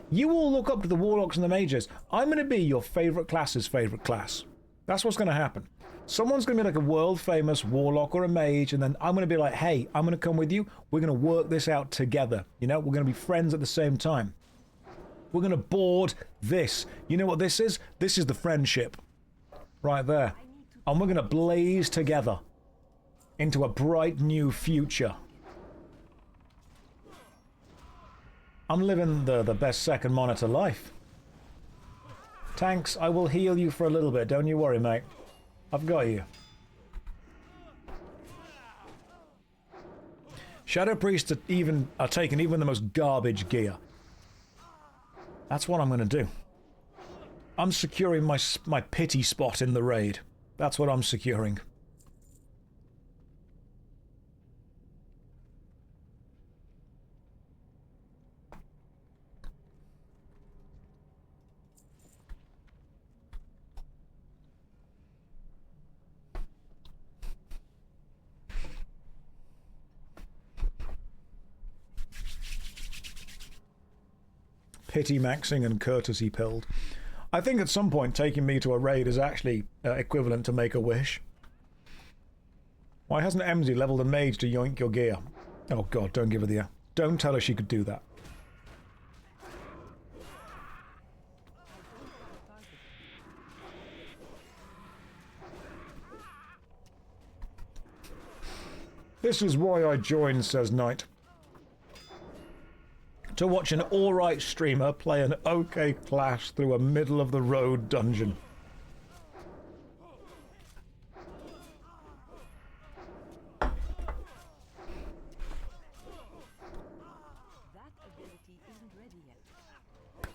You all look up to the Warlocks and the Mages. I'm going to be your favourite class's favourite class. That's what's going to happen. Someone's going to be like a world-famous Warlock or a Mage, and then I'm going to be like, hey, I'm going to come with you. We're going to work this out together. You know, we're going to be friends at the same time. We're going to board this. You know what this is? This is the Friendship. Right there. And we're going to blaze together into a bright new future. I'm living the best second monitor life. Tanks, I will heal you for a little bit. Don't you worry, mate. I've got you. Shadow Priests are taking even the most garbage gear. That's what I'm going to do. I'm securing my pity spot in the raid. That's what I'm securing. Pity maxing and courtesy pilled. I think at some point taking me to a raid is actually equivalent to make a wish. Why hasn't Emsy leveled a mage to yoink your gear? Oh god, don't give her the... Don't tell her she could do that. This is why I joined, says Knight. To watch an alright streamer play an okay clash through a middle-of-the-road dungeon. That ability isn't ready yet.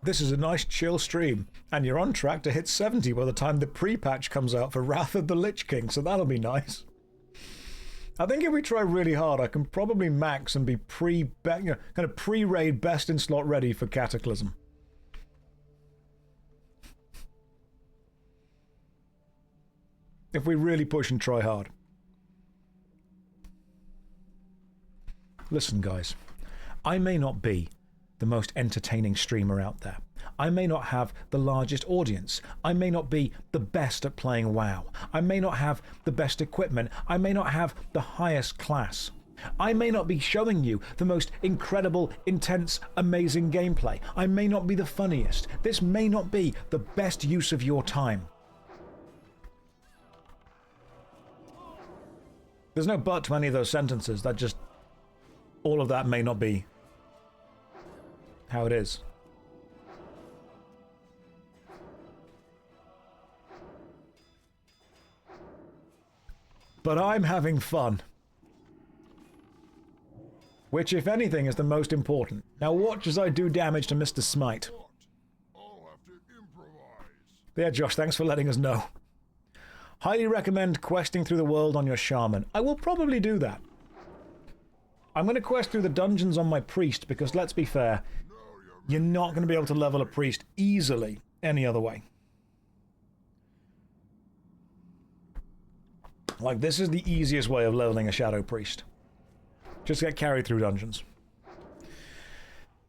This is a nice chill stream, and you're on track to hit 70 by the time the pre-patch comes out for Wrath of the Lich King, so that'll be nice. I think if we try really hard, I can probably max and be kind of pre-raid best in slot ready for Cataclysm. If we really push and try hard. Listen, guys. I may not be the most entertaining streamer out there. I may not have the largest audience. I may not be the best at playing WoW. I may not have the best equipment. I may not have the highest class. I may not be showing you the most incredible, intense, amazing gameplay. I may not be the funniest. This may not be the best use of your time. There's no but to any of those sentences. That just... all of that may not be how it is. But I'm having fun. Which, if anything, is the most important. Now watch as I do damage to Mr. Smite. I'll have to improvise. Yeah, Josh, thanks for letting us know. Highly recommend questing through the world on your shaman. I will probably do that. I'm going to quest through the dungeons on my priest, because let's be fair, you're not going to be able to level a priest easily any other way. Like, this is the easiest way of leveling a shadow priest. Just get carried through dungeons.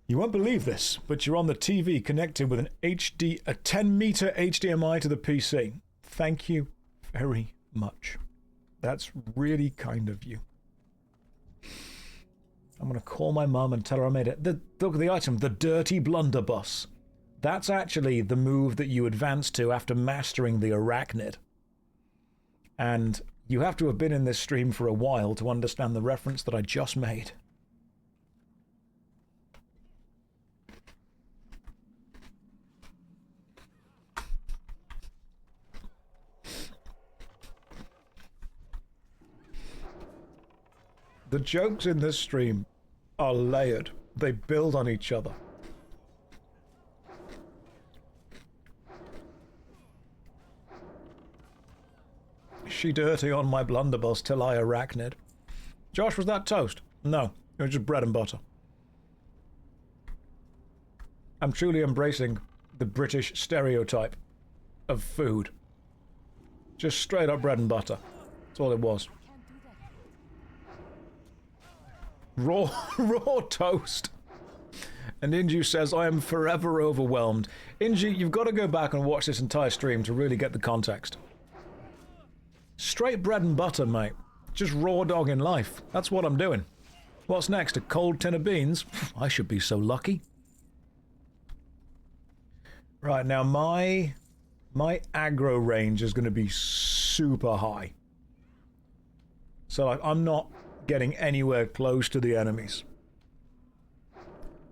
You won't believe this, but you're on the TV connected with a 10-meter HDMI to the PC. Thank you very much. That's really kind of you. I'm going to call my mum and tell her I made it. Look at the item, the dirty blunderbuss. That's actually the move that you advance to after mastering the arachnid. And you have to have been in this stream for a while to understand the reference that I just made. The jokes in this stream are layered. They build on each other. She dirty on my blunderbuss till I arachnid. Josh, was that toast? No, it was just bread and butter. I'm truly embracing the British stereotype of food. Just straight up bread and butter. That's all it was. Raw toast. And Inju says, I am forever overwhelmed. Inju, you've got to go back and watch this entire stream to really get the context. Straight bread and butter, mate. Just raw dog in life. That's what I'm doing. What's next? A cold tin of beans? I should be so lucky. Right, now my aggro range is going to be super high. So like, I'm not getting anywhere close to the enemies.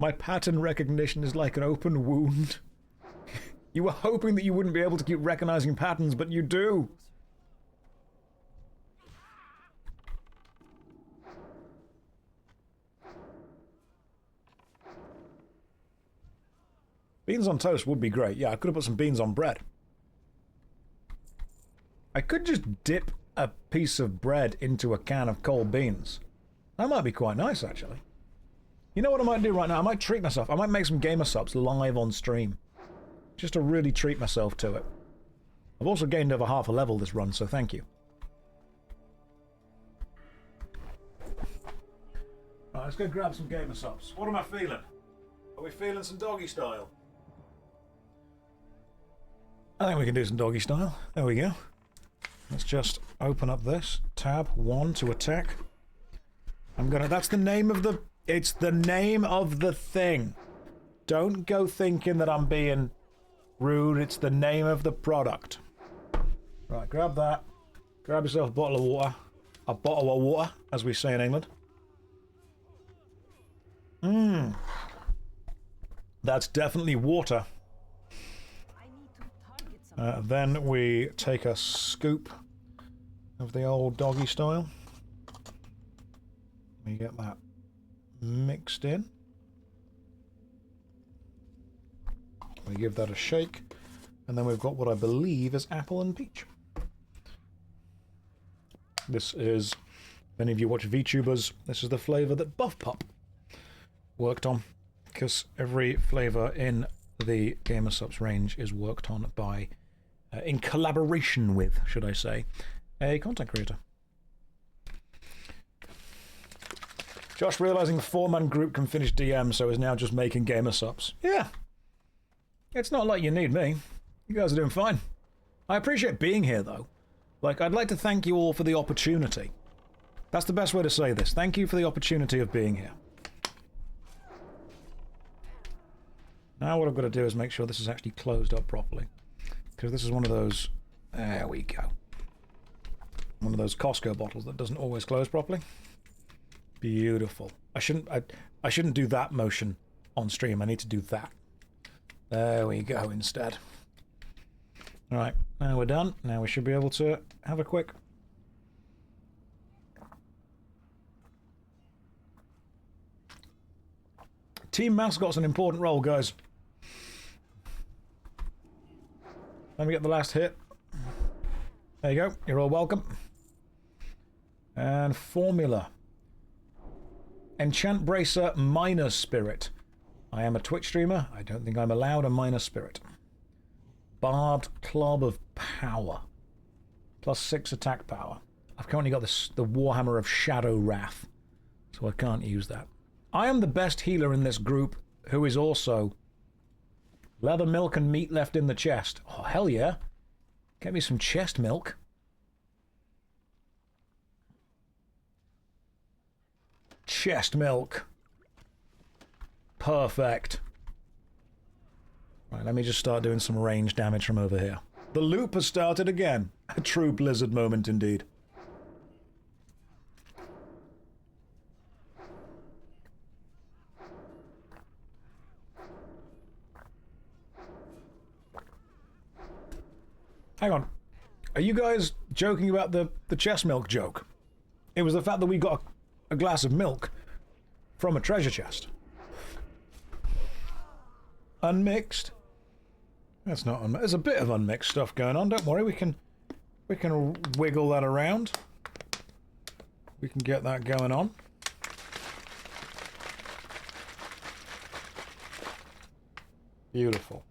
My pattern recognition is like an open wound. You were hoping that you wouldn't be able to keep recognizing patterns, but you do. Beans on toast would be great. Yeah, I could have put some beans on bread. I could just dip a piece of bread into a can of cold beans. That might be quite nice, actually. You know what I might do right now? I might treat myself. I might make some gamer subs live on stream. Just to really treat myself to it. I've also gained over half a level this run, so thank you. Alright, let's go grab some gamer subs. What am I feeling? Are we feeling some doggy style? I think we can do some doggy style. There we go. Let's just open up this. Tab 1 to attack. That's the name of the... It's the name of the thing. Don't go thinking that I'm being rude. It's the name of the product. Right, grab that. Grab yourself a bottle of water. A bottle of water, as we say in England. That's definitely water. Then we take a scoop of the old doggy style. We get that mixed in. We give that a shake. And then we've got what I believe is apple and peach. This is, if any of you watch VTubers, this is the flavour that Buff Pup worked on. Because every flavour in the Gamer Subs range is worked on by, in collaboration with, should I say, a content creator. Josh realizing the four-man group can finish DM, so is now just making gamer subs. Yeah. It's not like you need me. You guys are doing fine. I appreciate being here, though. Like, I'd like to thank you all for the opportunity. That's the best way to say this. Thank you for the opportunity of being here. Now what I've got to do is make sure this is actually closed up properly. Because this is one of those... There we go. One of those Costco bottles that doesn't always close properly. Beautiful. I shouldn't do that motion on stream. I need to do that. There we go instead. Alright, now we're done. Now we should be able to have a quick... Team mascot's an important role, guys. Let me get the last hit. There you go. You're all welcome. And formula. Enchant Bracer Minor Spirit. I am a Twitch streamer. I don't think I'm allowed a minor spirit. Barbed Club of Power. +6 attack power. I've currently got the Warhammer of Shadow Wrath, so I can't use that. I am the best healer in this group, who is also... Leather, milk, and meat left in the chest. Oh, hell yeah. Get me some chest milk. Chest milk. Perfect. Right, let me just start doing some range damage from over here. The loop has started again. A true Blizzard moment indeed. Hang on. Are you guys joking about the chest milk joke? It was the fact that we got a glass of milk from a treasure chest. Unmixed? That's not unmixed. There's a bit of unmixed stuff going on. Don't worry, we can wiggle that around. We can get that going on. Beautiful.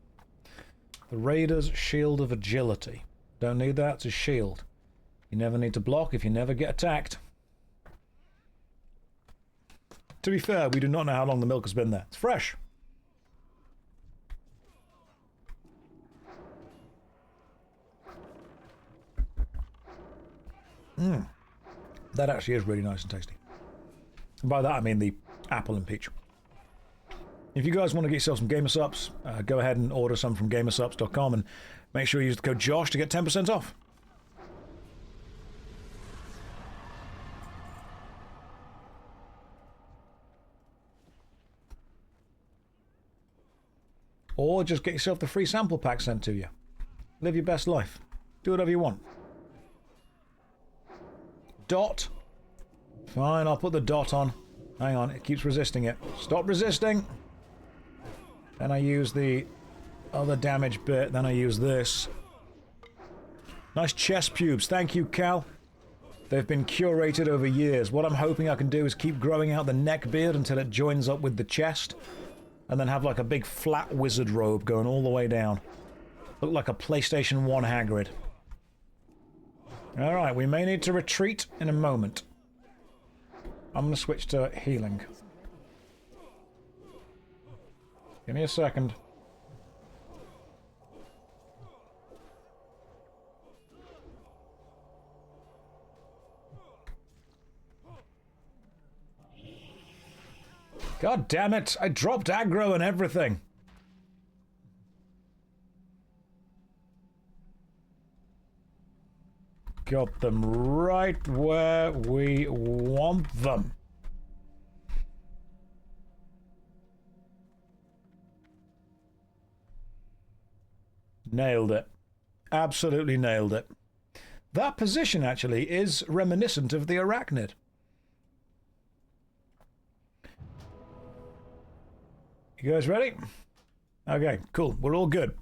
The Raider's Shield of Agility. Don't need that, it's a shield. You never need to block if you never get attacked. To be fair, we do not know how long the milk has been there. It's fresh. That actually is really nice and tasty. And by that I mean the apple and peach. If you guys want to get yourself some Gamer Subs, go ahead and order some from gamersubs.com and make sure you use the code JOSH to get 10% off. Or just get yourself the free sample pack sent to you. Live your best life. Do whatever you want. Dot. Fine, I'll put the dot on. Hang on, it keeps resisting it. Stop resisting. Then I use the other damage bit. Then I use this. Nice chest pubes. Thank you, Cal. They've been curated over years. What I'm hoping I can do is keep growing out the neck beard until it joins up with the chest. And then have like a big flat wizard robe going all the way down. Look like a PlayStation 1 Hagrid. Alright, we may need to retreat in a moment. I'm going to switch to healing. Give me a second. God damn it! I dropped aggro and everything! Got them right where we want them. Nailed it. Absolutely nailed it. That position actually is reminiscent of the arachnid. You guys ready? Okay, cool. We're all good.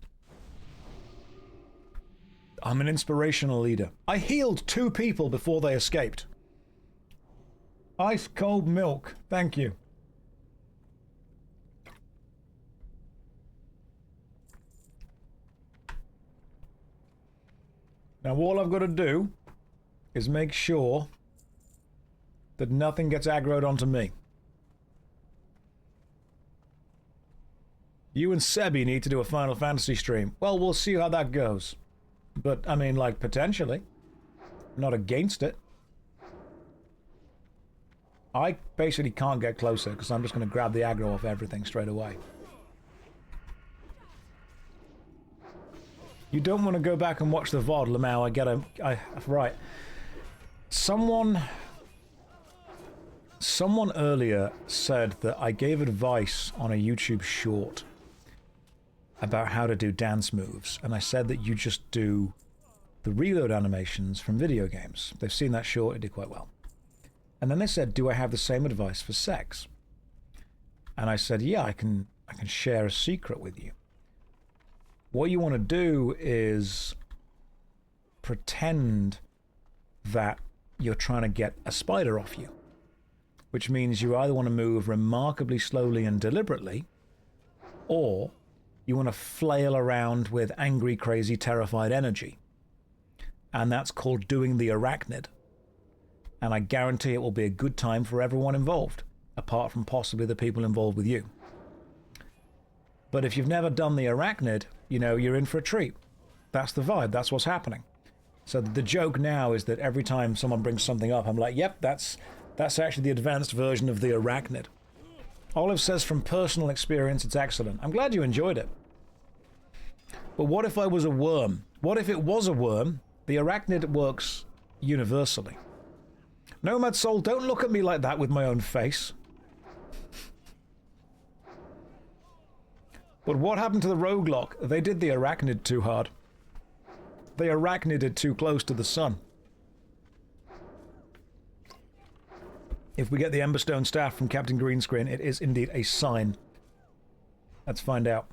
I'm an inspirational leader. I healed 2 people before they escaped. Ice cold milk. Thank you. Now all I've got to do is make sure that nothing gets aggroed onto me. You and Sebi need to do a Final Fantasy stream. Well, we'll see how that goes. But, I mean, like, potentially. Not against it. I basically can't get closer because I'm just going to grab the aggro off everything straight away. You don't want to go back and watch the VOD, Lamau. Right. Someone earlier said that I gave advice on a YouTube short about how to do dance moves, and I said that you just do the reload animations from video games. They've seen that short, it did quite well. And then they said, do I have the same advice for sex? And I said, yeah, I can share a secret with you. What you want to do is pretend that you're trying to get a spider off you, which means you either want to move remarkably slowly and deliberately, or you want to flail around with angry, crazy, terrified energy. And that's called doing the arachnid. And I guarantee it will be a good time for everyone involved, apart from possibly the people involved with you. But if you've never done the arachnid, you know, you're in for a treat. That's the vibe, that's what's happening. So the joke now is that every time someone brings something up, I'm like, yep, that's actually the advanced version of the arachnid. Olive says from personal experience, it's excellent. I'm glad you enjoyed it. But what if I was a worm? What if it was a worm? The arachnid works universally. Nomad Soul, don't look at me like that with my own face. But what happened to the roguelock? They did the arachnid too hard. They arachnided too close to the sun. If we get the Emberstone staff from Captain Greenscreen, it is indeed a sign. Let's find out.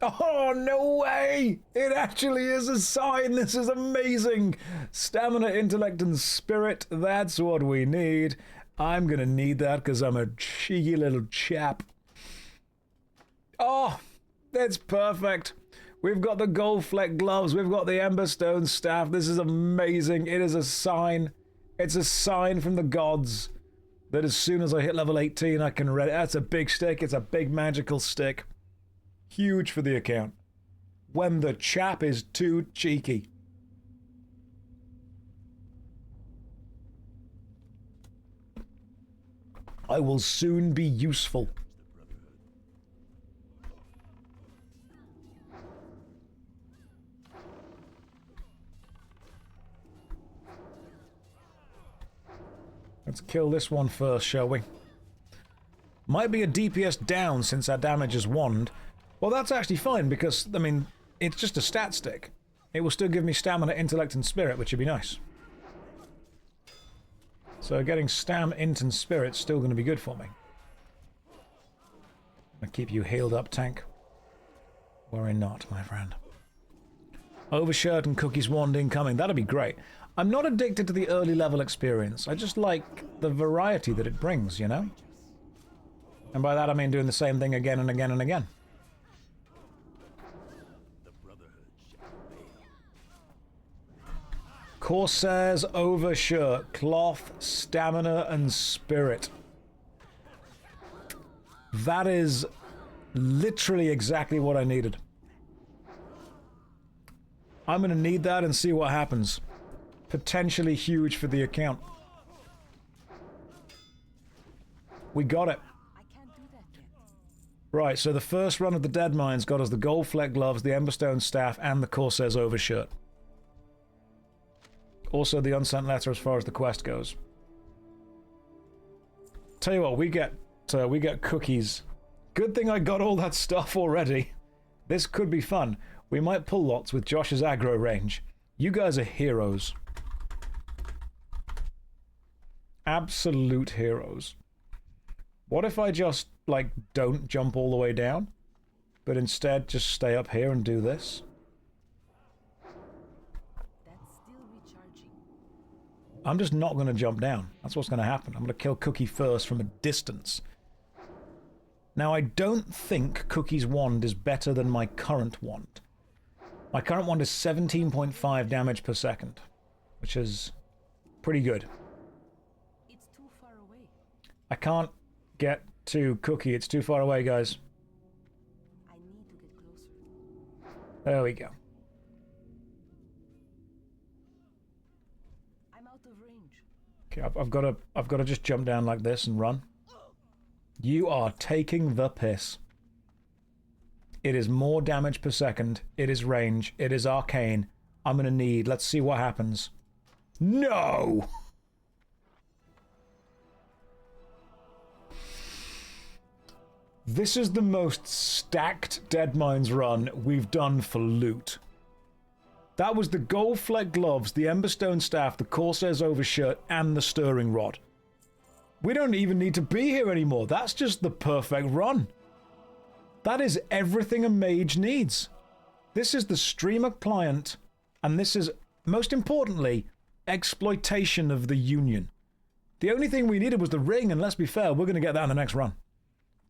Oh, no way! It actually is a sign! This is amazing! Stamina, intellect, and spirit, that's what we need. I'm gonna need that because I'm a cheeky little chap. Oh, that's perfect. We've got the gold fleck gloves, we've got the Emberstone staff. This is amazing. It is a sign. It's a sign from the gods that as soon as I hit level 18, I can read it. That's a big stick. It's a big magical stick. Huge for the account. When the chap is too cheeky. I will soon be useful. Let's kill this one first, shall we? Might be a DPS down since our damage is wand. Well, that's actually fine because, I mean, it's just a stat stick. It will still give me stamina, intellect, and spirit, which would be nice. So getting stam, int, and spirit's still going to be good for me. I'll keep you healed up, tank. Worry not, my friend. Overshirt and Cookie's wand incoming. That'd be great. I'm not addicted to the early level experience. I just like the variety that it brings, you know? And by that I mean doing the same thing again and again and again. Corsair's overshirt, cloth, stamina, and spirit. That is literally exactly what I needed. I'm gonna need that and see what happens. Potentially huge for the account. We got it. I can't do that yet. Right, so the first run of the Dead Mines got us the gold fleck gloves, the Emberstone staff, and the Corsair's overshirt. Also the unsent letter as far as the quest goes. Tell you what, we get cookies. Good thing I got all that stuff already. This could be fun. We might pull lots with Josh's aggro range. You guys are heroes. Absolute heroes. What if I just, like, don't jump all the way down, but instead just stay up here and do this? That's still recharging. I'm just not going to jump down. That's what's going to happen. I'm going to kill Cookie first from a distance. Now, I don't think Cookie's wand is better than my current wand. My current wand is 17.5 damage per second, which is pretty good. It's too far away. I can't get to Cookie. It's too far away, guys. I need There we go. I'm out of range. Okay, I've got to just jump down like this and run. You are taking the piss. It is more damage per second. It is range. It is arcane. I'm gonna need. Let's see what happens. No! This is the most stacked Deadmines run we've done for loot. That was the gold fleck gloves, the Emberstone staff, the Corsair's overshirt, and the stirring rod. We don't even need to be here anymore. That's just the perfect run. That is everything a mage needs. This is the streamer client, and this is, most importantly, exploitation of the Union. The only thing we needed was the ring, and let's be fair, we're going to get that in the next run.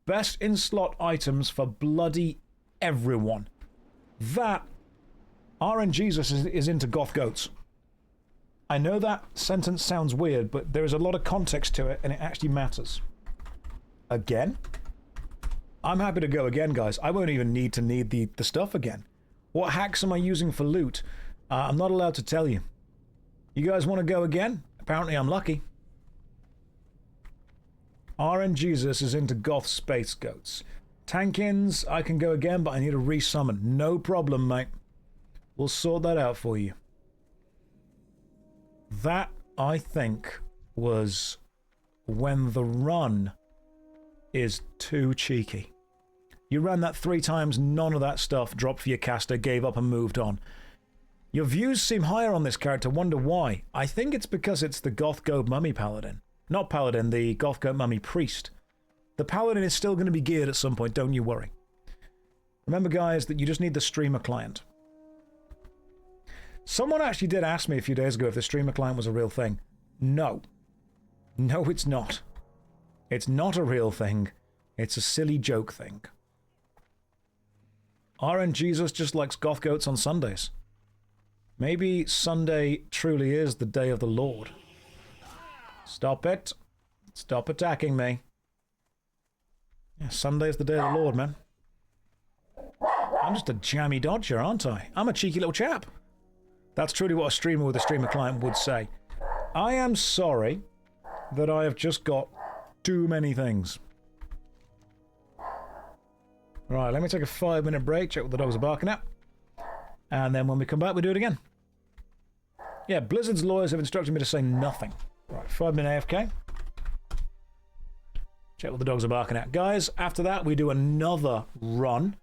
Best in-slot items for bloody everyone. That, RNGesus is into goth goats. I know that sentence sounds weird, but there is a lot of context to it, and it actually matters. Again? I'm happy to go again, guys. I won't even need the stuff again. What hacks am I using for loot? I'm not allowed to tell you. You guys want to go again? Apparently I'm lucky. RNGesus is into goth space goats. Tankins, I can go again, but I need a resummon. No problem, mate. We'll sort that out for you. That, I think, was when the run is too cheeky. You ran that 3 times, none of that stuff, dropped for your caster, gave up and moved on. Your views seem higher on this character, wonder why. I think it's because it's the Goth Goat Mummy Paladin. Not Paladin, the Goth Goat Mummy Priest. The Paladin is still going to be geared at some point, don't you worry. Remember, guys, that you just need the streamer client. Someone actually did ask me a few days ago if the streamer client was a real thing. No. No, it's not. It's not a real thing. It's a silly joke thing. RNGesus just likes goth goats on Sundays. Maybe Sunday truly is the day of the Lord. Stop it. Stop attacking me. Yeah, Sunday's the day of the Lord, man. I'm just a jammy dodger, aren't I? I'm a cheeky little chap. That's truly what a streamer with a streamer client would say. I am sorry that I have just got too many things. Right, let me take a 5-minute break, check what the dogs are barking at. And then when we come back, we do it again. Yeah, Blizzard's lawyers have instructed me to say nothing. Right, 5-minute AFK. Check what the dogs are barking at. Guys, after that, we do another run.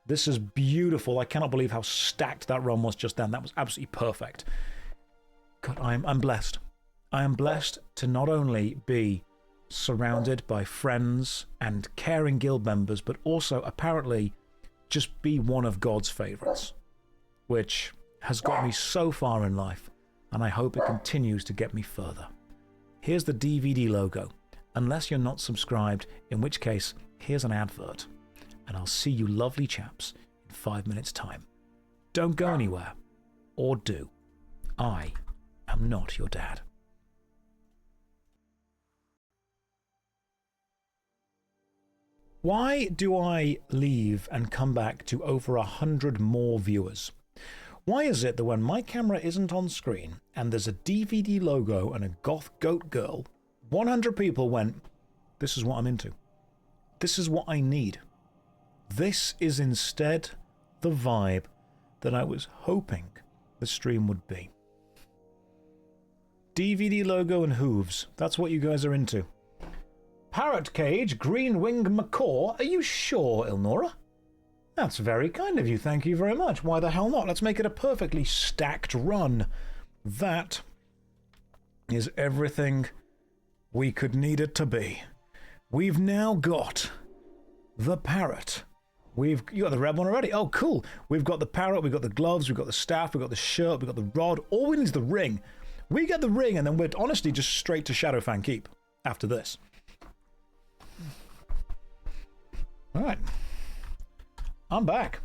This is beautiful. I cannot believe how stacked that run was just then. That was absolutely perfect. God, I'm blessed. I am blessed to not only be surrounded by friends and caring guild members, but also apparently just be one of God's favorites, which has got me so far in life, and I hope it continues to get me further. Here's the DVD logo, unless you're not subscribed, in which case, here's an advert, and I'll see you lovely chaps in 5 minutes' time. Don't go anywhere, or do. I am not your dad. Why do I leave and come back to over 100 more viewers? Why is it that when my camera isn't on screen and there's a DVD logo and a goth goat girl, 100 people went, this is what I'm into. This is what I need. This is instead the vibe that I was hoping the stream would be. DVD logo and hooves. That's what you guys are into. Parrot cage, green wing macaw. Are you sure, Ilnora? That's very kind of you. Thank you very much. Why the hell not? Let's make it a perfectly stacked run. That is everything we could need it to be. We've now got the parrot. You got the red one already? Oh, cool. We've got the parrot, we've got the gloves, we've got the staff, we've got the shirt, we've got the rod. All we need is the ring. We get the ring, and then we're honestly just straight to Shadow Fang Keep after this. All right. I'm back.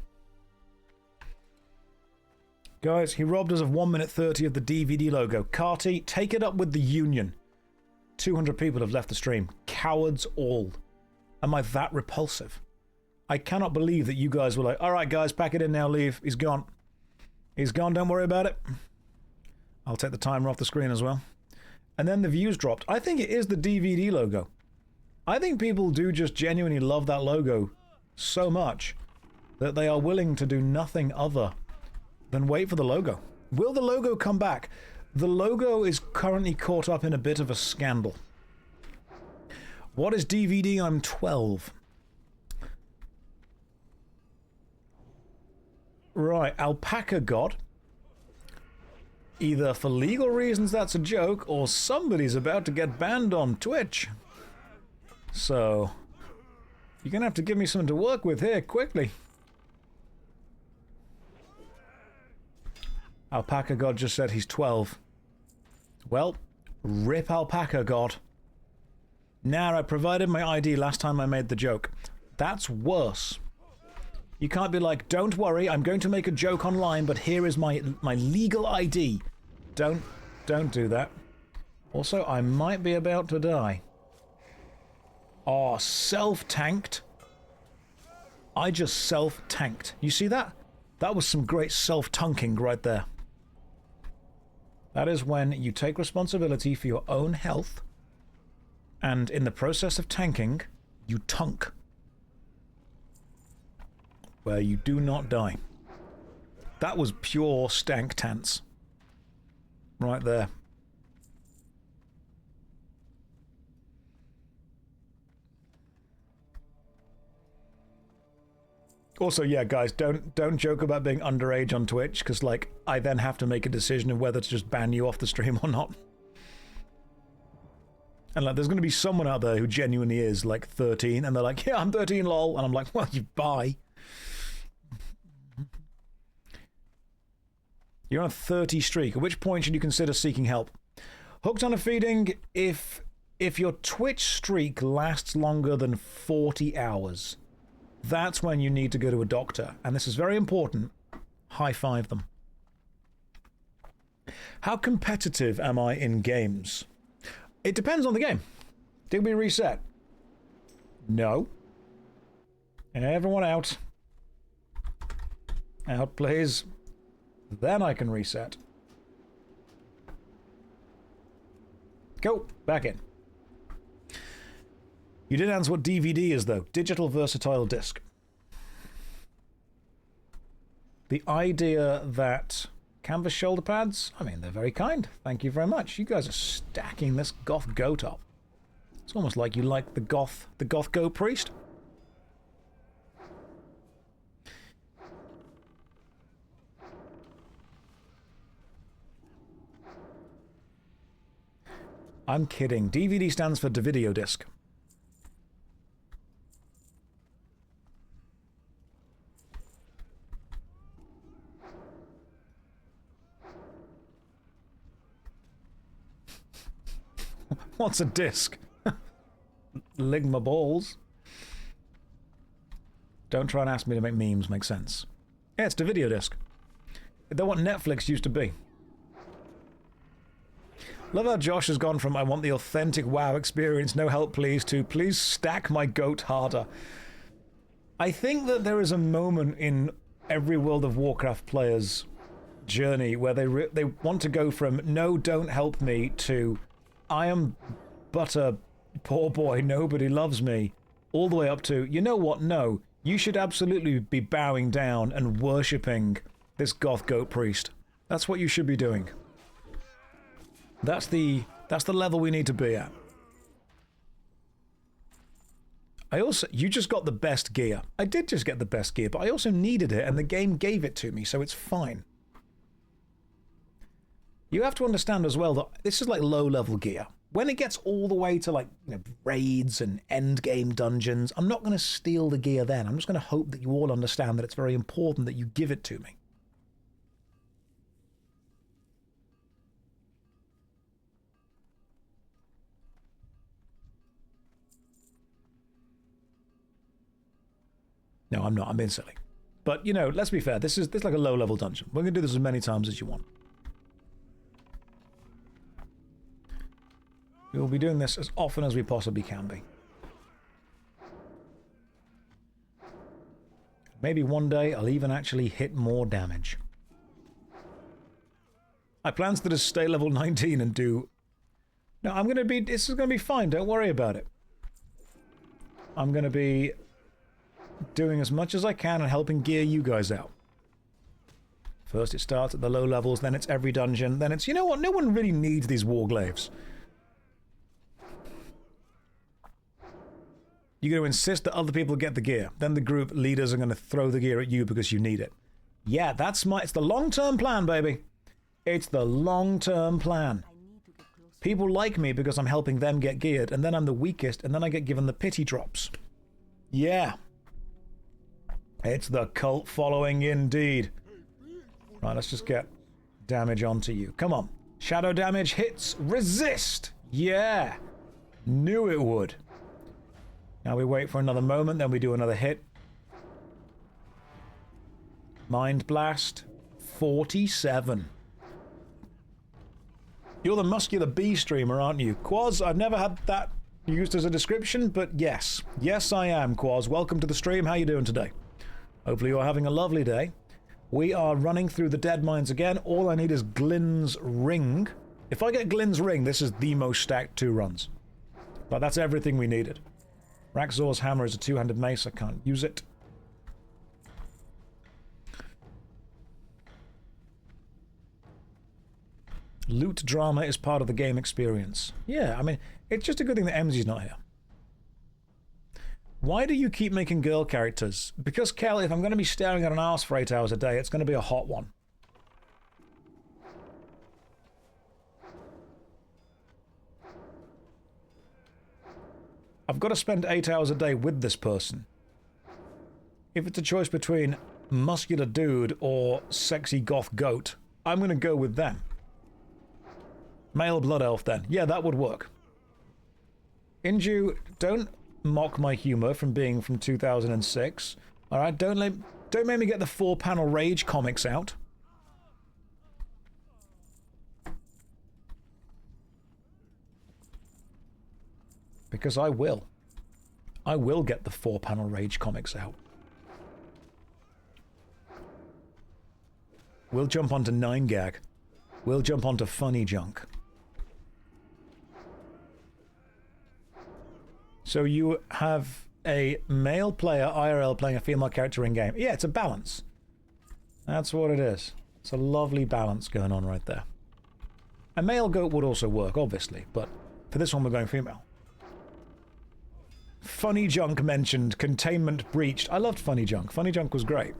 Guys, he robbed us of 1 minute 30 of the DVD logo. Carty, take it up with the Union. 200 people have left the stream. Cowards all. Am I that repulsive? I cannot believe that you guys were like, alright guys, pack it in now, leave. He's gone. He's gone, don't worry about it. I'll take the timer off the screen as well. And then the views dropped. I think it is the DVD logo. I think people do just genuinely love that logo so much that they are willing to do nothing other than wait for the logo. Will the logo come back? The logo is currently caught up in a bit of a scandal. What is DVD? I'm 12. Right, Alpaca God. Either for legal reasons that's a joke, or somebody's about to get banned on Twitch. So, you're gonna have to give me something to work with here, quickly. Alpaca God just said he's 12. Well, rip Alpaca God. Now, I provided my ID last time I made the joke. That's worse. You can't be like, don't worry, I'm going to make a joke online, but here is my legal ID. Don't do that. Also, I might be about to die. Oh, self-tanked. I just self-tanked. You see that? That was some great self-tunking right there. That is when you take responsibility for your own health, and in the process of tanking, you tunk. Where you do not die. That was pure stank tants. Right there. Also, yeah, guys, don't joke about being underage on Twitch, because, like, I then have to make a decision of whether to just ban you off the stream or not. And, like, there's going to be someone out there who genuinely is, like, 13, and they're like, yeah, I'm 13, lol. And I'm like, well, you bye. You're on a 30 streak. At which point should you consider seeking help? Hooked on a feeding, if your Twitch streak lasts longer than 40 hours, that's when you need to go to a doctor. And this is very important. High five them. How competitive am I in games? It depends on the game. Did we reset? No. Everyone out. Out, please. Then I can reset. Go. Back in. You did answer what DVD is, though. Digital Versatile Disc. The idea that canvas shoulder pads, I mean, they're very kind. Thank you very much. You guys are stacking this goth goat up. It's almost like you like the goth goat priest. I'm kidding. DVD stands for video disc. What's a disc? Lick my balls. Don't try and ask me to make memes make sense. Yeah, it's the video disc. They're what Netflix used to be. Love how Josh has gone from I want the authentic WoW experience, no help please, to please stack my goat harder. I think that there is a moment in every World of Warcraft player's journey where they want to go from no, don't help me to I am but a poor boy, nobody loves me, all the way up to, you know what, no, you should absolutely be bowing down and worshipping this goth goat priest. That's what you should be doing. That's the level we need to be at. You just got the best gear. I did just get the best gear, but I also needed it, and the game gave it to me, so it's fine. You have to understand as well that this is like low-level gear. When it gets all the way to, like, you know, raids and end-game dungeons, I'm not going to steal the gear then. I'm just going to hope that you all understand that it's very important that you give it to me. No, I'm not. I'm being silly. But, you know, let's be fair. This is like a low-level dungeon. We're going to do this as many times as you want. We will be doing this as often as we possibly can be. Maybe one day I'll even actually hit more damage. I plan to just stay level 19 and do... No, I'm going to be... This is going to be fine. Don't worry about it. I'm going to be doing as much as I can and helping gear you guys out. First it starts at the low levels, then it's every dungeon, then it's... You know what? No one really needs these warglaives. You're going to insist that other people get the gear. Then the group leaders are going to throw the gear at you because you need it. Yeah, that's my... It's the long-term plan, baby. It's the long-term plan. People like me because I'm helping them get geared, and then I'm the weakest, and then I get given the pity drops. Yeah. It's the cult following indeed. Right, let's just get damage onto you. Come on. Shadow damage hits. Resist. Yeah. Knew it would. Now we wait for another moment, then we do another hit. Mind Blast. 47. You're the muscular bee streamer, aren't you? Quaz, I've never had that used as a description, but yes. Yes, I am, Quaz. Welcome to the stream. How you doing today? Hopefully you're having a lovely day. We are running through the Dead Mines again. All I need is Glynn's Ring. If I get Glynn's Ring, this is the most stacked 2 runs. But that's everything we needed. Raxor's Hammer is a 2-handed mace. I can't use it. Loot drama is part of the game experience. Yeah, I mean, it's just a good thing that MZ's not here. Why do you keep making girl characters? Because, Kel, if I'm going to be staring at an arse for 8 hours a day, it's going to be a hot one. I've got to spend 8 hours a day with this person. If it's a choice between muscular dude or sexy goth goat, I'm going to go with them. Male blood elf, then. Yeah, that would work. Inju, don't mock my humor from being from 2006. Alright, don't make me get the 4-panel Rage comics out. Because I will. I will get the 4-panel Rage comics out. We'll jump onto 9gag. We'll jump onto funny junk. So you have a male player, IRL, playing a female character in-game. Yeah, it's a balance. That's what it is. It's a lovely balance going on right there. A male goat would also work, obviously, but for this one we're going female. Funny Junk mentioned, containment breached. I loved Funny Junk. Funny Junk was great.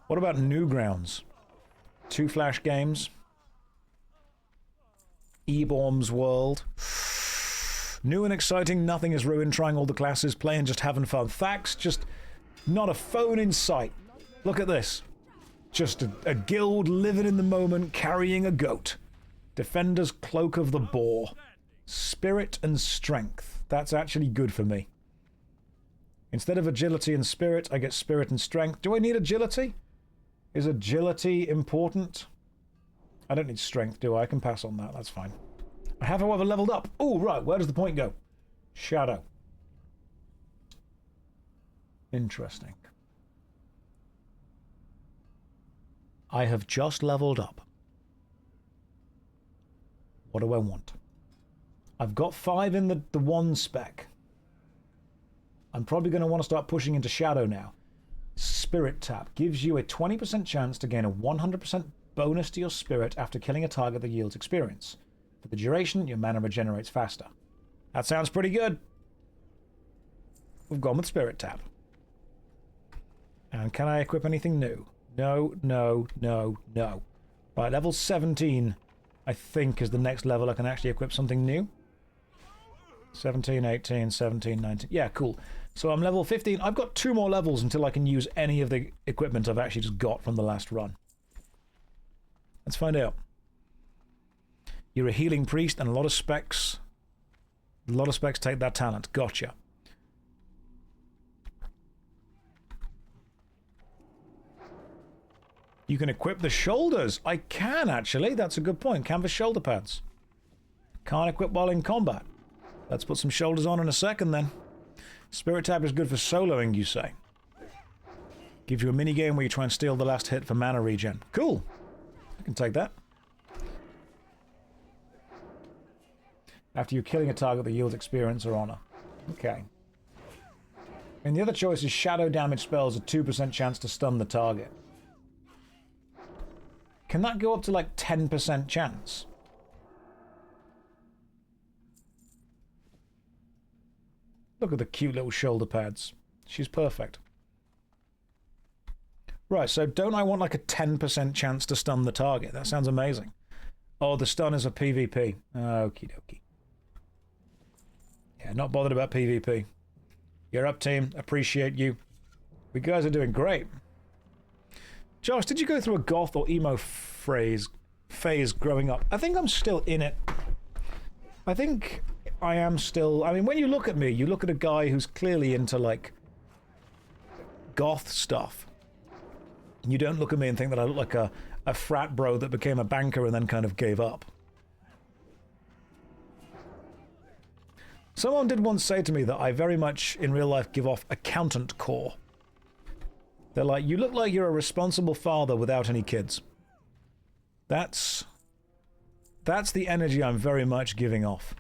What about Newgrounds? 2 Flash games. Eborm's World. New and exciting, nothing is ruined, trying all the classes, playing, just having fun. Thax, just not a phone in sight. Look at this. Just a guild living in the moment, carrying a goat. Defender's Cloak of the Boar. Spirit and Strength. That's actually good for me. Instead of agility and spirit, I get spirit and strength. Do I need agility? Is agility important? I don't need strength, do I? I can pass on that. That's fine. I have, however, leveled up. Oh, right. Where does the point go? Shadow. Interesting. I have just leveled up. What do I want? I've got 5 in the 1 spec. I'm probably going to want to start pushing into Shadow now. Spirit Tap gives you a 20% chance to gain a 100% bonus to your spirit after killing a target that yields experience. For the duration, your mana regenerates faster. That sounds pretty good. We've gone with Spirit Tap. And can I equip anything new? No, no, no, no. Right, level 17, I think, is the next level I can actually equip something new. 17, 18, 17, 19. Yeah, cool. So I'm level 15. I've got 2 more levels until I can use any of the equipment I've actually just got from the last run. Let's find out. You're a healing priest and a lot of specs take that talent. Gotcha. You can equip the shoulders. I can, actually. That's a good point. Canvas shoulder pads. Can't equip while in combat. Let's put some shoulders on in a second, then. Spirit Tap is good for soloing, you say? Gives you a mini game where you try and steal the last hit for mana regen. Cool. I can take that. After you're killing a target that yields experience or honor. Okay. And the other choice is shadow damage spells, a 2% chance to stun the target. Can that go up to like 10% chance? Look at the cute little shoulder pads. She's perfect. Right, so don't I want like a 10% chance to stun the target? That sounds amazing. Oh, the stun is a PvP. Okie dokie. Yeah, not bothered about PvP. You're up, team. Appreciate you. You guys are doing great. Josh, did you go through a goth or emo phase growing up? I think I'm still in it. I think I am still... I mean, when you look at me, you look at a guy who's clearly into, like, goth stuff. You don't look at me and think that I look like a frat bro that became a banker and then kind of gave up. Someone did once say to me that I very much, in real life, give off accountant core. They're like, you look like you're a responsible father without any kids. That's the energy I'm very much giving off.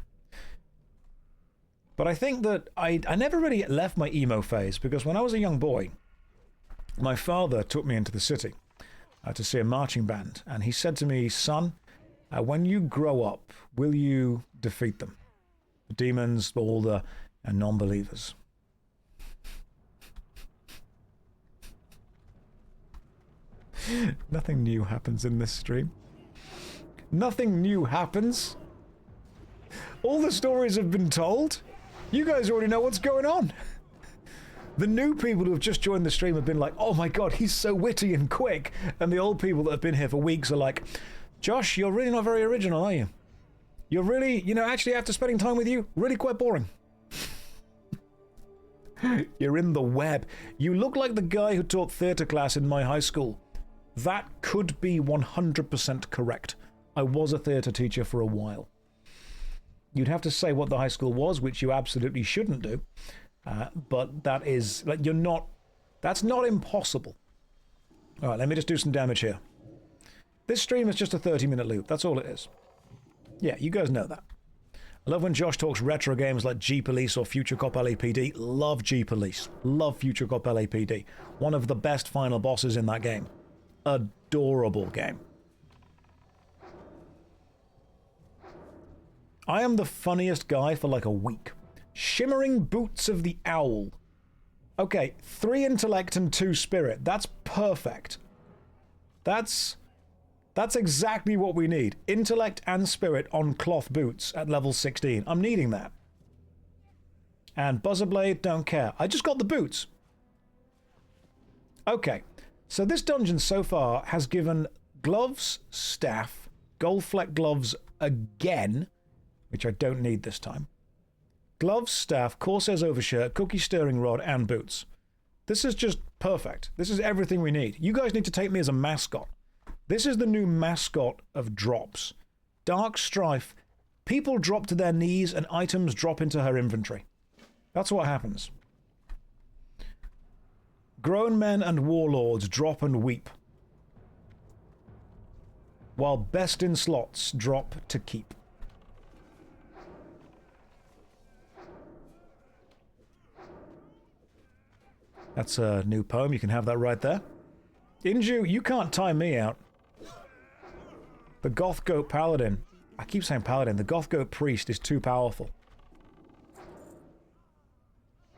But I think that I never really left my emo phase, because when I was a young boy, my father took me into the city to see a marching band, and he said to me, son, when you grow up, will you defeat them? The demons, all the non-believers. Nothing new happens in this stream. Nothing new happens. All the stories have been told. You guys already know what's going on. The new people who have just joined the stream have been like, oh my god, he's so witty and quick. And the old people that have been here for weeks are like, Josh, you're really not very original, are you? You're really, you know, actually after spending time with you, really quite boring. You're in the web. You look like the guy who taught theatre class in my high school. That could be 100% correct. I was a theatre teacher for a while. You'd have to say what the high school was, which you absolutely shouldn't do. But that is, like, you're not, that's not impossible. All right, let me just do some damage here. This stream is just a 30-minute loop. That's all it is. Yeah, you guys know that. I love when Josh talks retro games like G-Police or Future Cop LAPD. Love G-Police. Love Future Cop LAPD. One of the best final bosses in that game. Adorable game. I am the funniest guy for like a week. Shimmering Boots of the Owl. Okay, 3 intellect and 2 spirit. That's perfect. That's exactly what we need. Intellect and spirit on cloth boots at level 16. I'm needing that. And Buzzerblade, don't care. I just got the boots. Okay, so this dungeon so far has given gloves, staff, gold fleck gloves again, which I don't need this time. Gloves, staff, Corsair's overshirt, cookie stirring rod, and boots. This is just perfect. This is everything we need. You guys need to take me as a mascot. This is the new mascot of drops. Dark Strife. People drop to their knees and items drop into her inventory. That's what happens. Grown men and warlords drop and weep, while best in slots drop to keep. That's a new poem. You can have that right there. Inju, you can't time me out. The Goth Goat Paladin. I keep saying Paladin. The Goth Goat Priest is too powerful.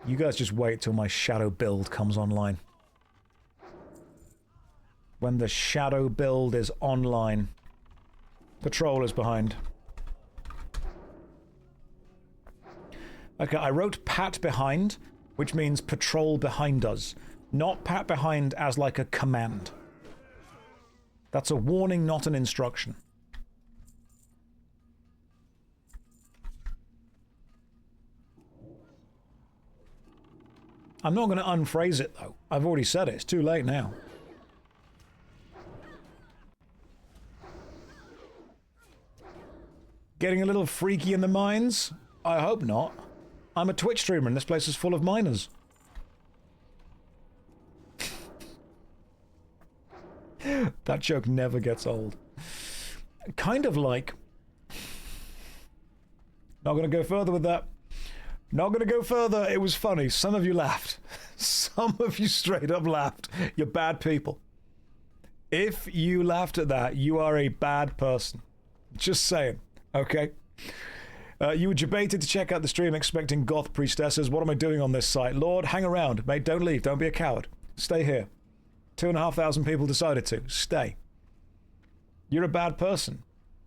You guys just wait till my Shadow build comes online. When the Shadow build is online. Patrol is behind. Okay, I wrote Pat behind, which means patrol behind us. Not pat behind as like a command. That's a warning, not an instruction. I'm not going to unphrase it, though. I've already said it. It's too late now. Getting a little freaky in the mines? I hope not. I'm a Twitch streamer and this place is full of miners. That joke never gets old. Kind of like... Not going to go further with that. Not going to go further. It was funny. Some of you laughed. Some of you straight up laughed. You're bad people. If you laughed at that, you are a bad person. Just saying. Okay? You were debated to check out the stream expecting goth priestesses. What am I doing on this site? Lord, hang around. Mate, don't leave. Don't be a coward. Stay here. 2,500 people decided to. Stay. You're a bad person.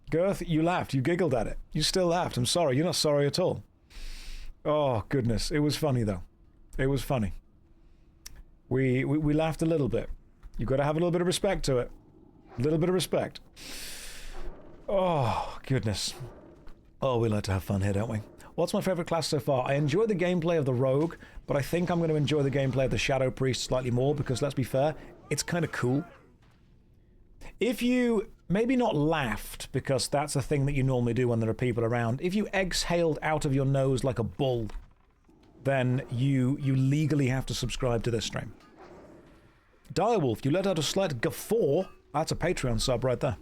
Girth, you laughed. You giggled at it. You still laughed. I'm sorry. You're not sorry at all. Oh, goodness. It was funny, though. It was funny. We laughed a little bit. You've got to have a little bit of respect to it. A little bit of respect. Oh, goodness. Oh, we like to have fun here, don't we? What's my favourite class so far? I enjoy the gameplay of the Rogue, but I think I'm going to enjoy the gameplay of the Shadow Priest slightly more because, let's be fair, it's kind of cool. If you... Maybe not laughed, because that's a thing that you normally do when there are people around. If you exhaled out of your nose like a bull, then you legally have to subscribe to this stream. Direwolf, you let out a slight guffaw. That's a Patreon sub right there.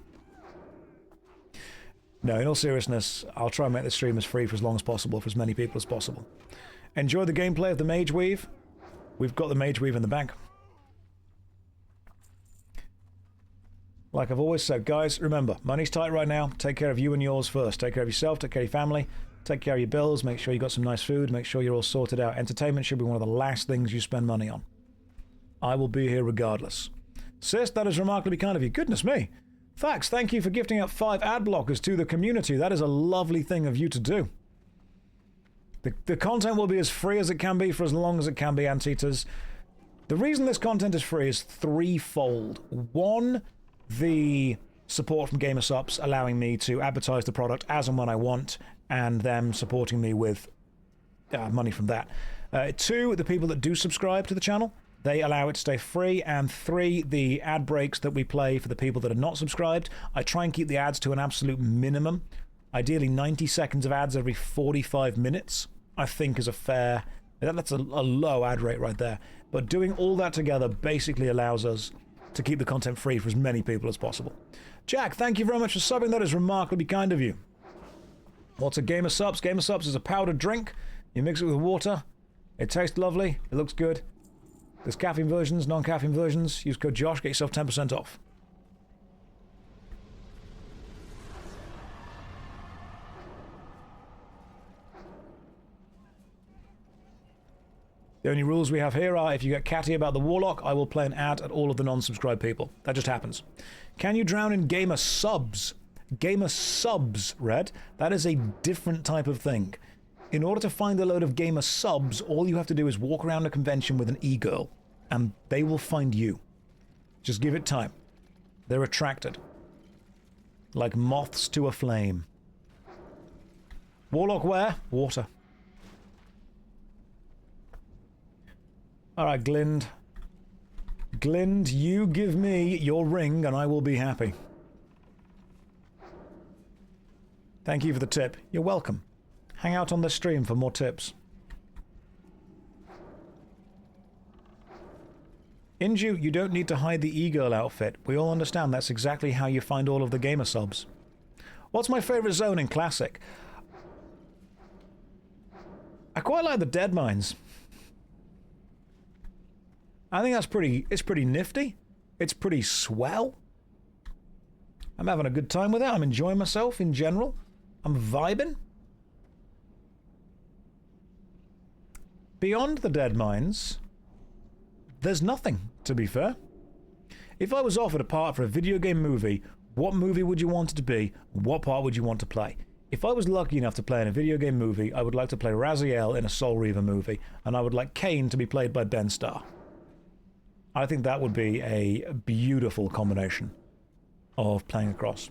No, in all seriousness, I'll try and make the stream as free for as long as possible for as many people as possible. Enjoy the gameplay of the Mage Weave. We've got the Mage Weave in the bank. Like I've always said, guys, remember, money's tight right now. Take care of you and yours first. Take care of yourself, take care of your family, take care of your bills, make sure you got some nice food, make sure you're all sorted out. Entertainment should be one of the last things you spend money on. I will be here regardless. Sis, that is remarkably kind of you. Goodness me. Thanks, thank you for gifting up 5 ad blockers to the community. That is a lovely thing of you to do. The content will be as free as it can be for as long as it can be, Anteaters. The reason this content is free is threefold. One, the support from GamerSups allowing me to advertise the product as and when I want, and them supporting me with money from that. 2, the people that do subscribe to the channel, they allow it to stay free. And 3, the ad breaks that we play for the people that are not subscribed. I try and keep the ads to an absolute minimum. Ideally 90 seconds of ads every 45 minutes, I think is a fair... That's a low ad rate right there. But doing all that together basically allows us to keep the content free for as many people as possible. Jack, thank you very much for subbing. That is remarkably kind of you. What's a Gamer Subs? Gamer Subs is a powdered drink. You mix it with water. It tastes lovely. It looks good. There's caffeine versions, non-caffeine versions. Use code Josh, get yourself 10% off. The only rules we have here are if you get catty about the Warlock, I will play an ad at all of the non-subscribed people. That just happens. Can you drown in Gamer Subs? Gamer Subs, Red. That is a different type of thing. In order to find a load of Gamer Subs, all you have to do is walk around a convention with an e-girl, and they will find you. Just give it time. They're attracted. Like moths to a flame. Warlock where? Water. Alright, Glind. Glind, you give me your ring and I will be happy. Thank you for the tip. You're welcome. Hang out on the stream for more tips. Inju, you don't need to hide the e-girl outfit. We all understand that's exactly how you find all of the Gamer Subs. What's my favourite zone in Classic? I quite like the Dead Mines. I think that's it's pretty nifty. It's pretty swell. I'm having a good time with it. I'm enjoying myself in general. I'm vibing. Beyond the Dead Mines, there's nothing, to be fair. If I was offered a part for a video game movie, what movie would you want it to be? What part would you want to play? If I was lucky enough to play in a video game movie, I would like to play Raziel in a Soul Reaver movie, and I would like Kane to be played by Ben Starr. I think that would be a beautiful combination of playing across.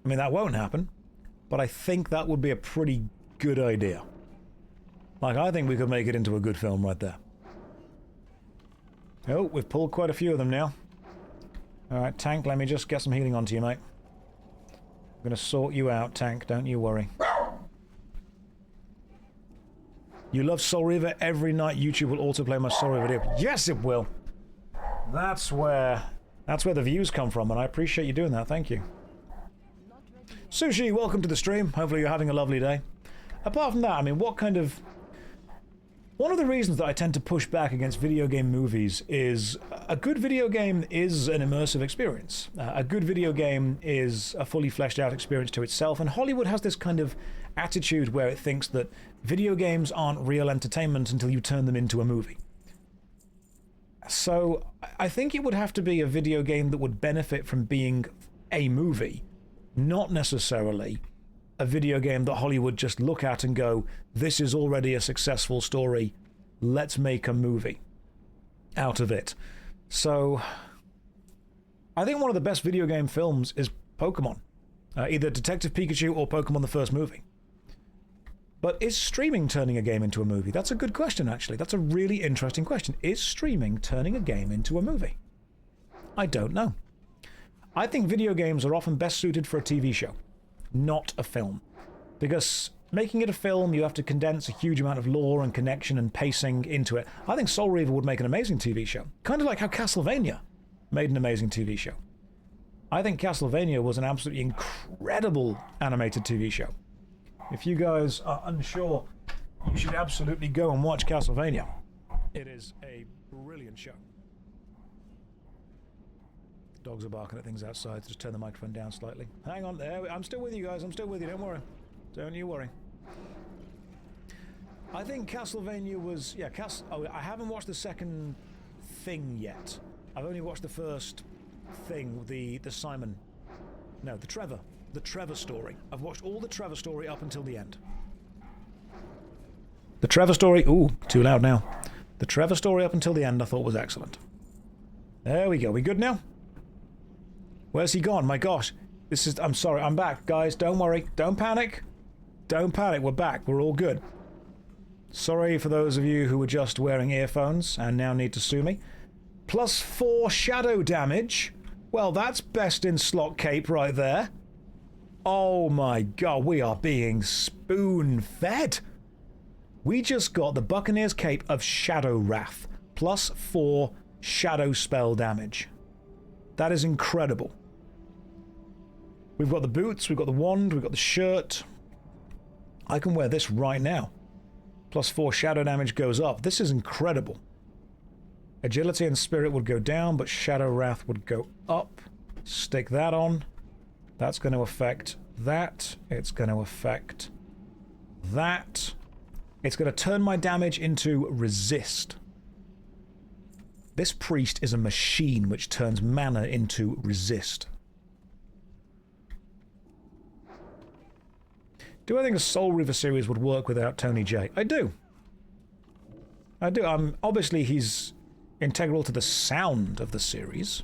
I mean, that won't happen, but I think that would be a pretty good idea. Like, I think we could make it into a good film right there. Oh, we've pulled quite a few of them now. Alright, Tank, let me just get some healing onto you, mate. I'm gonna sort you out, Tank, don't you worry. You love Soul Reaver? Every night YouTube will autoplay my Soul Reaver video. Yes, it will! That's where the views come from, and I appreciate you doing that, thank you. Sushi, welcome to the stream. Hopefully you're having a lovely day. Apart from that, I mean, what kind of... One of the reasons that I tend to push back against video game movies is a good video game is an immersive experience. A good video game is a fully fleshed out experience to itself, and Hollywood has this kind of attitude where it thinks that video games aren't real entertainment until you turn them into a movie. So I think it would have to be a video game that would benefit from being a movie, not necessarily a video game that Hollywood just look at and go, this is already a successful story, let's make a movie out of it. So, I think one of the best video game films is Pokemon. Either Detective Pikachu or Pokemon the first movie. But is streaming turning a game into a movie? That's a good question, actually. That's a really interesting question. Is streaming turning a game into a movie? I don't know. I think video games are often best suited for a TV show, not a film. Because making it a film, you have to condense a huge amount of lore and connection and pacing into it. I think Soul Reaver would make an amazing TV show. Kind of like how Castlevania made an amazing TV show. I think Castlevania was an absolutely incredible animated TV show. If you guys are unsure, you should absolutely go and watch Castlevania. It is a brilliant show. Dogs are barking at things outside, so just turn the microphone down slightly. Hang on there, I'm still with you guys, I'm still with you, don't worry. Don't you worry. I think Castlevania was... Yeah, I haven't watched the second thing yet. I've only watched the first thing, the Simon... No, the Trevor story. I've watched all the Trevor story up until the end. The Trevor story... Ooh, too loud now. The Trevor story up until the end I thought was excellent. There we go, we good now? Where's he gone? My gosh. This is... I'm sorry, I'm back, guys. Don't worry. Don't panic. Don't panic. We're back. We're all good. Sorry for those of you who were just wearing earphones and now need to sue me. +4 shadow damage. Well, that's best in slot cape right there. Oh my god, we are being spoon-fed. We just got the Buccaneer's Cape of Shadow Wrath. +4 shadow spell damage. That is incredible. We've got the boots, we've got the wand, we've got the shirt. I can wear this right now. +4 shadow damage goes up. This is incredible. Agility and spirit would go down, but Shadow Wrath would go up. Stick that on. That's going to affect that. It's going to affect that. It's going to turn my damage into resist. This priest is a machine which turns mana into resist. Do I think a Soul Reaver series would work without Tony J? I do. I do. Obviously, he's integral to the sound of the series.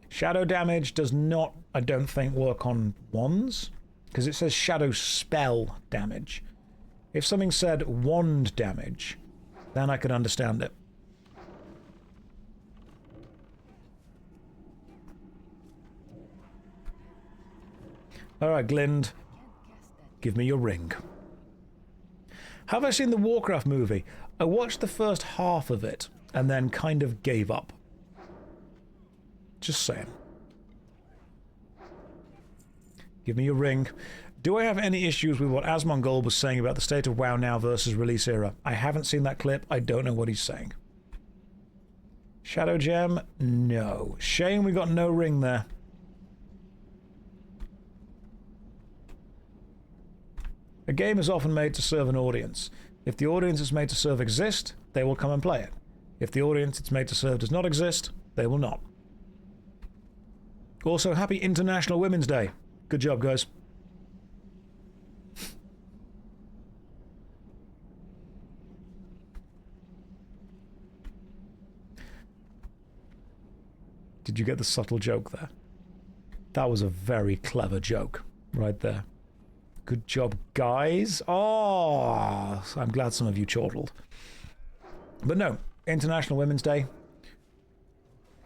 Shadow damage does not, I don't think, work on wands, because it says shadow spell damage. If something said wand damage, then I could understand it. Alright, Glind. Give me your ring. Have I seen the Warcraft movie? I watched the first half of it, and then kind of gave up. Just saying. Give me your ring. Do I have any issues with what Asmongold was saying about the state of WoW now versus release era? I haven't seen that clip. I don't know what he's saying. Shadow Gem? No. Shame we got no ring there. A game is often made to serve an audience. If the audience it's made to serve exist, they will come and play it. If the audience it's made to serve does not exist, they will not. Also, happy International Women's Day. Good job, guys. Did you get the subtle joke there? That was a very clever joke right there. Good job, guys. Oh, I'm glad some of you chortled. But no, International Women's Day.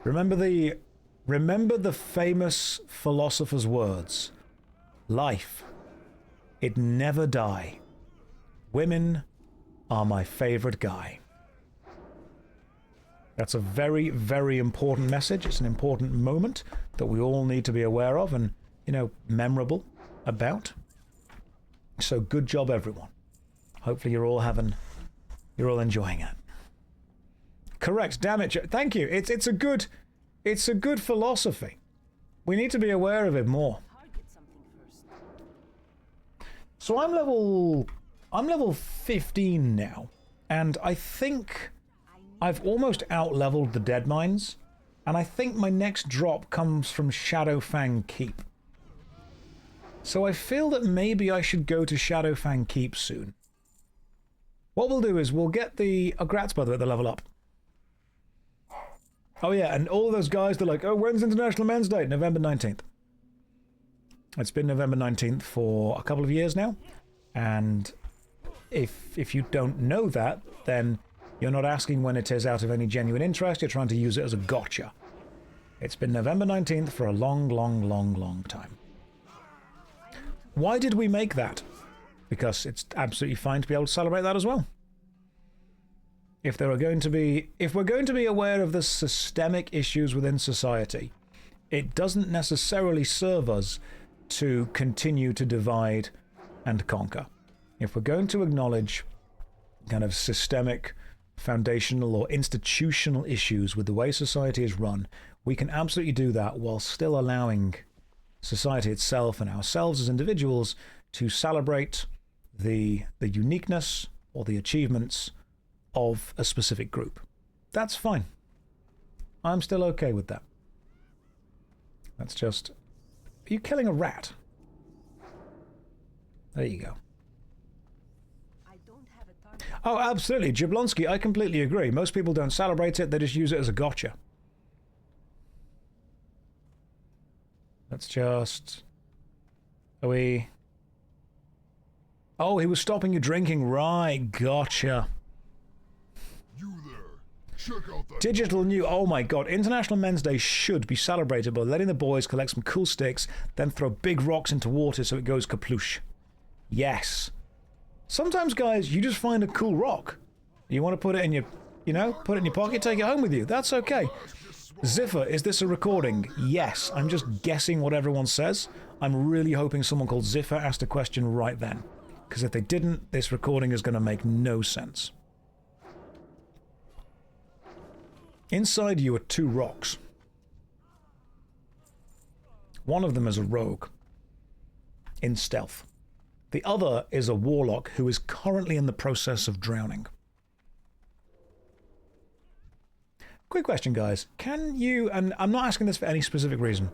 Remember the Remember the famous philosopher's words. Life, it never die. Women are my favorite guy. That's a very, very important message. It's an important moment that we all need to be aware of and, you know, memorable about. So good job, everyone. Hopefully you're all enjoying it. Correct, damn it. Thank you. It's a good philosophy. We need to be aware of it more. Target something first. So I'm level 15 now, and I think I've almost out-leveled the dead mines, and I think my next drop comes from Fang Keep. So I feel that maybe I should go to Fang Keep soon. What we'll do is we'll get the... Oh, Grats, by the way, the level up. Oh yeah, and all those guys, they're like, oh, when's International Men's Day? November 19th. It's been November 19th for a couple of years now, and if you don't know that, then you're not asking when it is out of any genuine interest, you're trying to use it as a gotcha. It's been November 19th for a long, long, long, long time. Why did we make that? Because it's absolutely fine to be able to celebrate that as well. If we're going to be aware of the systemic issues within society, it doesn't necessarily serve us to continue to divide and conquer. If we're going to acknowledge kind of systemic, foundational or institutional issues with the way society is run, we can absolutely do that while still allowing society itself and ourselves as individuals to celebrate the uniqueness or the achievements of a specific group. That's fine. I'm still okay with that. That's just... Are you killing a rat? There you go. I don't have a target. Oh, absolutely. Jablonski, I completely agree. Most people don't celebrate it, they just use it as a gotcha. Let's just... Are we... Oh, he was stopping you drinking. Right, gotcha. You there. Check out that. Digital new. Oh my god. International Men's Day should be celebrated by letting the boys collect some cool sticks, then throw big rocks into water so it goes kaploosh. Yes. Sometimes, guys, you just find a cool rock. You want to put it in your, you know, put it in your pocket, take it home with you. That's okay. Ziffer, is this a recording? Yes. I'm just guessing what everyone says. I'm really hoping someone called Ziffer asked a question right then. Because if they didn't, this recording is going to make no sense. Inside you are two rocks. One of them is a rogue in stealth. The other is a warlock who is currently in the process of drowning. Quick question, guys. Can you, and I'm not asking this for any specific reason,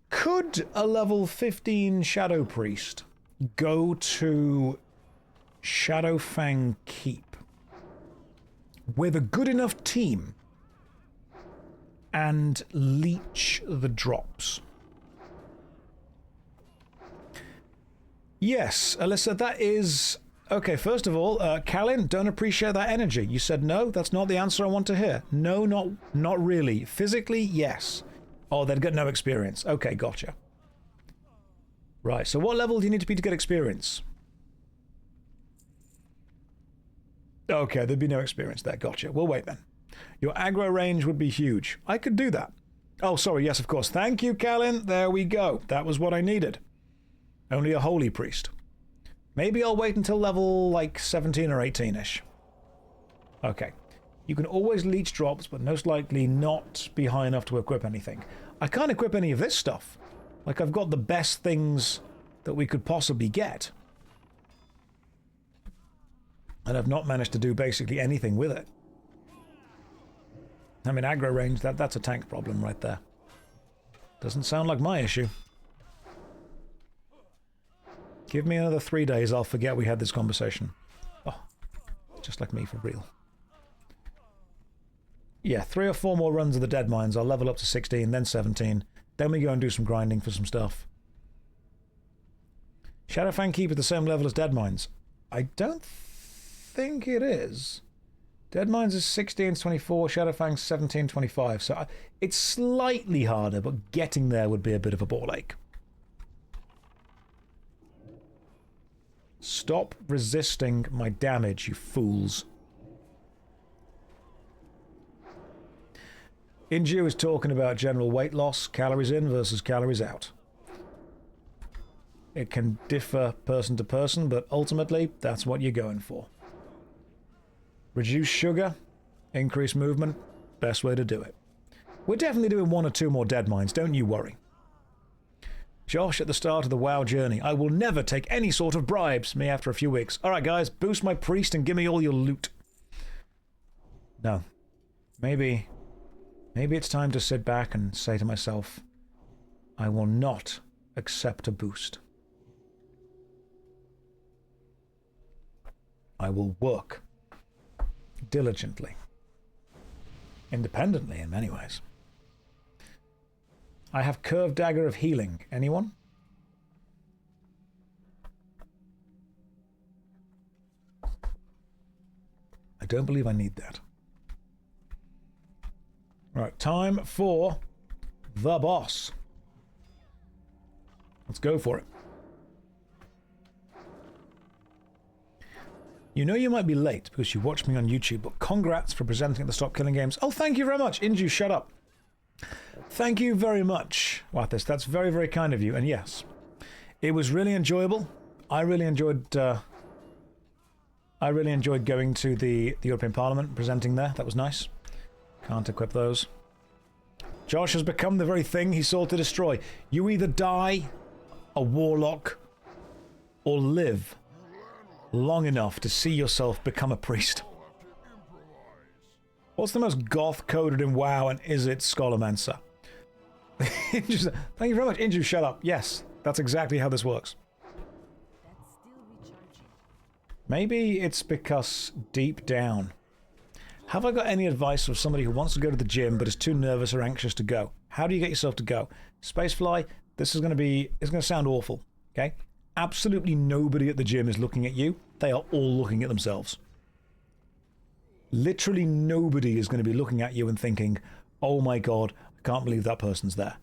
could a level 15 Shadow Priest go to Fang Keep with a good enough team and leech the drops? Yes, Alyssa, that is... Okay, first of all, Kalin, don't appreciate that energy. You said no, that's not the answer I want to hear. No, not really. Physically, yes. Oh, they'd get no experience. Okay, gotcha. Right, so what level do you need to be to get experience? Okay, there'd be no experience there, gotcha. We'll wait then. Your aggro range would be huge. I could do that. Oh, sorry, yes, of course. Thank you, Kalin. There we go. That was what I needed. Only a holy priest. Maybe I'll wait until level, like, 17 or 18-ish. Okay. You can always leech drops, but most likely not be high enough to equip anything. I can't equip any of this stuff. Like, I've got the best things that we could possibly get. And I've not managed to do basically anything with it. I mean, aggro range, that's a tank problem right there. Doesn't sound like my issue. Give me another 3 days, I'll forget we had this conversation. Oh, just like me for real. Yeah, 3 or 4 more runs of the dead mines. I'll level up to 16, then 17. Then we go and do some grinding for some stuff. Fang Keep at the same level as dead mines. I don't think it is. Deadmines is 1624, Shadowfang's 1725. So it's slightly harder, but getting there would be a bit of a ball ache. Stop resisting my damage, you fools. Inju is talking about general weight loss, calories in versus calories out. It can differ person to person, but ultimately, that's what you're going for. Reduce sugar, increase movement, best way to do it. We're definitely doing 1 or 2 more Deadmines, don't you worry. Josh at the start of the WoW journey. I will never take any sort of bribes. Me after a few weeks. Alright guys, boost my priest and give me all your loot. No. Maybe it's time to sit back and say to myself, I will not accept a boost. I will work diligently. Independently in many ways. I have Curved Dagger of Healing. Anyone? I don't believe I need that. Right, time for the boss. Let's go for it. You know you might be late because you watched me on YouTube, but congrats for presenting at the Stop Killing Games. Oh, thank you very much. Inju, shut up. Thank you very much, Wathis. That's very, very kind of you. And yes, it was really enjoyable. I really enjoyed going to the European Parliament, presenting there. That was nice. Can't equip those. Josh has become the very thing he sought to destroy. You either die a warlock or live long enough to see yourself become a priest. What's the most goth coded in WoW, and is it Scholormancer? Thank you very much. Inju, shut up. Yes, that's exactly how this works. That's still recharging. Maybe it's because deep down. Have I got any advice for somebody who wants to go to the gym but is too nervous or anxious to go? How do you get yourself to go? Spacefly, this is going to be... it's going to sound awful, okay? Absolutely nobody at the gym is looking at you. They are all looking at themselves. Literally nobody is going to be looking at you and thinking, oh my god, I can't believe that person's there.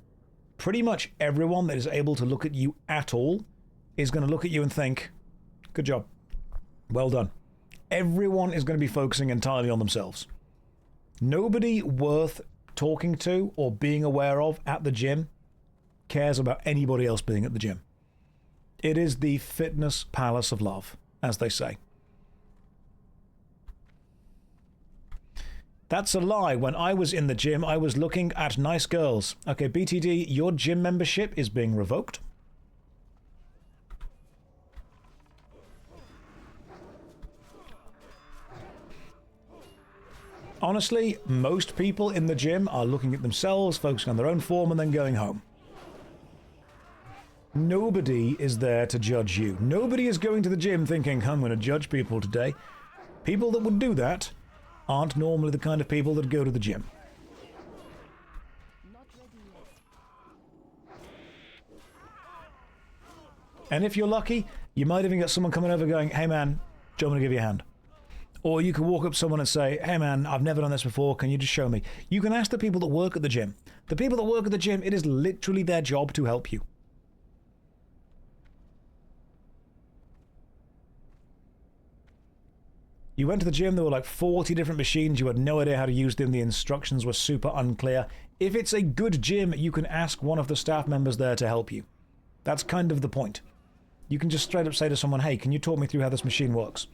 Pretty much everyone that is able to look at you at all is going to look at you and think, good job. Well done. Everyone is going to be focusing entirely on themselves. Nobody worth talking to or being aware of at the gym cares about anybody else being at the gym. It is the fitness palace of love, as they say. That's a lie. When I was in the gym, I was looking at nice girls. Okay, BTD, your gym membership is being revoked. Honestly, most people in the gym are looking at themselves, focusing on their own form, and then going home. Nobody is there to judge you. Nobody is going to the gym thinking, I'm going to judge people today. People that would do that aren't normally the kind of people that go to the gym. Not ready yet. And if you're lucky, you might even get someone coming over going, hey man, do you want me to give you a hand? Or you can walk up to someone and say, hey man, I've never done this before, can you just show me? You can ask the people that work at the gym. The people that work at the gym, it is literally their job to help you. You went to the gym, there were like 40 different machines, you had no idea how to use them, the instructions were super unclear. If it's a good gym, you can ask one of the staff members there to help you. That's kind of the point. You can just straight up say to someone, hey, can you talk me through how this machine works?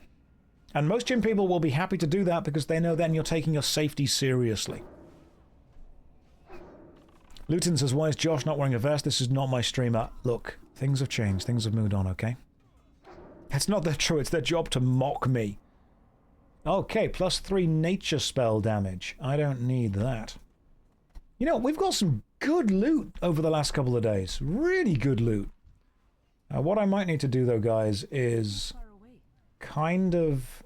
And most gym people will be happy to do that because they know then you're taking your safety seriously. Luton says, why is Josh not wearing a vest? This is not my streamer. Look, things have changed, things have moved on, okay? It's not that true, it's their job to mock me. Okay, +3 nature spell damage. I don't need that. You know, we've got some good loot over the last couple of days. Really good loot. What I might need to do, though, guys, is Far away. kind of...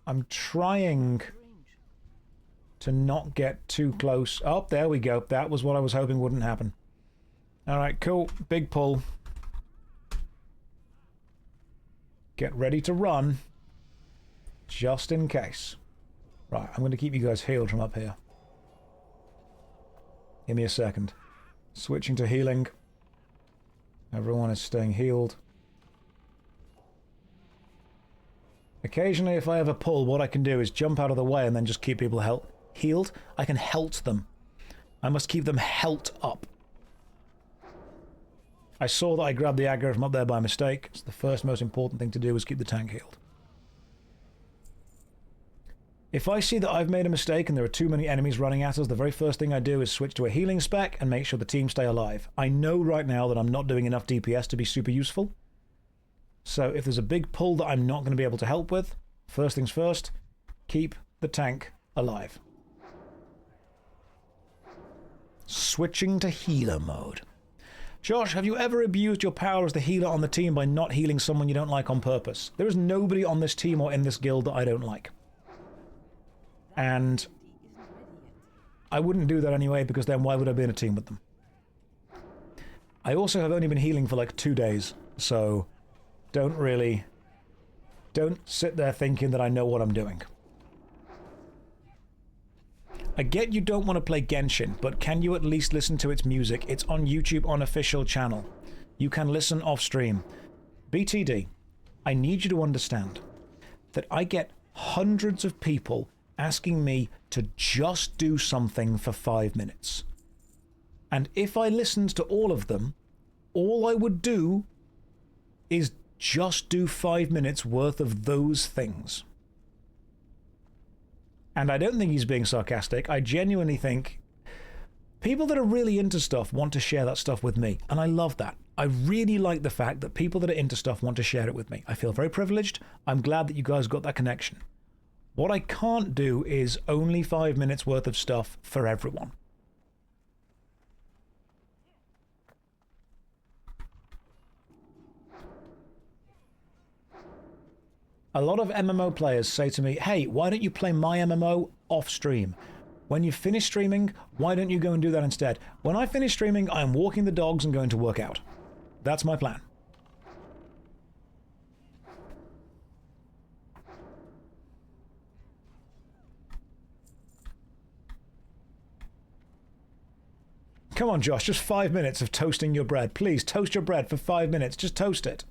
I'm trying to not get too close. Oh, there we go. That was what I was hoping wouldn't happen. Alright, cool. Big pull. Get ready to run. Just in case. Right, I'm going to keep you guys healed from up here. Give me a second. Switching to healing. Everyone is staying healed. Occasionally, if I have a pull, what I can do is jump out of the way and then just keep people healed. I can helt them. I must keep them helt up. I saw that I grabbed the aggro from up there by mistake, so the first most important thing to do is keep the tank healed. If I see that I've made a mistake and there are too many enemies running at us, the very first thing I do is switch to a healing spec and make sure the team stay alive. I know right now that I'm not doing enough DPS to be super useful. So if there's a big pull that I'm not going to be able to help with, first things first, keep the tank alive. Switching to healer mode. Josh, have you ever abused your power as the healer on the team by not healing someone you don't like on purpose? There is nobody on this team or in this guild that I don't like. And I wouldn't do that anyway, because then why would I be in a team with them? I also have only been healing for like 2 days, so don't sit there thinking that I know what I'm doing. I get you don't want to play Genshin, but can you at least listen to its music? It's on YouTube on official channel. You can listen off stream. BTD, I need you to understand that I get hundreds of people asking me to just do something for 5 minutes. And if I listened to all of them, all I would do is just do 5 minutes worth of those things. And I don't think he's being sarcastic. I genuinely think people that are really into stuff want to share that stuff with me. And I love that. I really like the fact that people that are into stuff want to share it with me. I feel very privileged. I'm glad that you guys got that connection. What I can't do is only 5 minutes worth of stuff for everyone. A lot of MMO players say to me, hey, why don't you play my MMO off stream? When you finish streaming, why don't you go and do that instead? When I finish streaming, I'm walking the dogs and going to work out. That's my plan. Come on, Josh, just 5 minutes of toasting your bread. Please, toast your bread for 5 minutes. Just toast it.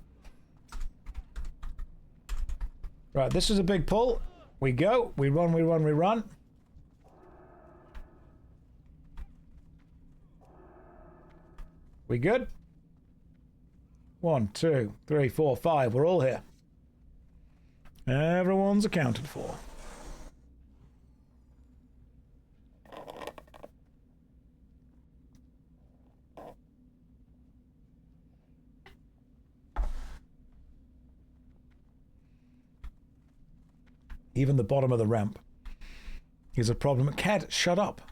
Right, this is a big pull. We go. We run, we run, we run. We good? 1, 2, 3, 4, 5. We're all here. Everyone's accounted for. Even the bottom of the ramp is a problem. Ked, shut up.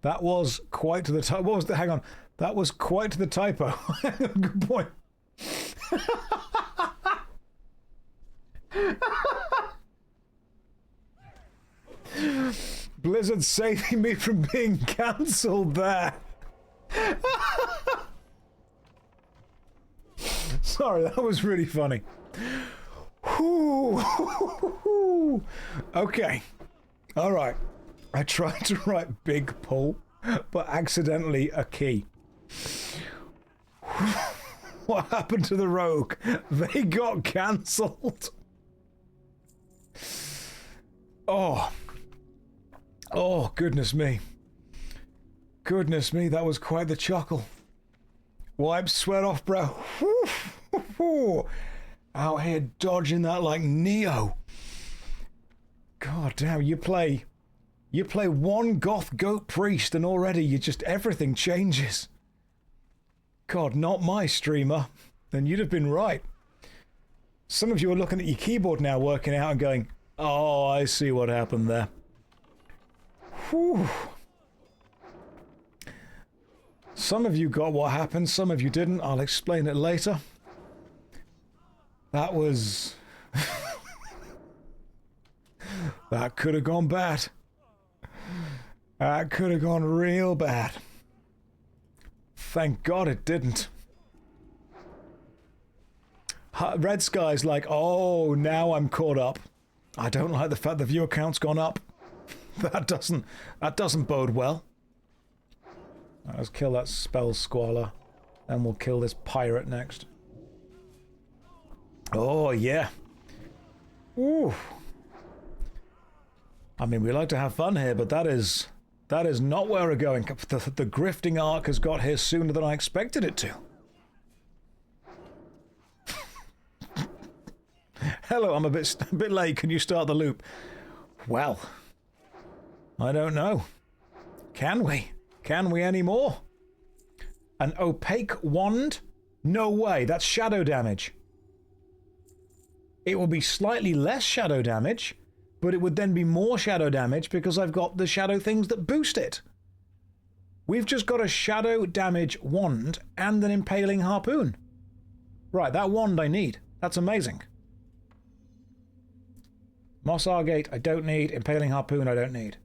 That was quite to the typo. What was the... Hang on. That was quite to the typo. Good point. Blizzard saving me from being cancelled there. Sorry, that was really funny. Okay. All right. I tried to write big pull, but accidentally a key. What happened to the rogue? They got cancelled. Oh. Oh, goodness me. Goodness me, that was quite the chuckle. Wipe sweat off, bro. Out here dodging that like Neo. God damn, you play one goth goat priest and already everything changes. God, not my streamer. Then you'd have been right. Some of you are looking at your keyboard now, working out and going, oh, I see what happened there. Whew. Some of you got what happened, some of you didn't. I'll explain it later. That was... that could have gone bad. That could have gone real bad. Thank God it didn't. Red Sky's like, oh, now I'm caught up. I don't like the fact the viewer count's gone up. That doesn't bode well. Right, let's kill that spell squaller. Then we'll kill this pirate next. Oh, yeah. Ooh. I mean, we like to have fun here, but that is not where we're going. The grifting arc has got here sooner than I expected it to. Hello, I'm a bit late. Can you start the loop? Well, I don't know. Can we? Can we anymore? An opaque wand? No way. That's shadow damage. It will be slightly less shadow damage, but it would then be more shadow damage because I've got the shadow things that boost it. We've just got a shadow damage wand and an impaling harpoon. Right, that wand I need. That's amazing. Moss Argate I don't need. Impaling harpoon I don't need.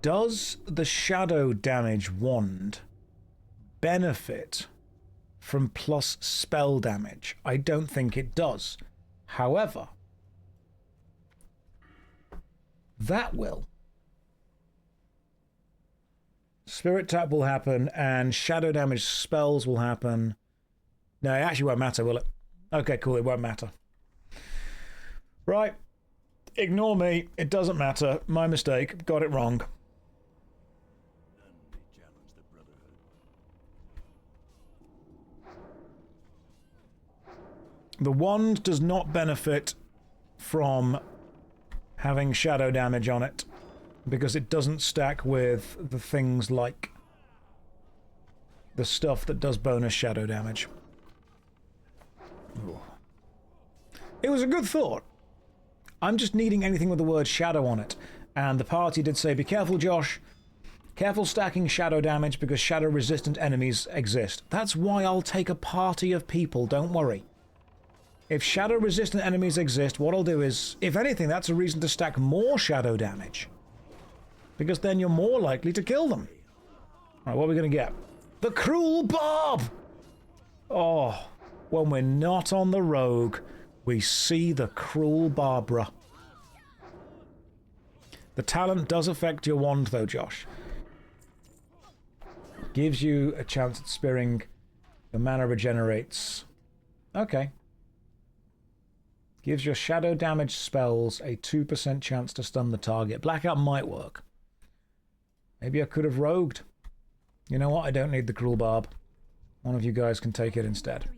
Does the shadow damage wand benefit from plus spell damage? I don't think it does. However, that will. Spirit tap will happen, and shadow damage spells will happen. No, it actually won't matter, will it? Okay, cool, it won't matter. Right. Ignore me. It doesn't matter. My mistake. Got it wrong. The wand does not benefit from having shadow damage on it because it doesn't stack with the things like the stuff that does bonus shadow damage. Ooh. It was a good thought. I'm just needing anything with the word shadow on it. And the party did say, be careful, Josh. Careful stacking shadow damage because shadow resistant enemies exist. That's why I'll take a party of people, don't worry. If shadow resistant enemies exist, what I'll do is, if anything, that's a reason to stack more shadow damage. Because then you're more likely to kill them. Alright, what are we going to get? The Cruel Barb! Oh, when we're not on the rogue, we see the Cruel Barbara. The talent does affect your wand though, Josh. Gives you a chance at spearing. The mana regenerates. Okay. Gives your shadow damage spells a 2% chance to stun the target. Blackout might work. Maybe I could have rogued. You know what? I don't need the Cruel Barb. One of you guys can take it instead.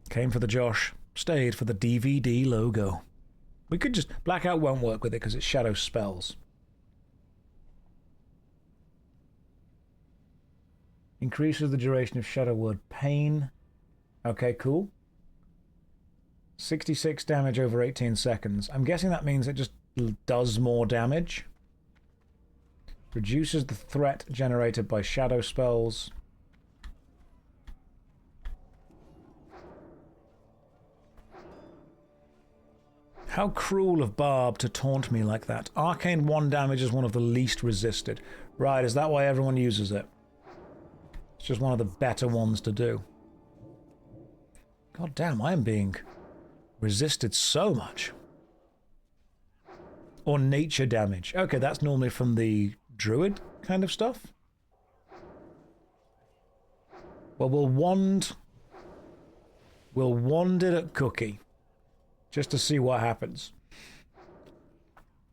Came for the Josh. Stayed for the DVD logo. We could just... Blackout won't work with it because it's shadow spells. Increases the duration of shadow word pain. Okay, cool. 66 damage over 18 seconds. I'm guessing that means it just does more damage. Reduces the threat generated by shadow spells. How cruel of Barb to taunt me like that. Arcane 1 damage is one of the least resisted. Right, is that why everyone uses it? It's just one of the better ones to do. God damn, I am being resisted so much. Or nature damage. Okay, that's normally from the druid kind of stuff. Well, we'll wand it at Cookie. Just to see what happens.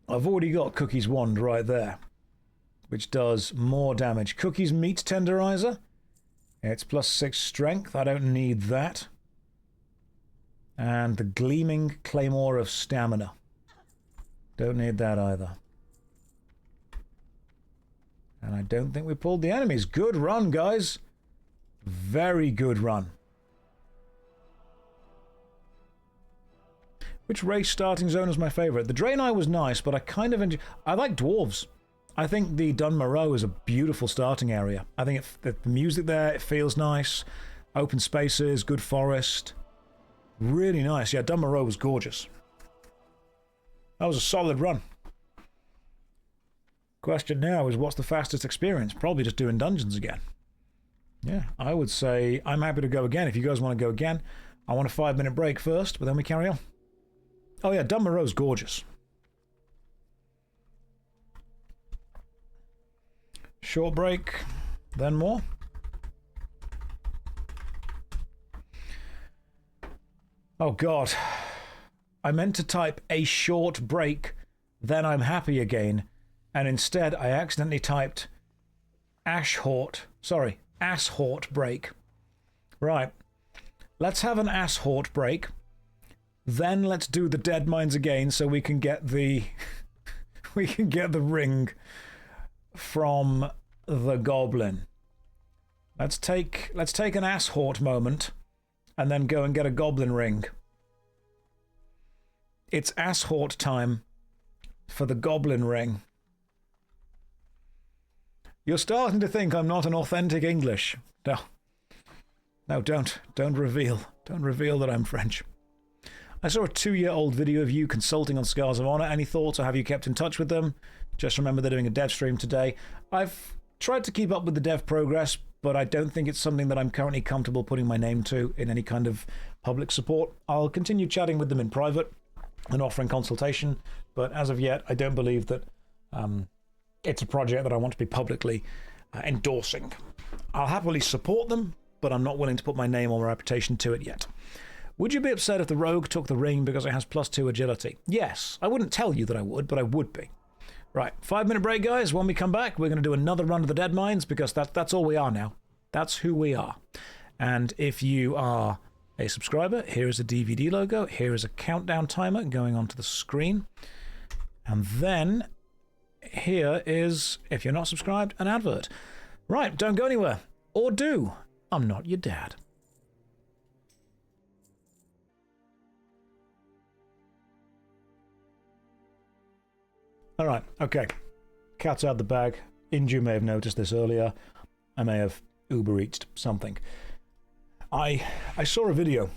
I've already got Cookie's wand right there, which does more damage. Cookie's meat tenderizer. It's +6 strength. I don't need that. And the gleaming claymore of stamina. Don't need that either. And I don't think we pulled the enemies. Good run, guys. Very good run. Which race starting zone is my favourite? The Draenei was nice, but I kind of enjoy... I like dwarves. I think the Dun Moreau is a beautiful starting area. I think the music there, it feels nice. Open spaces, good forest. Really nice. Yeah, Dun Moreau was gorgeous. That was a solid run. Question now is, what's the fastest experience? Probably just doing dungeons again. Yeah, I would say I'm happy to go again. If you guys want to go again, I want a 5-minute break first, but then we carry on. Oh yeah, Dun Moreau's gorgeous. Short break, then more. Oh god. I meant to type a short break, then I'm happy again, and instead I accidentally typed ashort break. Right. Let's have an ashort break. Then let's do the dead mines again so we can get the we can get the ring from the goblin. Let's take an ashort moment and then go and get a goblin ring. It's ashort time for the goblin ring. You're starting to think I'm not an authentic English. No, don't reveal. Don't reveal that I'm French. I saw a 2-year-old video of you consulting on Scars of Honor. Any thoughts, or have you kept in touch with them? Just remember they're doing a dev stream today. I've tried to keep up with the dev progress, but I don't think it's something that I'm currently comfortable putting my name to in any kind of public support. I'll continue chatting with them in private and offering consultation, but as of yet, I don't believe that it's a project that I want to be publicly endorsing. I'll happily support them, but I'm not willing to put my name or reputation to it yet. Would you be upset if the rogue took the ring because it has +2 agility? Yes. I wouldn't tell you that I would, but I would be. Right, 5-minute break, guys. When we come back, we're going to do another run of the dead mines, because that's all we are now. That's who we are. And if you are a subscriber, here is a DVD logo. Here is a countdown timer going onto the screen. And then here is, if you're not subscribed, an advert. Right, don't go anywhere. Or do. I'm not your dad. Alright, okay. Cat's out the bag. Inju may have noticed this earlier. I may have Uber Eats'd something. I saw a video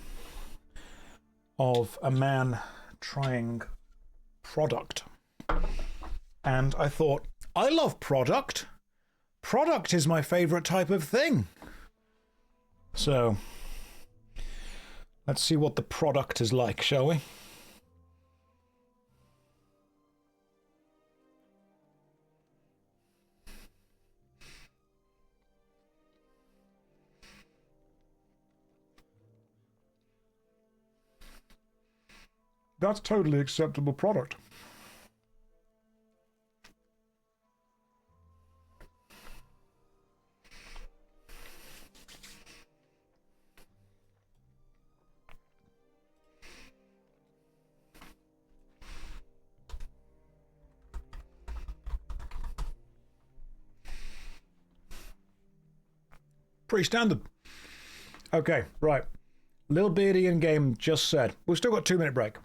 of a man trying product. And I thought, I love product. Product is my favorite type of thing. So, let's see what the product is like, shall we? That's totally acceptable product. Pretty standard. Okay, right. Lil Beardy in game just said, we've still got 2-minute break.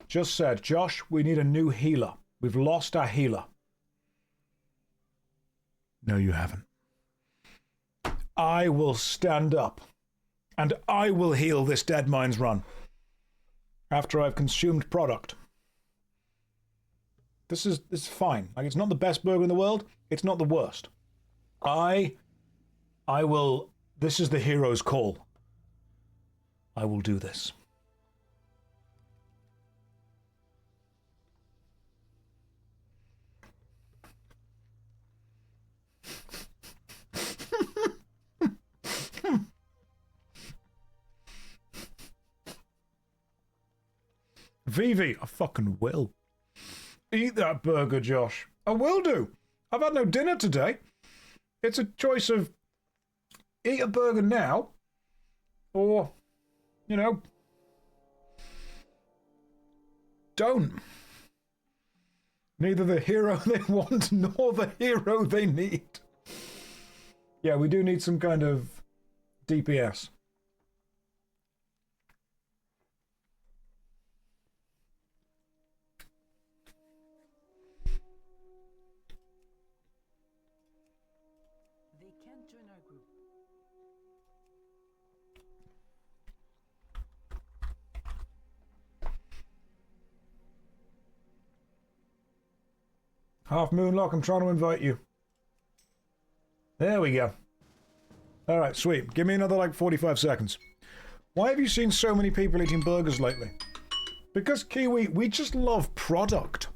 Just said, Josh, we need a new healer. We've lost our healer. No, you haven't. I will stand up and I will heal this Dead Mines run after I've consumed product. This is fine. Like, it's not the best burger in the world. It's not the worst. I will... This is the hero's call. I will do this. Vivi, I fucking will. Eat that burger, Josh. I will do. I've had no dinner today. It's a choice of eat a burger now or, you know, don't. Neither the hero they want nor the hero they need. Yeah, we do need some kind of DPS. They can't join our group. Half Moonlock, I'm trying to invite you. There we go. Alright, sweet. Give me another, like, 45 seconds. Why have you seen so many people eating burgers lately? Because, Kiwi, we just love product.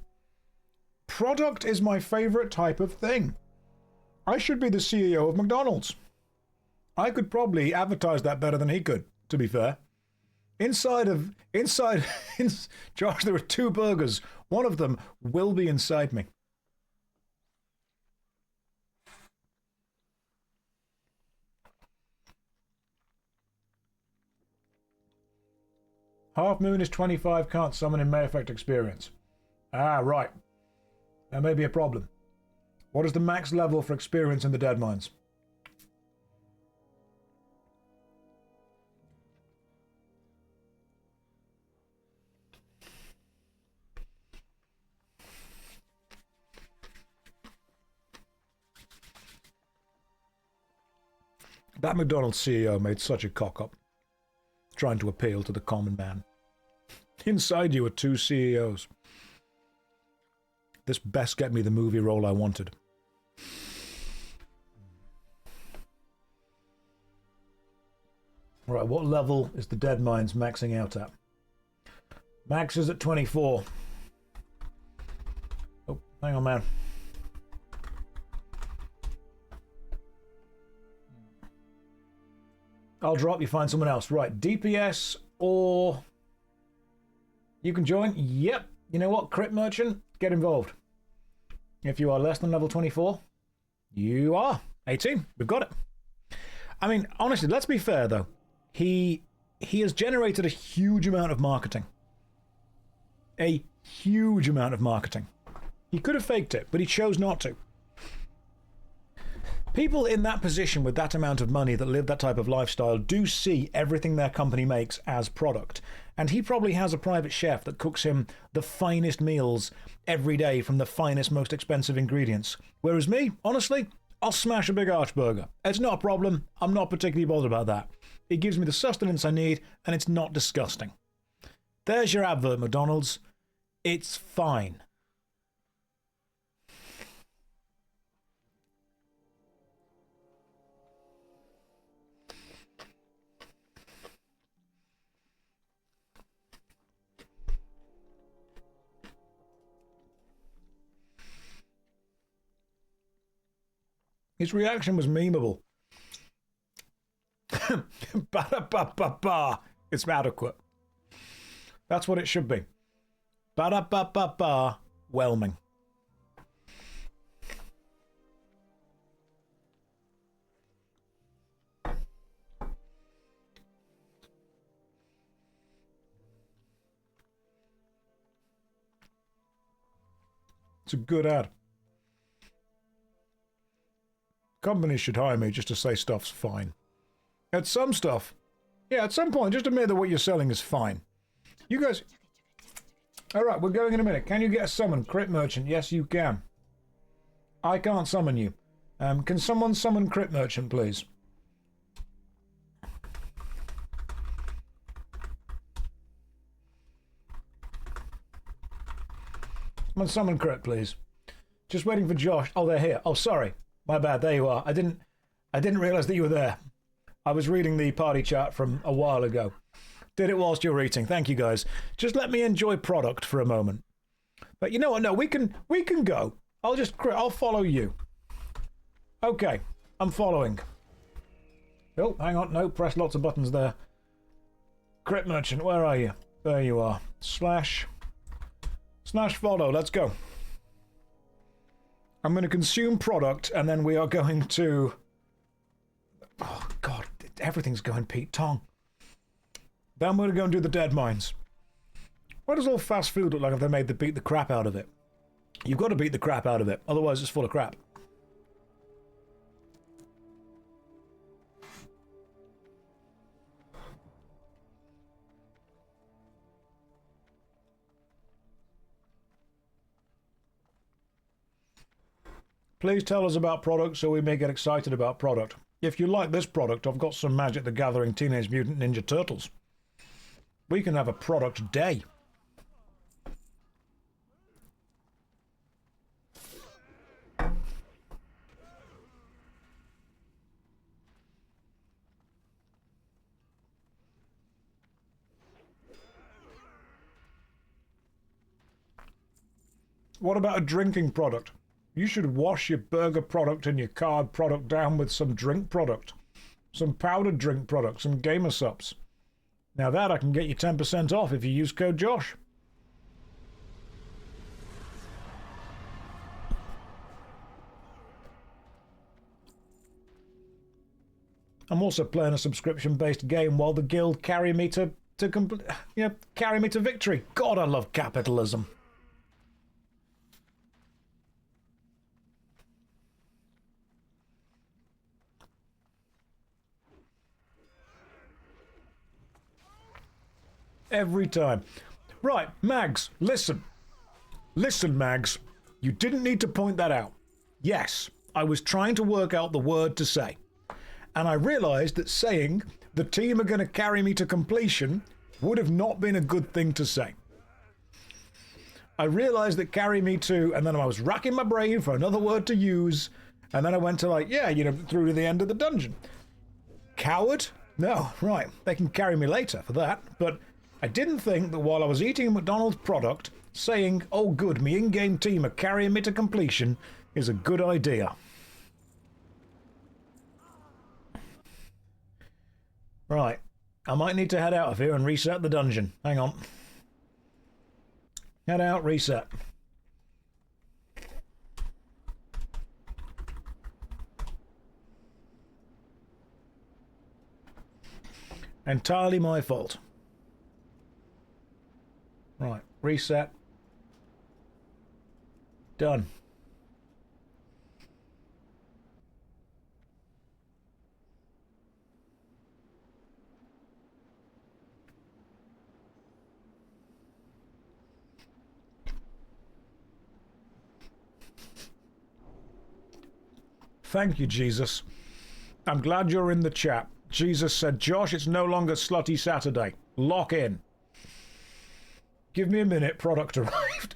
Product is my favourite type of thing. I should be the CEO of McDonald's. I could probably advertise that better than he could, to be fair. Josh, there are 2 burgers. One of them will be inside me. Half Moon is 25, can't summon in May Effect experience. Ah, right. That may be a problem. What is the max level for experience in the Dead Mines? That McDonald's CEO made such a cock-up, trying to appeal to the common man. Inside you are 2 CEOs. This best get me the movie role I wanted. Right, what level is the Dead Mines maxing out at? Max is at 24. Oh, hang on, man. I'll drop, you find someone else. Right, DPS or... You can join? Yep. You know what, Crit Merchant? Get involved. If you are less than level 24, you are 18. We've got it. I mean, honestly, let's be fair, though. He has generated a huge amount of marketing. A huge amount of marketing. He could have faked it, but he chose not to. People in that position with that amount of money that live that type of lifestyle do see everything their company makes as product. And he probably has a private chef that cooks him the finest meals every day from the finest, most expensive ingredients. Whereas me, honestly, I'll smash a big archburger. It's not a problem. I'm not particularly bothered about that. It gives me the sustenance I need, and it's not disgusting. There's your advert, McDonald's. It's fine. His reaction was memeable. Ba-da-ba-ba-ba. It's adequate. That's what it should be. Ba-da-ba-ba-ba. Whelming. It's a good ad. Companies should hire me just to say stuff's fine. At some stuff, yeah, at some point, just admit that what you're selling is fine. You guys... Alright, we're going in a minute. Can you get a summon? Crit Merchant? Yes, you can. I can't summon you. Can someone summon Crit Merchant, please? Someone summon Crit, please. Just waiting for Josh. Oh, they're here. Oh, sorry. My bad, there you are. I didn't realise that you were there. I was reading the party chat from a while ago. Did it whilst you were eating. Thank you, guys. Just let me enjoy product for a moment. But you know what? No, we can go. I'll follow you. Okay, I'm following. Oh, hang on. No, press lots of buttons there. Crit Merchant, where are you? There you are. Slash follow. Let's go. I'm going to consume product, and then we are going to... Oh, God. Everything's going Pete Tong. Then I'm going to go and do the Dead Mines. What does all fast food look like if they made the beat the crap out of it? You've got to beat the crap out of it. Otherwise, it's full of crap. Please tell us about product so we may get excited about product. If you like this product, I've got some Magic the Gathering Teenage Mutant Ninja Turtles. We can have a product day. What about a drinking product? You should wash your burger product and your card product down with some drink product. Some powdered drink product, some gamer subs. Now that I can get you 10% off if you use code Josh. I'm also playing a subscription-based game while the guild carry me to carry me to victory. God, I love capitalism. Every time. Right, Mags, listen. Listen, Mags. You didn't need to point that out. Yes, I was trying to work out the word to say. And I realised that saying, the team are going to carry me to completion, would have not been a good thing to say. I realised that carry me to, and then I was racking my brain for another word to use, and then I went to through to the end of the dungeon. Coward? No, right, they can carry me later for that, but I didn't think that while I was eating a McDonald's product, saying, oh good, me in-game team are carrying me to completion, is a good idea. Right, I might need to head out of here and reset the dungeon. Hang on. Head out, reset. Entirely my fault. Right, reset. Done. Thank you, Jesus. I'm glad you're in the chat. Jesus said, Josh, it's no longer Slutty Saturday. Lock in. Give me a minute, product arrived.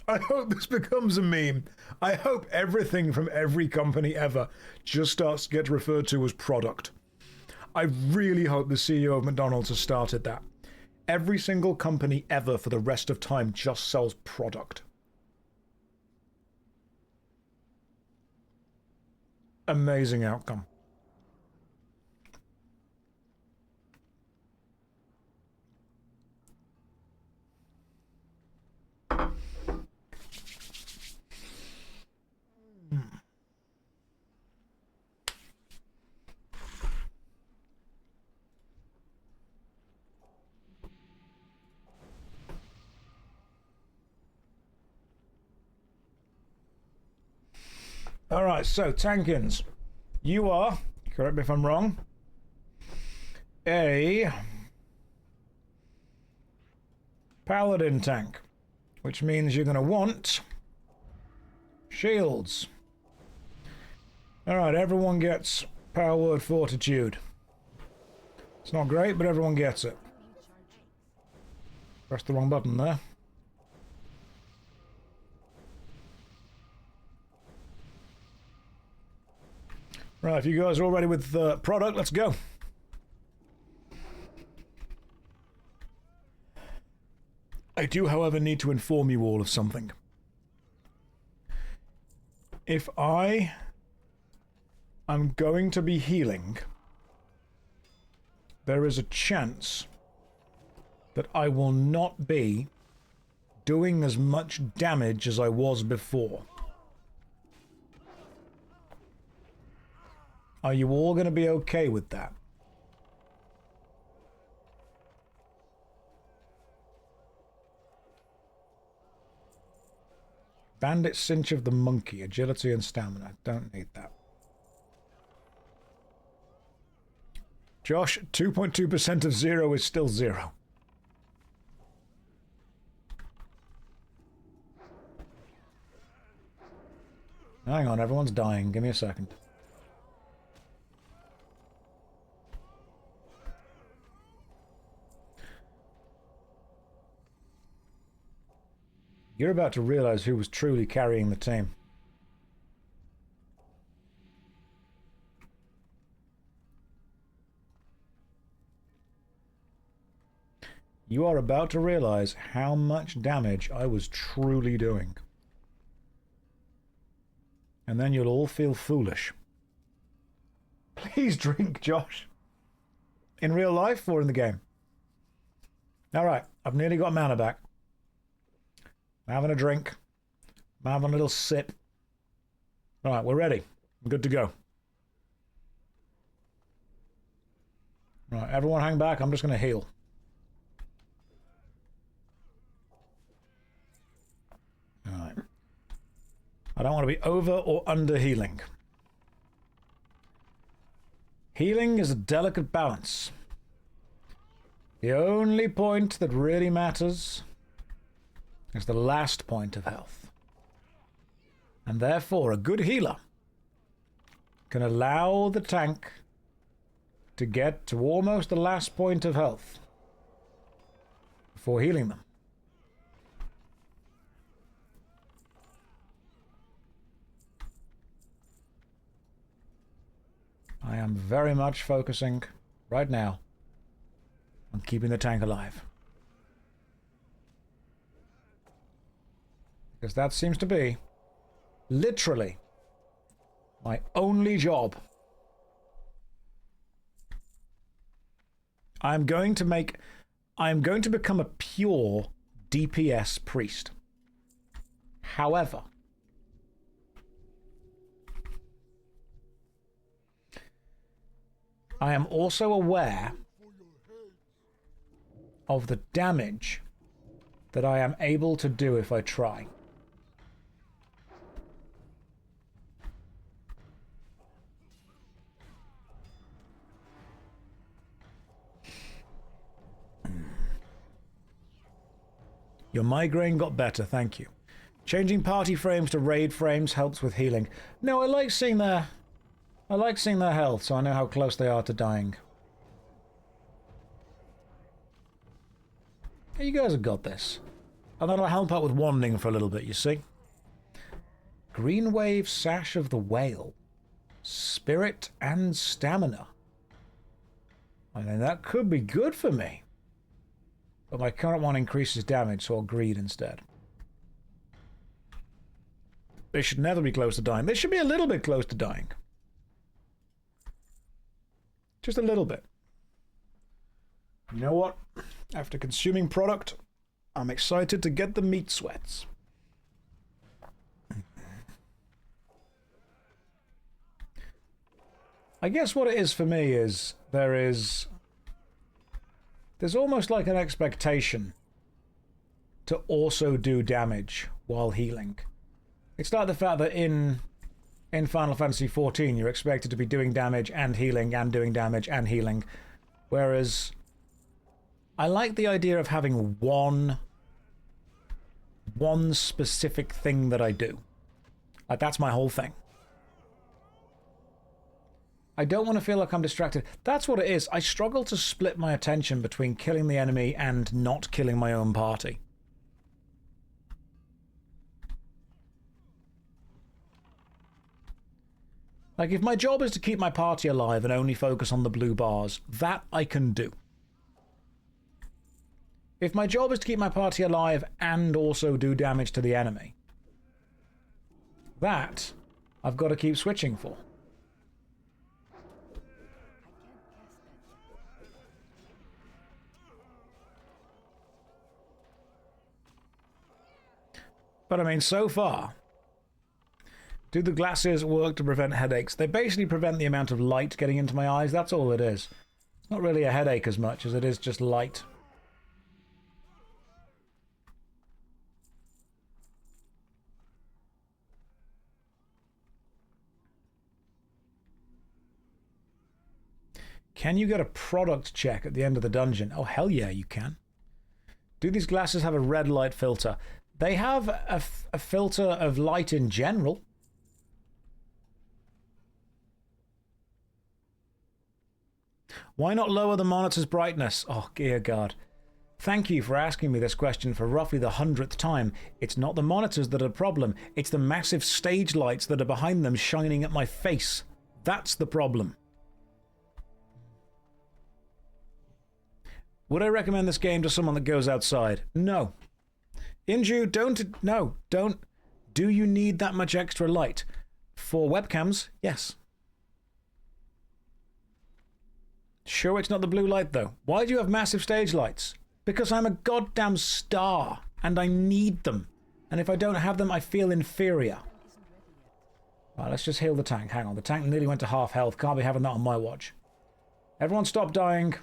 I hope this becomes a meme. I hope everything from every company ever just gets referred to as product. I really hope the CEO of McDonald's has started that. Every single company ever for the rest of time just sells product. Amazing outcome. All right, so Tankins, you are, correct me if I'm wrong, a paladin tank, which means you're going to want shields. All right, everyone gets power word fortitude. It's not great, but everyone gets it. Press the wrong button there. Right, if you guys are all ready with the product, let's go. I do, however, need to inform you all of something. If I am going to be healing, there is a chance that I will not be doing as much damage as I was before. Are you all going to be okay with that? Bandit cinch of the monkey, agility and stamina. Don't need that. Josh, 2.2% of 0 is still 0. Hang on, everyone's dying. Give me a second. You're about to realize who was truly carrying the team. You are about to realize how much damage I was truly doing. And then you'll all feel foolish. Please drink, Josh. In real life or in the game? Alright, I've nearly got mana back. I'm having a drink. I'm having a little sip. Alright, we're ready. I'm good to go. Right, everyone hang back. I'm just going to heal. Alright. I don't want to be over or under healing. Healing is a delicate balance. The only point that really matters is the last point of health. And therefore, a good healer can allow the tank to get to almost the last point of health before healing them. I am very much focusing right now on keeping the tank alive. Because that seems to be literally my only job. I am going to become a pure DPS priest. However, I am also aware of the damage that I am able to do if I try. Your migraine got better, thank you. Changing party frames to raid frames helps with healing. No, I like seeing their health, so I know how close they are to dying. Hey, you guys have got this. And that'll help out with wanding for a little bit, you see. Green Wave Sash of the Whale. Spirit and stamina. I mean, that could be good for me. But my current one increases damage, so I'll greed instead. They should never be close to dying. They should be a little bit close to dying. Just a little bit. You know what? After consuming product, I'm excited to get the meat sweats. I guess what it is for me is there's almost like an expectation to also do damage while healing. It's like the fact that in Final Fantasy XIV you're expected to be doing damage and healing and doing damage and healing. Whereas I like the idea of having one specific thing that I do. Like, that's my whole thing. I don't want to feel like I'm distracted. That's what it is. I struggle to split my attention between killing the enemy and not killing my own party. Like, if my job is to keep my party alive and only focus on the blue bars, that I can do. If my job is to keep my party alive and also do damage to the enemy, that I've got to keep switching for. But I mean, so far, do the glasses work to prevent headaches? They basically prevent the amount of light getting into my eyes. That's all it is. It's not really a headache as much as it is just light. Can you get a product check at the end of the dungeon? Oh, hell yeah, you can. Do these glasses have a red light filter? They have a filter of light in general. Why not lower the monitor's brightness? Oh, dear God. Thank you for asking me this question for roughly the 100th time. It's not the monitors that are the problem. It's the massive stage lights that are behind them shining at my face. That's the problem. Would I recommend this game to someone that goes outside? No. Inju, don't. Do you need that much extra light? For webcams, yes. Sure, it's not the blue light, though. Why do you have massive stage lights? Because I'm a goddamn star, and I need them. And if I don't have them, I feel inferior. Right, let's just heal the tank. Hang on, the tank nearly went to half health. Can't be having that on my watch. Everyone stop dying.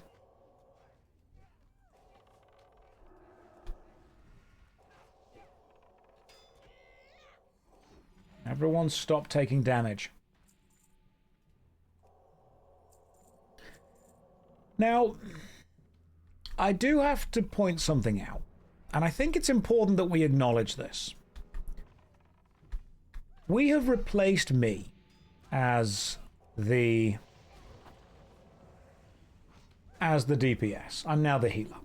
Everyone stop taking damage. Now, I do have to point something out, and I think it's important that we acknowledge this. We have replaced me as the DPS. I'm now the healer.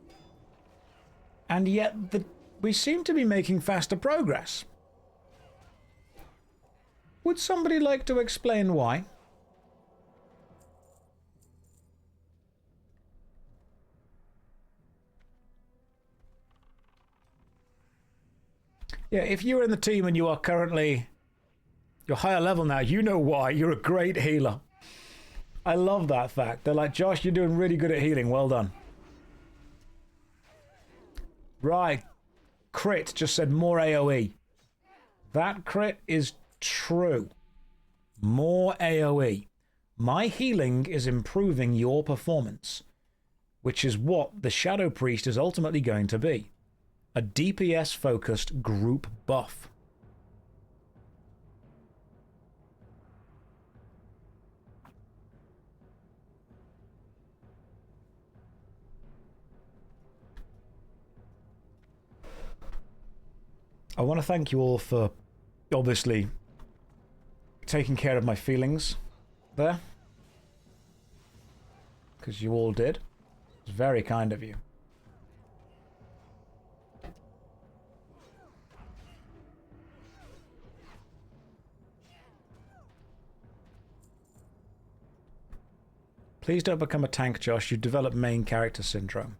And yet we seem to be making faster progress. Would somebody like to explain why? Yeah, if you're in the team and you are currently... You're higher level now, you know why. You're a great healer. I love that fact. They're like, Josh, you're doing really good at healing. Well done. Right. Crit just said more AoE. That crit is true. More AoE. My healing is improving your performance, which is what the Shadow Priest is ultimately going to be. A DPS-focused group buff. I want to thank you all for, obviously, taking care of my feelings there. Because you all did. It's very kind of you. Please don't become a tank, Josh. You develop main character syndrome.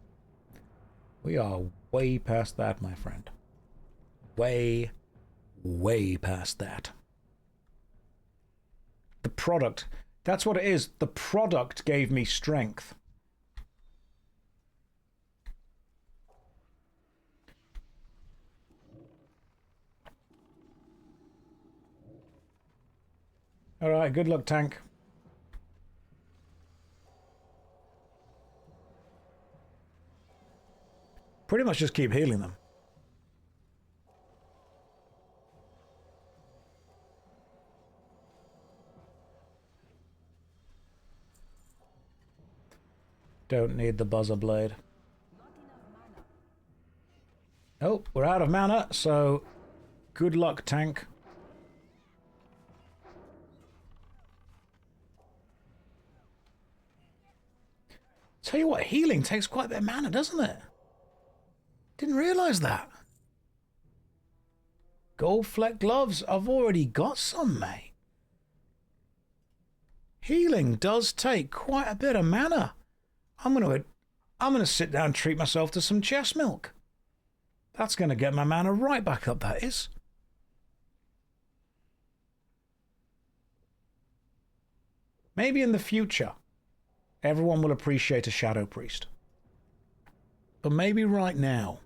We are way past that, my friend. Way, way past that. The product. That's what it is. The product gave me strength. Alright, good luck, tank. Pretty much just keep healing them. Don't need the buzzer blade. Oh, we're out of mana, so good luck, tank. Tell you what, healing takes quite a bit of mana, doesn't it? Didn't realise that. Gold fleck gloves. I've already got some, mate. Healing does take quite a bit of mana. I'm gonna sit down and treat myself to some chest milk. That's gonna get my mana right back up, that is. Maybe in the future, everyone will appreciate a Shadow Priest. But maybe right now,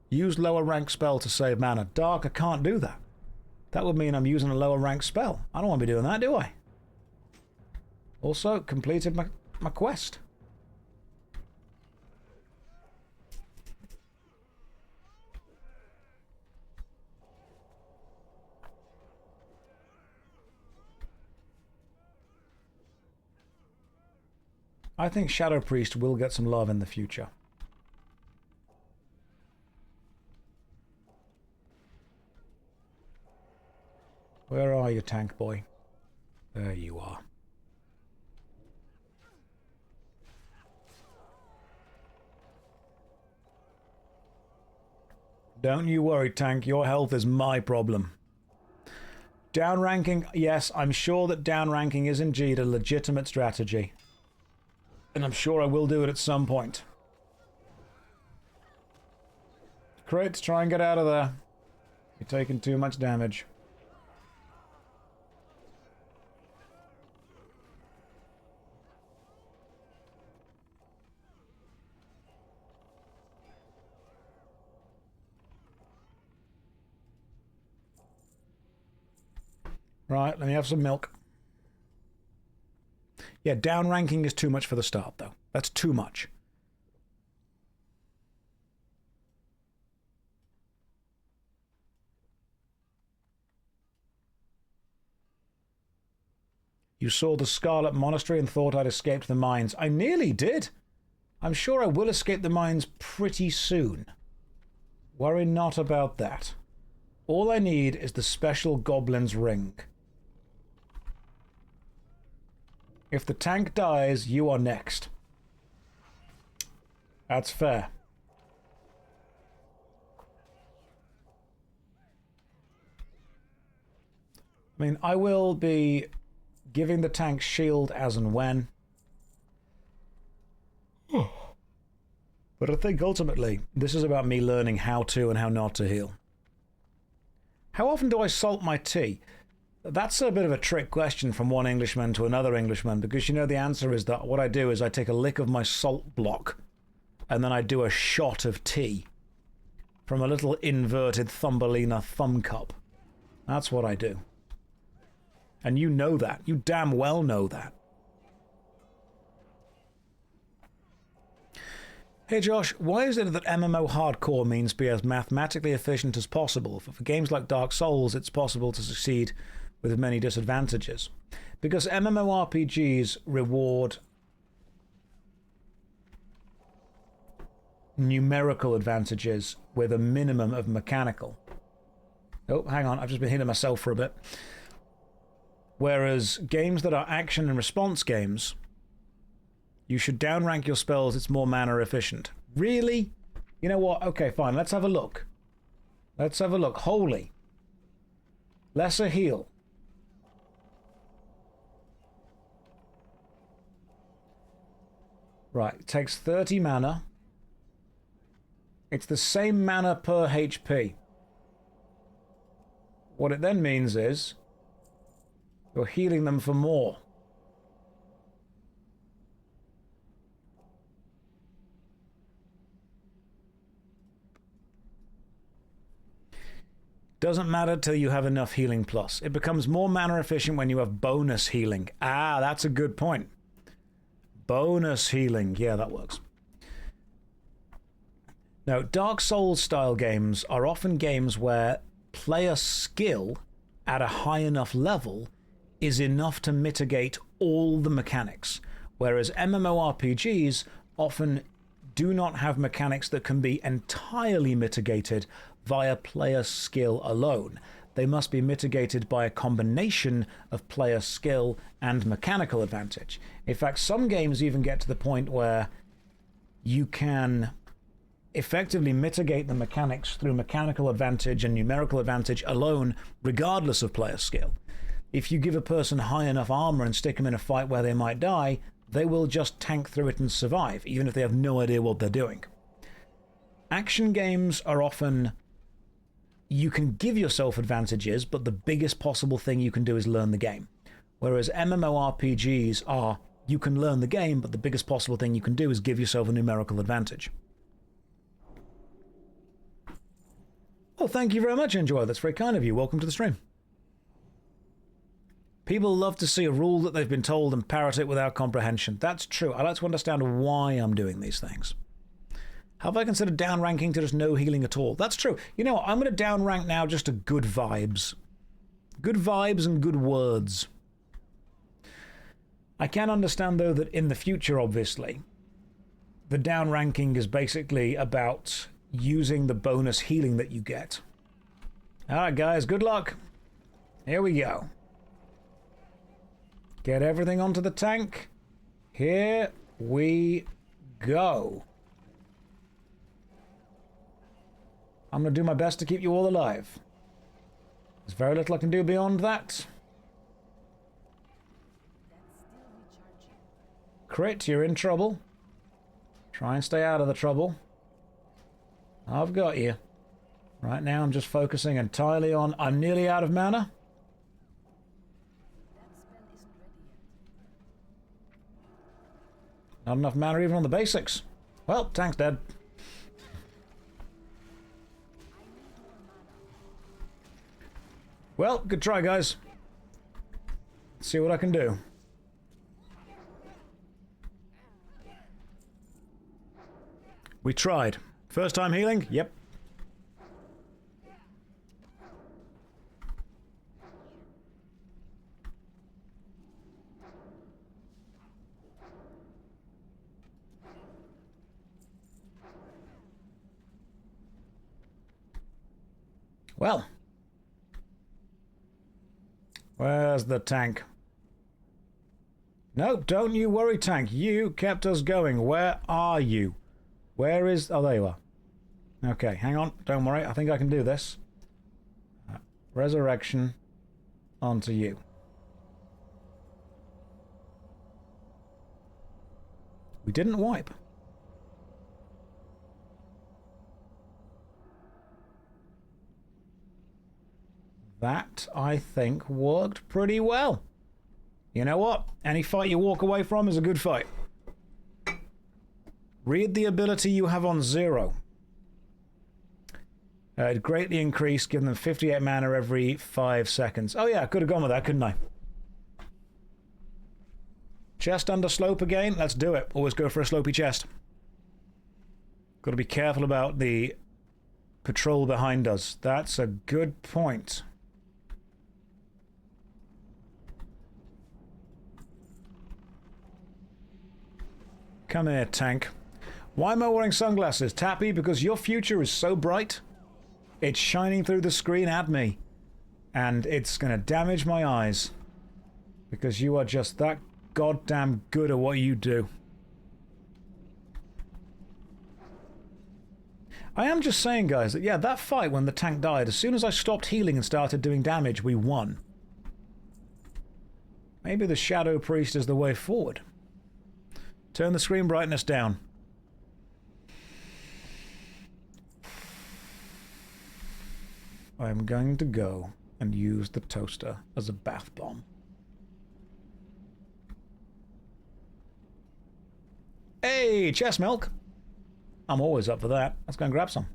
use lower rank spell to save mana. Dark, I can't do that. That would mean I'm using a lower rank spell. I don't want to be doing that, do I? Also, completed my quest. I think Shadow Priest will get some love in the future. Where are you, tank boy? There you are. Don't you worry, tank. Your health is my problem. Down ranking, yes, I'm sure that down ranking is indeed a legitimate strategy. And I'm sure I will do it at some point. Crit, try and get out of there. You're taking too much damage. Right, let me have some milk. Yeah, down ranking is too much for the start, though. That's too much. You saw the Scarlet Monastery and thought I'd escaped the mines. I nearly did. I'm sure I will escape the mines pretty soon. Worry not about that. All I need is the special Goblin's Ring. If the tank dies, you are next. That's fair. I mean, I will be giving the tank shield as and when. But I think ultimately, this is about me learning how to and how not to heal. How often do I salt my tea? That's a bit of a trick question from one Englishman to another Englishman, because you know the answer is that what I do is I take a lick of my salt block and then I do a shot of tea from a little inverted Thumbelina thumb cup. That's what I do. And you know that. You damn well know that. Hey Josh, why is it that MMO hardcore means be as mathematically efficient as possible? For games like Dark Souls, it's possible to succeed with many disadvantages. Because MMORPGs reward numerical advantages with a minimum of mechanical. Oh, hang on, I've just been hitting myself for a bit. Whereas games that are action and response games, you should downrank your spells, it's more mana efficient. Really? You know what? Okay, fine, let's have a look. Let's have a look. Holy. Lesser heal. Right, it takes 30 mana. It's the same mana per HP. What it then means is you're healing them for more. Doesn't matter till you have enough healing plus. It becomes more mana efficient when you have bonus healing. Ah, that's a good point. Bonus healing. Yeah, that works. Now, Dark Souls style games are often games where player skill at a high enough level is enough to mitigate all the mechanics, whereas MMORPGs often do not have mechanics that can be entirely mitigated via player skill alone. They must be mitigated by a combination of player skill and mechanical advantage. In fact, some games even get to the point where you can effectively mitigate the mechanics through mechanical advantage and numerical advantage alone, regardless of player skill. If you give a person high enough armor and stick them in a fight where they might die, they will just tank through it and survive, even if they have no idea what they're doing. Action games are often... You can give yourself advantages, but the biggest possible thing you can do is learn the game. Whereas MMORPGs are, you can learn the game, but the biggest possible thing you can do is give yourself a numerical advantage. Well, thank you very much, Enjoy. That's very kind of you. Welcome to the stream. People love to see a rule that they've been told and parrot it without comprehension. That's true. I like to understand why I'm doing these things. Have I considered downranking to just no healing at all? That's true. You know what? I'm going to downrank now just to good vibes. Good vibes and good words. I can understand, though, that in the future, obviously, the downranking is basically about using the bonus healing that you get. Alright, guys, good luck. Here we go. Get everything onto the tank. Here we go. I'm going to do my best to keep you all alive. There's very little I can do beyond that. Crit, you're in trouble. Try and stay out of the trouble. I've got you. Right now I'm just focusing entirely on... I'm nearly out of mana. Not enough mana even on the basics. Well, tank's dead. Well, good try, guys. Let's see what I can do. We tried. First time healing? Yep. Well. Where's the tank? Nope, don't you worry, tank. You kept us going. Where are you? Where is... Oh, there you are. Okay, hang on. Don't worry. I think I can do this. Resurrection onto you. We didn't wipe. That, I think, worked pretty well. You know what? Any fight you walk away from is a good fight. Read the ability you have on 0. It greatly increased, giving them 58 mana every 5 seconds. Oh yeah, I could have gone with that, couldn't I? Chest under slope again? Let's do it. Always go for a slopey chest. Got to be careful about the patrol behind us. That's a good point. Come here, tank. Why am I wearing sunglasses? Tappy, because your future is so bright. It's shining through the screen at me. And it's going to damage my eyes. Because you are just that goddamn good at what you do. I am just saying, guys, that yeah, that fight when the tank died, as soon as I stopped healing and started doing damage, we won. Maybe the Shadow Priest is the way forward. Turn the screen brightness down. I'm going to go and use the toaster as a bath bomb. Hey, chest milk! I'm always up for that. Let's go and grab some.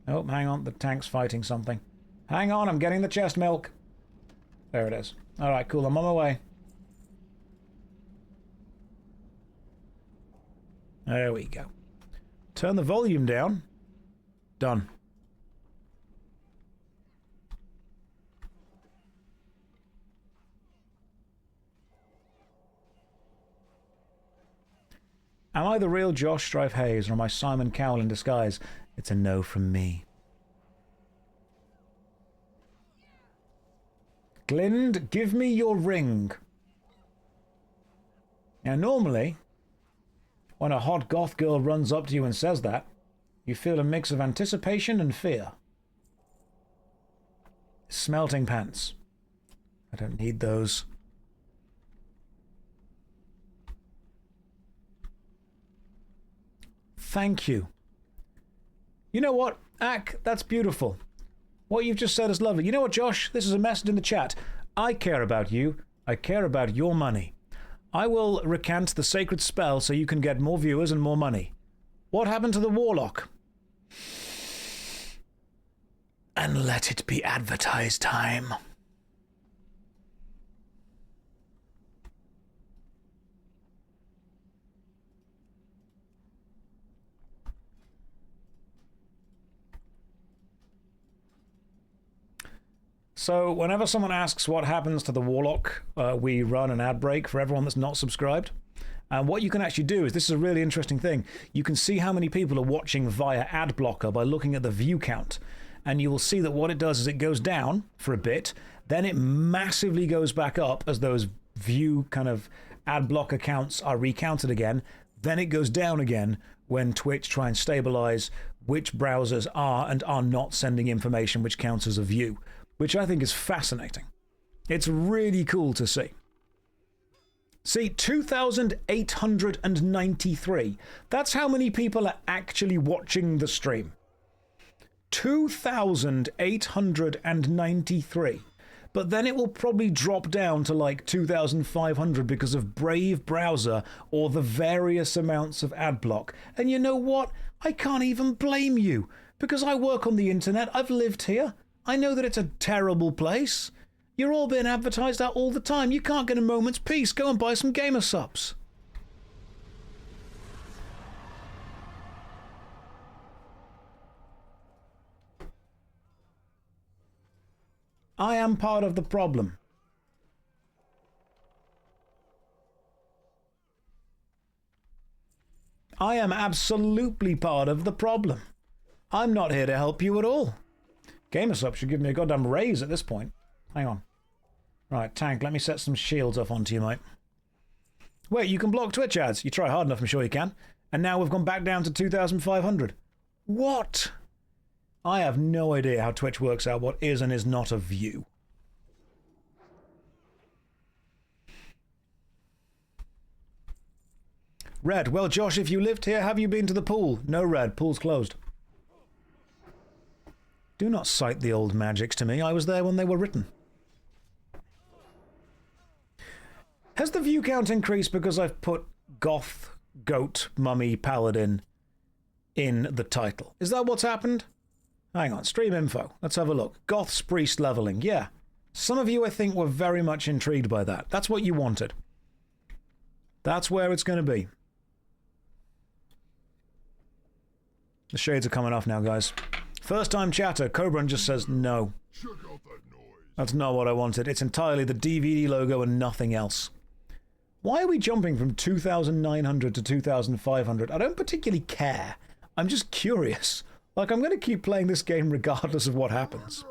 Oh, hang on. The tank's fighting something. Hang on, I'm getting the chest milk. There it is. Alright, cool. I'm on my way. There we go. Turn the volume down. Done. Am I the real JoshStrifeHayes, or am I Simon Cowell in disguise? It's a no from me. Glind, give me your ring. Now, normally, when a hot goth girl runs up to you and says that, you feel a mix of anticipation and fear. Smelting pants. I don't need those. Thank you. You know what, Ak? That's beautiful. What you've just said is lovely. You know what, Josh? This is a message in the chat. I care about you. I care about your money. I will recant the sacred spell so you can get more viewers and more money. What happened to the warlock? And let it be advertised time. So whenever someone asks what happens to the warlock, we run an ad break for everyone that's not subscribed. And what you can actually do is, this is a really interesting thing, you can see how many people are watching via ad blocker by looking at the view count. And you will see that what it does is it goes down for a bit, then it massively goes back up as those view kind of ad block accounts are recounted again. Then it goes down again when Twitch try and stabilize which browsers are and are not sending information which counts as a view, which I think is fascinating. It's really cool to see. See, 2,893. That's how many people are actually watching the stream. 2,893. But then it will probably drop down to like 2,500 because of Brave Browser or the various amounts of ad block. And you know what? I can't even blame you. Because I work on the internet, I've lived here. I know that it's a terrible place. You're all being advertised out all the time. You can't get a moment's peace. Go and buy some gamer subs. I am part of the problem. I am absolutely part of the problem. I'm not here to help you at all. GamerSup should give me a goddamn raise at this point. Hang on. Right, Tank, let me set some shields off onto you, mate. Wait, you can block Twitch ads. You try hard enough, I'm sure you can. And now we've gone back down to 2,500. What? I have no idea how Twitch works out what is and is not a view. Red, well, Josh, if you lived here, have you been to the pool? No, Red, pool's closed. Do not cite the old magics to me. I was there when they were written. Has the view count increased because I've put Goth, Goat, Mummy, Paladin in the title? Is that what's happened? Hang on, stream info. Let's have a look. Goth's priest leveling. Yeah. Some of you, I think, were very much intrigued by that. That's what you wanted. That's where it's going to be. The shades are coming off now, guys. First time chatter, Cobran just says no. Check out that noise. That's not what I wanted. It's entirely the DVD logo and nothing else. Why are we jumping from 2,900 to 2,500? I don't particularly care. I'm just curious. Like, I'm going to keep playing this game regardless of what happens.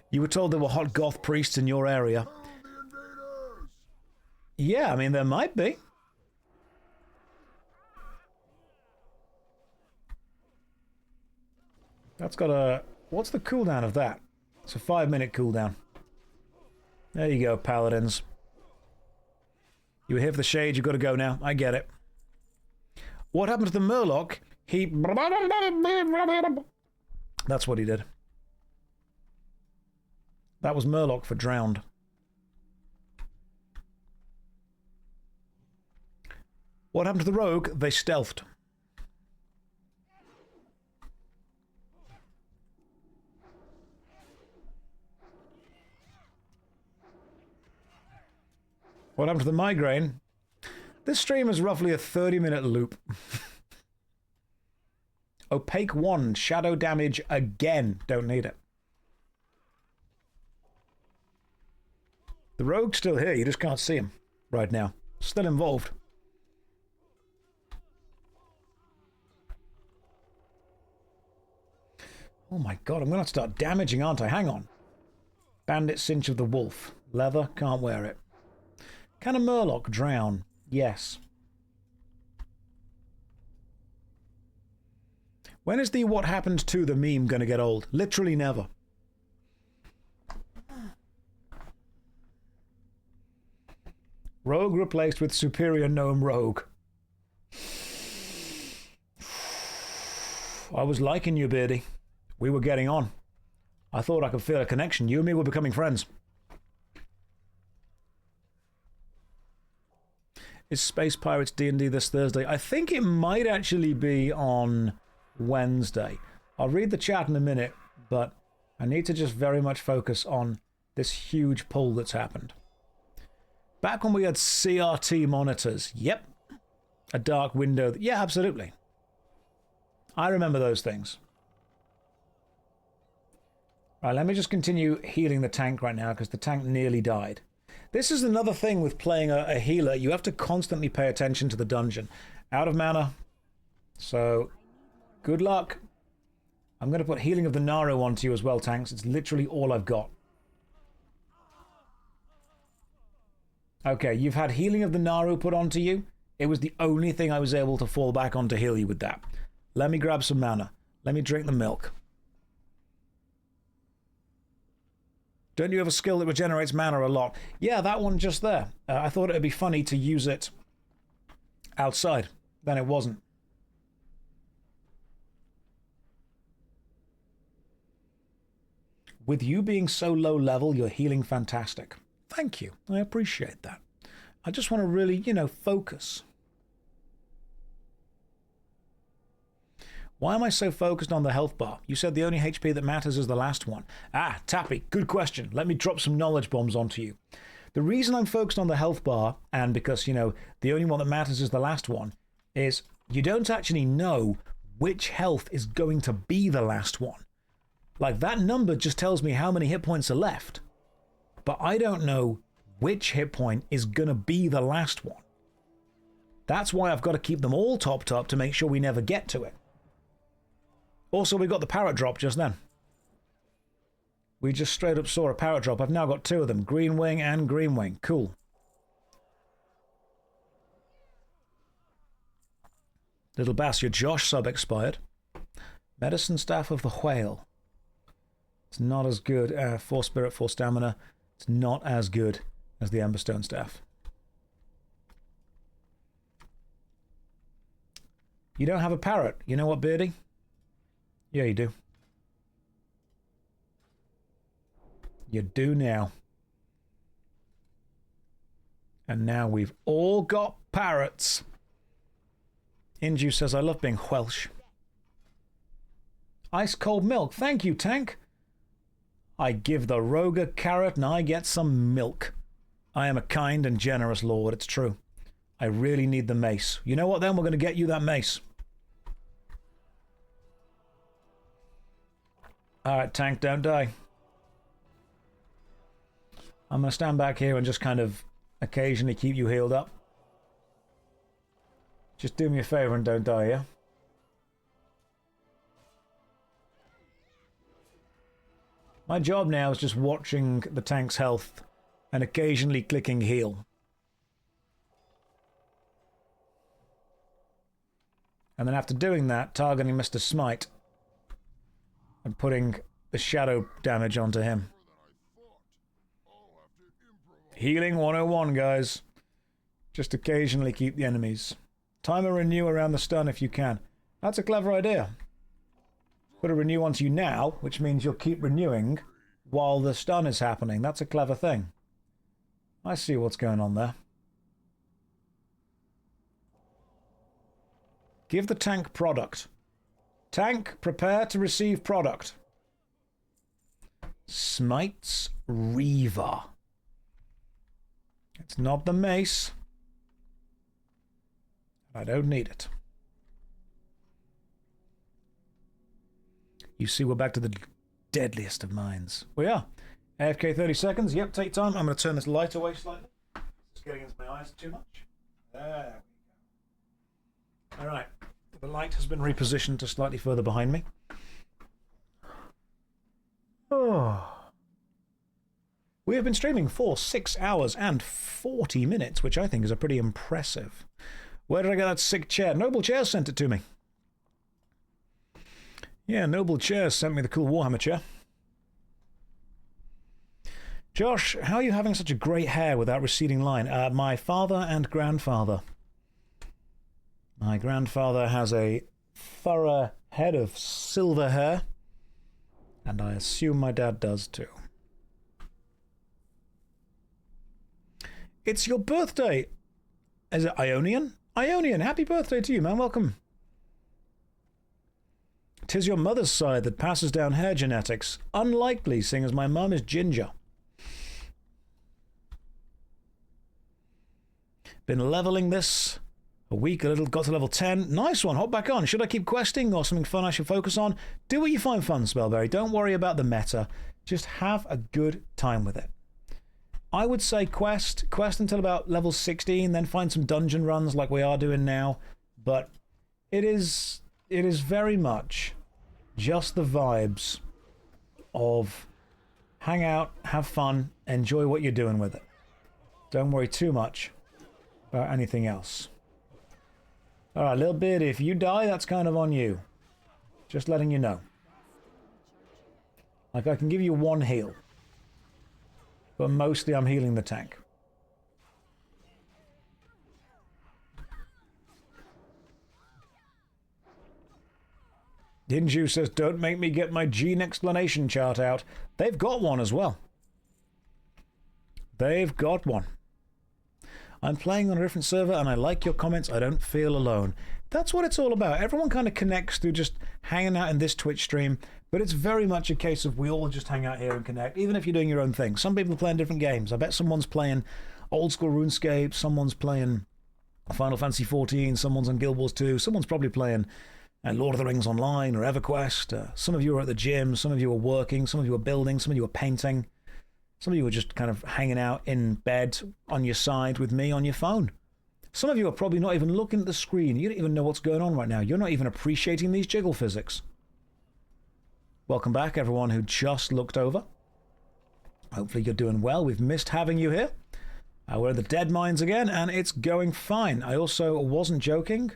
You were told there were hot goth priests in your area. Yeah, I mean, there might be. That's got a... What's the cooldown of that? It's a 5-minute cooldown. There you go, paladins. You were here for the shade, you've got to go now. I get it. What happened to the Murloc? He... That's what he did. That was Murloc for drowned. What happened to the rogue? They stealthed. What happened to the migraine? This stream is roughly a 30-minute loop. Opaque 1, shadow damage again. Don't need it. The rogue's still here, you just can't see him right now. Still involved. Oh my god, I'm going to have to start damaging, aren't I? Hang on. Bandit cinch of the wolf. Leather, can't wear it. Can a Murloc drown? Yes. When is the what happened to the meme going to get old? Literally never. Rogue replaced with superior gnome rogue. I was liking you, Beardy. We were getting on. I thought I could feel a connection. You and me were becoming friends. Is Space Pirates D&D this Thursday? I think it might actually be on Wednesday. I'll read the chat in a minute, but I need to just very much focus on this huge pull that's happened. Back when we had CRT monitors, yep. A dark window. Yeah, absolutely. I remember those things. Right, let me just continue healing the tank right now because the tank nearly died. This is another thing with playing a healer. You have to constantly pay attention to the dungeon. Out of mana. So, good luck. I'm going to put Healing of the Naru onto you as well, tanks. It's literally all I've got. Okay, you've had Healing of the Naru put onto you. It was the only thing I was able to fall back on to heal you with that. Let me grab some mana. Let me drink the milk. Don't you have a skill that regenerates mana a lot? Yeah, that one just there. I thought it would be funny to use it outside. Then it wasn't. With you being so low level, you're healing fantastic. Thank you. I appreciate that. I just want to really, you know, focus. Why am I so focused on the health bar? You said the only HP that matters is the last one. Ah, Tappy, good question. Let me drop some knowledge bombs onto you. The reason I'm focused on the health bar, and because, you know, the only one that matters is the last one, is you don't actually know which health is going to be the last one. Like, that number just tells me how many hit points are left. But I don't know which hit point is going to be the last one. That's why I've got to keep them all topped up to make sure we never get to it. Also, we got the parrot drop just then. We just straight up saw a parrot drop. I've now got two of them, Green Wing and Green Wing. Cool. Little Bass, your Josh sub expired. Medicine Staff of the Whale. It's not as good. 4 Spirit, 4 Stamina. It's not as good as the Emberstone Staff. You don't have a parrot. You know what, Beardy? Yeah, you do. You do now. And now we've all got parrots. Inju says, I love being Welsh. Ice cold milk. Thank you, Tank. I give the rogue a carrot and I get some milk. I am a kind and generous lord, it's true. I really need the mace. You know what then? We're going to get you that mace. Alright, Tank, don't die. I'm going to stand back here and just kind of occasionally keep you healed up. Just do me a favor and don't die, yeah? My job now is just watching the tank's health and occasionally clicking heal. And then after doing that, targeting Mr. Smite and putting the shadow damage onto him. Healing 101, guys. Just occasionally keep the enemies. Timer renew around the stun if you can. That's a clever idea. Put a renew onto you now, which means you'll keep renewing while the stun is happening. That's a clever thing. I see what's going on there. Give the tank product. Tank, prepare to receive product. Smite's Reaver. It's not the mace. I don't need it. You see, we're back to the deadliest of minds. We are. AFK 30 seconds. Yep, take time. I'm going to turn this light away slightly. It's getting into my eyes too much. There we go. All right. The light has been repositioned to slightly further behind me. Oh. We have been streaming for 6 hours and 40 minutes, which I think is a pretty impressive. Where did I get that sick chair? Noble Chair sent it to me. Yeah, Noble Chair sent me the cool Warhammer chair. Josh, how are you having such a great hair without receding line? My father and grandfather. My grandfather has a thorough head of silver hair, and I assume my dad does too. It's your birthday. Is it Ionian? Ionian, happy birthday to you, man. Welcome. 'Tis your mother's side that passes down hair genetics. Unlikely, seeing as my mum is ginger. Been leveling this a week, a little, got to level 10. Nice one, hop back on. Should I keep questing or something fun I should focus on? Do what you find fun, Spellberry. Don't worry about the meta. Just have a good time with it. I would say quest until about level 16, then find some dungeon runs like we are doing now. But it is very much just the vibes of hang out, have fun, enjoy what you're doing with it. Don't worry too much about anything else. Alright, little Beardy, if you die, that's kind of on you. Just letting you know. Like, I can give you one heal. but mostly I'm healing the tank. Inju says, don't make me get my gene explanation chart out. They've got one as well. They've got one. I'm playing on a different server and I like your comments. I don't feel alone. That's what it's all about. Everyone kind of connects through just hanging out in this Twitch stream, but it's very much a case of we all just hang out here and connect, even if you're doing your own thing. Some people are playing different games. I bet someone's playing old school RuneScape, someone's playing Final Fantasy 14, someone's on Guild Wars 2, someone's probably playing Lord of the Rings Online or EverQuest. Some of you are at the gym, some of you are working, some of you are building, some of you are painting. Some of you are just kind of hanging out in bed on your side with me on your phone. Some of you are probably not even looking at the screen. You don't even know what's going on right now. You're not even appreciating these jiggle physics. Welcome back, everyone who just looked over. Hopefully you're doing well. We've missed having you here. We're in the dead mines again, and it's going fine. I also wasn't joking.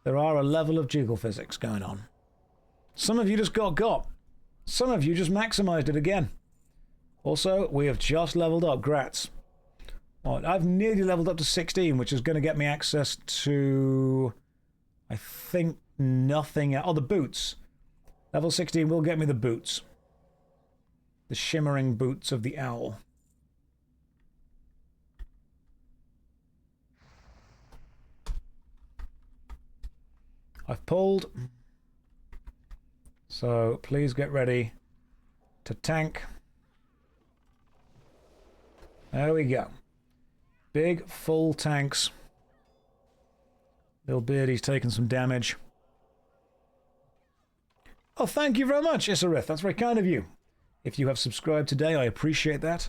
There are a level of jiggle physics going on. Some of you just got. Some of you just maximized it again. Also, we have just leveled up. Grats. Well, I've nearly leveled up to 16, which is going to get me access to, I think, nothing. Oh, the boots. Level 16 will get me the boots. The shimmering boots of the owl. I've pulled. So please get ready to tank. There we go. Big, full tanks. Little Beardy's taking some damage. Oh, thank you very much, Isarith. That's very kind of you. If you have subscribed today, I appreciate that.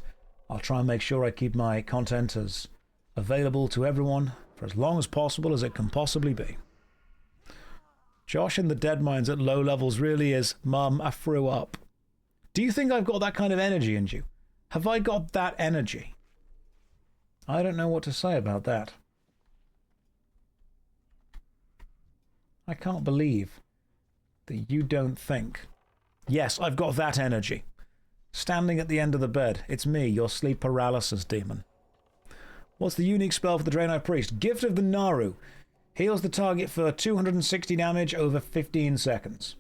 I'll try and make sure I keep my content as available to everyone for as long as possible as it can possibly be. Josh in the dead mines at low levels really is, Mum, I threw up. Do you think I've got that kind of energy in you? Have I got that energy? I don't know what to say about that. I can't believe that you don't think. Yes, I've got that energy. Standing at the end of the bed. It's me, your sleep paralysis demon. What's the unique spell for the Draenei Priest? Gift of the Naru. Heals the target for 260 damage over 15 seconds.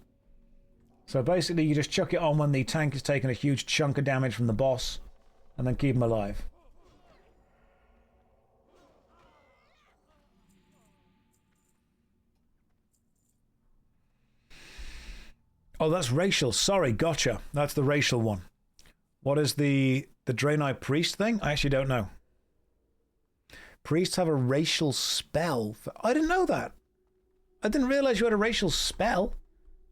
So basically you just chuck it on when the tank is taking a huge chunk of damage from the boss, and then keep him alive. Oh, that's racial. Sorry, gotcha. That's the racial one. What is the Draenei Priest thing? I actually don't know. Priests have a racial spell. I didn't know that. I didn't realize you had a racial spell.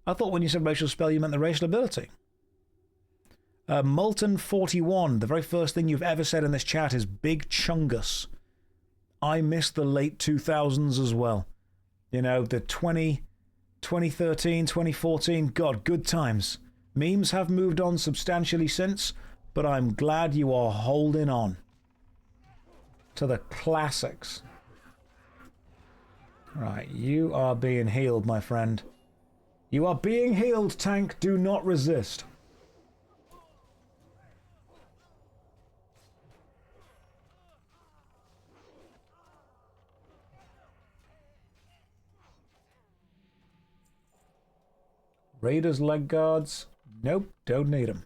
I thought when you said racial spell, you meant the racial ability. Molten41, the very first thing you've ever said in this chat is Big Chungus. I miss the late 2000s as well. You know, the 2013, 2014, God, good times. Memes have moved on substantially since, but I'm glad you are holding on to the classics. Right, you are being healed, my friend. You are being healed, tank. Do not resist. Raiders leg guards. Nope, don't need them.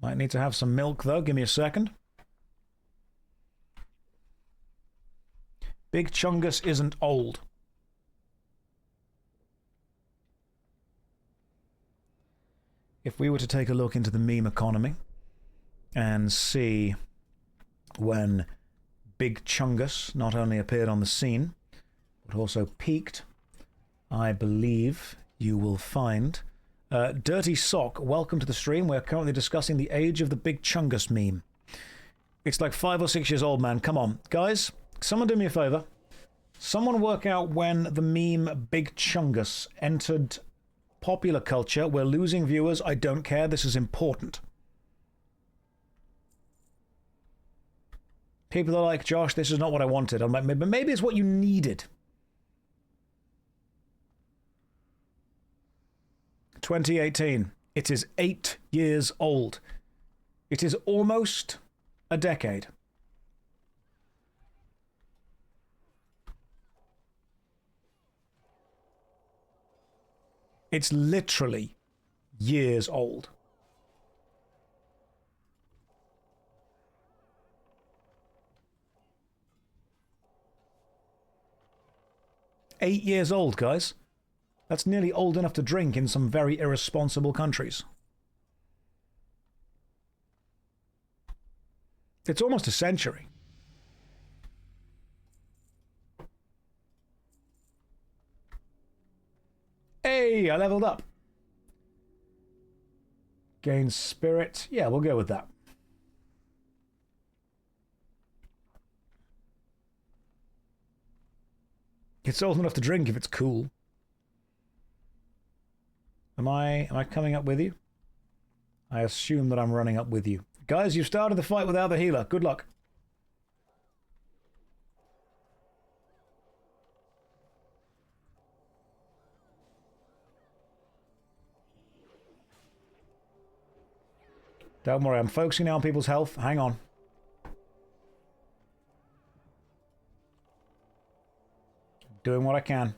Might need to have some milk, though. Give me a second. Big Chungus isn't old. If we were to take a look into the meme economy and see when Big Chungus not only appeared on the scene, but also peaked, I believe you will find... Dirty Sock, welcome to the stream. We're currently discussing the age of the Big Chungus meme. It's like 5 or 6 years old, man. Come on. Guys, someone do me a favor. Someone work out when the meme Big Chungus entered popular culture. We're losing viewers. I don't care. This is important. People are like, Josh, this is not what I wanted. I'm like, maybe it's what you needed. 2018. It is 8 years old. It is almost a decade. It's literally years old. Eight years old, guys. That's nearly old enough to drink in some very irresponsible countries. It's almost a century. Hey, I leveled up. Gain spirit. Yeah, we'll go with that. It's old enough to drink if it's cool. Am I coming up with you? I assume that I'm running up with you. Guys, you've started the fight without the healer. Good luck. Don't worry, I'm focusing now on people's health. Hang on. Doing what I can.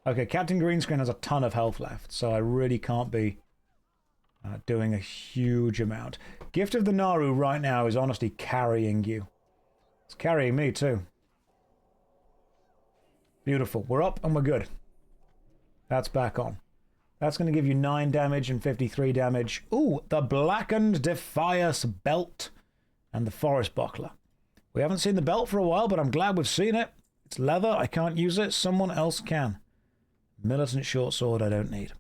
Okay, Captain Greenscreen has a ton of health left, so I really can't be doing a huge amount. Gift of the Naru right now is honestly carrying you. It's carrying me too. Beautiful. We're up and we're good. That's back on. That's going to give you 9 damage and 53 damage. Ooh, the Blackened Defias Belt and the Forest Buckler. We haven't seen the belt for a while, but I'm glad we've seen it. It's leather. I can't use it. Someone else can. Militant short sword I don't need.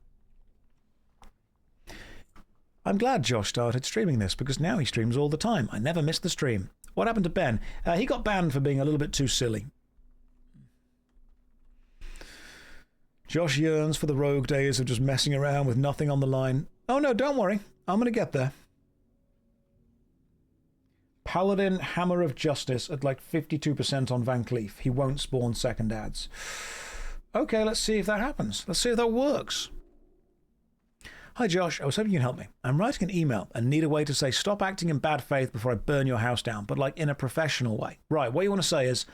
I'm glad Josh started streaming this, because now he streams all the time. I never miss the stream. What happened to Ben? He got banned for being a little bit too silly. Josh yearns for the rogue days of just messing around with nothing on the line. Oh no, don't worry. I'm going to get there. Paladin Hammer of Justice at like 52% on Van Cleef. He won't spawn second ads. Okay, let's see if that happens. Let's see if that works. Hi Josh, I was hoping you can help me. I'm writing an email and need a way to say stop acting in bad faith before I burn your house down, but like in a professional way. Right, what you want to say is,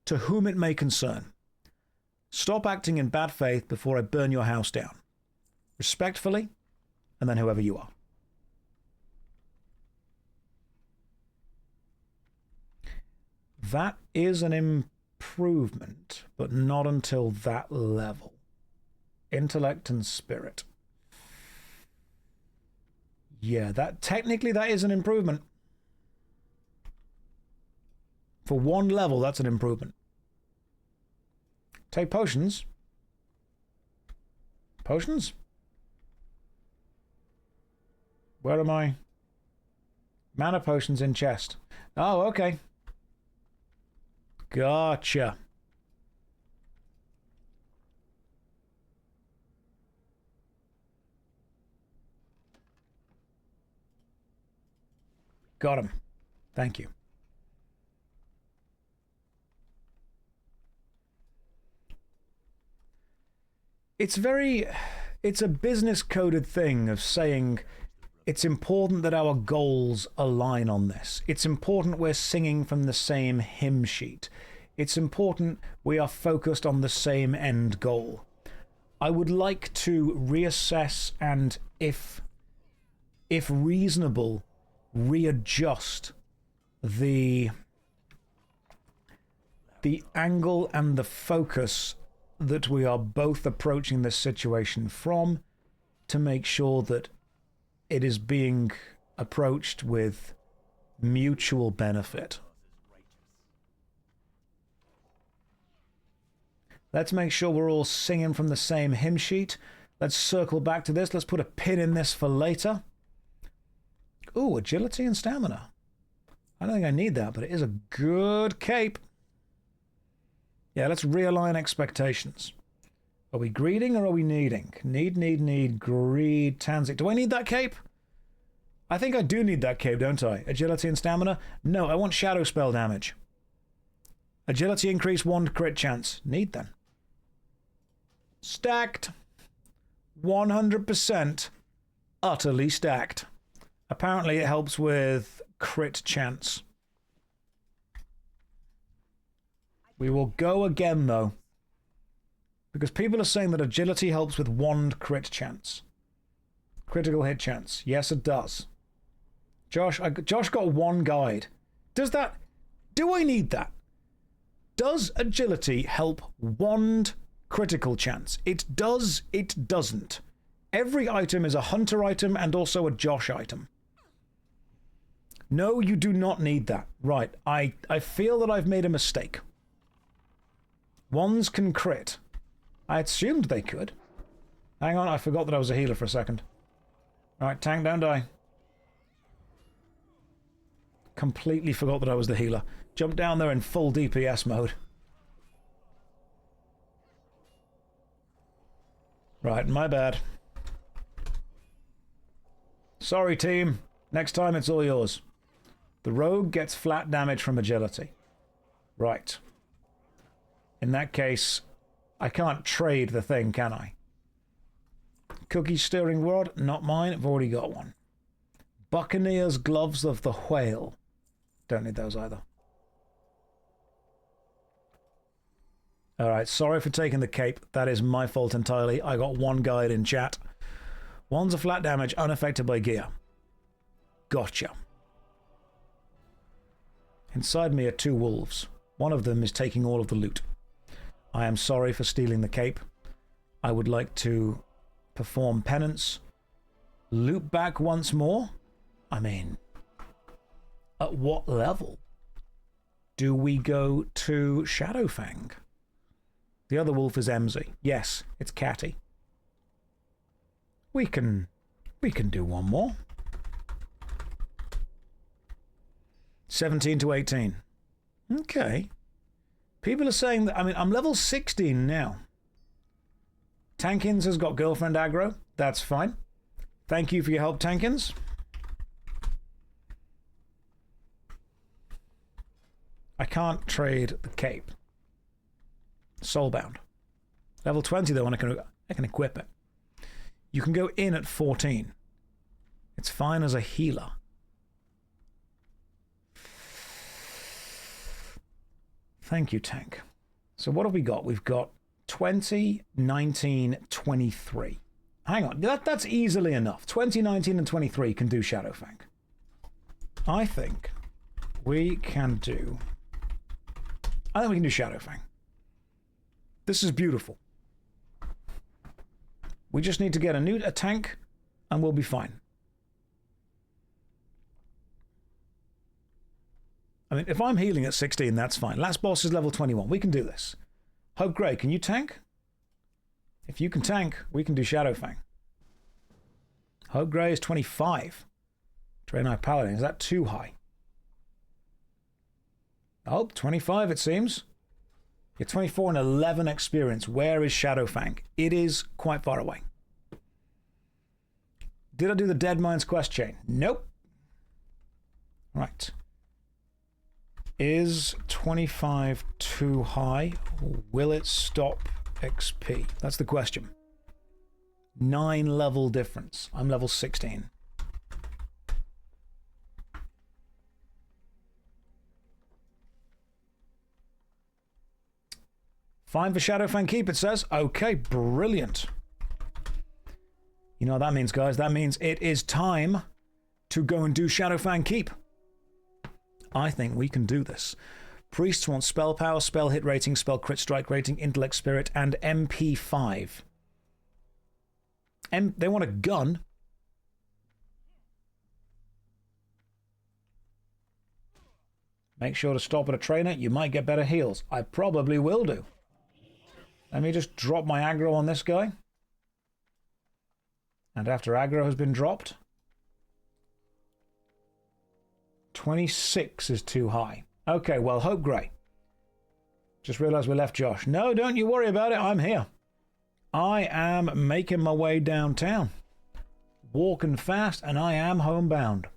to whom it may concern. Stop acting in bad faith before I burn your house down. Respectfully, and then whoever you are. That is an improvement, but not until that level. Intellect and spirit. Yeah, technically that is an improvement. For one level, that's an improvement. Take potions. Potions? Where am I? Mana potions in chest. Oh, okay. Gotcha. Got him. Thank you. It's a business coded thing of saying it's important that our goals align on this. It's important we're singing from the same hymn sheet. It's important we are focused on the same end goal. I would like to reassess and, if reasonable, readjust the angle and the focus that we are both approaching this situation from, to make sure that it is being approached with mutual benefit. Let's make sure we're all singing from the same hymn sheet. Let's circle back to this. Let's put a pin in this for later. Ooh, agility and stamina. I don't think I need that, but it is a good cape. Yeah, let's realign expectations. Are we greeding or are we needing? Need, greed, Tanzik. Do I need that cape? I think I do need that cape, don't I? Agility and stamina? No, I want shadow spell damage. Agility increase 1 crit chance. Need then. Stacked. 100% utterly stacked. Apparently it helps with crit chance. We will go again, though. Because people are saying that agility helps with wand crit chance. Critical hit chance. Yes, it does. Josh got one guide. Does that... Do I need that? Does agility help wand critical chance? It does, it doesn't. Every item is a hunter item and also a Josh item. No, you do not need that. Right, I feel that I've made a mistake. Wands can crit. I assumed they could. Hang on, I forgot that I was a healer for a second. Alright, tank, don't die. Completely forgot that I was the healer. Jumped down there in full DPS mode. Right, my bad. Sorry, team. Next time it's all yours. The rogue gets flat damage from agility. Right. In that case, I can't trade the thing, can I? Cookie stirring rod, not mine. I've already got one. Buccaneer's gloves of the whale. Don't need those either. Alright, sorry for taking the cape. That is my fault entirely. I got one guide in chat. One's a flat damage, unaffected by gear. Gotcha. Inside me are two wolves. One of them is taking all of the loot. I am sorry for stealing the cape. I would like to perform penance. Loot back once more? I mean, at what level do we go to Shadowfang? The other wolf is Emzy. Yes, it's Catty. We can do one more. 17 to 18. Okay. People are saying that, I mean, I'm level 16 now. Tankins has got girlfriend aggro. That's fine. Thank you for your help, Tankins. I can't trade the cape. Soulbound. Level 20 though, and I can equip it. You can go in at 14. It's fine as a healer. Thank you, Tank. So what have we got? We've got 20, 19, 23. Hang on, that's easily enough. 20, 19, and 23 can do Shadowfang. I think we can do... I think we can do Shadowfang. This is beautiful. We just need to get a tank, and we'll be fine. I mean, if I'm healing at 16, that's fine. Last boss is level 21. We can do this. Hope Grey, can you tank? If you can tank, we can do Shadowfang. Hope Grey is 25. Draenei Paladin, is that too high? Oh, 25 it seems. You're 24 and 11 experience. Where is Shadowfang? It is quite far away. Did I do the Dead Mines quest chain? Nope. Right. Is 25 too high? Will it stop XP? That's the question. 9 level difference. I'm level 16. Fine for Fang Keep, it says. Okay, brilliant. You know what that means, guys? That means it is time to go and do Fang Keep. I think we can do this. Priests want spell power, spell hit rating, spell crit strike rating, intellect spirit, and MP5. They want a gun. Make sure to stop at a trainer. You might get better heals. I probably will do. Let me just drop my aggro on this guy. And after aggro has been dropped, 26 is too high. Okay, well, Hope Grey. Just realized we left Josh. No, don't you worry about it. I'm here. I am making my way downtown. Walking fast, and I am homebound.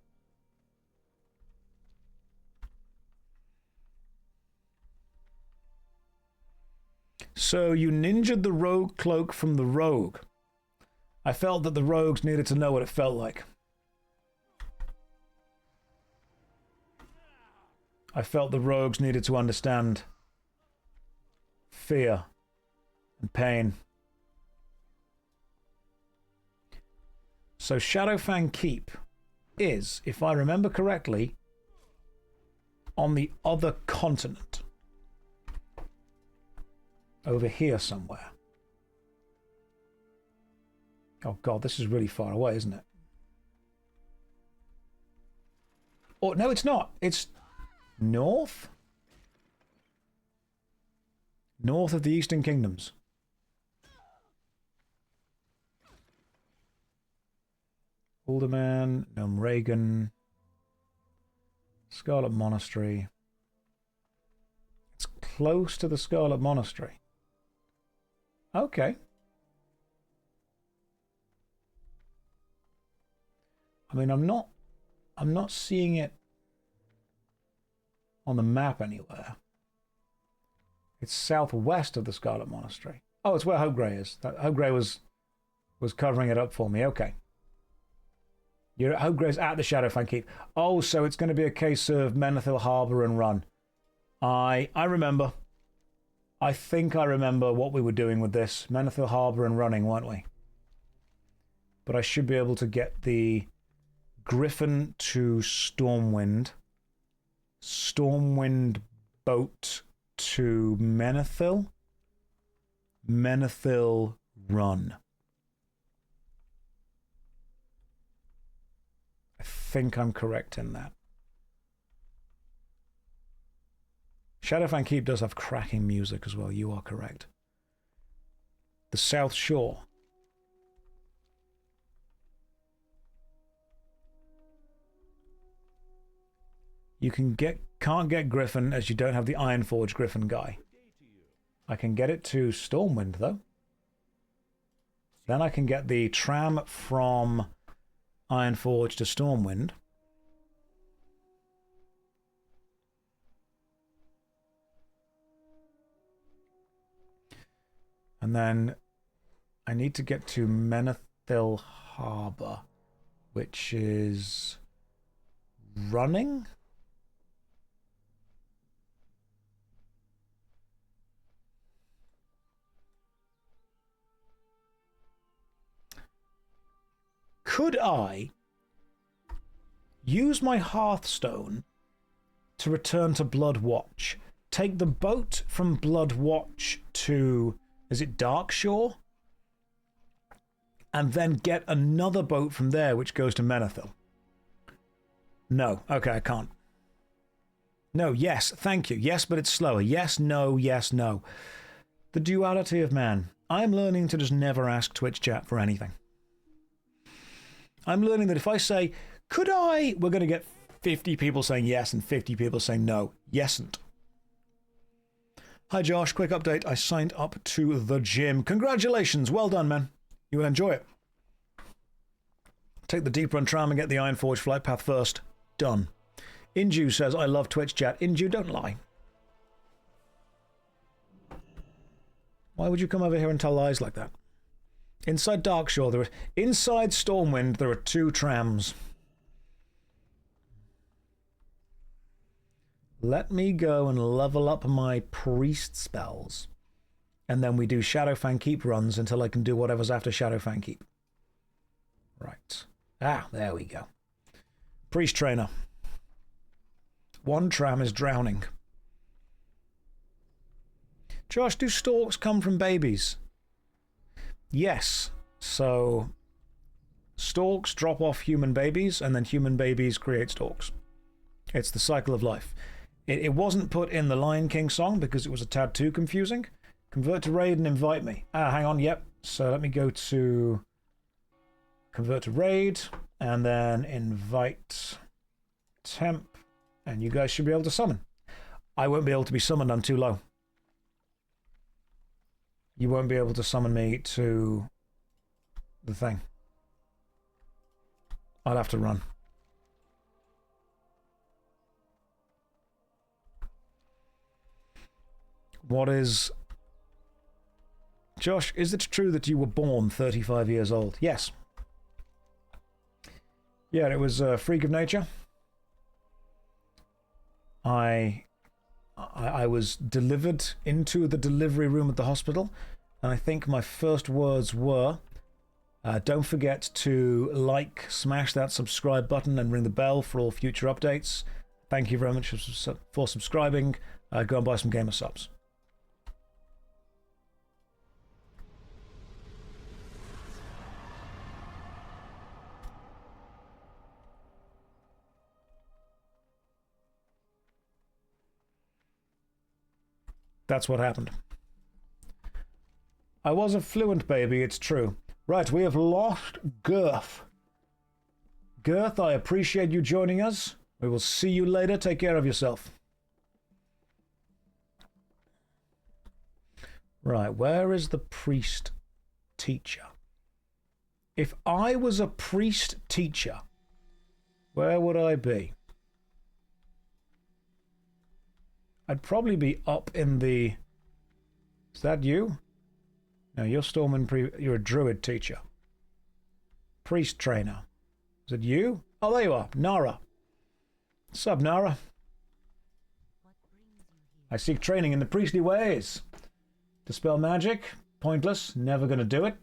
So you ninja'd the rogue cloak from the rogue. I felt that the rogues needed to know what it felt like. I felt the rogues needed to understand fear and pain. So Fang Keep is, if I remember correctly, on the other continent. Over here somewhere. Oh god, this is really far away, isn't it? Oh, no, it's not. It's north? North of the Eastern Kingdoms. Alderman, Reagan, Scarlet Monastery. It's close to the Scarlet Monastery. Okay. I mean, I'm not seeing it on the map anywhere. It's southwest of the Scarlet Monastery. Oh, it's where Hopegrey is. Hopegrey was covering it up for me. Okay. Hopegrey's at the Fang Keep. Oh, so it's going to be a case of Menethil Harbour and run. I remember. I think I remember what we were doing with this. Menethil Harbour and running, weren't we? But I should be able to get the Griffin to Stormwind. Stormwind boat to Menethil. Menethil run. I think I'm correct in that. Fang Keep does have cracking music as well. You are correct. The South Shore. You can't get Griffin as you don't have the Ironforge Griffin guy. I can get it to Stormwind though. Then I can get the tram from Ironforge to Stormwind. And then I need to get to Menethil Harbour, which is running? Could I use my Hearthstone to return to Bloodwatch? Take the boat from Bloodwatch to, is it Darkshore? And then get another boat from there which goes to Menethil. No. Okay, I can't. No, yes, thank you. Yes, but it's slower. Yes, no, yes, no. The duality of man. I'm learning to just never ask Twitch chat for anything. I'm learning that if I say, could I, we're going to get 50 people saying yes and 50 people saying no. Yesn't. Hi Josh, quick update. I signed up to the gym. Congratulations, well done, man. You will enjoy it. Take the deep run tram and get the Ironforge flight path first. Done. Inju says, I love Twitch chat. Inju, don't lie. Why would you come over here and tell lies like that? Inside Darkshore, inside Stormwind, there are 2 trams. Let me go and level up my priest spells. And then we do Fang Keep runs until I can do whatever's after Fang Keep. Right. Ah, there we go. Priest trainer. 1 tram is drowning. Josh, do storks come from babies? Yes. So, storks drop off human babies, and then human babies create storks. It's the cycle of life. It wasn't put in the Lion King song because it was a tad too confusing. Convert to raid and invite me. Ah, hang on, yep. So let me go to convert to raid, and then invite temp, and you guys should be able to summon. I won't be able to be summoned, I'm too low. You won't be able to summon me to the thing. I'll have to run. What is Josh, is it true that you were born 35 years old? Yes. Yeah, it was a freak of nature. I was delivered into the delivery room at the hospital, and I think my first words were, don't forget to like, smash that subscribe button, and ring the bell for all future updates. Thank you very much for subscribing. Go and buy some gamer subs. That's what happened. I was a fluent baby, it's true. Right, we have lost Girth. Girth, I appreciate you joining us. We will see you later. Take care of yourself. Right, where is the priest teacher? If I was a priest teacher, where would I be? I'd probably be up in the... Is that you? No, you're you're a druid teacher. Priest trainer. Is it you? Oh, there you are. Nara. What's up, Nara? I seek training in the priestly ways. Dispel magic. Pointless. Never gonna do it.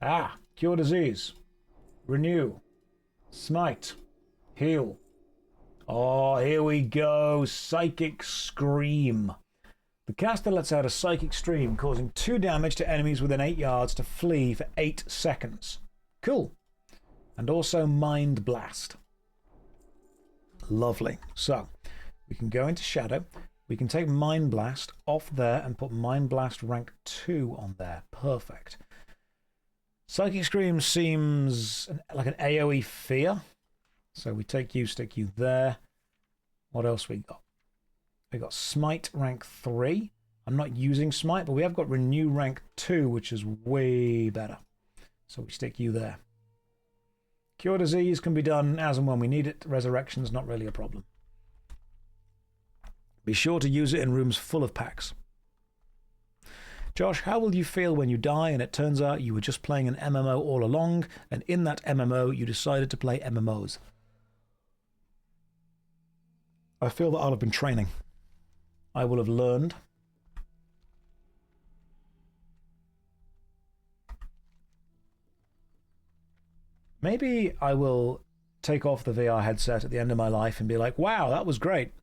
Ah, cure disease. Renew. Smite. Heal. Oh, here we go. Psychic Scream. The caster lets out a psychic stream, causing 2 damage to enemies within 8 yards to flee for 8 seconds. Cool. And also Mind Blast. Lovely. So, we can go into Shadow. We can take Mind Blast off there and put Mind Blast rank 2 on there. Perfect. Psychic Scream seems like an AoE fear. So we take you, stick you there. What else we got? We got Smite rank 3. I'm not using Smite, but we have got Renew rank 2, which is way better. So we stick you there. Cure Disease can be done as and when we need it. Resurrection's not really a problem. Be sure to use it in rooms full of packs. Josh, how will you feel when you die and it turns out you were just playing an MMO all along, and in that MMO you decided to play MMOs? I feel that I'll have been training. I will have learned. Maybe I will take off the VR headset at the end of my life and be like, wow, that was great.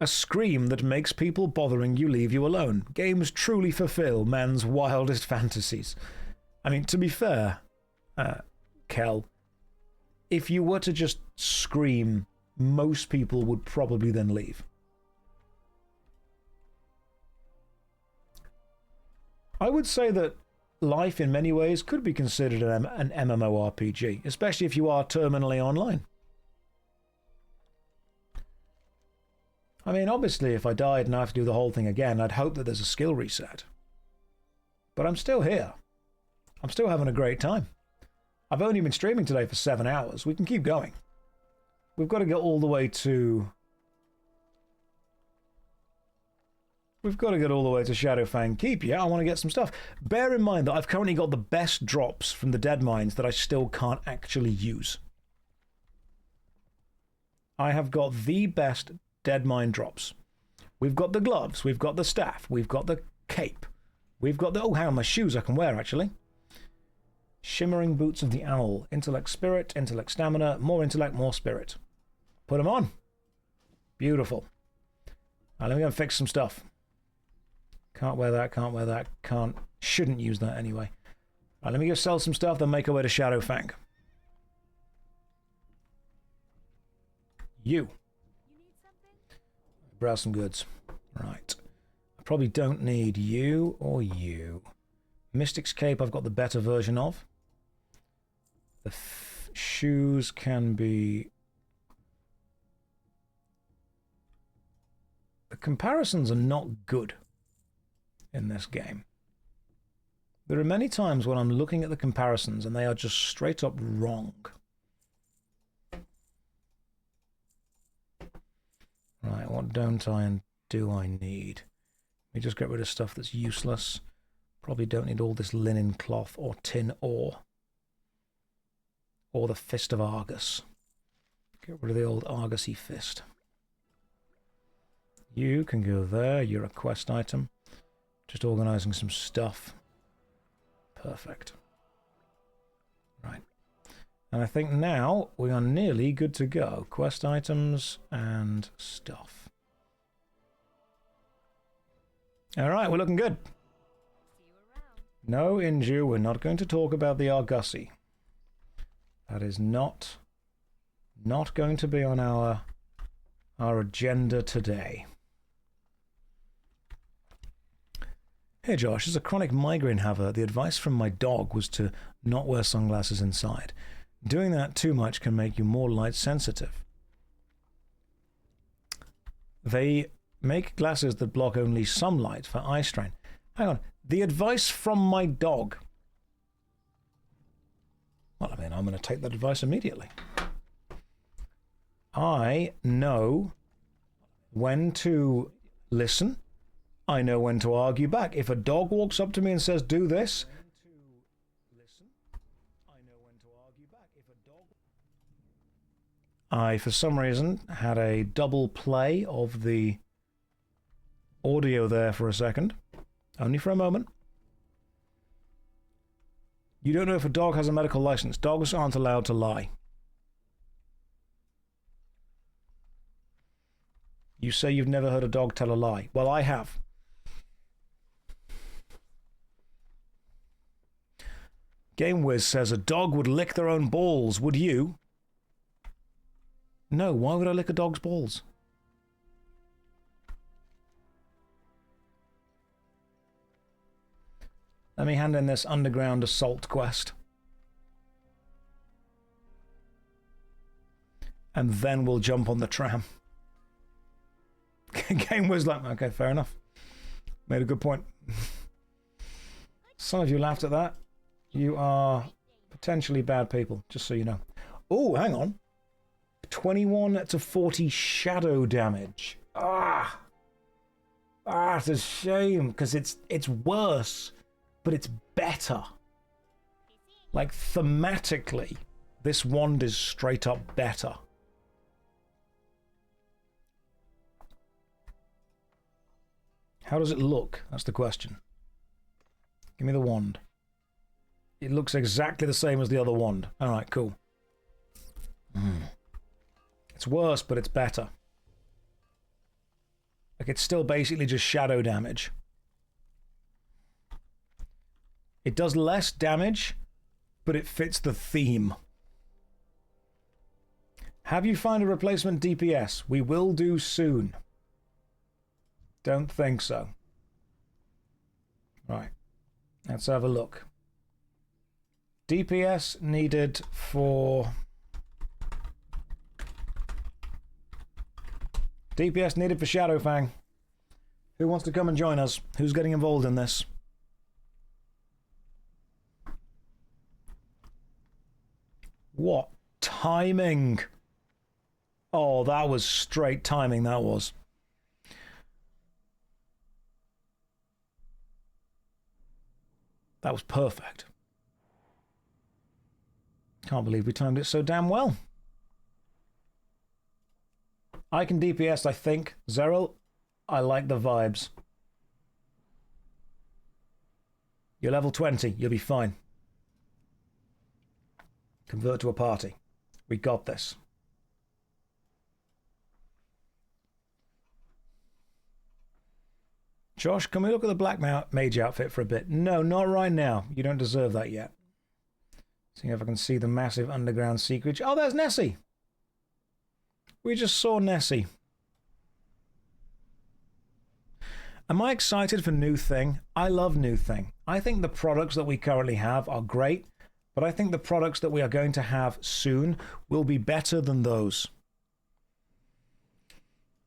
A scream that makes people bothering you leave you alone. Games truly fulfill man's wildest fantasies. I mean, to be fair, Kel, if you were to just scream, most people would probably then leave. I would say that life in many ways could be considered an MMORPG, especially if you are terminally online. I mean, obviously, if I died and I have to do the whole thing again, I'd hope that there's a skill reset. But I'm still here. I'm still having a great time. I've only been streaming today for 7 hours. We can keep going. We've got to get all the way to... We've got to get all the way to Shadow Fang Keep. Yeah, I want to get some stuff. Bear in mind that I've currently got the best drops from the Dead Mines that I still can't actually use. I have got the best Dead Mine drops. We've got the gloves. We've got the staff. We've got the cape. We've got the... Oh, hang on, my shoes I can wear, actually. Shimmering Boots of the Owl. Intellect Spirit, Intellect Stamina, more Intellect, more Spirit. Put them on. Beautiful. Now, let me go and fix some stuff. Can't wear that, can't wear that, can't... Shouldn't use that anyway. Right, let me go sell some stuff, then make our way to Shadow Fang. You. need something? Browse some goods. Right. I probably don't need you or you. Mystic's Cape I've got the better version of. The shoes can be... The comparisons are not good in this game. There are many times when I'm looking at the comparisons and they are just straight up wrong. Right, what don't I and do I need? We just get rid of stuff that's useless. Probably don't need all this linen cloth or tin ore. Or the Fist of Argus. Get rid of the old Argusy fist. You can go there. You're a quest item. Just organising some stuff. Perfect. Right. And I think now we are nearly good to go. Quest items and stuff. Alright, we're looking good. No, Inju, we're not going to talk about the Argusy. That is not going to be on our agenda today. Hey Josh, as a chronic migraine haver, the advice from my dog was to not wear sunglasses inside. Doing that too much can make you more light sensitive. They make glasses that block only some light for eye strain. Hang on, the advice from my dog. Well, I mean, I'm going to take that advice immediately. I know when to listen. I know when to argue back. If a dog walks up to me and says, do this, I, for some reason, had a double play of the audio there for a second. Only for a moment. You don't know if a dog has a medical license. Dogs aren't allowed to lie. You say you've never heard a dog tell a lie. Well, I have. GameWiz says a dog would lick their own balls. Would you? No, why would I lick a dog's balls? Let me hand in this underground assault quest. And then we'll jump on the tram. GameWiz like, okay, fair enough. Made a good point. Some of you laughed at that. You are potentially bad people, just so you know. Oh, hang on. 21 to 40 shadow damage. It's a shame, because it's worse, but it's better. Like, thematically, this wand is straight up better. How does it look? That's the question. Give me the wand. It looks exactly the same as the other wand. Alright, cool. It's worse, but it's better. Like, it's still basically just shadow damage. It does less damage, but it fits the theme. Have you found a replacement DPS? We will do soon. Don't think so. Right. Let's have a look. DPS needed for... DPS needed for Shadowfang. Who wants to come and join us? Who's getting involved in this? What timing? Oh, that was straight timing, that was. That was perfect. Can't believe we timed it so damn well. I can DPS, I think. Zeril, I like the vibes. You're level 20. You'll be fine. Convert to a party. We got this. Josh, can we look at the Black Mage outfit for a bit? No, not right now. You don't deserve that yet. See if I can see the massive underground secret. Oh, there's Nessie. We just saw Nessie. Am I excited for New Thing? I love New Thing. I think the products that we currently have are great, but I think the products that we are going to have soon will be better than those.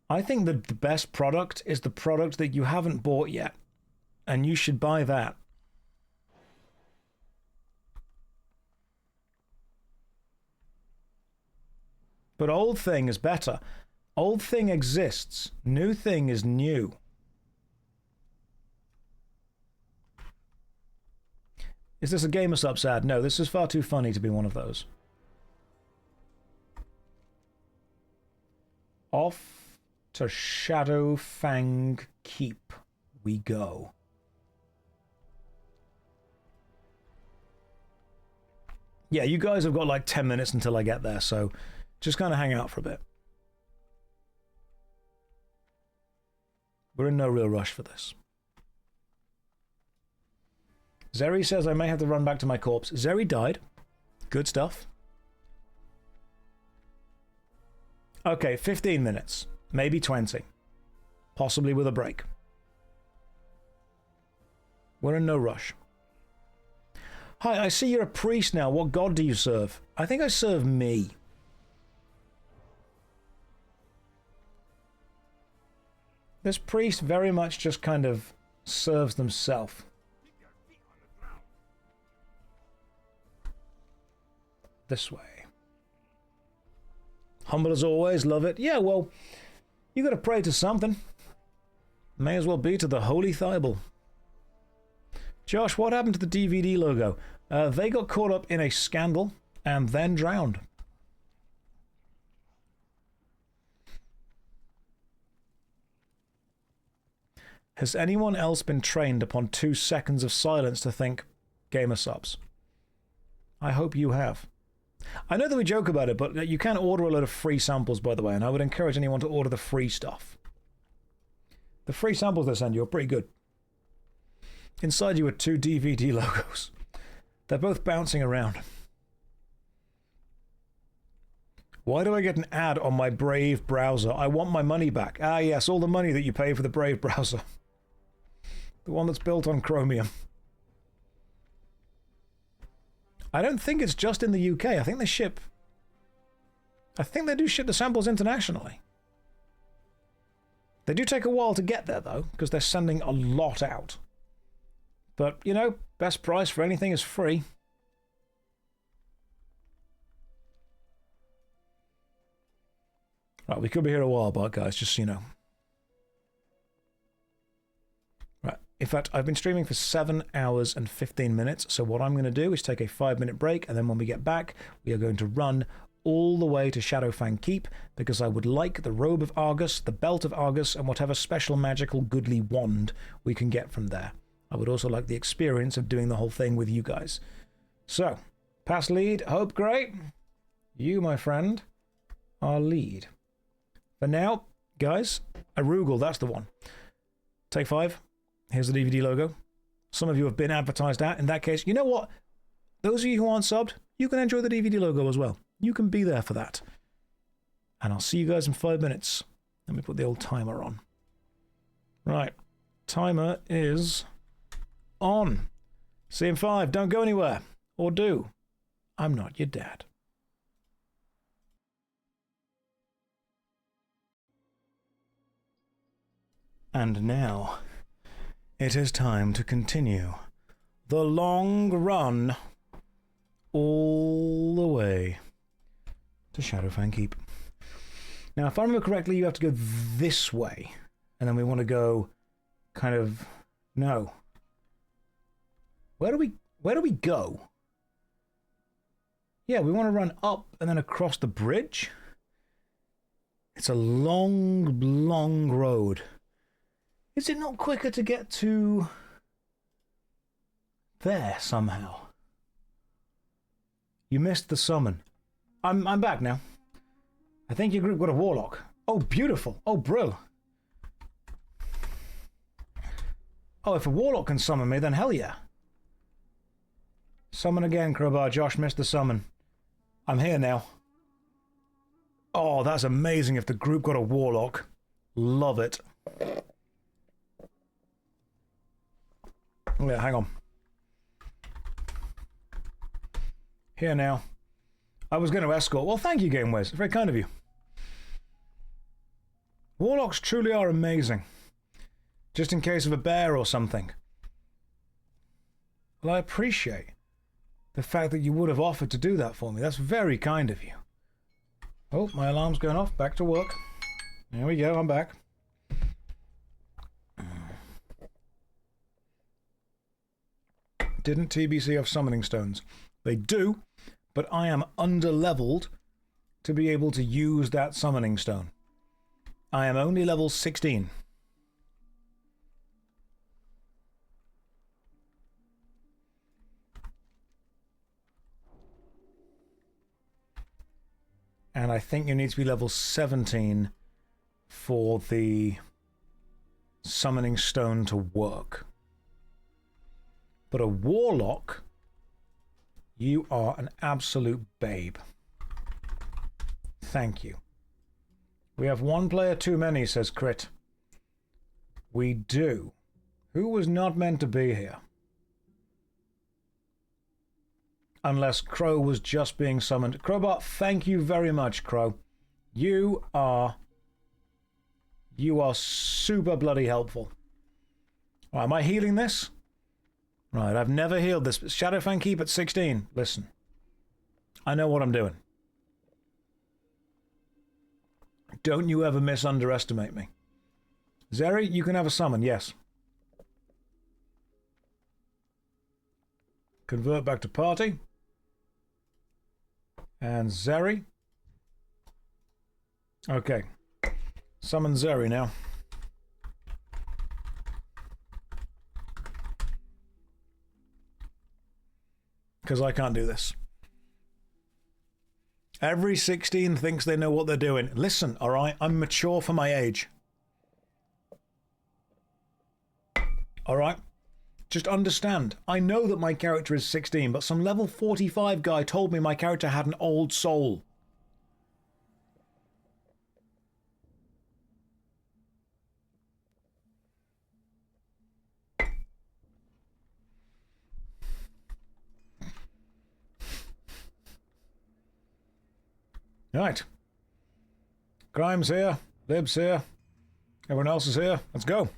I think that the best product is the product that you haven't bought yet, and you should buy that. But Old Thing is better. Old Thing exists. New Thing is new. Is this a gamer subs ad? No, this is far too funny to be one of those. Off to Shadow Fang Keep we go. Yeah, you guys have got like 10 minutes until I get there, so just kind of hang out for a bit. We're in no real rush for this. Zeri says I may have to run back to my corpse. Zeri died. Good stuff. Okay, 15 minutes. Maybe 20. Possibly with a break. We're in no rush. Hi, I see you're a priest now. What god do you serve? I think I serve me. This priest very much just kind of serves themselves. This way. Humble as always, love it. Yeah, well, you gotta pray to something. May as well be to the Holy Thible. Josh, what happened to the DVD logo? They got caught up in a scandal and then drowned. Has anyone else been trained upon 2 seconds of silence to think gamer subs? I hope you have. I know that we joke about it, but you can order a lot of free samples, by the way, and I would encourage anyone to order the free stuff. The free samples they send you are pretty good. Inside you are 2 DVD logos. They're both bouncing around. Why do I get an ad on my Brave browser? I want my money back. Ah, yes, all the money that you pay for the Brave browser. The one that's built on Chromium. I don't think it's just in the UK. I think they ship... I think they do ship the samples internationally. They do take a while to get there, though, because they're sending a lot out. But, you know, best price for anything is free. Right, we could be here a while, but guys, just so you know. Right, in fact, I've been streaming for 7 hours and 15 minutes, so what I'm going to do is take a 5-minute break, and then when we get back, we are going to run all the way to Shadowfang Keep, because I would like the Robe of Argus, the Belt of Argus, and whatever special magical goodly wand we can get from there. I would also like the experience of doing the whole thing with you guys. So, pass lead, hope great. You, my friend, are lead. For now, guys, Arugel, that's the one. Take 5. Here's the DVD logo. Some of you have been advertised at. In that case, you know what? Those of you who aren't subbed, you can enjoy the DVD logo as well. You can be there for that. And I'll see you guys in 5 minutes. Let me put the old timer on. Right. Timer is on. See you in 5. Don't go anywhere. Or do. I'm not your dad. And now, it is time to continue the long run all the way to Shadowfang Keep. Now, if I remember correctly, you have to go this way, and then we want to go kind of... No. Where do we go? Yeah, we want to run up and then across the bridge. It's a long, long road. Is it not quicker to get to there somehow? You missed the summon. I'm back now. I think your group got a warlock. Oh, beautiful. Oh, brill. Oh, if a warlock can summon me, then hell yeah. Summon again, Crowbar. Josh missed the summon. I'm here now. Oh, that's amazing if the group got a warlock. Love it. Oh, yeah, hang on. Here now. I was going to escort. Well, thank you, GameWiz. Very kind of you. Warlocks truly are amazing. Just in case of a bear or something. Well, I appreciate the fact that you would have offered to do that for me. That's very kind of you. Oh, my alarm's going off. Back to work. There we go. I'm back. Didn't TBC have summoning stones? They do, but I am under-leveled to be able to use that summoning stone. I am only level 16. And I think you need to be level 17 for the summoning stone to work. But a warlock, you are an absolute babe. Thank you. We have one player too many, says Crit. We do. Who was not meant to be here? Unless Crow was just being summoned. Crowbot, thank you very much, Crow. You are super bloody helpful. Right, am I healing this? Right, I've never healed this. Shadow Fang Keep at 16. Listen. I know what I'm doing. Don't you ever underestimate me. Zeri, you can have a summon, yes. Convert back to party. And Zeri. Okay. Summon Zeri now. Because I can't do this. Every 16 thinks they know what they're doing. Listen, alright? I'm mature for my age. Alright? Just understand. I know that my character is 16, but some level 45 guy told me my character had an old soul. Right. Grimes here. Lib's here. Everyone else is here. Let's go.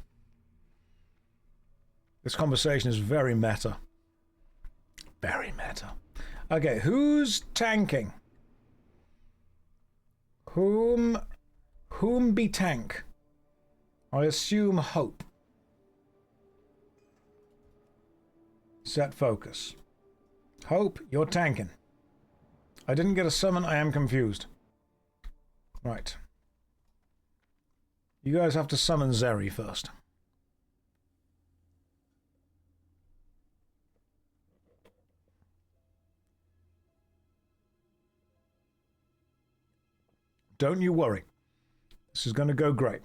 This conversation is very meta. Very meta. Okay, who's tanking? Whom be tank? I assume Hope. Set focus. Hope, you're tanking. I didn't get a summon, I am confused. Right. You guys have to summon Zeri first. Don't you worry. This is going to go great.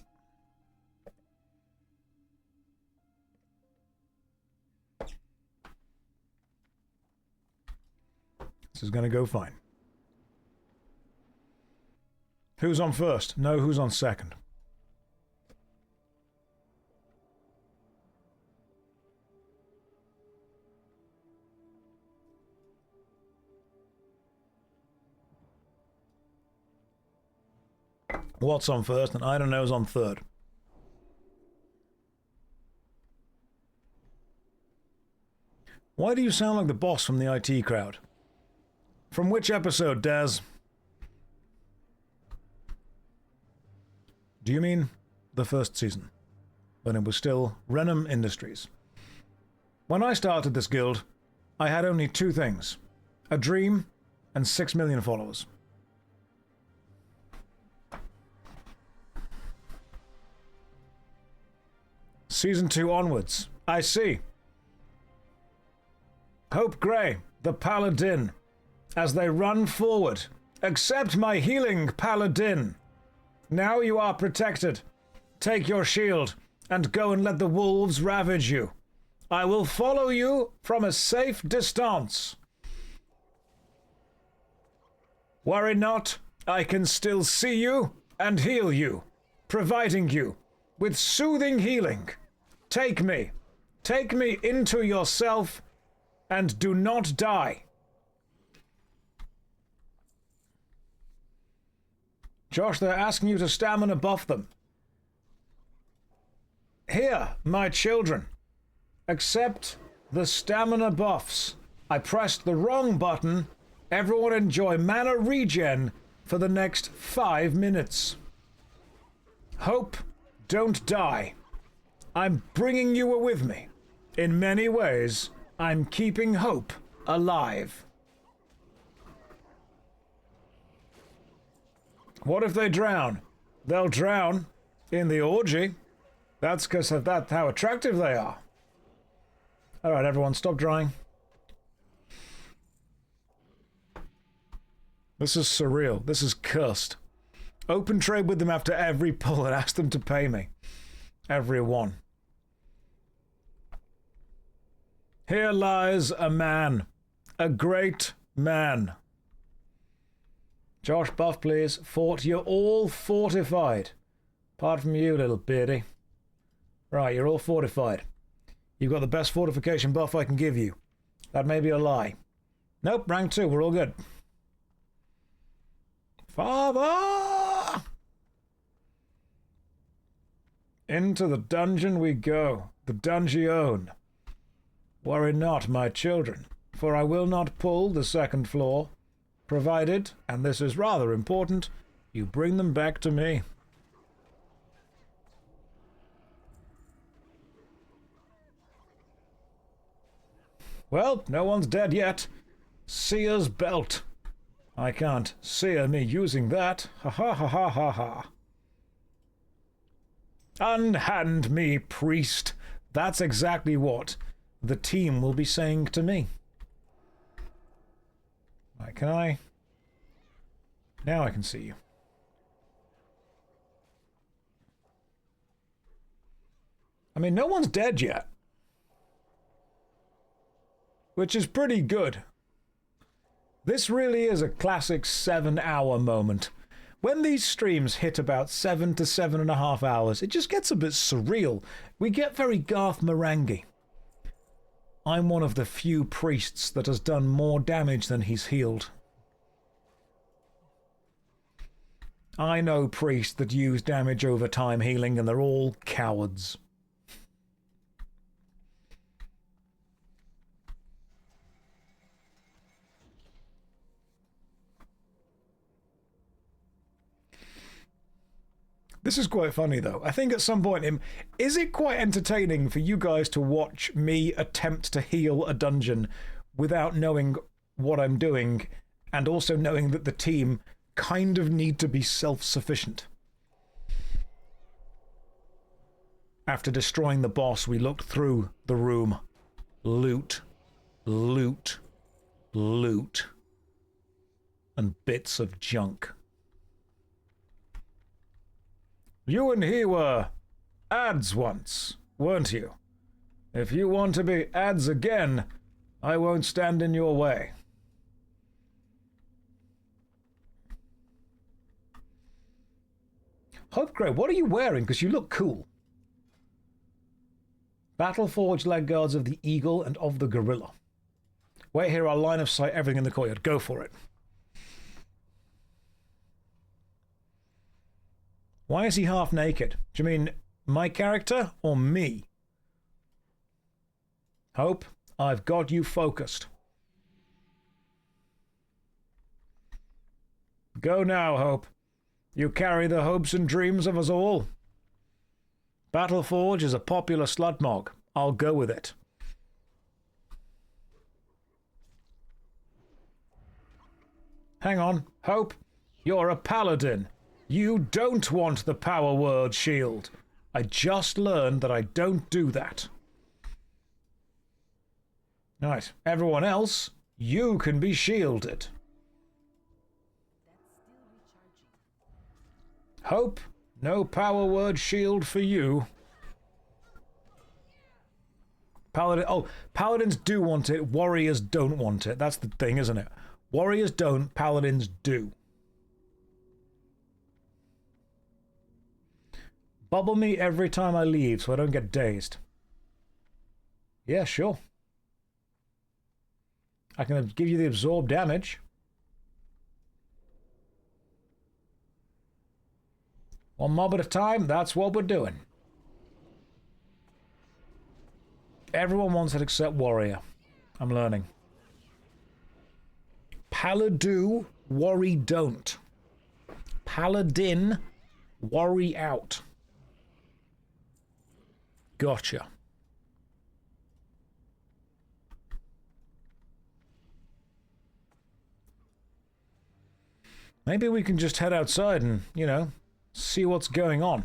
This is going to go fine. Who's on first? No, who's on second? What's on first? And I don't know who's on third. Why do you sound like the boss from the IT crowd? From which episode, Daz? Do you mean the first season, when it was still Renham Industries? When I started this guild, I had only two things. A dream and 6 million followers. Season 2 onwards. I see. Hope Grey, the Paladin. As they run forward. Accept my healing, Paladin. Now you are protected. Take your shield and go and let the wolves ravage you. I will follow you from a safe distance. Worry not, I can still see you and heal you, providing you with soothing healing. Take me into yourself and do not die. Josh, they're asking you to stamina buff them. Here, my children. Accept the stamina buffs. I pressed the wrong button. Everyone enjoy mana regen for the next 5 minutes. Hope, don't die. I'm bringing you with me. In many ways, I'm keeping hope alive. What if they drown? They'll drown in the orgy. That's because of that, how attractive they are. Alright, everyone, stop drying. This is surreal. This is cursed. Open trade with them after every pull and ask them to pay me. Every one. Here lies a man. A great man. Josh, buff please. Fort, you're all fortified. Apart from you, little beardy. Right, you're all fortified. You've got the best fortification buff I can give you. That may be a lie. Nope, rank 2, we're all good. Father! Into the dungeon we go, the dungeon. Worry not, my children, for I will not pull the second floor, provided, and this is rather important, you bring them back to me. Well, no one's dead yet. Seer's belt. I can't seer me using that. Ha ha ha ha ha ha. Unhand me, priest. That's exactly what the team will be saying to me. Right, can I? Now I can see you. I mean, no one's dead yet. Which is pretty good. This really is a classic 7-hour moment. When these streams hit about 7 to 7.5 hours, it just gets a bit surreal. We get very Garth Marenghi. I'm one of the few priests that has done more damage than he's healed. I know priests that use damage over time healing, and they're all cowards. This is quite funny, though. I think at some point, is it quite entertaining for you guys to watch me attempt to heal a dungeon without knowing what I'm doing, and also knowing that the team kind of need to be self-sufficient? After destroying the boss, we looked through the room. Loot, loot, loot, and bits of junk. You and he were ads once, weren't you? If you want to be ads again, I won't stand in your way. Hopegrave, what are you wearing? Because you look cool. Battleforged leg guards of the eagle and of the gorilla. Wait here, I'll line of sight everything in the courtyard. Go for it. Why is he half naked? Do you mean my character or me? Hope, I've got you focused. Go now, Hope. You carry the hopes and dreams of us all. Battleforge is a popular slutmog. I'll go with it. Hang on, Hope. You're a paladin. You don't want the power word shield. I just learned that I don't do that. Right, everyone else, you can be shielded. Hope, no power word shield for you. Paladin, oh, paladins do want it, warriors don't want it. That's the thing, isn't it? Warriors don't, paladins do. Bubble me every time I leave so I don't get dazed. Yeah, sure. I can give you the absorb damage. One mob at a time, that's what we're doing. Everyone wants it except warrior. I'm learning. Paladu, worry don't. Paladin, worry out. Gotcha. Maybe we can just head outside and, you know, see what's going on.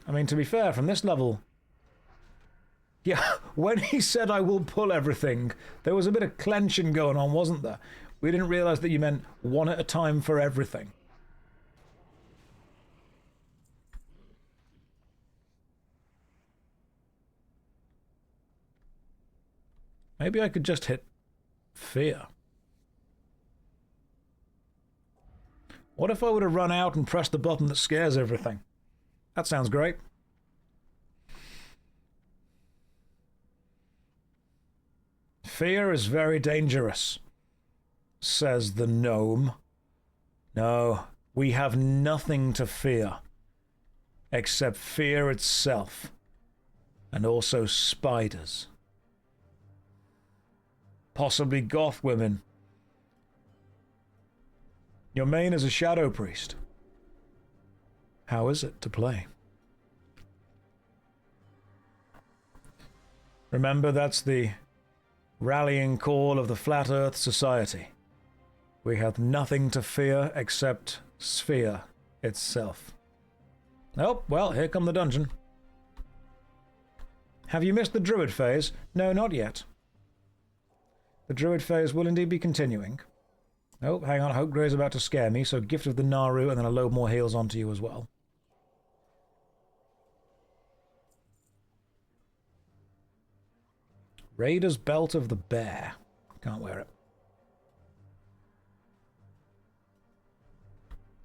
I mean, to be fair, from this level... Yeah, when he said I will pull everything, there was a bit of clenching going on, wasn't there? We didn't realise that you meant one at a time for everything. Maybe I could just hit fear. What if I would have run out and pressed the button that scares everything? That sounds great. Fear is very dangerous, says the gnome. No, we have nothing to fear, except fear itself, and also spiders. Possibly goth women. Your main is a shadow priest. How is it to play? Remember, that's the rallying call of the Flat Earth Society. We have nothing to fear except sphere itself. Oh, well, here come the dungeon. Have you missed the druid phase? No, not yet. The druid phase will indeed be continuing. Oh, hang on, Hope Grey's about to scare me, so Gift of the Naru and then a load more heals onto you as well. Raider's Belt of the Bear. Can't wear it.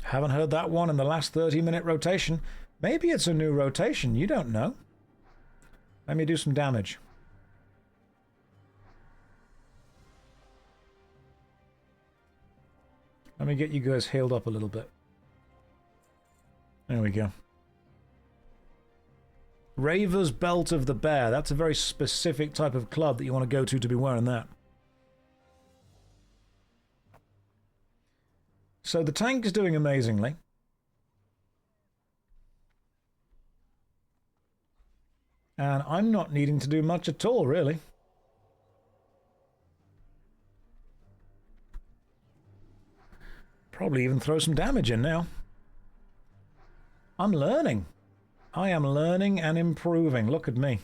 Haven't heard that one in the last 30-minute rotation. Maybe it's a new rotation, you don't know. Let me do some damage. Let me get you guys healed up a little bit. There we go. Raver's Belt of the Bear. That's a very specific type of club that you want to go to be wearing that. So the tank is doing amazingly. And I'm not needing to do much at all, really. Probably even throw some damage in now. I'm learning. I am learning and improving. Look at me.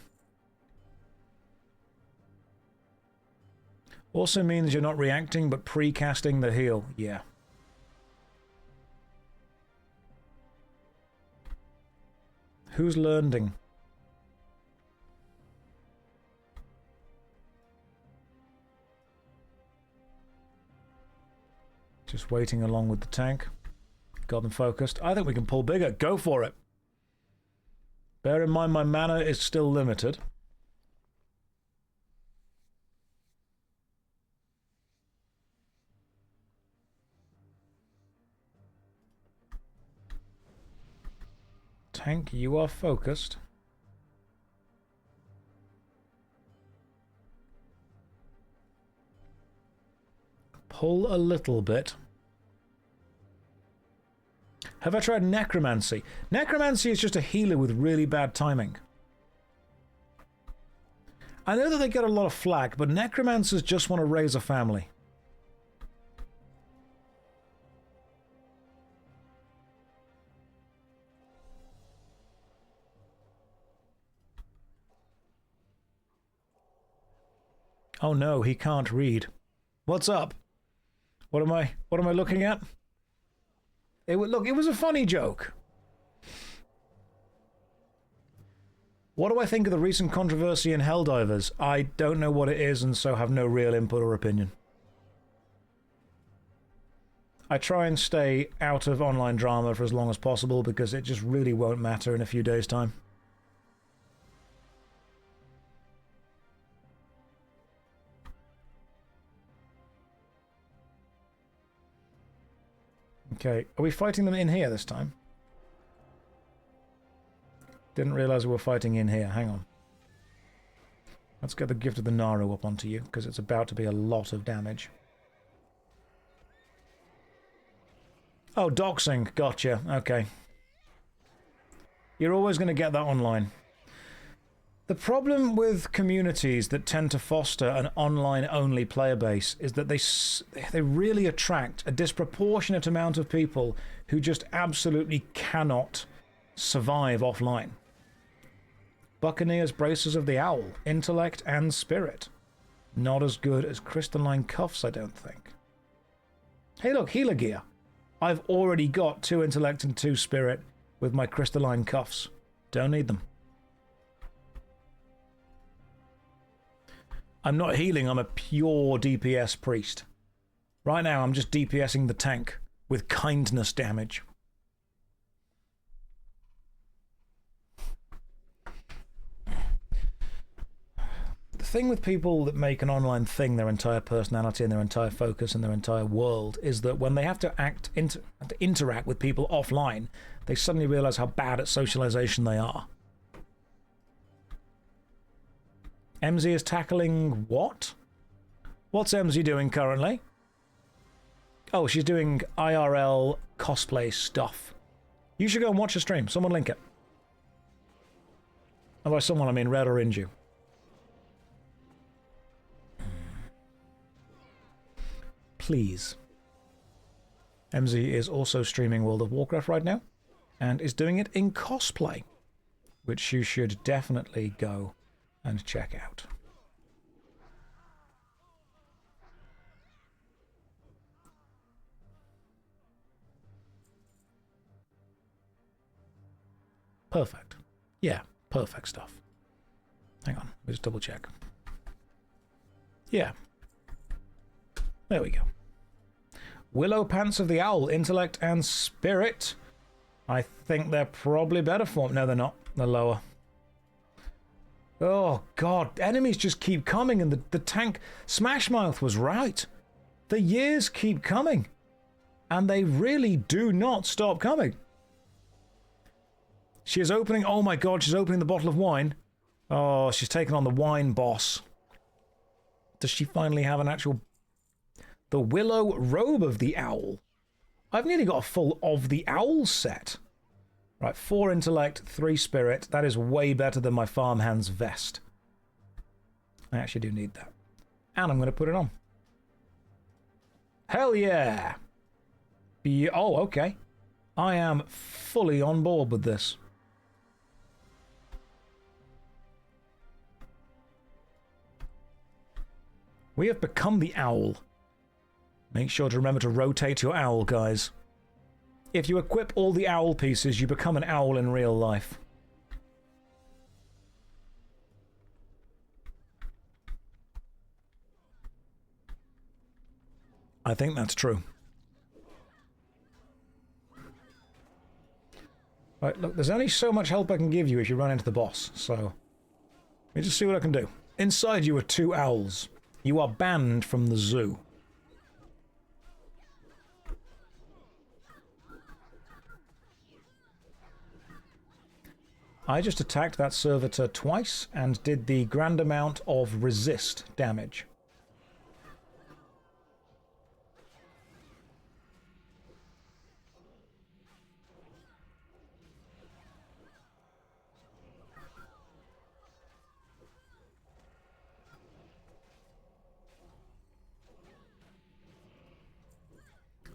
Also means you're not reacting, but pre-casting the heal. Yeah. Who's learning? Just waiting along with the tank. Got them focused. I think we can pull bigger. Go for it. Bear in mind my mana is still limited. Tank, you are focused. Pull a little bit. Have I tried Necromancy? Necromancy is just a healer with really bad timing. I know that they get a lot of flack, but Necromancers just want to raise a family. Oh no, he can't read. What's up? What am I looking at? Look, it was a funny joke. What do I think of the recent controversy in Helldivers? I don't know what it is and so have no real input or opinion. I try and stay out of online drama for as long as possible because it just really won't matter in a few days' time. Okay, are we fighting them in here this time? Didn't realise we were fighting in here. Hang on. Let's get the Gift of the Naru up onto you, because it's about to be a lot of damage. Oh, doxing. Gotcha. Okay. You're always going to get that online. The problem with communities that tend to foster an online-only player base is that they really attract a disproportionate amount of people who just absolutely cannot survive offline. Buccaneers Braces of the Owl, intellect and spirit. Not as good as crystalline cuffs, I don't think. Hey look, healer gear. I've already got 2 intellect and 2 spirit with my crystalline cuffs. Don't need them. I'm not healing, I'm a pure DPS priest. Right now I'm just DPSing the tank with kindness damage. The thing with people that make an online thing their entire personality and their entire focus and their entire world is that when they have to interact with people offline, they suddenly realize how bad at socialization they are. MZ is tackling what? What's MZ doing currently? Oh, she's doing IRL cosplay stuff. You should go and watch the stream. Someone link it. And by someone, I mean Red or Inju. Please. MZ is also streaming World of Warcraft right now, and is doing it in cosplay, which you should definitely go and check out. Perfect. Yeah, perfect stuff. Hang on, let me just double check. Yeah. There we go. Willow Pants of the Owl, intellect and spirit. I think they're probably better for... No, they're not. They're lower. Oh, God. Enemies just keep coming, and the tank... Smashmouth was right. The years keep coming. And they really do not stop coming. She is opening... Oh, my God. She's opening the bottle of wine. Oh, she's taken on the wine boss. Does she finally have an actual... The Willow Robe of the Owl. I've nearly got a full of the Owl set. Right, 4 intellect, 3 spirit. That is way better than my farmhand's vest. I actually do need that. And I'm going to put it on. Hell yeah! Oh, okay. I am fully on board with this. We have become the owl. Make sure to remember to rotate your owl, guys. If you equip all the owl pieces, you become an owl in real life. I think that's true. Right, look, there's only so much help I can give you if you run into the boss, so... Let me just see what I can do. Inside you are 2 owls. You are banned from the zoo. I just attacked that servitor twice and did the grand amount of resist damage.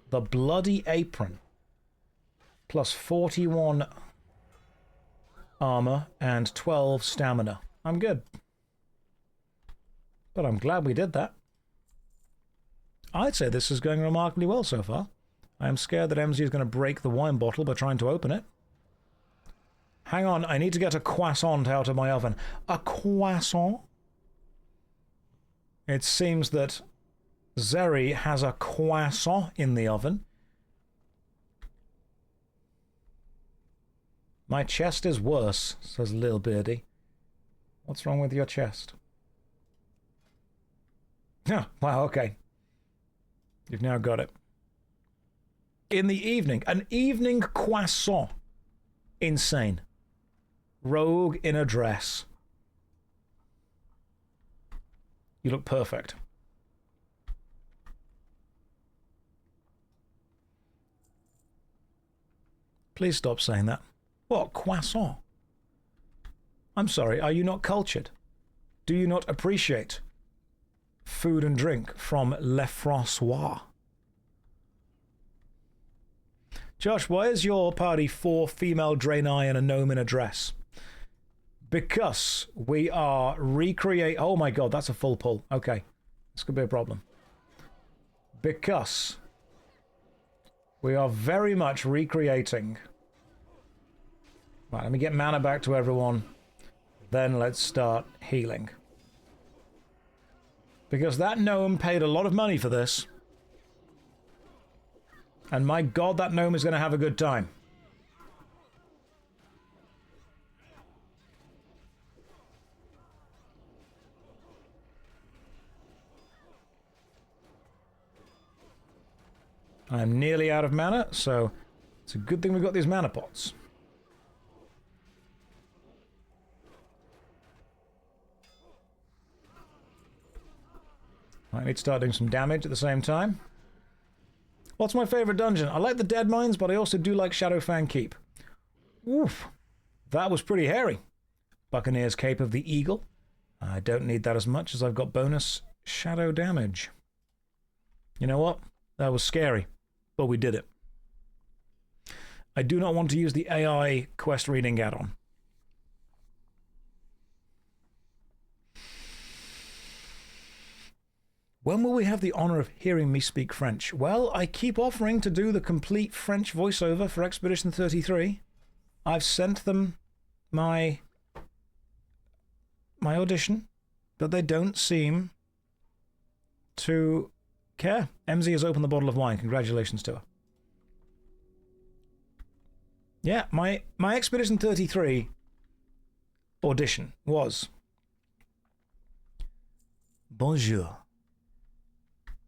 The Bloody Apron. Plus 41 armor and 12 stamina. I'm good. But I'm glad we did that. I'd say this is going remarkably well so far. I am scared that MZ is going to break the wine bottle by trying to open it. Hang on, I need to get a croissant out of my oven. A croissant? It seems that Zeri has a croissant in the oven. My chest is worse, says Lil Birdie. What's wrong with your chest? Oh, wow, okay. You've now got it. In the evening. An evening croissant. Insane. Rogue in a dress. You look perfect. Please stop saying that. What? Croissant? I'm sorry, are you not cultured? Do you not appreciate food and drink from Le Francois? Josh, why is your party 4 female Draenei and a gnome in a dress? Because we are oh my god, that's a full pull. Okay, this could be a problem. Because we are very much recreating. Right, let me get mana back to everyone. Then let's start healing. Because that gnome paid a lot of money for this. And my god, that gnome is going to have a good time. I'm nearly out of mana, so it's a good thing we've got these mana pots. I need to start doing some damage at the same time. What's my favourite dungeon? I like the Dead Mines, but I also do like Fang Keep. Oof. That was pretty hairy. Buccaneer's Cape of the Eagle. I don't need that as much as I've got bonus shadow damage. You know what? That was scary, but we did it. I do not want to use the AI quest reading add-on. When will we have the honor of hearing me speak French? Well, I keep offering to do the complete French voiceover for Expedition 33. I've sent them my audition, but they don't seem to care. MZ has opened the bottle of wine. Congratulations to her. Yeah, my Expedition 33 audition was... Bonjour.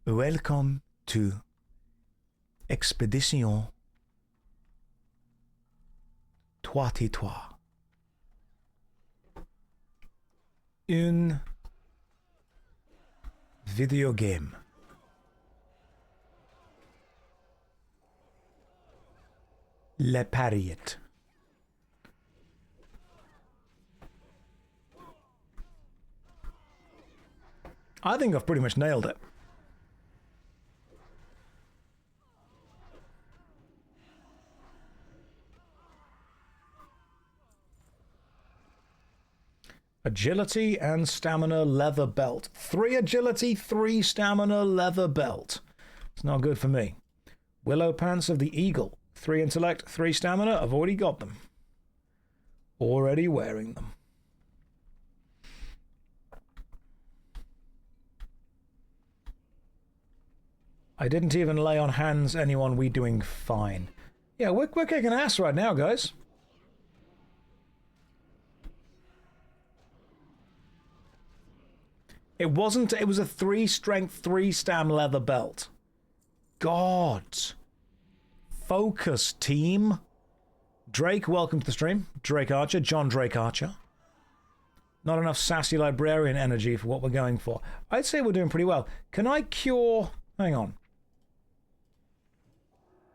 Welcome to Expedition 33. Un video game. Le Pariet. I think I've pretty much nailed it. Agility and stamina leather belt. 3 agility, 3 stamina leather belt. It's not good for me. Willow pants of the eagle. 3 intellect, 3 stamina. I've already got them. Already wearing them. I didn't even lay on hands anyone. We doing fine. Yeah, we're kicking ass right now, guys. It wasn't, it was a 3 strength, 3 stam leather belt. God. Focus, team. Drake, welcome to the stream. Drake Archer, John Drake Archer. Not enough sassy librarian energy for what we're going for. I'd say we're doing pretty well. Can I cure... Hang on.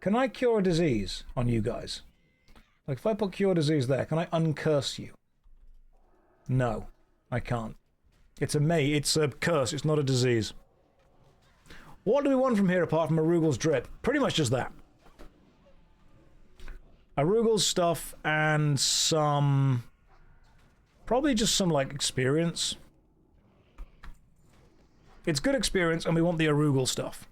Can I cure a disease on you guys? Like, if I put cure disease there, can I uncurse you? No, I can't. It's a curse, it's not a disease. What do we want from here apart from Arugel's drip? Pretty much just that. Arugel's stuff and some... Probably just some, like, experience. It's good experience and we want the Arugel stuff.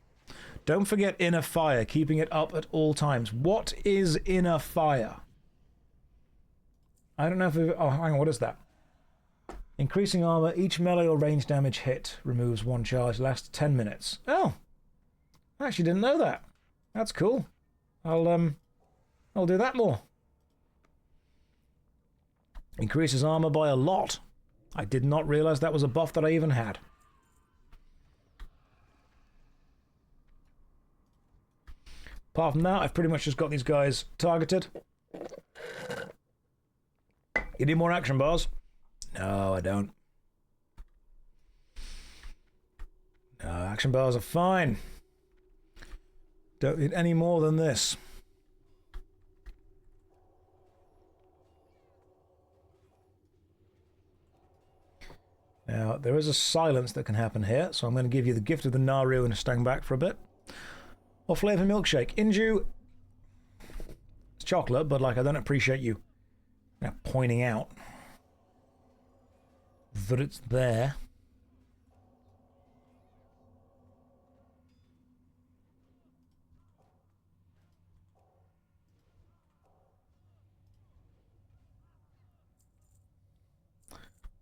Don't forget Inner Fire, keeping it up at all times. What is Inner Fire? I don't know if we've... Oh, hang on, what is that? Increasing armor, each melee or range damage hit removes 1 charge, lasts 10 minutes. Oh, I actually didn't know that. That's cool. I'll do that more. Increases armor by a lot. I did not realize that was a buff that I even had. Apart from that, I've pretty much just got these guys targeted. You need more action bars? No, I don't. No, action bars are fine. Don't need any more than this. Now, there is a silence that can happen here, so I'm going to give you the gift of the Naru and stand back for a bit. Or flavor milkshake. Inju, it's chocolate, but like I don't appreciate you pointing out that it's there.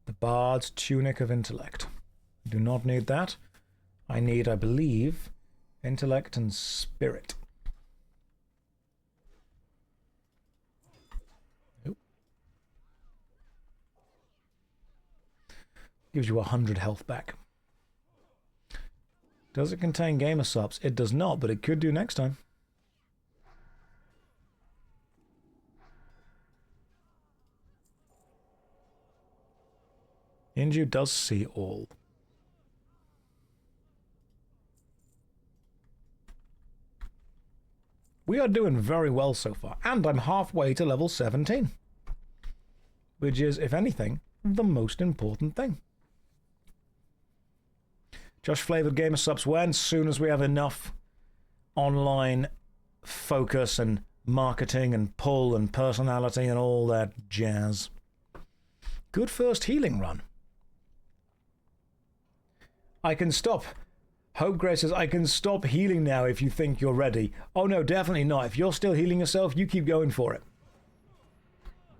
The Bard's Tunic of Intellect. I do not need that. I need, I believe, Intellect and Spirit. Nope. Gives you 100 health back. Does it contain gamer subs? It does not, but it could do next time. Inju does see all. We are doing very well so far, and I'm halfway to level 17. Which is, if anything, the most important thing. Josh flavored gamer subs when? Soon as we have enough online focus and marketing and pull and personality and all that jazz. Good first healing run. I can stop. Hope Grace says, I can stop healing now if you think you're ready. Oh no, definitely not. If you're still healing yourself, you keep going for it.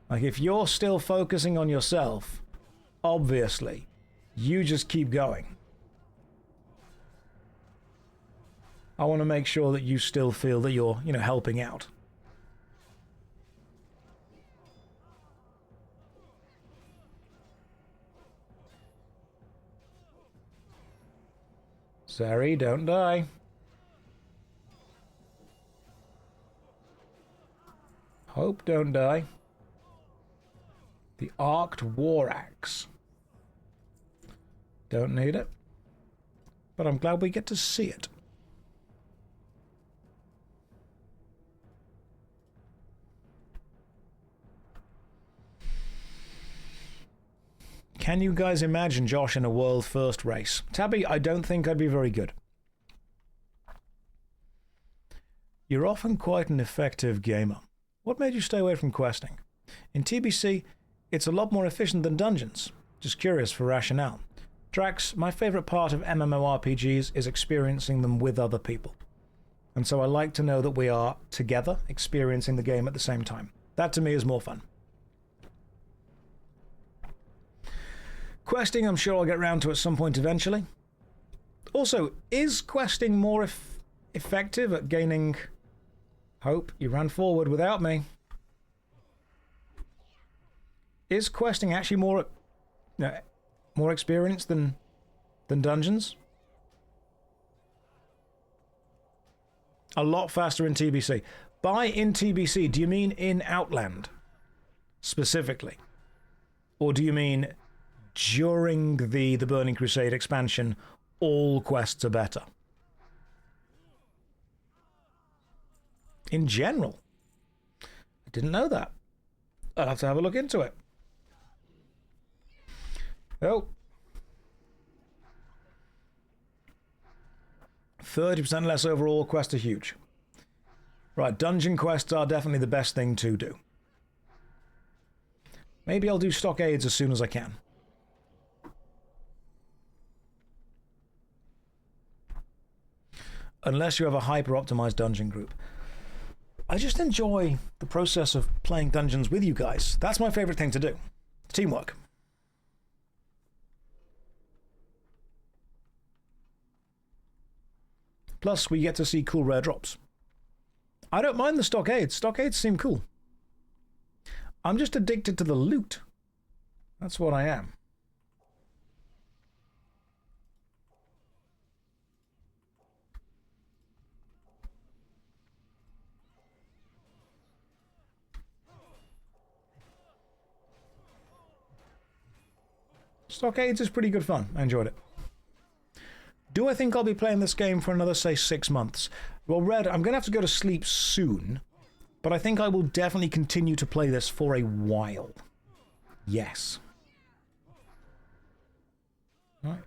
Like, if you're still focusing on yourself, obviously, you just keep going. I want to make sure that you still feel that you're, helping out. Sorry, don't die. Hope, don't die. The Arced War Axe. Don't need it. But I'm glad we get to see it. Can you guys imagine Josh in a world first race? Tabby, I don't think I'd be very good. You're often quite an effective gamer. What made you stay away from questing? In TBC, it's a lot more efficient than dungeons. Just curious for rationale. Drax, my favourite part of MMORPGs is experiencing them with other people. And so I like to know that we are together experiencing the game at the same time. That to me is more fun. Questing, I'm sure I'll get round to at some point eventually. Also, is questing more effective at gaining hope? You ran forward without me. Is questing actually more experience than dungeons? A lot faster in TBC. By in TBC, do you mean in Outland specifically? Or do you mean during the Burning Crusade expansion, all quests are better? In general. I didn't know that. I'll have to have a look into it. Oh. 30% less overall quests are huge. Right, dungeon quests are definitely the best thing to do. Maybe I'll do stockades as soon as I can. Unless you have a hyper-optimized dungeon group. I just enjoy the process of playing dungeons with you guys. That's my favorite thing to do. Teamwork. Plus, we get to see cool rare drops. I don't mind the stockades. Stockades seem cool. I'm just addicted to the loot. That's what I am. Stockades is pretty good fun. I enjoyed it. Do I think I'll be playing this game for another, say, 6 months? Well, Red, I'm going to have to go to sleep soon, but I think I will definitely continue to play this for a while. Yes. Right.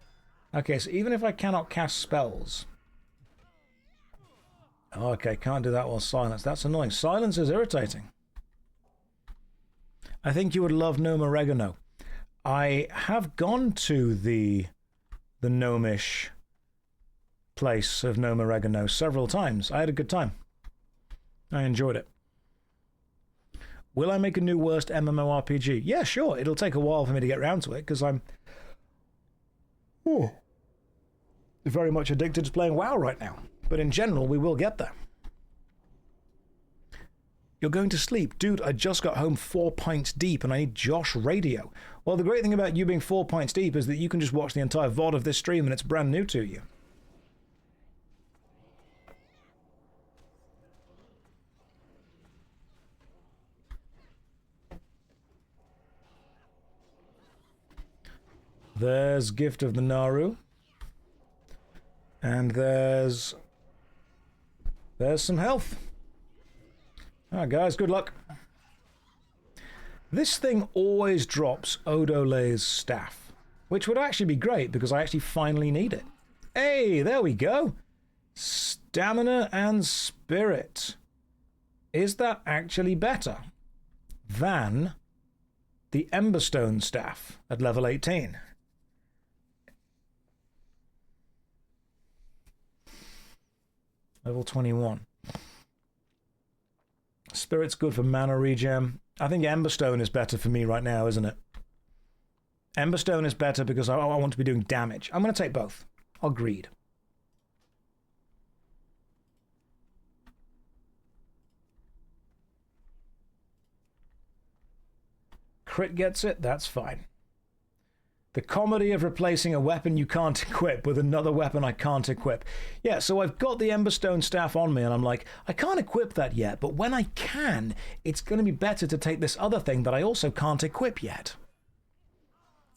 Okay, so even if I cannot cast spells... Oh, okay, can't do that while silence. That's annoying. Silence is irritating. I think you would love Gnome Oregano. I have gone to the gnomish place of Gnome Oregano several times. I had a good time. I enjoyed it. Will I make a new worst MMORPG? Yeah, sure. It'll take a while for me to get around to it because I'm very much addicted to playing WoW right now. But in general, we will get there. You're going to sleep. Dude, I just got home 4 pints deep and I need Josh radio. Well, the great thing about you being 4 pints deep is that you can just watch the entire VOD of this stream and it's brand new to you. There's Gift of the Naru. And there's some health. Alright guys, good luck. This thing always drops Odole's staff, which would actually be great because I actually finally need it. Hey, there we go. Stamina and spirit. Is that actually better than the Emberstone staff at level 18? Level 21. Spirit's good for mana regen. I think Emberstone is better for me right now, isn't it? Emberstone is better because I want to be doing damage. I'm going to take both. I'll greed. Crit gets it, that's fine. The comedy of replacing a weapon you can't equip with another weapon I can't equip. Yeah, so I've got the Emberstone staff on me and I'm like, I can't equip that yet, but when I can, it's going to be better to take this other thing that I also can't equip yet.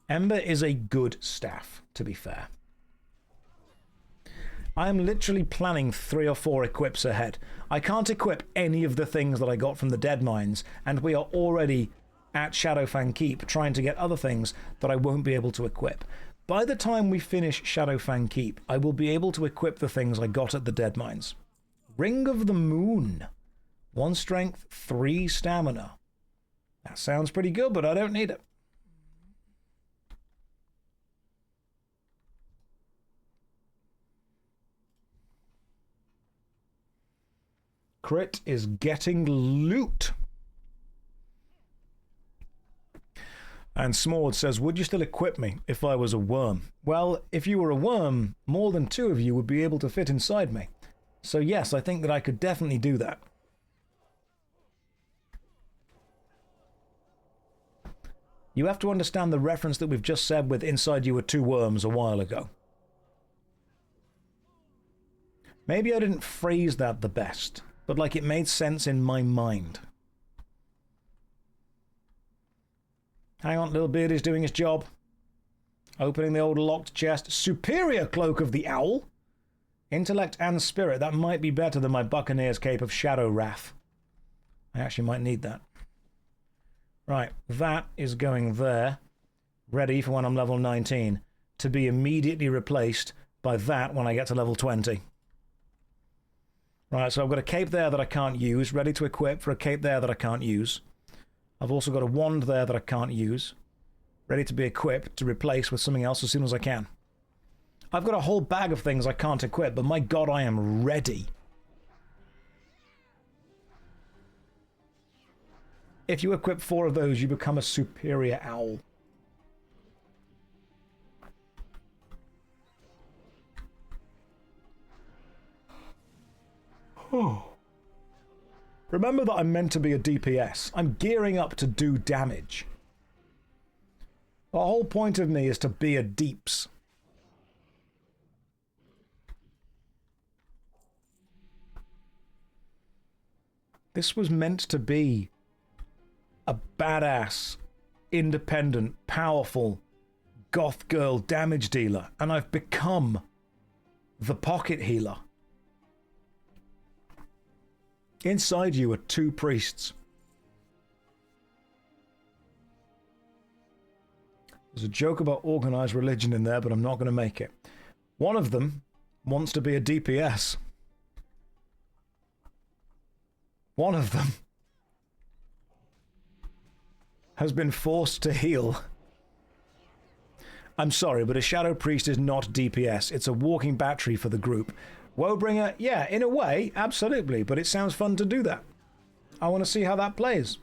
Ember is a good staff, to be fair. I'm literally planning 3 or 4 equips ahead. I can't equip any of the things that I got from the Dead Mines, and we are already at Fang Keep trying to get other things that I won't be able to equip. By the time we finish Fang Keep, I will be able to equip the things I got at the Dead Mines. Ring of the Moon. 1 strength, 3 stamina. That sounds pretty good, but I don't need it. Crit is getting loot. And Smord says, would you still equip me if I was a worm? Well, if you were a worm, more than 2 of you would be able to fit inside me. So yes, I think that I could definitely do that. You have to understand the reference that we've just said with inside you were 2 worms a while ago. Maybe I didn't phrase that the best, but like it made sense in my mind. Hang on, little Beardy's doing his job. Opening the old locked chest. Superior Cloak of the Owl. Intellect and Spirit. That might be better than my Buccaneer's Cape of Shadow Wrath. I actually might need that. Right, that is going there. Ready for when I'm level 19. To be immediately replaced by that when I get to level 20. Right, so I've got a cape there that I can't use. Ready to equip for a cape there that I can't use. I've also got a wand there that I can't use. Ready to be equipped to replace with something else as soon as I can. I've got a whole bag of things I can't equip, but my god, I am ready. If you equip 4 of those, you become a superior owl. Oh. Remember that I'm meant to be a DPS. I'm gearing up to do damage. The whole point of me is to be a deeps. This was meant to be a badass, independent, powerful, goth girl damage dealer, and I've become the pocket healer. Inside you are 2 priests. There's a joke about organized religion in there, but I'm not going to make it. One of them wants to be a DPS. One of them has been forced to heal. I'm sorry, but a Shadow Priest is not DPS. It's a walking battery for the group. Woebringer, yeah, in a way, absolutely, but it sounds fun to do that. I want to see how that plays.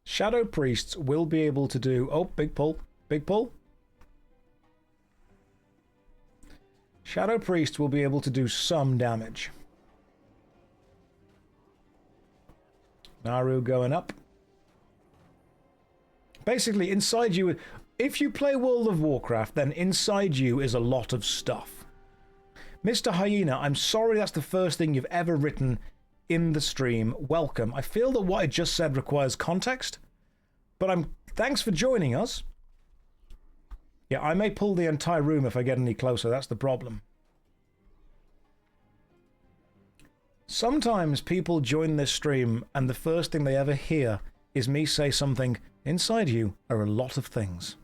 Shadow Priests will be able to do... Oh, big pull. Big pull. Shadow Priests will be able to do some damage. Naru going up. Basically, inside you... If you play World of Warcraft, then inside you is a lot of stuff. Mr. Hyena, I'm sorry that's the first thing you've ever written in the stream. Welcome. I feel that what I just said requires context, but thanks for joining us. Yeah, I may pull the entire room if I get any closer. That's the problem. Sometimes people join this stream and the first thing they ever hear is me say something, inside you are a lot of things.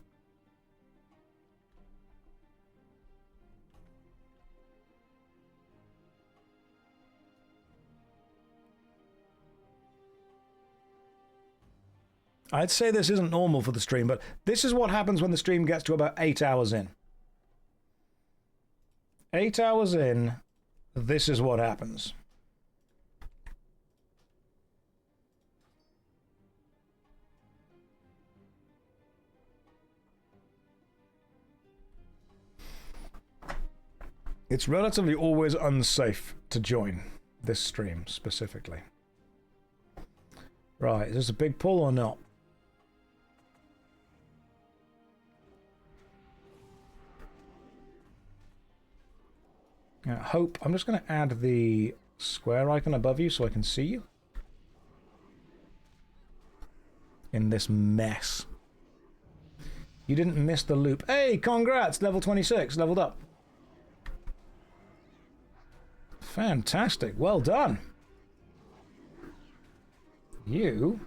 I'd say this isn't normal for the stream, but this is what happens when the stream gets to about 8 hours in. 8 hours in, this is what happens. It's relatively always unsafe to join this stream specifically. Right, is this a big pull or not? Hope, I'm just going to add the square icon above you so I can see you. In this mess. You didn't miss the loop. Hey, congrats! Level 26, leveled up. Fantastic, well done. You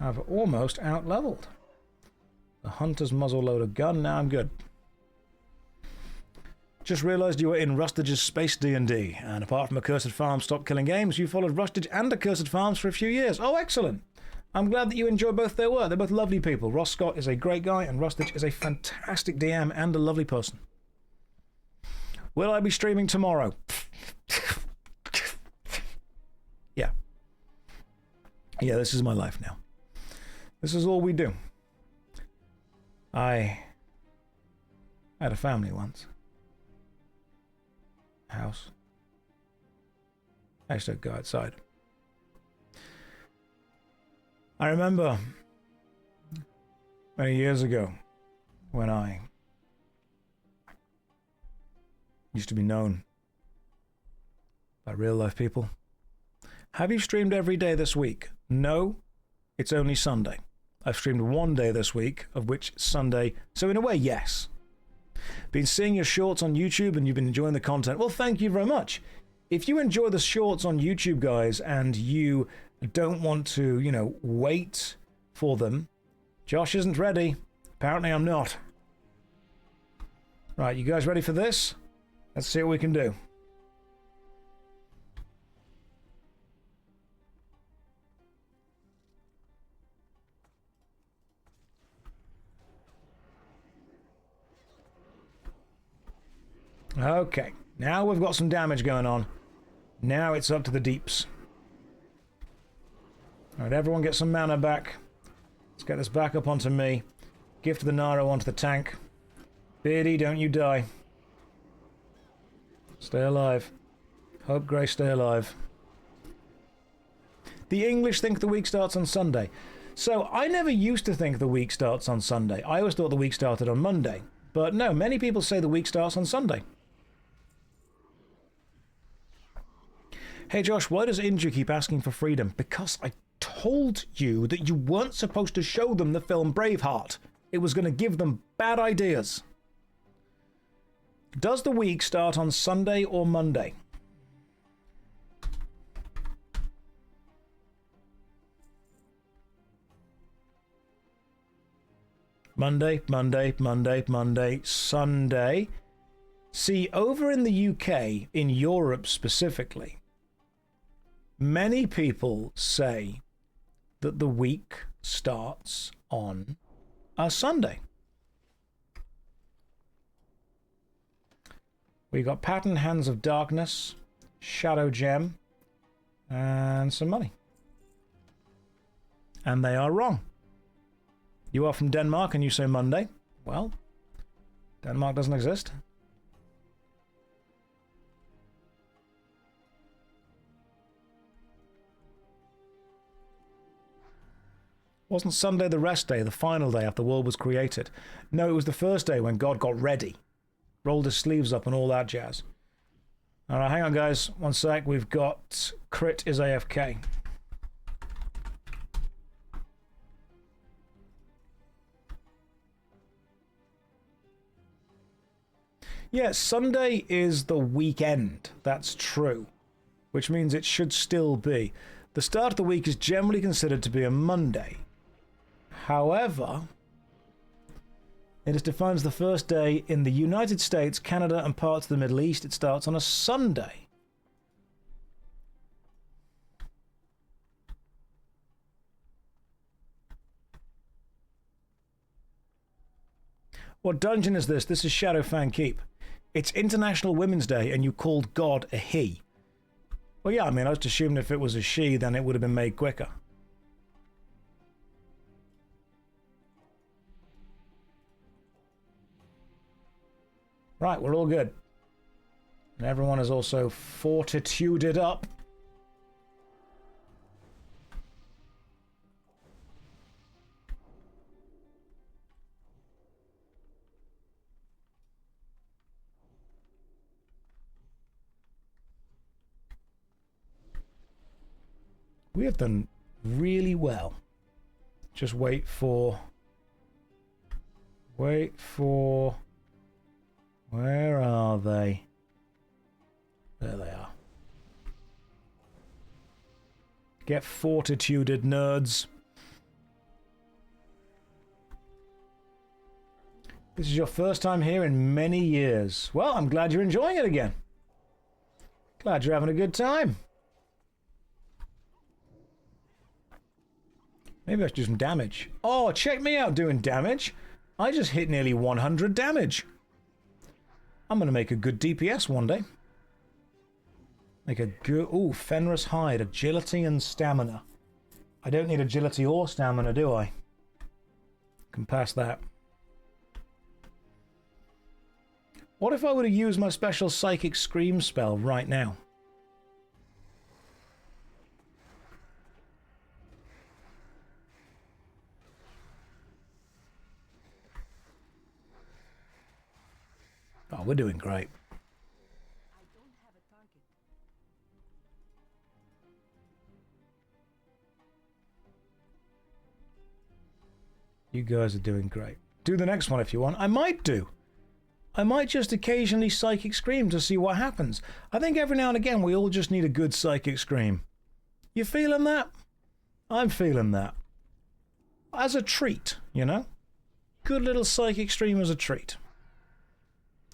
have almost out-leveled. The Hunter's muzzle-loader gun, now I'm good. Just realised you were in Rustage's Space D&D, and apart from Accursed Farms Stop Killing Games, you followed Rustage and Accursed Farms for a few years. Oh, excellent! I'm glad that you enjoy both their work. They're both lovely people. Ross Scott is a great guy, and Rustage is a fantastic DM and a lovely person. Will I be streaming tomorrow? Yeah. Yeah, this is my life now. This is all we do. I had a family once. House. I used to go outside. I remember many years ago when I used to be known by real life people. Have you streamed every day this week? No, it's only Sunday. I've streamed one day this week, of which Sunday, so in a way, yes. Been seeing your shorts on YouTube and you've been enjoying the content. Well, thank you very much. If you enjoy the shorts on YouTube, guys, and you don't want to, you know, wait for them, Josh isn't ready. Apparently I'm not. Right, you guys ready for this? Let's see what we can do. Okay, now we've got some damage going on. Now it's up to the deeps. Alright, everyone get some mana back. Let's get this back up onto me. Gift the Naro onto the tank. Beardy, don't you die. Stay alive. Hope Grey, stay alive. The English think the week starts on Sunday. So, I never used to think the week starts on Sunday. I always thought the week started on Monday. But no, many people say the week starts on Sunday. Hey Josh, why does Inju keep asking for freedom? Because I told you that you weren't supposed to show them the film Braveheart. It was going to give them bad ideas. Does the week start on Sunday or Monday? Monday, Monday, Monday, Monday, Sunday. See, over in the UK, in Europe specifically, many people say that the week starts on a Sunday. We got Pattern Hands of Darkness, Shadow Gem, and some money. And they are wrong. You are from Denmark and you say Monday. Well, Denmark doesn't exist. Wasn't Sunday the rest day, the final day after the world was created? No, it was the first day when God got ready. Rolled his sleeves up and all that jazz. Alright, hang on guys. One sec. We've got Crit is AFK. Yeah, Sunday is the weekend. That's true. Which means it should still be. The start of the week is generally considered to be a Monday. However, it is defined as the first day in the United States, Canada, and parts of the Middle East. It starts on a Sunday. What dungeon is this? This is Shadow Fang Keep. It's International Women's Day, and you called God a he. Well, yeah, I mean, I just assumed if it was a she, then it would have been made quicker. Right, we're all good. And everyone is also fortituded up. We have done really well. Just wait for... Where are they? There they are. Get fortituded, nerds. This is your first time here in many years. Well, I'm glad you're enjoying it again. Glad you're having a good time. Maybe I should do some damage. Oh, check me out doing damage. I just hit nearly 100 damage. I'm going to make a good DPS one day. Make a good... Ooh, Fenris Hide, agility and stamina. I don't need agility or stamina, do I? Can pass that. What if I were to use my special Psychic Scream spell right now? Oh, we're doing great. I don't have a target. You guys are doing great. Do the next one if you want. I might do. I might just occasionally Psychic Scream to see what happens. I think every now and again we all just need a good Psychic Scream. You feeling that? I'm feeling that. As a treat, you know? Good little Psychic Scream as a treat.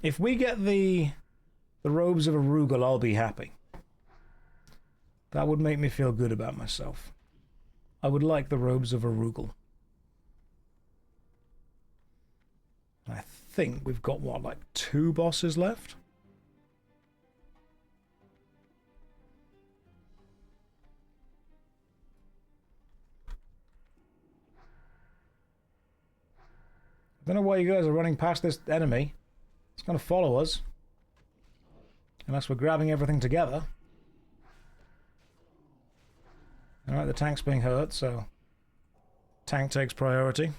If we get the robes of Arugul, I'll be happy. That would make me feel good about myself. I would like the robes of Arugul. I think we've got, what, like 2 bosses left? I don't know why you guys are running past this enemy. It's going to follow us. Unless we're grabbing everything together. Alright, the tank's being hurt, so... Tank takes priority.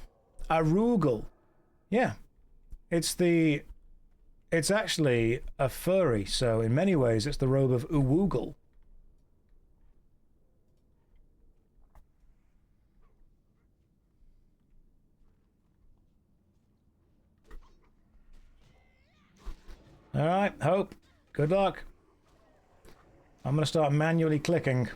Arugul. Yeah. It's actually a furry, so in many ways it's the robe of Uwoogle. Alright, Hope. Good luck. I'm going to start manually clicking.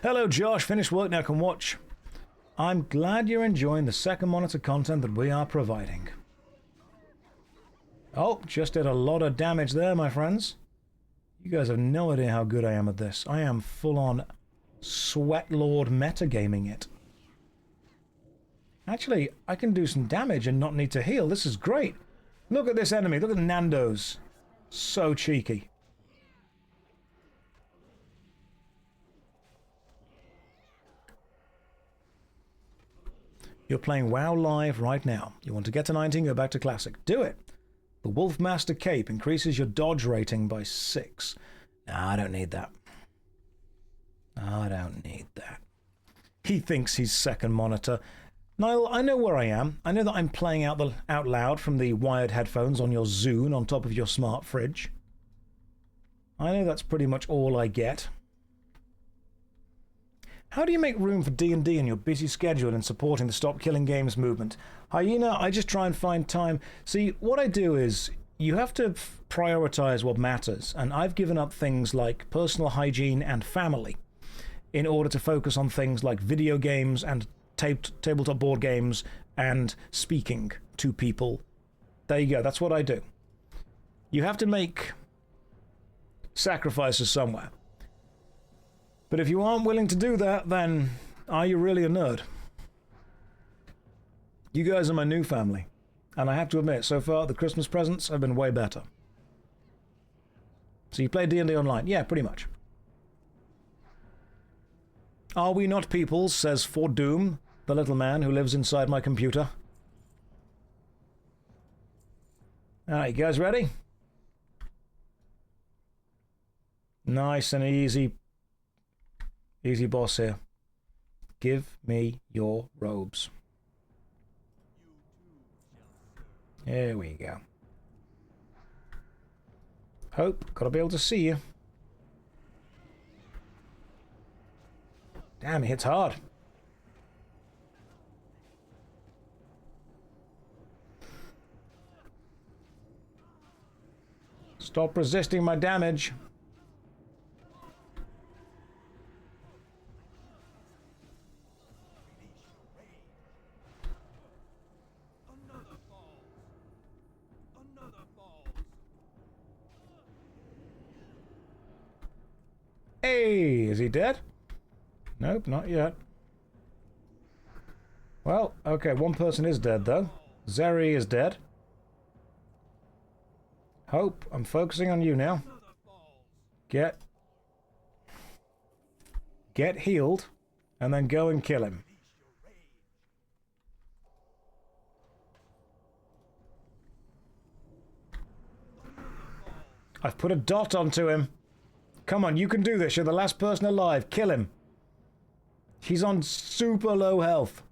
Hello, Josh. Finished work, now can watch. I'm glad you're enjoying the second monitor content that we are providing. Oh, just did a lot of damage there, my friends. You guys have no idea how good I am at this. I am full-on Sweatlord metagaming it. Actually, I can do some damage and not need to heal. This is great. Look at this enemy. Look at Nando's. So cheeky. You're playing WoW live right now. You want to get to 19, go back to Classic. Do it. The Wolfmaster Cape increases your dodge rating by 6. Nah, I don't need that. I don't need that. He thinks he's second monitor. Niall, I know where I am. I know that I'm playing out loud from the wired headphones on your Zune on top of your smart fridge. I know that's pretty much all I get. How do you make room for D&D in your busy schedule and supporting the Stop Killing Games movement? Hyena, I just try and find time. See, what I do is, you have to prioritize what matters, and I've given up things like personal hygiene and family in order to focus on things like video games and tabletop board games and speaking to people. There you go, that's what I do. You have to make sacrifices somewhere. But if you aren't willing to do that, then are you really a nerd? You guys are my new family. And I have to admit, so far, the Christmas presents have been way better. So you play D&D online? Yeah, pretty much. Are we not peoples, says Fort Doom, the little man who lives inside my computer. Alright, you guys ready? Nice and easy. Easy boss here. Give me your robes. There we go. Hope, gotta be able to see you. Damn, he hits hard. Stop resisting my damage. Hey, is he dead? Nope, not yet. Well, okay, one person is dead, though. Zeri is dead. Hope, I'm focusing on you now. Get healed, and then go and kill him. I've put a dot onto him. Come on, you can do this. You're the last person alive. Kill him. He's on super low health.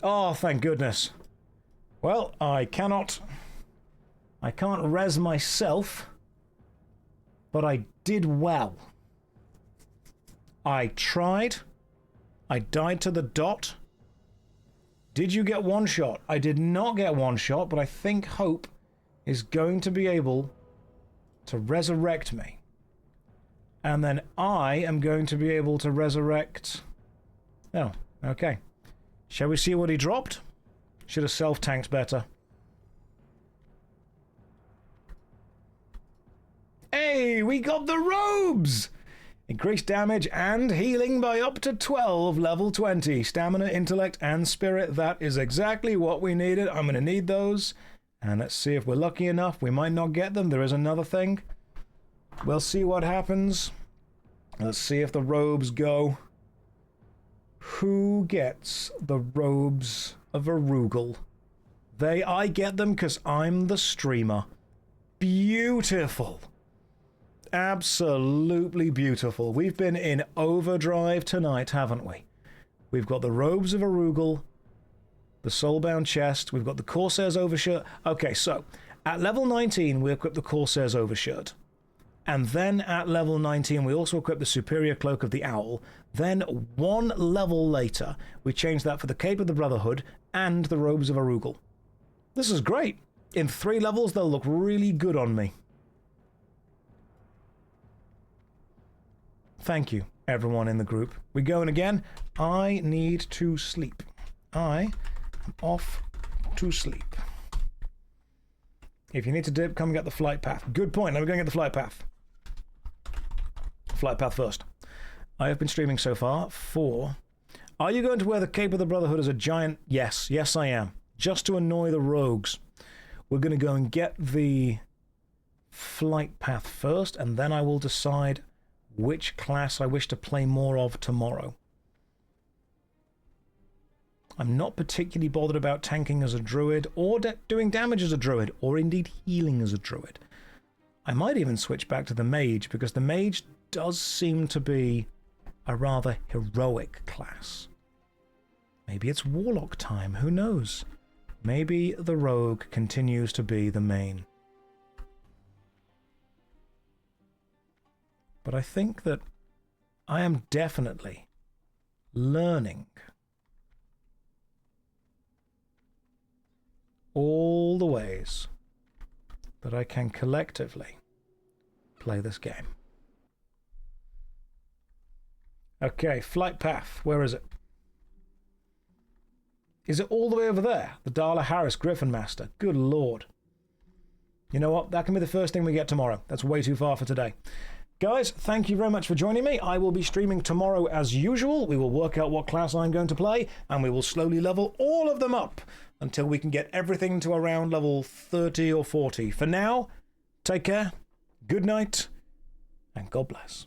Oh, thank goodness. Well, I can't res myself, but I did well. I tried. I died to the dot. Did you get one shot? I did not get one shot, but I think Hope is going to be able to resurrect me. And then I am going to be able to resurrect... Oh, okay. Shall we see what he dropped? Should have self-tanked better. Hey, we got the robes! Increased damage and healing by up to 12, level 20. Stamina, intellect, and spirit. That is exactly what we needed. I'm going to need those. And let's see if we're lucky enough. We might not get them. There is another thing. We'll see what happens. Let's see if the robes go. Who gets the robes of Arugal? I get them because I'm the streamer. Beautiful. Absolutely beautiful. We've been in overdrive tonight, haven't we? We've got the robes of Arugal, the soulbound chest, we've got the Corsair's overshirt. Okay, so at level 19 we equip the Corsair's overshirt. And then at level 19, we also equip the Superior Cloak of the Owl. Then 1 level later, we change that for the Cape of the Brotherhood and the Robes of Arugel. This is great. In 3 levels, they'll look really good on me. Thank you, everyone in the group. We going again? I need to sleep. I am off to sleep. If you need to dip, come and get the flight path. Good point. Let me go and get the flight path. Flight path first. I have been streaming so far for... Are you going to wear the Cape of the Brotherhood as a giant? Yes. Yes, I am. Just to annoy the rogues. We're going to go and get the flight path first, and then I will decide which class I wish to play more of tomorrow. I'm not particularly bothered about tanking as a druid, or doing damage as a druid, or indeed healing as a druid. I might even switch back to the mage, because the mage does seem to be a rather heroic class. Maybe it's warlock time, who knows? Maybe the rogue continues to be the main. But I think that I am definitely learning all the ways that I can collectively play this game. Okay, flight path. Where is it? Is it all the way over there? The Darla Harris Griffin Master. Good lord. You know what? That can be the first thing we get tomorrow. That's way too far for today. Guys, thank you very much for joining me. I will be streaming tomorrow as usual. We will work out what class I'm going to play, and we will slowly level all of them up until we can get everything to around level 30 or 40. For now, take care, good night, and God bless.